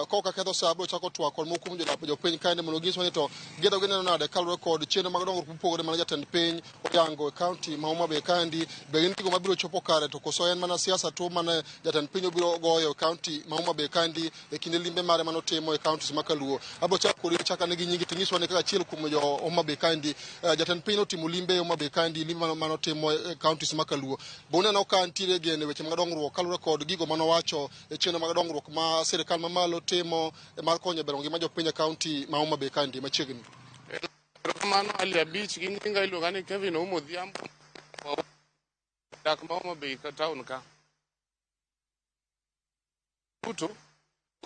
koka ketho sa bro chako twak kod mokum jopiny kandi mondo giswa ni to gedo gineno nade kaluwore kod chenro mag dongruok mopogore mane jatend piny oyango kaunti ma Homa Bay kandi be gin gigo mabiro chopo kare to koso en mana siasa to mana jatend piny obiro goyo kaunti ma Homa Bay kandi e kinde limbe mare manotimo e kaunti ma Kaluo. Abo chako chaka ne gi nyingi tingiswa ne kaka achiel kuom jo Homa Bay kandi jatend piny otimo limbe Homa Bay kandi limbe manotimo e kaunti ma Kaluo. Bone no ka antire gene weche mag dongruok kaluwore kod gigo manowacho e chenro mag dongruok ma sirikal mamalo timo mar konyo bero ngima jopiny e kaunti ma Homa Bay kandi machiegni. Mano Alia Beach ginga iluonga ni Kevin Omodhiambo dak ma Homa Bay ka town ka duto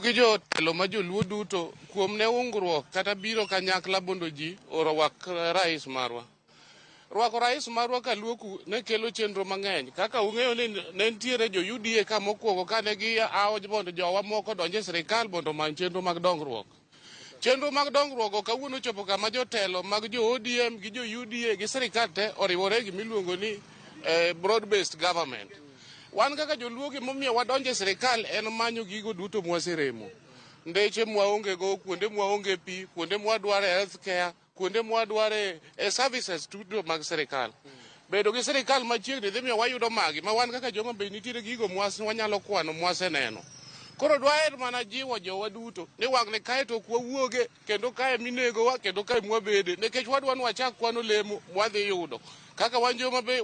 gi jotelo ma joluo duto kuom ne ungruok kata biro kanyakla bondo ji orwak rais marwa. Rwako rais marwa Kaluo ne kelo chenro mang'eny kaka ung'eyo ni ne nitiere jo UDA ka mokwongo kane gi awo bondo jowa moko donje sirikal bondo many chenro mag dongruok. Chenro mag dongruok kawuono chopo kama jotelo mag jo ODM gi jo UDA gi sirikal te oriwore gi miluongo ni broad based government. Wan kaka joluo gimomiyo wadonje sirikal en manyo gigo duto mwaseremo. ndeche mwaonge go, kuonde mwaonge pi, kuonde mwadware health care, kuonde mwadware services tudo mag sirikal. Bedo gi sirikal machiegni dhi miyo wayudo magi ma wan kaka Joma Bay nitiere gigo wanyalo kwano mwaseneno. Koro dwaher mana jiwo jowa duto ni wang' kae to kwawuoge kendo kae minegowa kendo kae mwabede nikech wadwa ni wachak kwano lemo mwadhi yudo. Kaka wan Joma Bay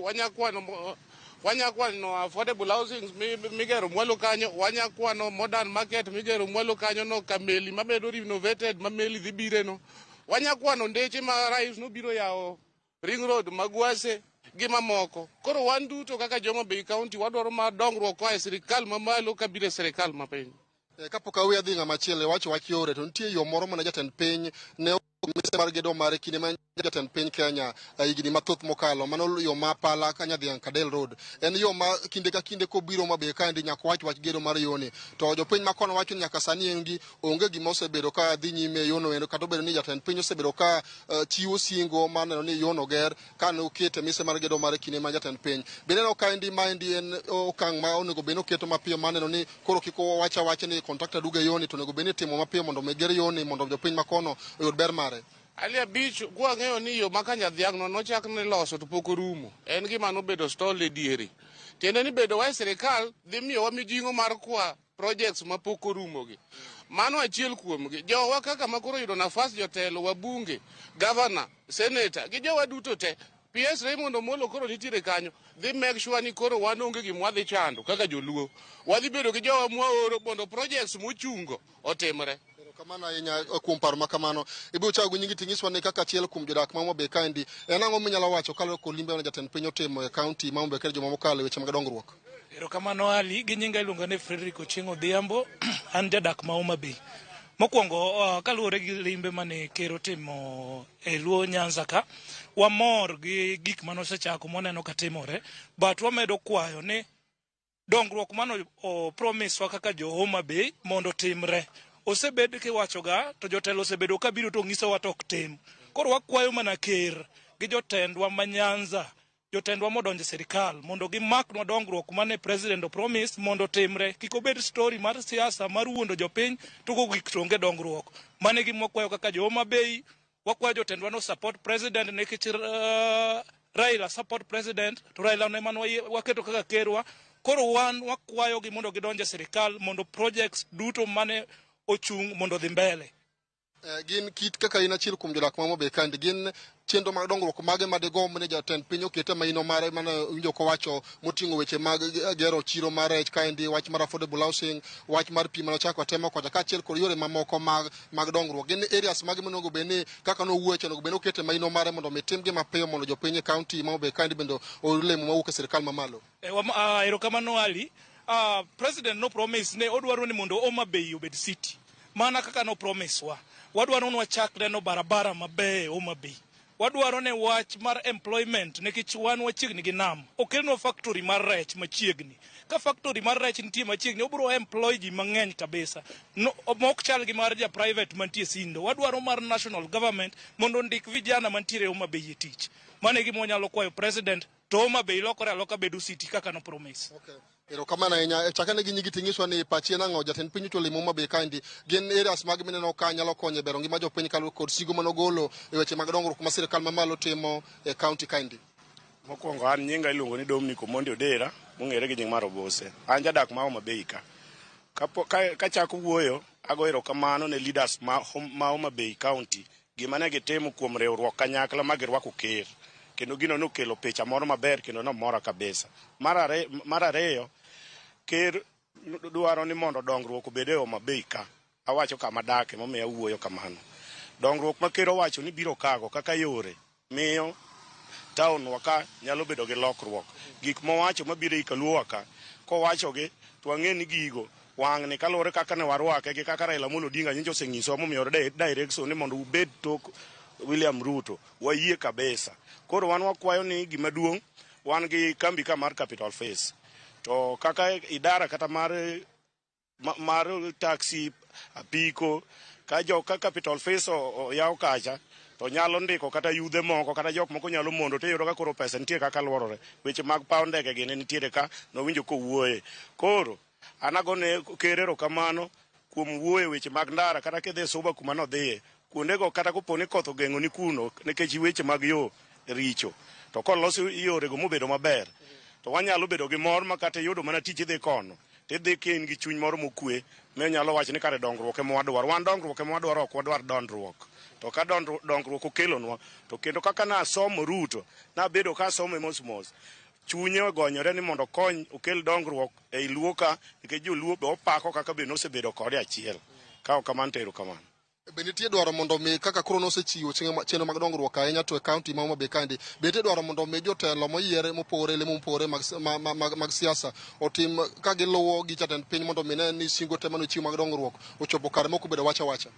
wanyakwano affordable housing migero mwalo kanyo, wanyakwano modern market migero mwalo kanyo no, kameli mabedo renovated mameli dhi bireno. Wanyakwano ndeche ma rais nobiro yawo ring road magwase gi mamoko. Koro wan duto kaka Joma Bay County wadwaro ma dongruok koa e sirikal mamalo kabiro e sirikal mapiny. Kapok awe adhi ng'ama chielo wacho wach yore, to nitie yo moro mana jatend piny ne mise mar gedo mare kinde ma jatend piny Kenya higni mathoth mokalo, mano yo ma Pala ka Nyadhiang' Kadel Road. En yo ma kinde ka kinde kobiro Homa Bay Kandi nyaka wach gedo mar yoni. To jopiny ma kono wacho ni nyaka sani endi onge gima osebedo ka dhi nyime yono endo, kata obedo ni jatend piny osebedo ka chiwo singo mar neno ni yono ger ka ne okete mise mar gedo mare kinde ma jatend piny. Bende no ka endi ma endi en okang' ma onego bed ni oketo mapiyo mar neno ni koro kik wacha ni kontrakta duge yoni, to onego bed ni timo mapiyo mondo oger yoni mondo jopiny ma kono oyud ber mare. Alia Beach kwang'eyo ni yo maka Nyadhiang' no nochak ne loso to pok orumo. En gima nobedo stall e diere. Tiende ni bedo wa sirikal dhi miyowa mijing'o mar kwa projects ma pok orumo gi. Mano achiel kuomgi. Jowa kaka makoro yudo nafas jotelo, wabunge, governor, senator, gi jowa duto te. PS Raymond Omolo koro nitiere kanyo. Dhi make sure ni koro wan onge gima wadhi chando kaka joluo. Wadhi bedo gi jowa mwaoro mondo projects mochungo otimre. Kamano ahinya kuom paro ma kamano. Ibiro chago nyingi ting'iswa ni kaka achiel kuom jodak ma Homa Bay Kandi, en ang'o minyalo wacho kaluwore kod limbe ma jatend piny otimo e kaunti ma Homa Bay Kandi joma mokalo e weche mag dongruok? Erokamano Ali, gi nyinga iluongo ni Frederick Ochieng' Odhiambo, an jadak ma Homa Bay. Mokwongo kaluwore gi limbe mane ker otimo e Luo Nyanza ka, wamor gi gik mane osechako moneno ka timore, but wamedo kwayo ni dongruok mano promise wa kaka jo Homa Bay mondo timre. Osebed kiwachoga to jotelo osebedo ka biro to ng'isowa to ok tim. Koro wakwayo mana ker gi jotendwa ma Nyanza, jotendwa modonjo sirikal mondo gimaknwa dongruok mane president promise mondo timre. Kik obed story mar siasa mar wuondo jopiny to gik to onge dongruok. Mane gima wakwayo kaka jo Homa Bay, wakwayo jotendwa no support president nikech Raila support president, to Raila ne man waketo kaka kerwa. Koro wan wakwayo gi mondo gidonje sirikal mondo projects duto mane ochung mondo dhi mbele. Gin kit kaka in achiel kuom jodak ma Homa Bay Kandi, gin chenro mag dongruok mage ma digomb ni jatend piny okete maino mare mana winjo kowacho moting'o weche mag gero chiro mar rech kaendi, wach mar affordable housing, wach mar pi manochako temo kocha kaachiel kod yore mamoko mag dongruok. Gin areas mage monego bed ni kaka nowuocho onego bed ni okete maino mare mondo otimgi mapiyo mondo jopiny e kaunti ma Homa Bay Kandi bende olemo mawuok e sirikal mamalo. Erokamano Ali, president no promise ne odwaro ni mondo Homa Bay obed city. Mana kaka no promise wa. Wadwaro ni wachak neno barabara mabeyo Homa Bay. Wadwaro ne wach mar employment nikech wan wachiegni gi nam. Okelnwa factory mar rech machiegni. Ka factory mar rech nitie machiegni, obiro employ ji mang'eny kabisa. Mok chal gi mar ja private mantie Sindo. Wadwaro mar national government mondo ondik vijana mantiere Homa Bay e tich. Mane gima wanyalo kwayo president to Homa Bay lokore aloka bedo city kaka no promise. Okay. Erokamano ahinya. Chakane gi nyingi ting'iswa ni pachi en ang'o jatend piny to limo Homa Bay Kandi, gin areas mag mineno ka nyalo konyo e bero ngima jopiny kaluwore kod sigo manogolo e weche mag dongruok ma sirikal mamalo timo e kaunti Kandi? Mokwongo an nyinga iluongo ni Dominic Omondi Odera, mong'ere gi nying mar Obose. An jadak ma Homa Bay ka. Kachako wuoyo, ago erokamano ne leaders ma Homa Bay County gima ne gitimo kuom riwruok kanyakla ma girwako ker. Kendo gino nokelo picha moro maber kendo nomora kabisa. Mar ariyo, ker dwaro ni mondo dongruok obed e Homa Bay ka. Awacho kama dake momiyo awuoyo kamano. Dongruok ma ker owacho ni biro kago kaka yore miyo town waka nyalo bedo gi lokruok. Gik mowacho mabiro i Kaluo waka, kowachogi to wang'e ni gigo wang' ni kaluwore kaka ne warwake gi kaka Raila Amolo Odinga nyicho oseng'iso momiyo direction ni mondo ubed tok William Ruto, wayie kabisa. Koro wan wakwayo ni gima duong' wan gi kambi ka mar Capital Face. To kaka idara kata mar taxi apiko ka joka Capital Face yaw kacha to nyalo ndiko kata yudhe moko kata jok moko nyalo mondo to yoro ka koro pesa nitie kaka luorore. Weche mag paw ndege gine nitiere ka nowinjo kowuoye. Koro anago ne ker erokamano kuom wuoye weche mag ndara kata kidhi Suba kuma nodhiye kuondego kata koponi koth ogeng'o ni kuno nikech weche mag yo richo to kolosi yorego mobedo maber to wanyalo bedo gi mor ma kata yudo mana tich idhi kono tidhi kin gi chuny moro mokwe menyalo wacho ni kare dongruok ema wadwaro wan dongruok ema wadwaro ok wadwar dondruok to ka dongruok okelonwa to kendo kaka nasomo Ruto nabedo ka asomo mos chunye ogonyore ni mondo kony okel dongruok ei Luo ka nikech joluo be opako kaka be nosebedo kode achiel ka ok kamano tero kamano. Be nitie dwaro mondo mi kaka koro nosechiwo chenro mag dongruok ahinya to e kaunti ma Homa Bay kandi be nitie dwaro mondo mi jotelo moyiere mopore mag siasa otim ka giluwo gi jatend piny mondo mi ne ni singo te manochiwo mag dongruok ochopo kare moko bedo wacha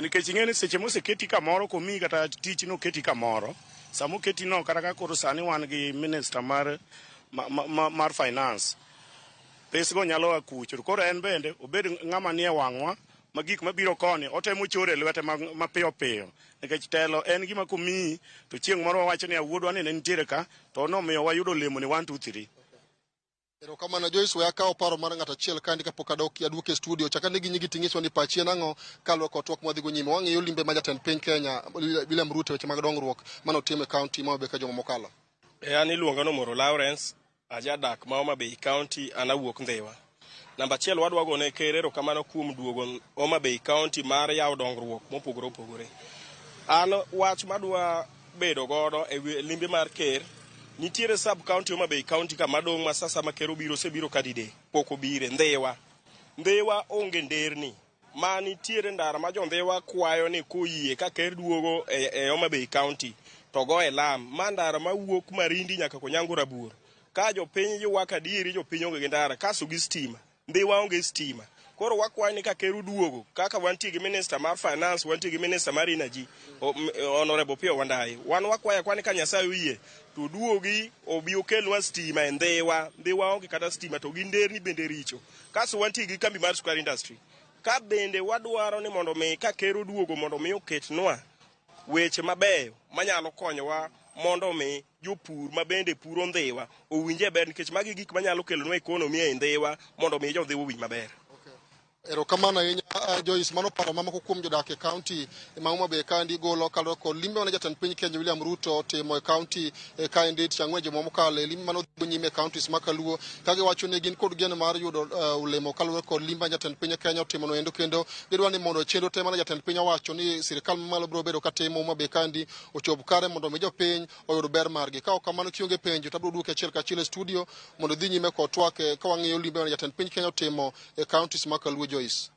nikech ing'eni seche moseketi kamoro komi kata tich noketi kamoro samoketi no kata ka koro sani wan gi minister mar finance pesgo nyalo akucho koro en bende obed ng'ama nie wang'wa ma gik mabiro koni otemo chore lwete mapiyo piyo nikech telo en gima komi to chieng' moro wawacho ni awuodwa ni ne nitiere ka to nomiyo wayudo lemo ni 1 2 3. Erokamano Joyce we akawo paro mar ng'at achiel kandi kapok aduoke studio chaka negi nyigi ting'iso ni pachi nang'o kaluwore kod twak mwadhigo nyime wang'iyo limbe ma jatend piny Kenya William Ruto weche mag dongruok manotimo e kaunti ma Homa Bay ka juma mokalo. An iluonga no Moro Lawrence ajadak ma Homa Bay County an awuok Ndhiwa. Namba achiel wadwa gone ker erokamano kuom duogo Homa Bay County mar yawo dongruok mopogore opogore. An wach madwa bedo godo e limbe mar ker nitiere sub county Homa Bay County kama dong' ma sasa ma ker osebiro kadide pok obire Ndhiwa onge nderni ma nitiere ndara ma jo Ndhiwa kwayo ni koyie ka ker duogo e Homa Bay County to go e lam ma ndara ma wuok Marindi nyaka Konyango Rabuor ka jo piny ywak adieri jo piny onge gi ndara kaso gi stima Ndhiwa onge stima koro wakwayo ni ka ker duogo kaka wantie gi minister mar finance wantie gi minister mar energy honorable Pio Wandayi wan wakwayo kwani ka Nyasaye oyie to duogi obi okelwa stima e Ndhiwa onge kata stima to gi nderni bende richo kaso wantie gi kambi mar sukari industry ka bende wadwaro ni mondo mi ka ker duogo mondo mi oketnwa weche mabeyo manyalo konyowa mondo mi jopur ma bende puro Ndhiwa owinje ber nikech magi gik manyalo kelonwa ekonomi e Ndhiwa mondo mi jo Ndhiwa owinj maber. Erokamano ahinya Joyce mano paro mamoko kuom jodak e kaunti ma Homa Bay kandi golo kaluwore kod limbe mane jatend piny Kenya William Ruto timo e kaunti kaendi tich ang'wen juma mokalo limbe mane odhigo nyime e kauntis ma Kaluo ka giwacho ni gin kod geno mar yudo olemo kaluwore kod limbe ma jatend piny Kenya otimo no endo kendo gidwa ni mondo chenro te mane jatend piny owacho ni sirikal mamalo biro bedo ka timo Homa Bay kandi ochop kare mondo mi jopiny oyud ber margi ka ok kamano kionge penjo tabiro duoke achiel kachiel e studio mondo dhi nyime kod twak ka wang'iyo limbe mane jatend piny Kenya otimo e kauntis ma Kaluo. Joyce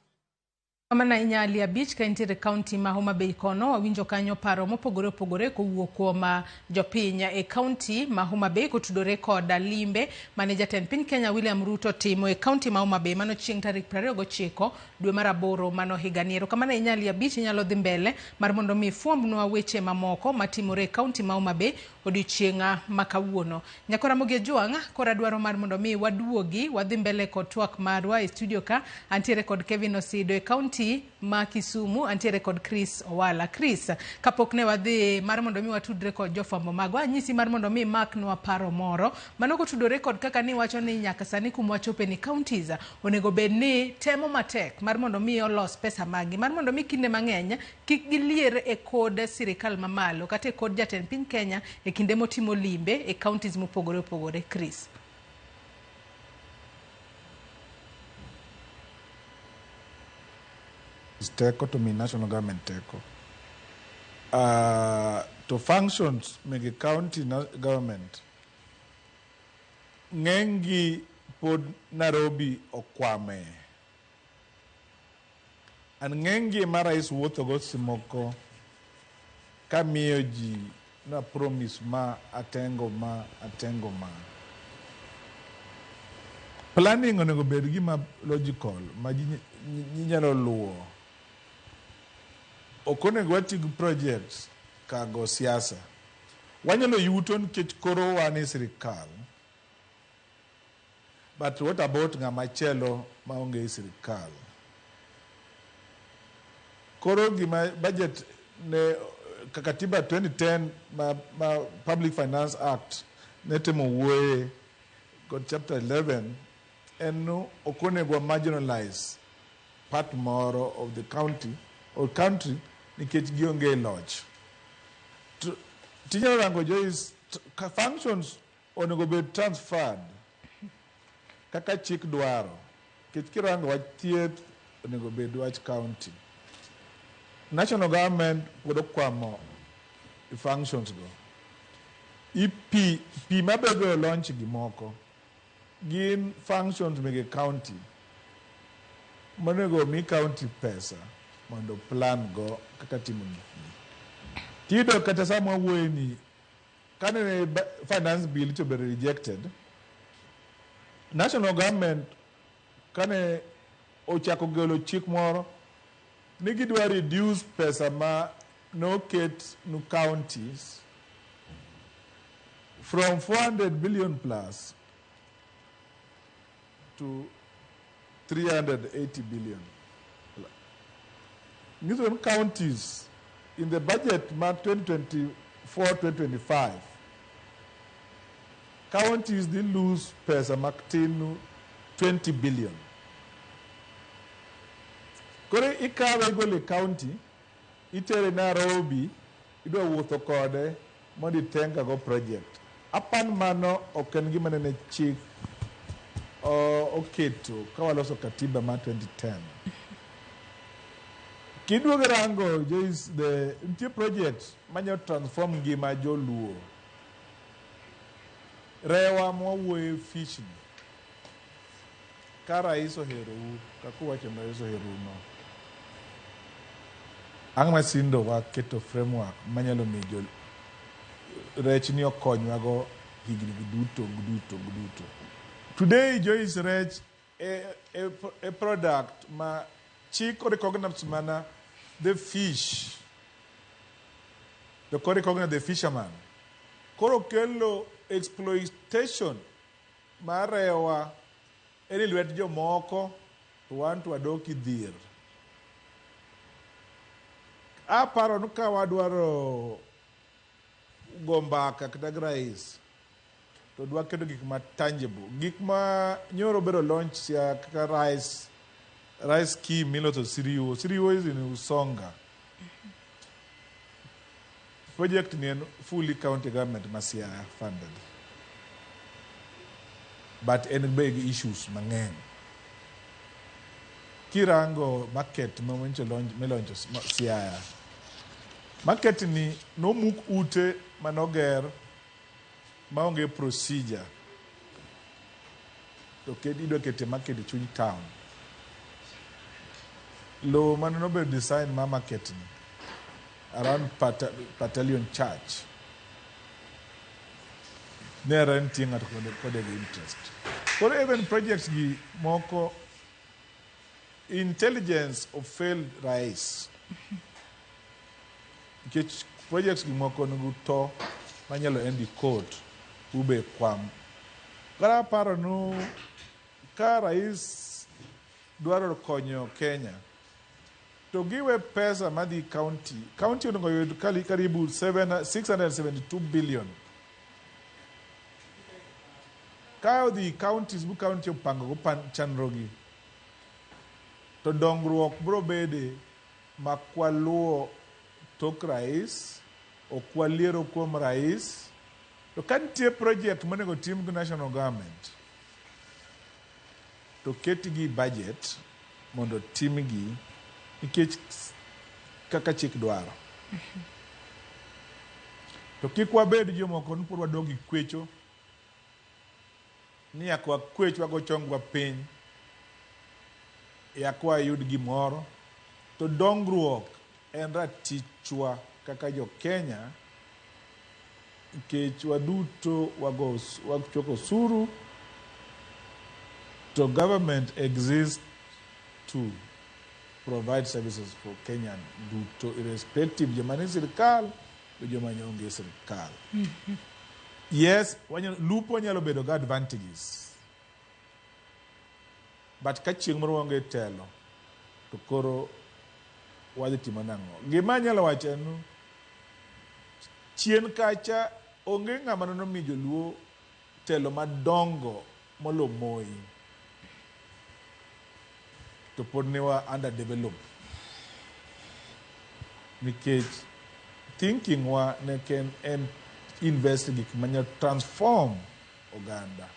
Kamana inyali abich ka intiere kaunti ma Homa Bay kono wawinjo kanyo paro mopogore opogore kowuok kuom jopiny e kaunti ma Homa Bay kotudore kod limbe mane jatend piny Kenya William Ruto timo e kaunti ma Homa Bay mano chieng' tarik 29 dwe mar 8 mano higaniero. Kamana inyali abich inyalo dhi mbele mar mondo mi fuombnwa weche mamoko matimore e kaunti ma Homa Bay odiochieng' ma kawuono. Nyakora Mogi Juang' kora dwaro mar mondo mi waduogi wadhi mbele kod twak marwa e studio ka antiere kod Kevin Osido e kaunti ma Kisumu antiere kod Chris Owala. Chris kapok ne wadhi mar mondo mi watudre kod jofwambo magwa anyisi mar mondo mi maknwa paro moro mano kotudore kod kaka ni wacho ni nyaka sani kuma wachope ni counties onego bed ni temo matek mar mondo mi olos pesa magi mar mondo mi kinde mang'eny kik gilier e kod sirikal mamalo kata e kod jatend piny Kenya e kinde motimo limbe e counties mopogore opogore. Chris teko to mi national government teko to functions mege county government ng'engi pod Nairobi okwame an ng'engi ma rais wuothogo simoko kamiyo ji na promise ma atengo ma planning onego bed gima logical ma ji nyalo luwo okonego watig projects kago siasa wanyalo yuto nikech koro wan e sirikal but what about ng'ama chelo maonge e sirikal koro gima budget ne katiba 2010 ma Public Finance Act netemo wuoye kod chapter 11 en okonego marginalize part moro of the county or country nikech gionge loch. Tinyalo rango Joyce, functions onego bed transferred kaka chik dwaro. Nikech kirango wach thieth onego bed wach county. National government would kwamo the functions go. Pi mabedo launch gimoko gin functions mege county. Monego mi county pesa mondo plan go kaka timo gikni. Tido kata samwa wuoyeni kane finance bill to be rejected, national government kane ochako golo chik moro ni gidwa reduce pesa ma noket no counties from 400 billion plus to 380 billion. These counties in the budget mark 2024-2025, counties did lose pesa mark 20 billion. Kore ikawe igole county, itere Nairobi, idwa wuotho kode mondo itenga go project. Apan mano oken gima ne chik oketo kawaloso katiba ma 2010. Kiduogo rango Joyce, the nitie project manyo transform ngima joluo. Rewa mwawuoye fishing. Ka rais ohero u, kaku wacho na rais ohero no. Ang' masindo waketo framework manyalo miyo rech ni okonywago higni duto. Today, Joyce, rech a product ma chik recognize mana the fish. The recognize the fisherman. Koro kelo exploitation marewa eni lwet jomoko to wan to adoki dhir. Aparo no ka wadwaro gombaka kata rais to dwa kedo gik ma tangible, gik ma nyoro bero launch sia kaka rice scheme miloso Siriu is in Usonga. Project ni fully county government masia funded, but any big issues mang'eny. Kirango market momencho launch Siaya. Market ni no muk ute manoger maonge procedure. To ido kete market chuny town. Lo mano be design ma market ni around Battalion Church. Ne renting at kode interest. For even projects gi moko intelligence of failed rice. Because projects gi moko nugu to manyalo endi court ube kwam. Kara paro no ka rais dwaro konyo Kenya to give a pesa madi county onego yud karibu 672 billion. Ka the counties bu county opango go chandrogi to dongruok bro bede makwaluo tok rais okwaliero kuom rais to kantie project monego tim gi national government to ketigi budget mondo timgi nikech kaka chik dwaro. To kik wabed jomoko ni pod wadong gi kwecho ni akwa kwech wago chongwa piny yakwa yud gimoro to dongruok en ratichwa kaka jo Kenya nikech waduto wachoko osuru to government exists to provide services for Kenyan duto irrespective joma ni sirkal to joma nyonge sirkal. Yes, lupo nyalo bedo ga advantages. But ka chieng' moro wange telo to koro wadhi timo nang'o. Gima nyalo wacho en chien kacha onge ng'ama nomi joluo telo madongo molo Moi. to pod ne wa underdeveloped. Nikech thinking wa ne ken en invest gik manya transform Uganda.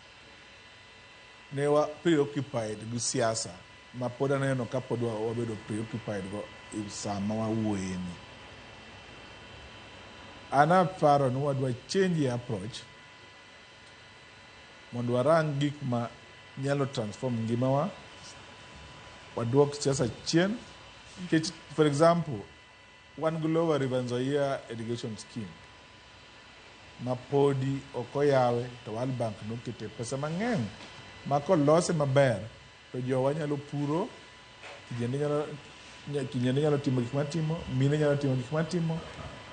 Ne wa preoccupied gi siasa ma pod aneno ka pod wabedo preoccupied go sama wawuoyeni. Ana paro ni wadwa change approach mondo warang gik ma nyalo transform ngimawa, waduok siasa chien. For example, one Global River Nzoia irrigation scheme ma podi okoyawe to World Bank nokete pesa mang'eny ma kolose maber to jowa nyalo puro, kijende nyalo timo gik matimo, mine nyalo timo gik matimo,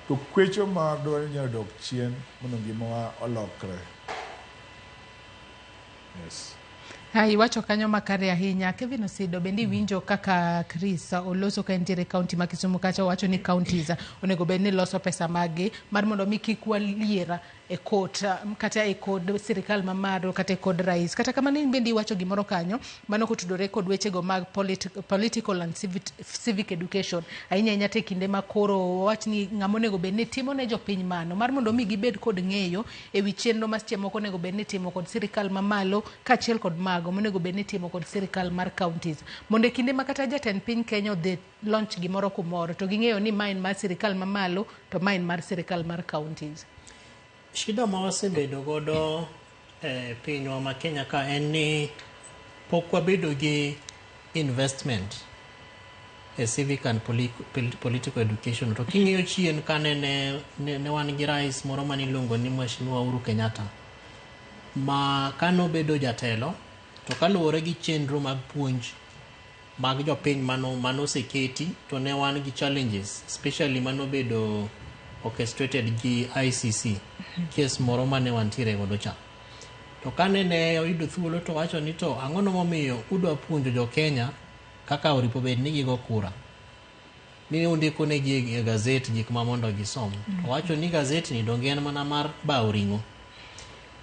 to kwecho mar dwaro nyalo dok chien mondo ngimawa olokre. Yes. Iwacho kanyo makare ahinya. Kevin Osido, bendi winjo kaka Chris oloso ka entiere kaunti ma Kisumu kacha, wacho ni counties onego bed ni loso pesa magi mar mondo mi kik waliera e court kata e kod sirikal mamalo kata e kod rais. Kata kamano in bendi wacho gimoro kanyo mano kotudore kod wechego mag political and civic education. Ahinya te kinde makoro wach ni ng'amo onego bed ni timo ne jopiny mano mar mondo mi gibed kod ng'eyo e wi chenro ma seche moko onego bed ni timo kod sirikal mamalo kaachiel kod mago monego bed ni timo kod sirikal mar counties. Mondo kinde makata jatend piny Kenya odhi launch gimoro kumoro to ging'eyo ni main mar sirikal mamalo to main mar sirikal mar counties. Shida ma wasebedo godo pinywa ma Kenya ka en ni pok wabedo gi investment e civic and political education. To king'iyo chien kane ne wan gi rais moro maniluongo ni Mheshimiwa Uhuru Kenyatta ma kano bedo jatelo, to kaluwore gi chenro mag puonj mag jopiny mano seketi, to ne wan gi challenges, especially mano bedo orchestrated gi ICC case moro mane wantiere godo cha. To kane ne oyudo thuolo to wacho ni to ang'ono momiyo udwa puonjo jo Kenya kaka oripo bed ni gigo kura, ni undiko ne gi e gazet gik ma mondo gisom. To wacho ni gazet ni donge en mana mar bao ring'o.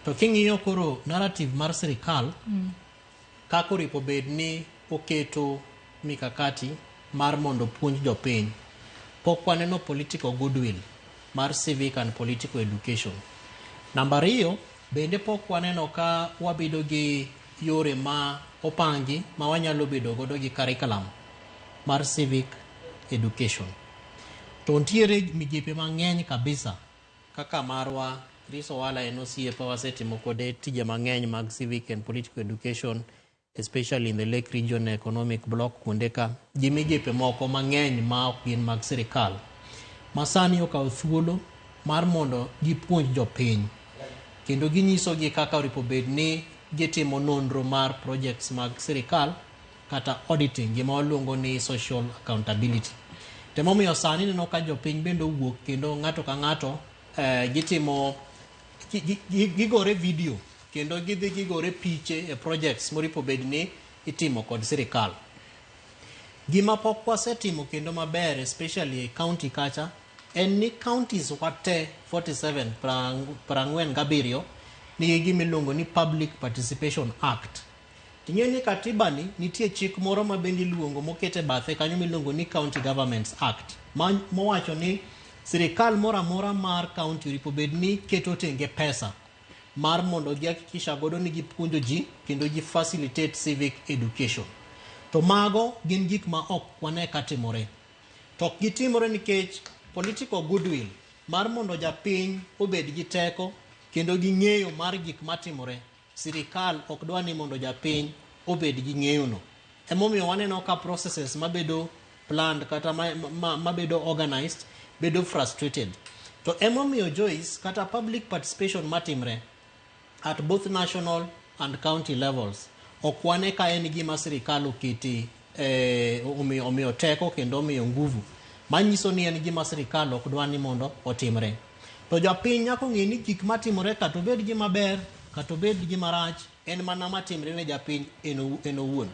To king'iyo koro narrative mar sirikal kako oripo bed ni oketo mikakati mar mondo puonj jopiny, pok waneno political goodwill mar civic and political education. Namba 2, bende pok waneno ka wabedo gi yore ma opangi ma wanyalo bedo godo gi curriculum mar civic education. To ntiere migepe mang'eny kabisa kaka marwa Chris Owala en osiepa wasetimo kode tije mang'eny mag civic and political education, especially in the Lake Region Economic Block kuonde ka gi migepe moko mang'eny ma ok gin mag sirikal. Masani okawo thuolo mar mondo gipuonj jopiny kendo ginyiso gi kaka oripo bed ni gitimo nonro mar projects mag sirikal kata auditing, gima waluongo ni social accountability. Temomiyo sani neno ka jopiny bende owuok kendo ng'ato ka ng'ato gitimo gigore video kendo gidhi gigore piche e projects moripo bed ni itimo kod sirikal. Gima pok wasetimo kendo maber, especially county kacha, en ni counties wate 47 47 ni gimiluongo ni Public Participation Act. Ting'e ni katiba ni nitie chik moro ma bendi luongo mokete bathe kanyo miluongo ni County Governments Act mowacho ni sirikal mora mora mar county ripo bed ni keto tenge pesa mar mondo gihakikisha godo ni gipuonjo ji kendo gi facilitate civic education. To mago gin gik ma ok wane katimore. To gitimore nikech political goodwill mar mondo japiny obed gi teko kendo gi ng'eyo mar gik matimore. Sirikal ok dwa ni mondo japiny obed gi ng'eyo no. Emomiyo waneno ka processes mabedo planned kata mabedo organized bedo frustrated. To emomiyo Joyce kata public participation matimre at both national and county levels ok wane ka en gima sirikal oketi omiyo teko kendo omiyo nguvu manyiso ni en gima sirikal ok dwa ni mondo otimre. To jopiny nyako ng'e ni gik matimore kata obed gima ber kata obed gima rach en mana matimre ne japiny en owuon.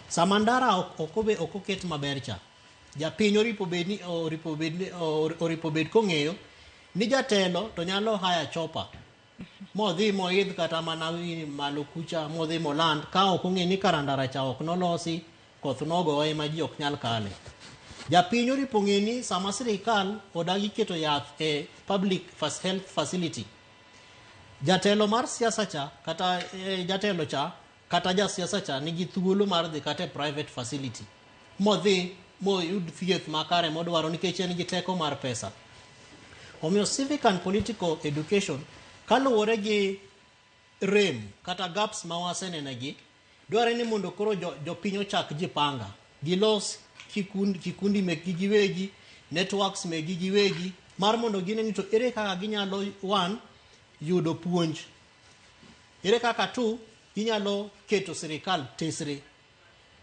Sama ndara ok oket maber cha, japiny oripo bed kong'eyo ni jatelo to nyalo haya chopa modhi moidh kata mana malo kucha modhi moland ka ok ong'e ni karandara cha ok nolosi koth nogo wa ema ji ok nyal kale. Japiny oripong'eni sama sirikal odagi keto yath e public health facility. Jatelo mar siasa cha kata jatelo cha kata jasiasa cha nigi thuolo mar dhi kata private facility modhi moyud thieth makare modwaro nikech en gi teko mar pesa. Omiyo civic and political education kaluwore gi rem kata gaps ma wasenenegi dware ni mondo koro jopiny ochak jipanga gilos kikundi mekgi giwegi, networks mekgi giwegi mar mondo gine ni to ere kaka ginyalo yudo puonj, ere kaka ginyalo keto sirikal tesre.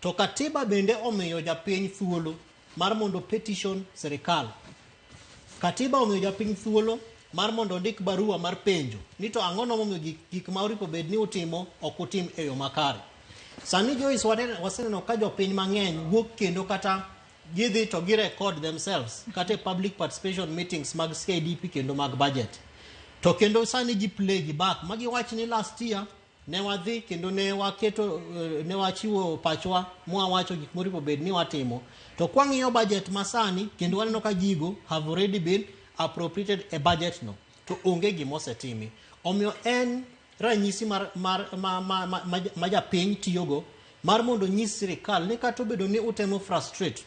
To katiba bende omiyo japiny thuolo mar mondo petition sirikal. Katiba omiyo japiny thuolo mar mondo ndik barua mar penjo ni to ang'ono momiyo gik ma oripo bed ni utimo ok utim e yo makare. Sani Joyce waseneno ka jopiny mang'eny wuok kendo kata gidhi to girecord themselves kata public participation meetings mag KDP kendo mag budget. To kendo sani ji play gi back magiwach ni last year ne wadhi kendo ne wachiwo pachwa mwawacho gik moripo bed ni watimo. To kwang'iyo budget masani kendo waneno ka gigo have already been appropriated a budget no to onge gimosetimi. Omiyo en ranyisi ma japiny tiyogo mar mondo nyis sirikal ni kata obedo ni utemo frustrate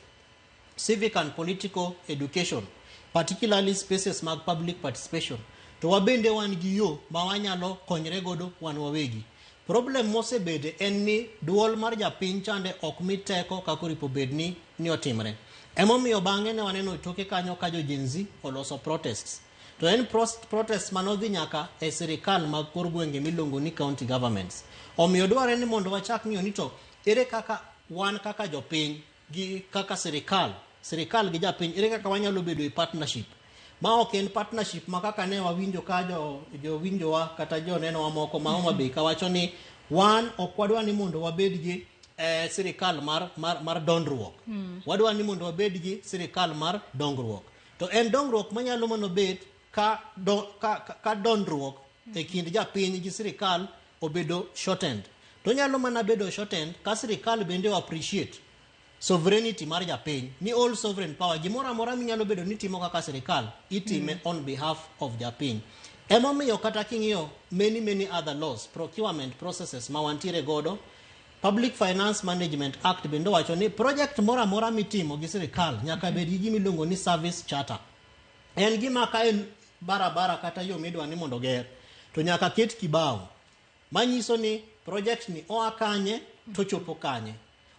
civic and political education, particularly spaces mag public participation, to wabende wan gi yo ma wanyalo konyre godo wan wawegi. Problem mosebede en ni duol mar japiny chande ok mi teko kako ripo bed ni otimre. Emomiyo bang'e ne waneno toke kanyo ka jo Gen Z oloso protests. To en protest manodhi nyaka e sirikal mag kor gwenge miluongo ni county governments. Omiyo dware ni mondo wachak ng'iyo ni to ere kaka wan kaka jopiny gi kaka sirikal gi japiny ere kaka wanyalo bedo e partnership. Ma ok en partnership ma kaka ne wawinjo ka jo winjowa kata jo neno wa moko ma Homa Bay kawacho ni wan ok wadwa ni mondo wabed gi sirikal mar dongruok. Wadwa ni mondo wabed gi sirikal mar dongruok. To en dongruok manyalo mondo bed ka dongruok e kind japiny gi sirikal obedo shortened. To nyalo mana bedo shortened ka sirikal bende appreciate sovereignty mar japiny ni all sovereign power gimoro amora minyalo bedo ni timo kaka sirikal itime on behalf of japiny. Emomiyo kata king'iyo many other laws, procurement processes ma wantiere godo, Public Finance Management Act bende wacho ni project moro amora mitimo gi sirikal nyaka bed gi gimiluongo ni service charter. En gima ka en barabara kata yo midwa ni mondo ger to nyaka ket kibao manyiso ni project ni oa kanye to chopo kanye,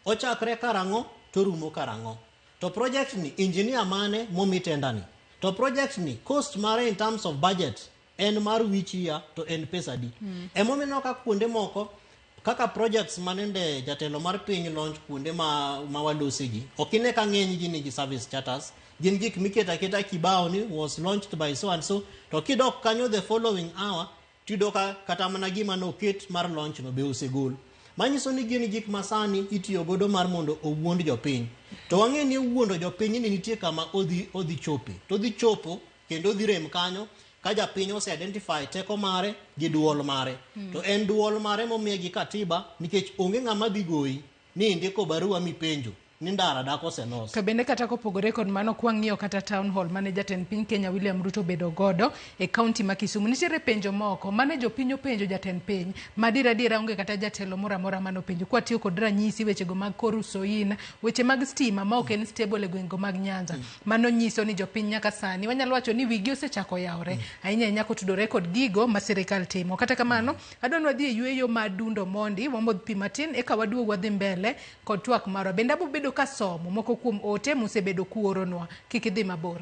ochakre karang'o to rumo karang'o, to project ni engineer mane momitendani, to project ni cost mare in terms of budget en mar which year to en pesa di. Emomiyo ka kuonde moko kaka projects manende jatelo mar piny launch kuonde ma walosegi okine ka ng'eny gi nigi service charters, gin gik miketa keta kibao ni was launched by so and so, to kidok kanyo the following hour tidoka kata mana gima no ket mar launch no be osegol. Manyiso ni gin gik masani itiyo godo mar mondo owuond jopiny. To wang'e ni wuondo jopiny ni nitie kama odhi chope. To dhi chopo kendo dhi rem kanyo ka japiny ose identify teko mare gi duol mare. To en duol mare momiye gi katiba nikech onge ng'ama dhi goyi ni ndiko barua mipenjo ni ndara dako selos. To bende kata kopogore kod mano kwang'iyo kata town hall mane jatend piny Kenya William Ruto bedo godo e kaunti ma Kisumu, nitiere penjo moko mane jopiny openjo jatend piny madira onge kata jatelo moro amora mano penjo kwa tiyo kod ranyisi wechego mag korusoin, weche mag stima ma ok en stable e gwenge mag Nyanza. Mano nyiso ni jopiny nyaka sani wanyalo wacho ni wigi osechako yawre ahinya kotudore kod gigo ma sirikal timo. Kata kamano adwa ni wadhi e yweyo madundo mondi wamodh pi matin eka waduog wadhi mbele kod twak marwa. Bende abobedo ka somo moko kuom ote musebedo kuoronwa, kik idhi mabor.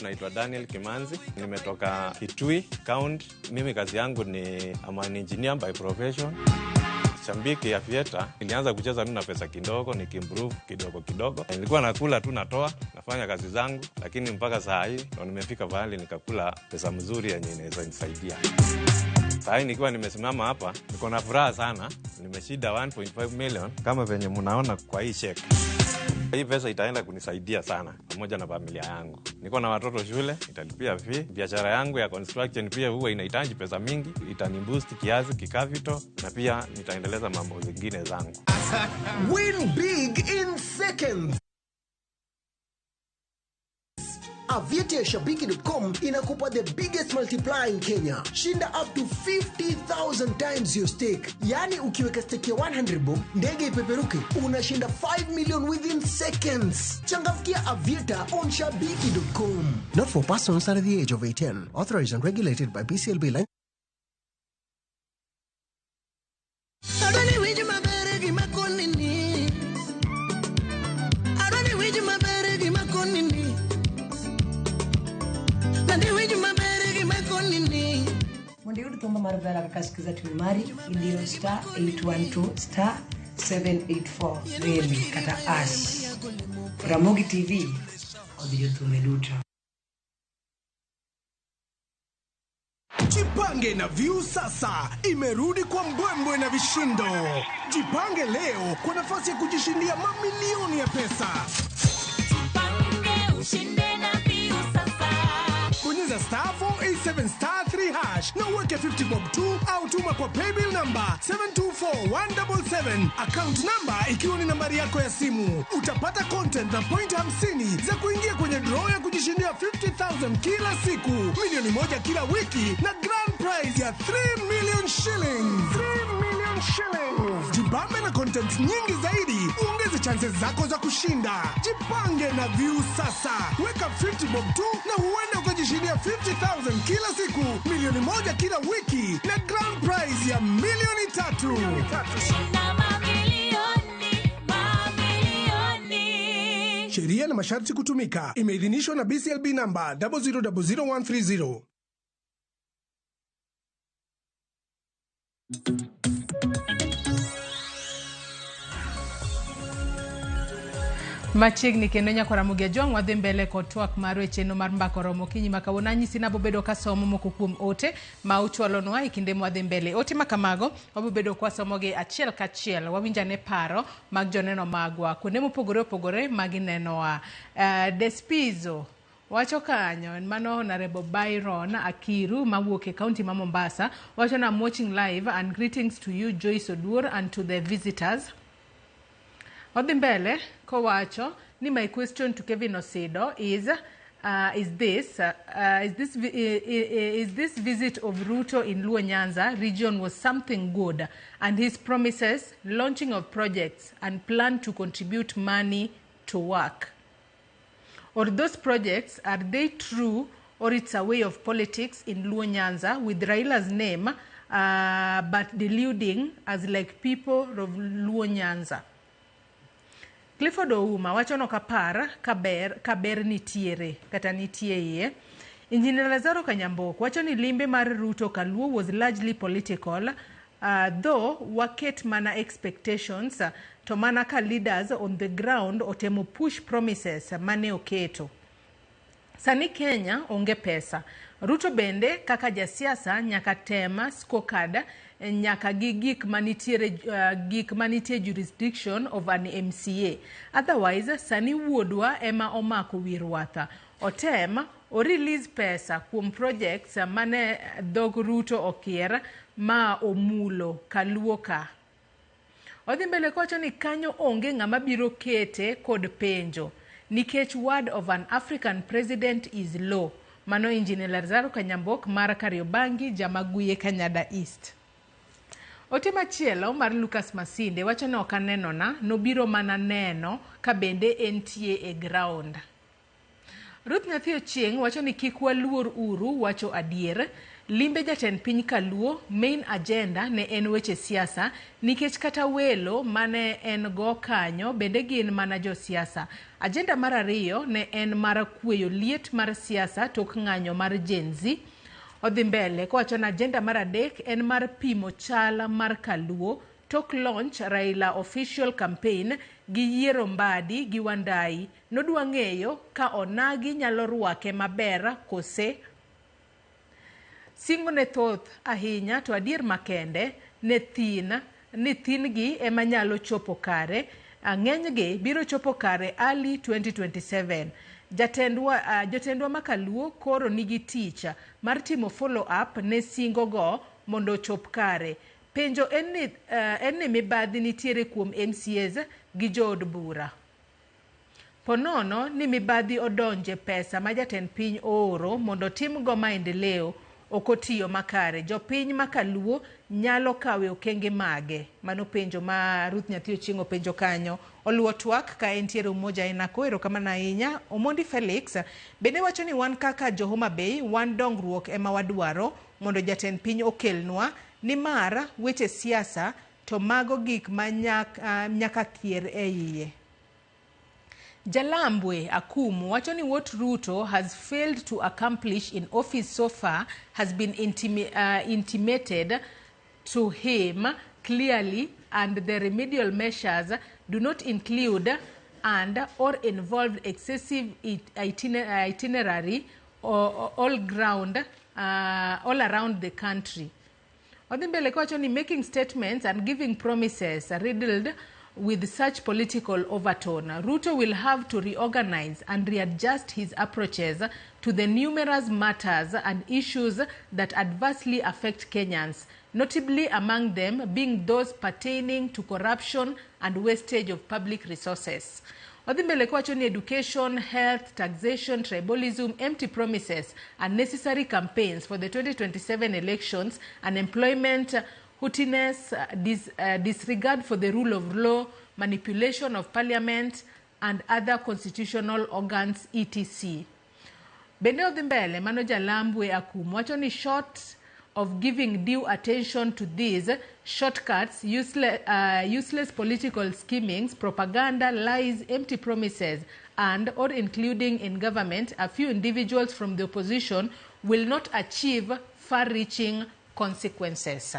Naitwa Daniel Kimanzi, nimetoka Kitui County. Mimi kazi yangu ni an engineer by profession. Shambiki ya Fieta, nilianza kucheza tu na pesa kidogo, nikimprove kidogo. Nilikuwa nakula tu natoa, nafanya kazi zangu, lakini mpaka saa hii ndo nimefika mahali nikakula pesa mzuri yenye inaweza nisaidia. Sasa nikiwa nimesimama hapa, niko na furaha sana. Nimeshinda 1.5 million kama venye mnaona kwa hii check. Hii pesa itaenda kunisaidia sana pamoja na familia yangu. Niko na watoto shule, italipia fee. Biashara yangu ya construction pia huwa inahitaji pesa mingi, itaniboost kiasi kikapital na pia nitaendeleza mambo zingine zangu. Win big in seconds. Avieti ya Shabiki.com inakupa the biggest multiplier in Kenya. Shinda up to 50,000 times your stake. Yani ukiweka stake ya 100 bob, ndege ipeperuke, unashinda 5 million within seconds. Changamkia Avieta on Shabiki.com. Not for persons under the age of 18. Authorized and regulated by BCLB. Mundiudu tumba marubela kakasikiza tumimari indiro star 812 star 784 remi kata ash Ramogi TV audio tumeduta. Jipange na View sasa imerudi kwa mbwembwe na vishindo. Jipange leo kwa nafasi ya kujishindia mamilioni ya pesa. Jipange ushinde na View sasa. Bonyeza star 487 star 3 hash na uweke 50 bob tu au tuma kwa paybill number 724177. Account number ikiwa ni nambari yako ya simu. Utapata content na point 50 za kuingia kwenye draw ya kujishindia 50,000 kila siku, milioni moja kila wiki na grand prize ya 3 million shillings. 3 million shillings. Jibambe na content nyingi zaidi, uongeze chances zako za kushinda. Jipange na View sasa. Weka 50 bob tu na huenda ukajishindia 50,000 kila siku, milioni moja kila wiki na grand prize ya milioni 3. Sheria na masharti kutumika. Imeidhinishwa na BCLB namba 0000130. Machiegni kendo nyakora mugia jwang wadhi mbele kod twak marwe cheno mar mbako romo kinyi makawuono nyisi nabo bedo ka somo moko kuom ote ma uchwalonwa ikinde mwadhi mbele. Ote makamago wabu bedo kwa somo gi achiel kachiel wawinjane paro mag joneno magwa kuonde mopogore opogore maginenowa. Despizo wacho kanyo mano Honorable Byron Akiru mawuok e county ma Mombasa wacho na I'm watching live and greetings to you Joyce Oduor and to the visitors. Wadhi mbele kowacho ni my question to Kevin Osido is this visit of Ruto in Luo Nyanza region was something good, and his promises, launching of projects and plan to contribute money to work? Or those projects, are they true, or it's a way of politics in Luo Nyanza with Raila's name but deluding as like people of Luo Nyanza? Clifford Ouma wacho no kapar kaber nitiere kata nitie. Engineer Lazaro Kanyambok wacho ni limbe mar Ruto Kaluo was largely political, though waket mana expectations to mana ka leaders on the ground otemo push promises mane oketo. Sani Kenya onge pesa. Ruto bende kaka jasiasa nyaka tema scorecard nyaka gik manitiere jurisdiction of an MCA. Otherwise, sani wuodwa ema omako wirwatha. Otem o release pesa kuom projects mane dhog Ruto okier ma omulo Kaluo ka. Odhi mbele kocho ni kanyo onge ng'ama biro kete kod penjo. Nikech word of an African president is law. Mano Engineer Lazaro Kanyambok mar Kariobangi Jamaguye Kanyada East. Ote machielo mar Lucas Masinde wacho ni ok anenona nobiro mana neno ka bende entie e ground. Ruth Nyathi Ochieng wacho ni kik waluor uru wacho adier. Limbe jatend piny Kaluo main agenda ne en weche siasa nikech kata welo mane en go kanyo bende gin mana jo siasa. Agenda mar ariyo ne en mar kweyo liet mar siasa tok ng'anyo mar Gen Z. Odhi mbele kowacho na agenda mar adek en mar pimo chala mar Kaluo tok launch Raila official campaign gi yiero Mbadi gi Wandai. Nodwa ng'eyo ka onagi nyalo rwake maber kose. singo ne thoth ahinya to adier makende ne thin gi ema nyalo chopo kare. Ng'enygi biro chopo kare early 2027. Jotendwa makaluo koro nigi tich mar timo follow up ne singo go mondo chop kare. Penjo en ni mibadhi nitiere kuom MCAs gi jood bura. Ponono ni mibadhi odonje pesa ma jatend piny ooro mondo tim go maendeleo okotiyo makare. Jopiny makaluo nyalo kawe okenge mage. Mano penjo ma Ruth Nyathi Ochieng' penjo kanyo. Oluo twak ka entiere Umoja Inako. Erokamano ahinya. Omondi Felix bende wacho ni wan kaka jo Homa Bay wan dongruok ema wadwaro mondo jatend piny okelnwa ni mar weche siasa to mago gik ma nyaka kier e iye. Jalambwe Akumu wacho ni what Ruto has failed to accomplish in office so far has been intimated to him clearly, and the remedial measures do not include and or involve excessive itinerary or all around the country. Odhimbele wacho ni making statements and giving promises riddled with such political overtone, Ruto will have to reorganize and readjust his approaches to the numerous matters and issues that adversely affect Kenyans, notably among them being those pertaining to corruption and wastage of public resources. Odhimbele wacho ni education, health, taxation, tribalism, empty promises, unnecessary campaigns for the 2027 elections, unemployment, hootiness, disregard for the rule of law, manipulation of parliament and other constitutional organs, etc. Bende Odhimbele mano Jalambwe Akumu wacho ni short of giving due attention to these shortcuts, useless political schemings, propaganda, lies, empty promises, and or including in government a few individuals from the opposition will not achieve far-reaching consequences.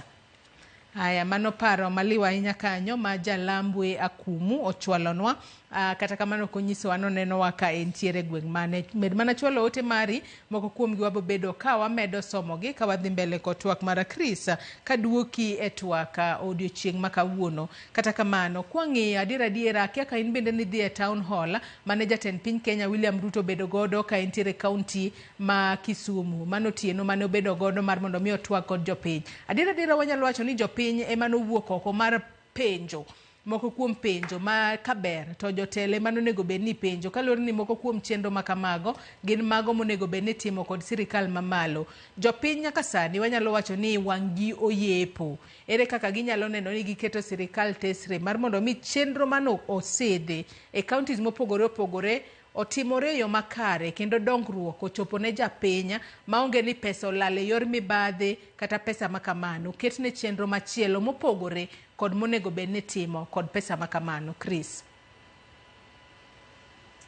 Haya, mano paro maliwa ahinya kanyo ma Jalambwe Akumu ochwalonwa. Kata kamano konyiso anoneno waka entiere gweng' mane med mana chwalo ote mari moko kuom gi wabobedo ka wamedo somogi ka wadhi mbele ko twak mara Chris kaduoki e twak odiochieng' makawuono. Kata kamano kwang'i adiera kia ka in bende nidhi e town hall mane jatend piny Kenya William Ruto bedo godo ka entiere kaunti ma Kisumu. Mano tieno mane obedo godo mar mondo mi otwak kod jopiny. Adiera wanyalo wacho ni jopiny ema nowuok oko mar penjo moko kuom penjo ma kaber to jotele mano nego bedni penjo kalor ni moko kuom chenro makamago gin mago monego bedni timo kod sirikal mamalo. Jopiny nyaka sani wanyalo wacho ni wang'i oyepo. Ere kaka ginyalo neno ni giketo sirikal tesre mar mondo mi chenro mano osedhe e counties mopogore opogore otimore yo makare kendo dongruok ochopo ne japiny maonge ni pesa olal e yor mibadhi kata pesa makamano. Ketne chenro machielo mopogore kod monego bedni timo kod pesa makamano. Chris.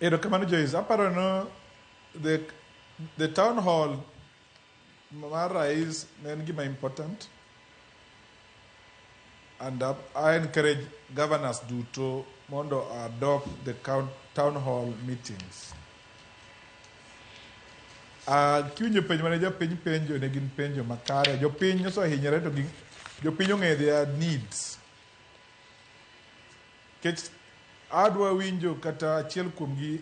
Erokamano Joyce, aparo no the town hall mar rais en gima important, and I encourage governors duto mondo adopt the town hall meetings. Kiwinjo penjo mane jopiny penjo ne gin penjo makare. Jopiny osehinyore to jopiny ong'e their needs. Kech adwa winjo kata achiel kuom gi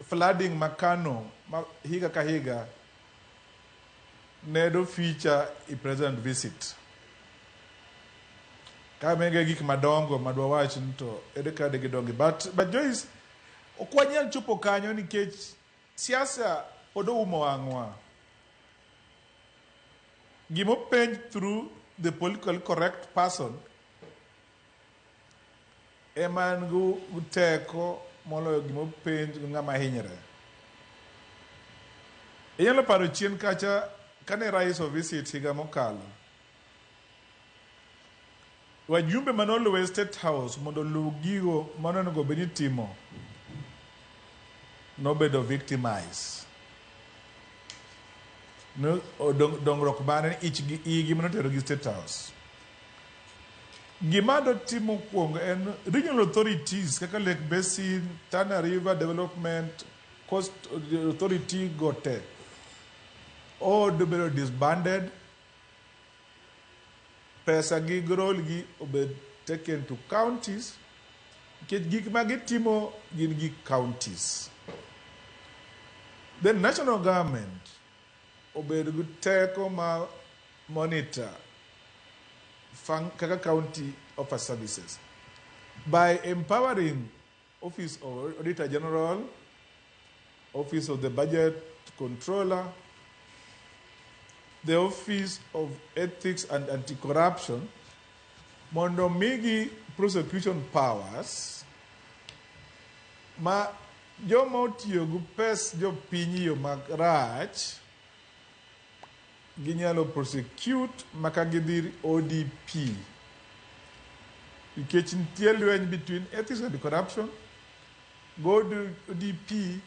flooding makano higa ka higa ne do feature i president visit. Kamenge gik madongo madwa wach to ede kade gidongi. But Joyce, okwanyal chopo kanyo nikech siasa podo umo wang'wa. Gimo penj through the politically correct person eman guteko moloyo gimo penj ng'ama hinyre. Inyalo paro chien kacha kane rais visit higa mokalo, wajumbe manoluwe State House mondo luw gigo manonego bedni timo nobedo victimized. No dongruok bane igi manotero gi State House. Gima do timo kuongo en regional authorities kaka Lake Basin, Tana River Development, Coast Authority gote. o dobero disbanded, pesa gi grol gi obed taken to counties, gik magitimo gin gi counties. The national government obed gi teko ma monitor kaka county offer services by empowering Office of Auditor General, Office of the Budget Controller, the Office of Ethics and Anti-Corruption, mondo migi prosecution powers, ma joma otiyo gu pes jopiny yo marach, ginyalo prosecute maka gidhir ODP. Nikech nitie lweny between ethics and corruption, go ODP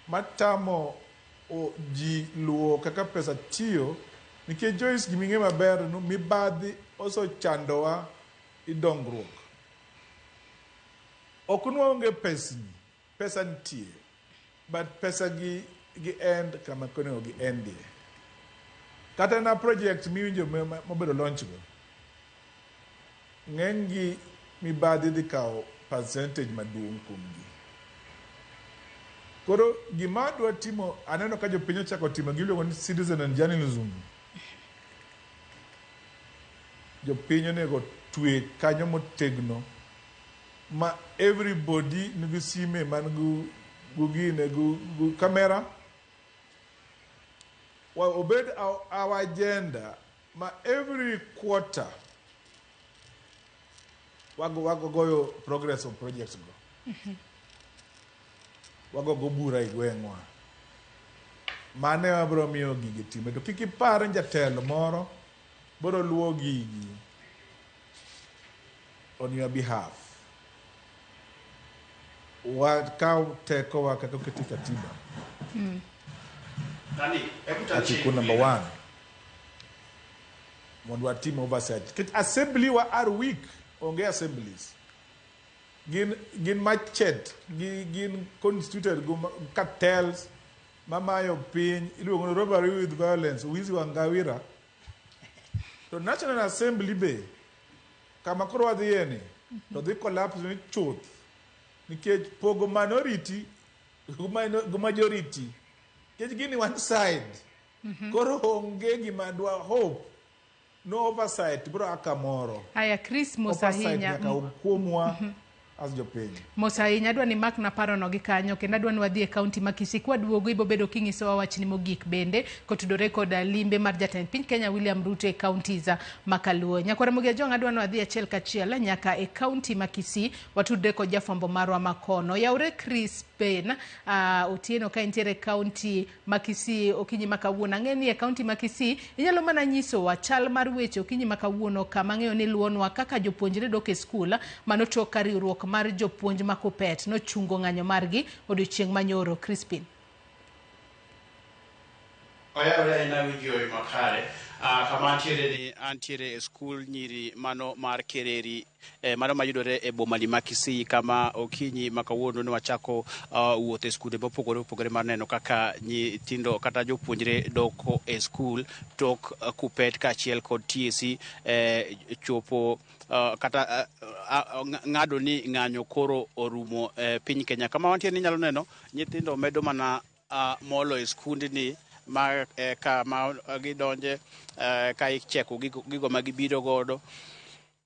matamo ji luwo kaka pesa tiyo, nikech Joyce giming'e maber no mibadhi oso chandowa idongruok. Okunwaonge pesa nitie, but pesa gi end kama konego gi endie. Kata na project miwinjo mobedo launch go, ng'eny gi mibadhi dhi kawo percentage maduong' kuom gi. Koro gima dwa timo, aneno ka jopiny ochako timo giluongo ni citizen and journalism. Jopiny onego twe kanyo motegno ma everybody nigi sime man gu kamera. Obed our agenda ma every quarter wago goyo progress of projects go. Wago go bura igweng'wa. Mane wabro miyo gigi time. To kiki pare jatelo moro boro luwo gigi on your behalf. Wakao teko wakako keti katiba. Article number 1. Mondwa team oversight. Assembly wa are weak. Onge assemblies. Gin machet. Gin constituted cartels. Mamayo piny. Iluongo robbery with violence. Wizi wa ngawira. To National Assembly be. Kama koro wadhi yeni. To dhi collapse ni chuth. Nikech pogo minority. Gu majority. Kech gini one side. Koro onge gima dwa hope. No oversight, bro akamoro. Aya Chris Mosahinya. Kuomwa as jopiny. Mosahinya adwa ni mak na paro no gi kanyo kendo adwa ni wadhi e county ma Kisii kwa duogo ibo bedo kingiso wa wachni mogik bende kotudore kod limbe mar jatend piny Kenya William Ruto e county za Makaluo. Nyakwara Mugia Jong adwa ni wadhi achiel kachiel nyaka e county ma Kisii watudre kod jafwambo marwa Makono. Yaure Chris Ben Otieno ka entiere county ma Kisii okinyi makawuono. Ang'eni e county ma Kisii inyalo mana nyiso wa chal mar weche okinyi makawuono kama ng'eyo ni luonwa kaka jopuonjre dok e skul manochok ka riwruok mar jopuonj ma Kuppet no chungo ng'anyo margi odiochieng' manyoro. Crispin Oya ina winjo makare kama antiere e skul nyiri mano mar Kereri mano mayudore e bomani ma Kisii kama okinyi makawuono ne wachako wuoth e skunde mopogore mar neno kaka nyithindo kata jopuonjre doko e skul tok Kuppet kaachiel kod TSC chopo kata ng'ado ni ng'anyo koro orumo piny Kenya. Kama wantie ni nyalo neno nyithindo medo mana molo e skundni ma kama gidonje ka icheko gigo ma gibiro godo.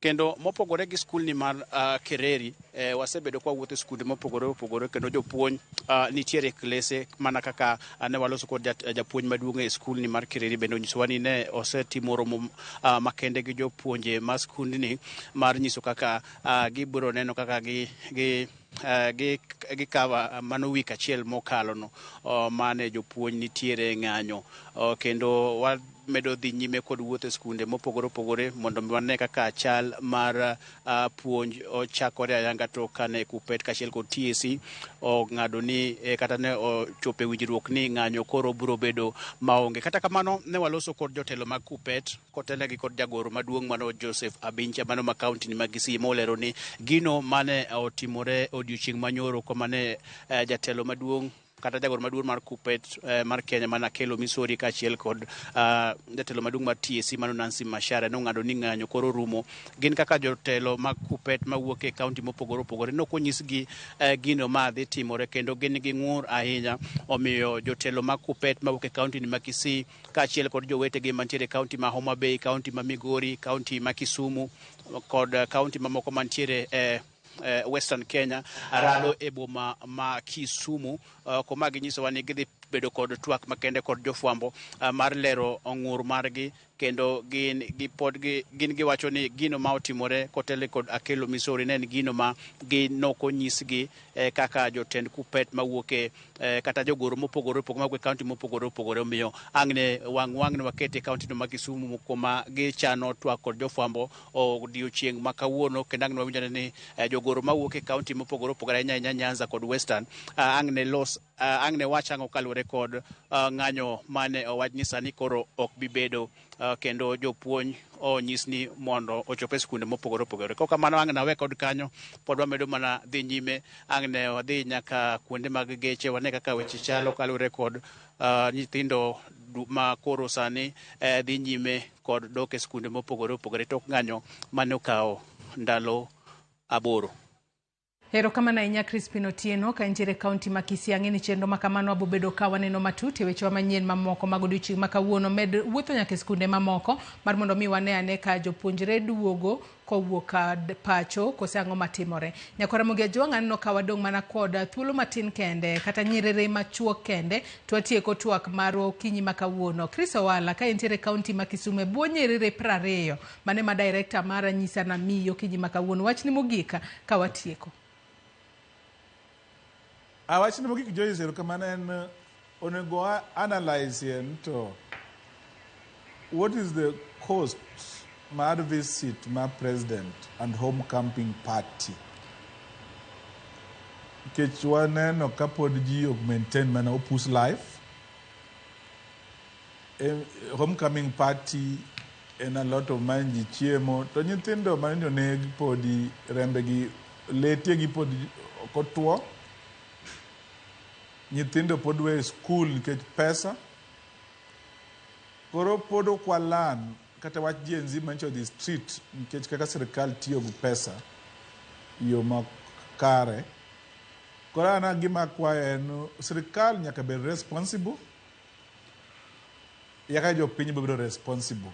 Kendo mopogore gi skul ni mar Kereri wasebedo kwa wuotho skunde mopogore kendo jopuonj nitiere klase mana kaka ne waloso kod japuonj maduong' e skul ni mar Kereri bende onyisowa ni ne osetimo romo makende gi jopuonje ma skundni mar nyiso kaka gibiro neno kaka gikawa mano wik achiel mokalo no mane jopuonj nitiere ng'anyo kendo medo dhi nyime kod wuotho skunde mopogore mondo wane kaka chal mar puonj ochakore ayanga to kane Kuppet kaachiel kod TSC ng'ado ni kata ne ochope winjruok ni ng'anyo koro biro bedo maonge. Kata kamano ne waloso kod jotelo mag Kuppet kotelegi kod jagoro maduong' mano Joseph Abincha mano ma kaunti ni mag Kisii molero ni gino mane otimore odiochieng' manyoro komane jatelo maduong' kata jagoro maduong' mar Kupet mar Kenya mana kelo Misori kaachiel kod jatelo maduong' mar TSC mano Nancy Mashara nong'ado ni ng'anyo koro rumo. Gin kaka jotelo mag Kupet mawuok e kaunti mopogore opogore nokonyisgi gino ma dhi timore, kendo gin gi ng'ur ahinya. Omiyo jotelo mag Kupet mawuok e kaunti ni ma Kisii kaachiel kod jowetegi mantiere kaunti ma Homa Bay, kaunti ma Migori, kaunti ma Kisumu kod kaunti mamoko mantiere Western Kenya rado e boma ma Kisumu kuma ginyisowa ni gidhi bedo kod twak makende kod jofwambo mar lero ng'ur margi, kendo gin giwacho ni gino ma otimore kotele kod Akelo Misori ne en gino ma ginokonyisgi kaka jotend Kupet mawuok kata jogoro mopogore opogore mawuok e kaunti mopogore opogore. Omiyo ang'ne wang' wakete kaunti no ma Kisumu kuma gichano twak kod jofwambo odiochieng' ma kawuono, kendo ang'ne wawinjo ni jogoro mawuok e kaunti mopogore opogore ahinya Nyanza kod Western ang'ne wachang'o kaluwore kod ng'anyo mane owach ni sani koro ok bibedo, kendo jopuonj onyis ni mondo ochop e skunde mopogore opogore. Kok kamano ang'ne awe kod kanyo, pod wamedo mana dhi nyime. Ang'ne wadhi nyaka kuonde mag geche wane kaka weche chalo kaluwore kod nyithindo ma koro sani dhi nyime kod dok e skunde mopogore opogore tok ng'anyo mane okawo ndalo 8. Erokamano ahinya Crispin Otieno ka intiere kaunti ma Kisii. Ang'eni chenro ma kamano abobedo ka waneno matut e wechewa manyien mamoko mag odiochieng' ma kawuono. Med wuotho nyaka e skunde mamoko mar mondo mi wane ane ka jopuonjre duogo kowuok pacho kose ang'o matimore. Nyakora Mogi Ajwang' aneno ka wadong' mana kod thuolo matin kende kata nyiriri machuok kende to watieko twak marwa okinyi ma kawuono. Chris Owala ka intiere kaunti ma Kisumu e bwo nyiriri 20 mane ma director mar Nyisa na Miyo okinyi ma kawuono. Wachni mogik ka watieko. Awachni mogik Joyce, erokamano en onego analyze to what is the cost mar visit ma president and home camping party. Nikech waneno kapod ji ok maintain mana opus life. Homecoming party en a lot of manji chiemo to nyithindo manjo negi podi rembegi letegi podi okotuo. Nyithindo pod we school nikech pesa. Koro pod okwalan kata wach Gen Z mancho the street nikech kaka sirikal tiyo gi pesa yo makare. Koro ana gima kwayo en sirikal nyaka bed responsible, yaka jopiny bedo responsible.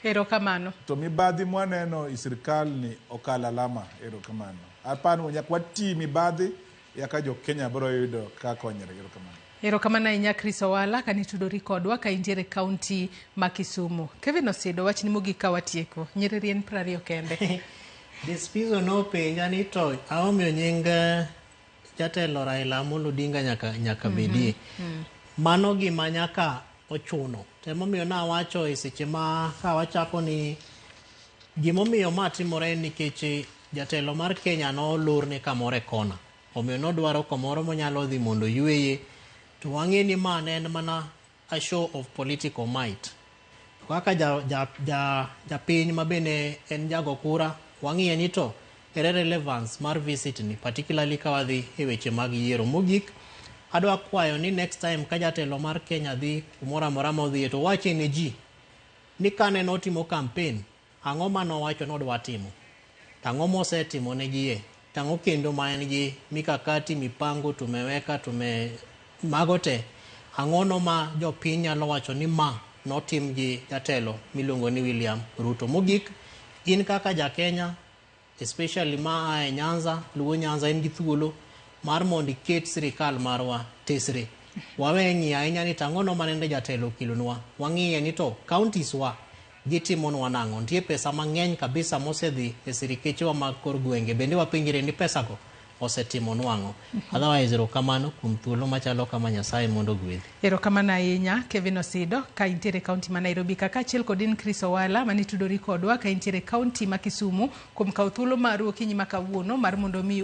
Erokamano. To mibadhi mwaneno i sirikal ni okala alama. Erokamano. Apano nyaka wati mibadhi yaka jo Kenya bro yudo ka konyre. Erokamano. Erokamano ahinya Chris Owala ka nitudori kodwa ka intiere kaunti ma Kisumu. Kevin Osido, wachni mogik ka watieko. Nyiriri en 20 kende. Despiso no penja ni to aomiyo nying jatelo Raila Amolo Odinga nyaka bedie. Mano gima nyaka ochuno. Temomiyo na wacho e seche ma ka wachako ni gimomiyo ma timore nikech jatelo mar Kenya no lor ne kamore kona. Omiyo no dwaro kamoro monyalo dhi mondo yueye. To wang'e ni man en mana a show of political might. Kaka japiny mabene en jago kura, wang'e ni to ere relevance mar visit ni, particularly ka wadhi e weche mag yiero. Mogik adwa kwayo ni next time ka jatelo mar Kenya dhi kumora mora modhi to wache ne ji ni kane notimo campaign ang'o mano wacho nodwa timo, ang'o mosetimo ne gie, tango kendo ma en gi mikakati mipango tumeweka magote ang'ono ma jopiny nyalo wacho ni ma notim gi jatelo miluongo ni William Ruto. Mogik in kaka ja Kenya, especially ma e Nyanza, Luo Nyanza en gi thuolo mar mondo iket sirikal marwa tesre. Wawe ng'iyo ahinya ni tang'ono manende jatelo kilonwa. Wang'iye ni to counties wa gitimonwa nang'o. Nitie pesa mang'eny kabisa mosedhi e sirikechewa mag kor gwenge. Bende wapinjire ni pesago osetimo nwang'o. Otherwise erokamano kuom thuolo machalo kama Nyasaye mondo gwedhi. Erokamano ahinya Kevin Osido ka intiere kaunti ma Nairobi, kaka achiel kodin Chris Owala manitudori kodwa ka intiere kaunti ma Kisumu kuom kawo thuolo mar okinyi ma kawuono mar mondo mi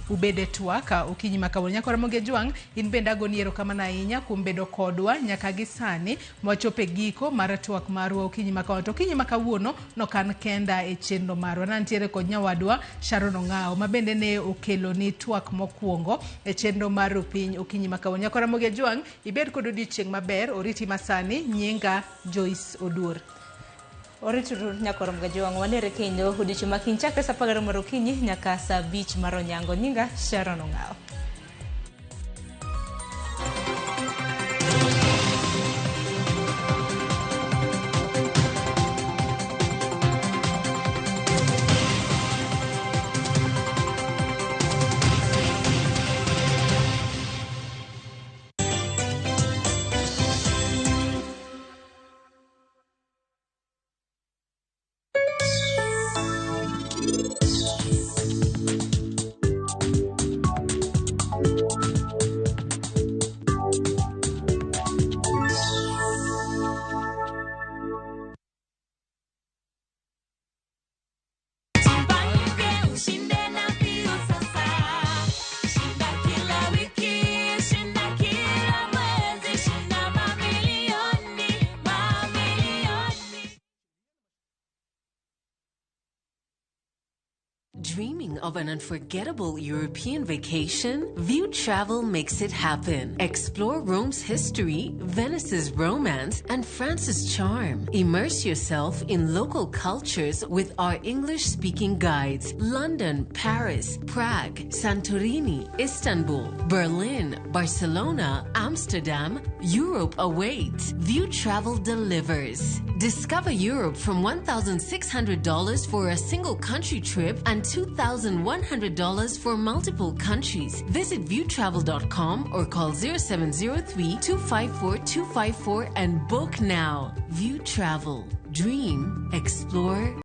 ubede twaka okinyi ma kawuono. Nyakora Mogi Ajwang' in bende agoni erokamano ahinya kuom bedo kodwa nyaka gi sani mwachope giko mar twak marwa okinyi ma kawuono. To okinyi ma kawuono no kan kenda e chenro marwa. Nantiere kod nyawadwa Sharon Ong'ao ma bende ne okel kelo ni twak mokwongo e chenro mar Piny Okinyi makawuono. Nyakora Moge Jwang, ibed kod odiochieng' maber, oriti masani, nyinga Joyce Oduor. Orituru Nyakora Moge Jwang, wanere kendo odiochieng' makiny chakre sa 10 mar okinyi nyaka sa 5 mar onyango. Nyinga Sharon Ong'ao. Dreaming of an unforgettable European vacation? View Travel makes it happen. Explore Rome's history, Venice's romance, and France's charm. Immerse yourself in local cultures with our English-speaking guides. London, Paris, Prague, Santorini, Istanbul, Berlin, Barcelona, Amsterdam. Europe awaits. View Travel delivers. Discover Europe from $1,600 for a single country trip and $2,100 for multiple countries. Visit viewtravel.com or call 0703-254-254 and book now. View Travel. Dream, explore,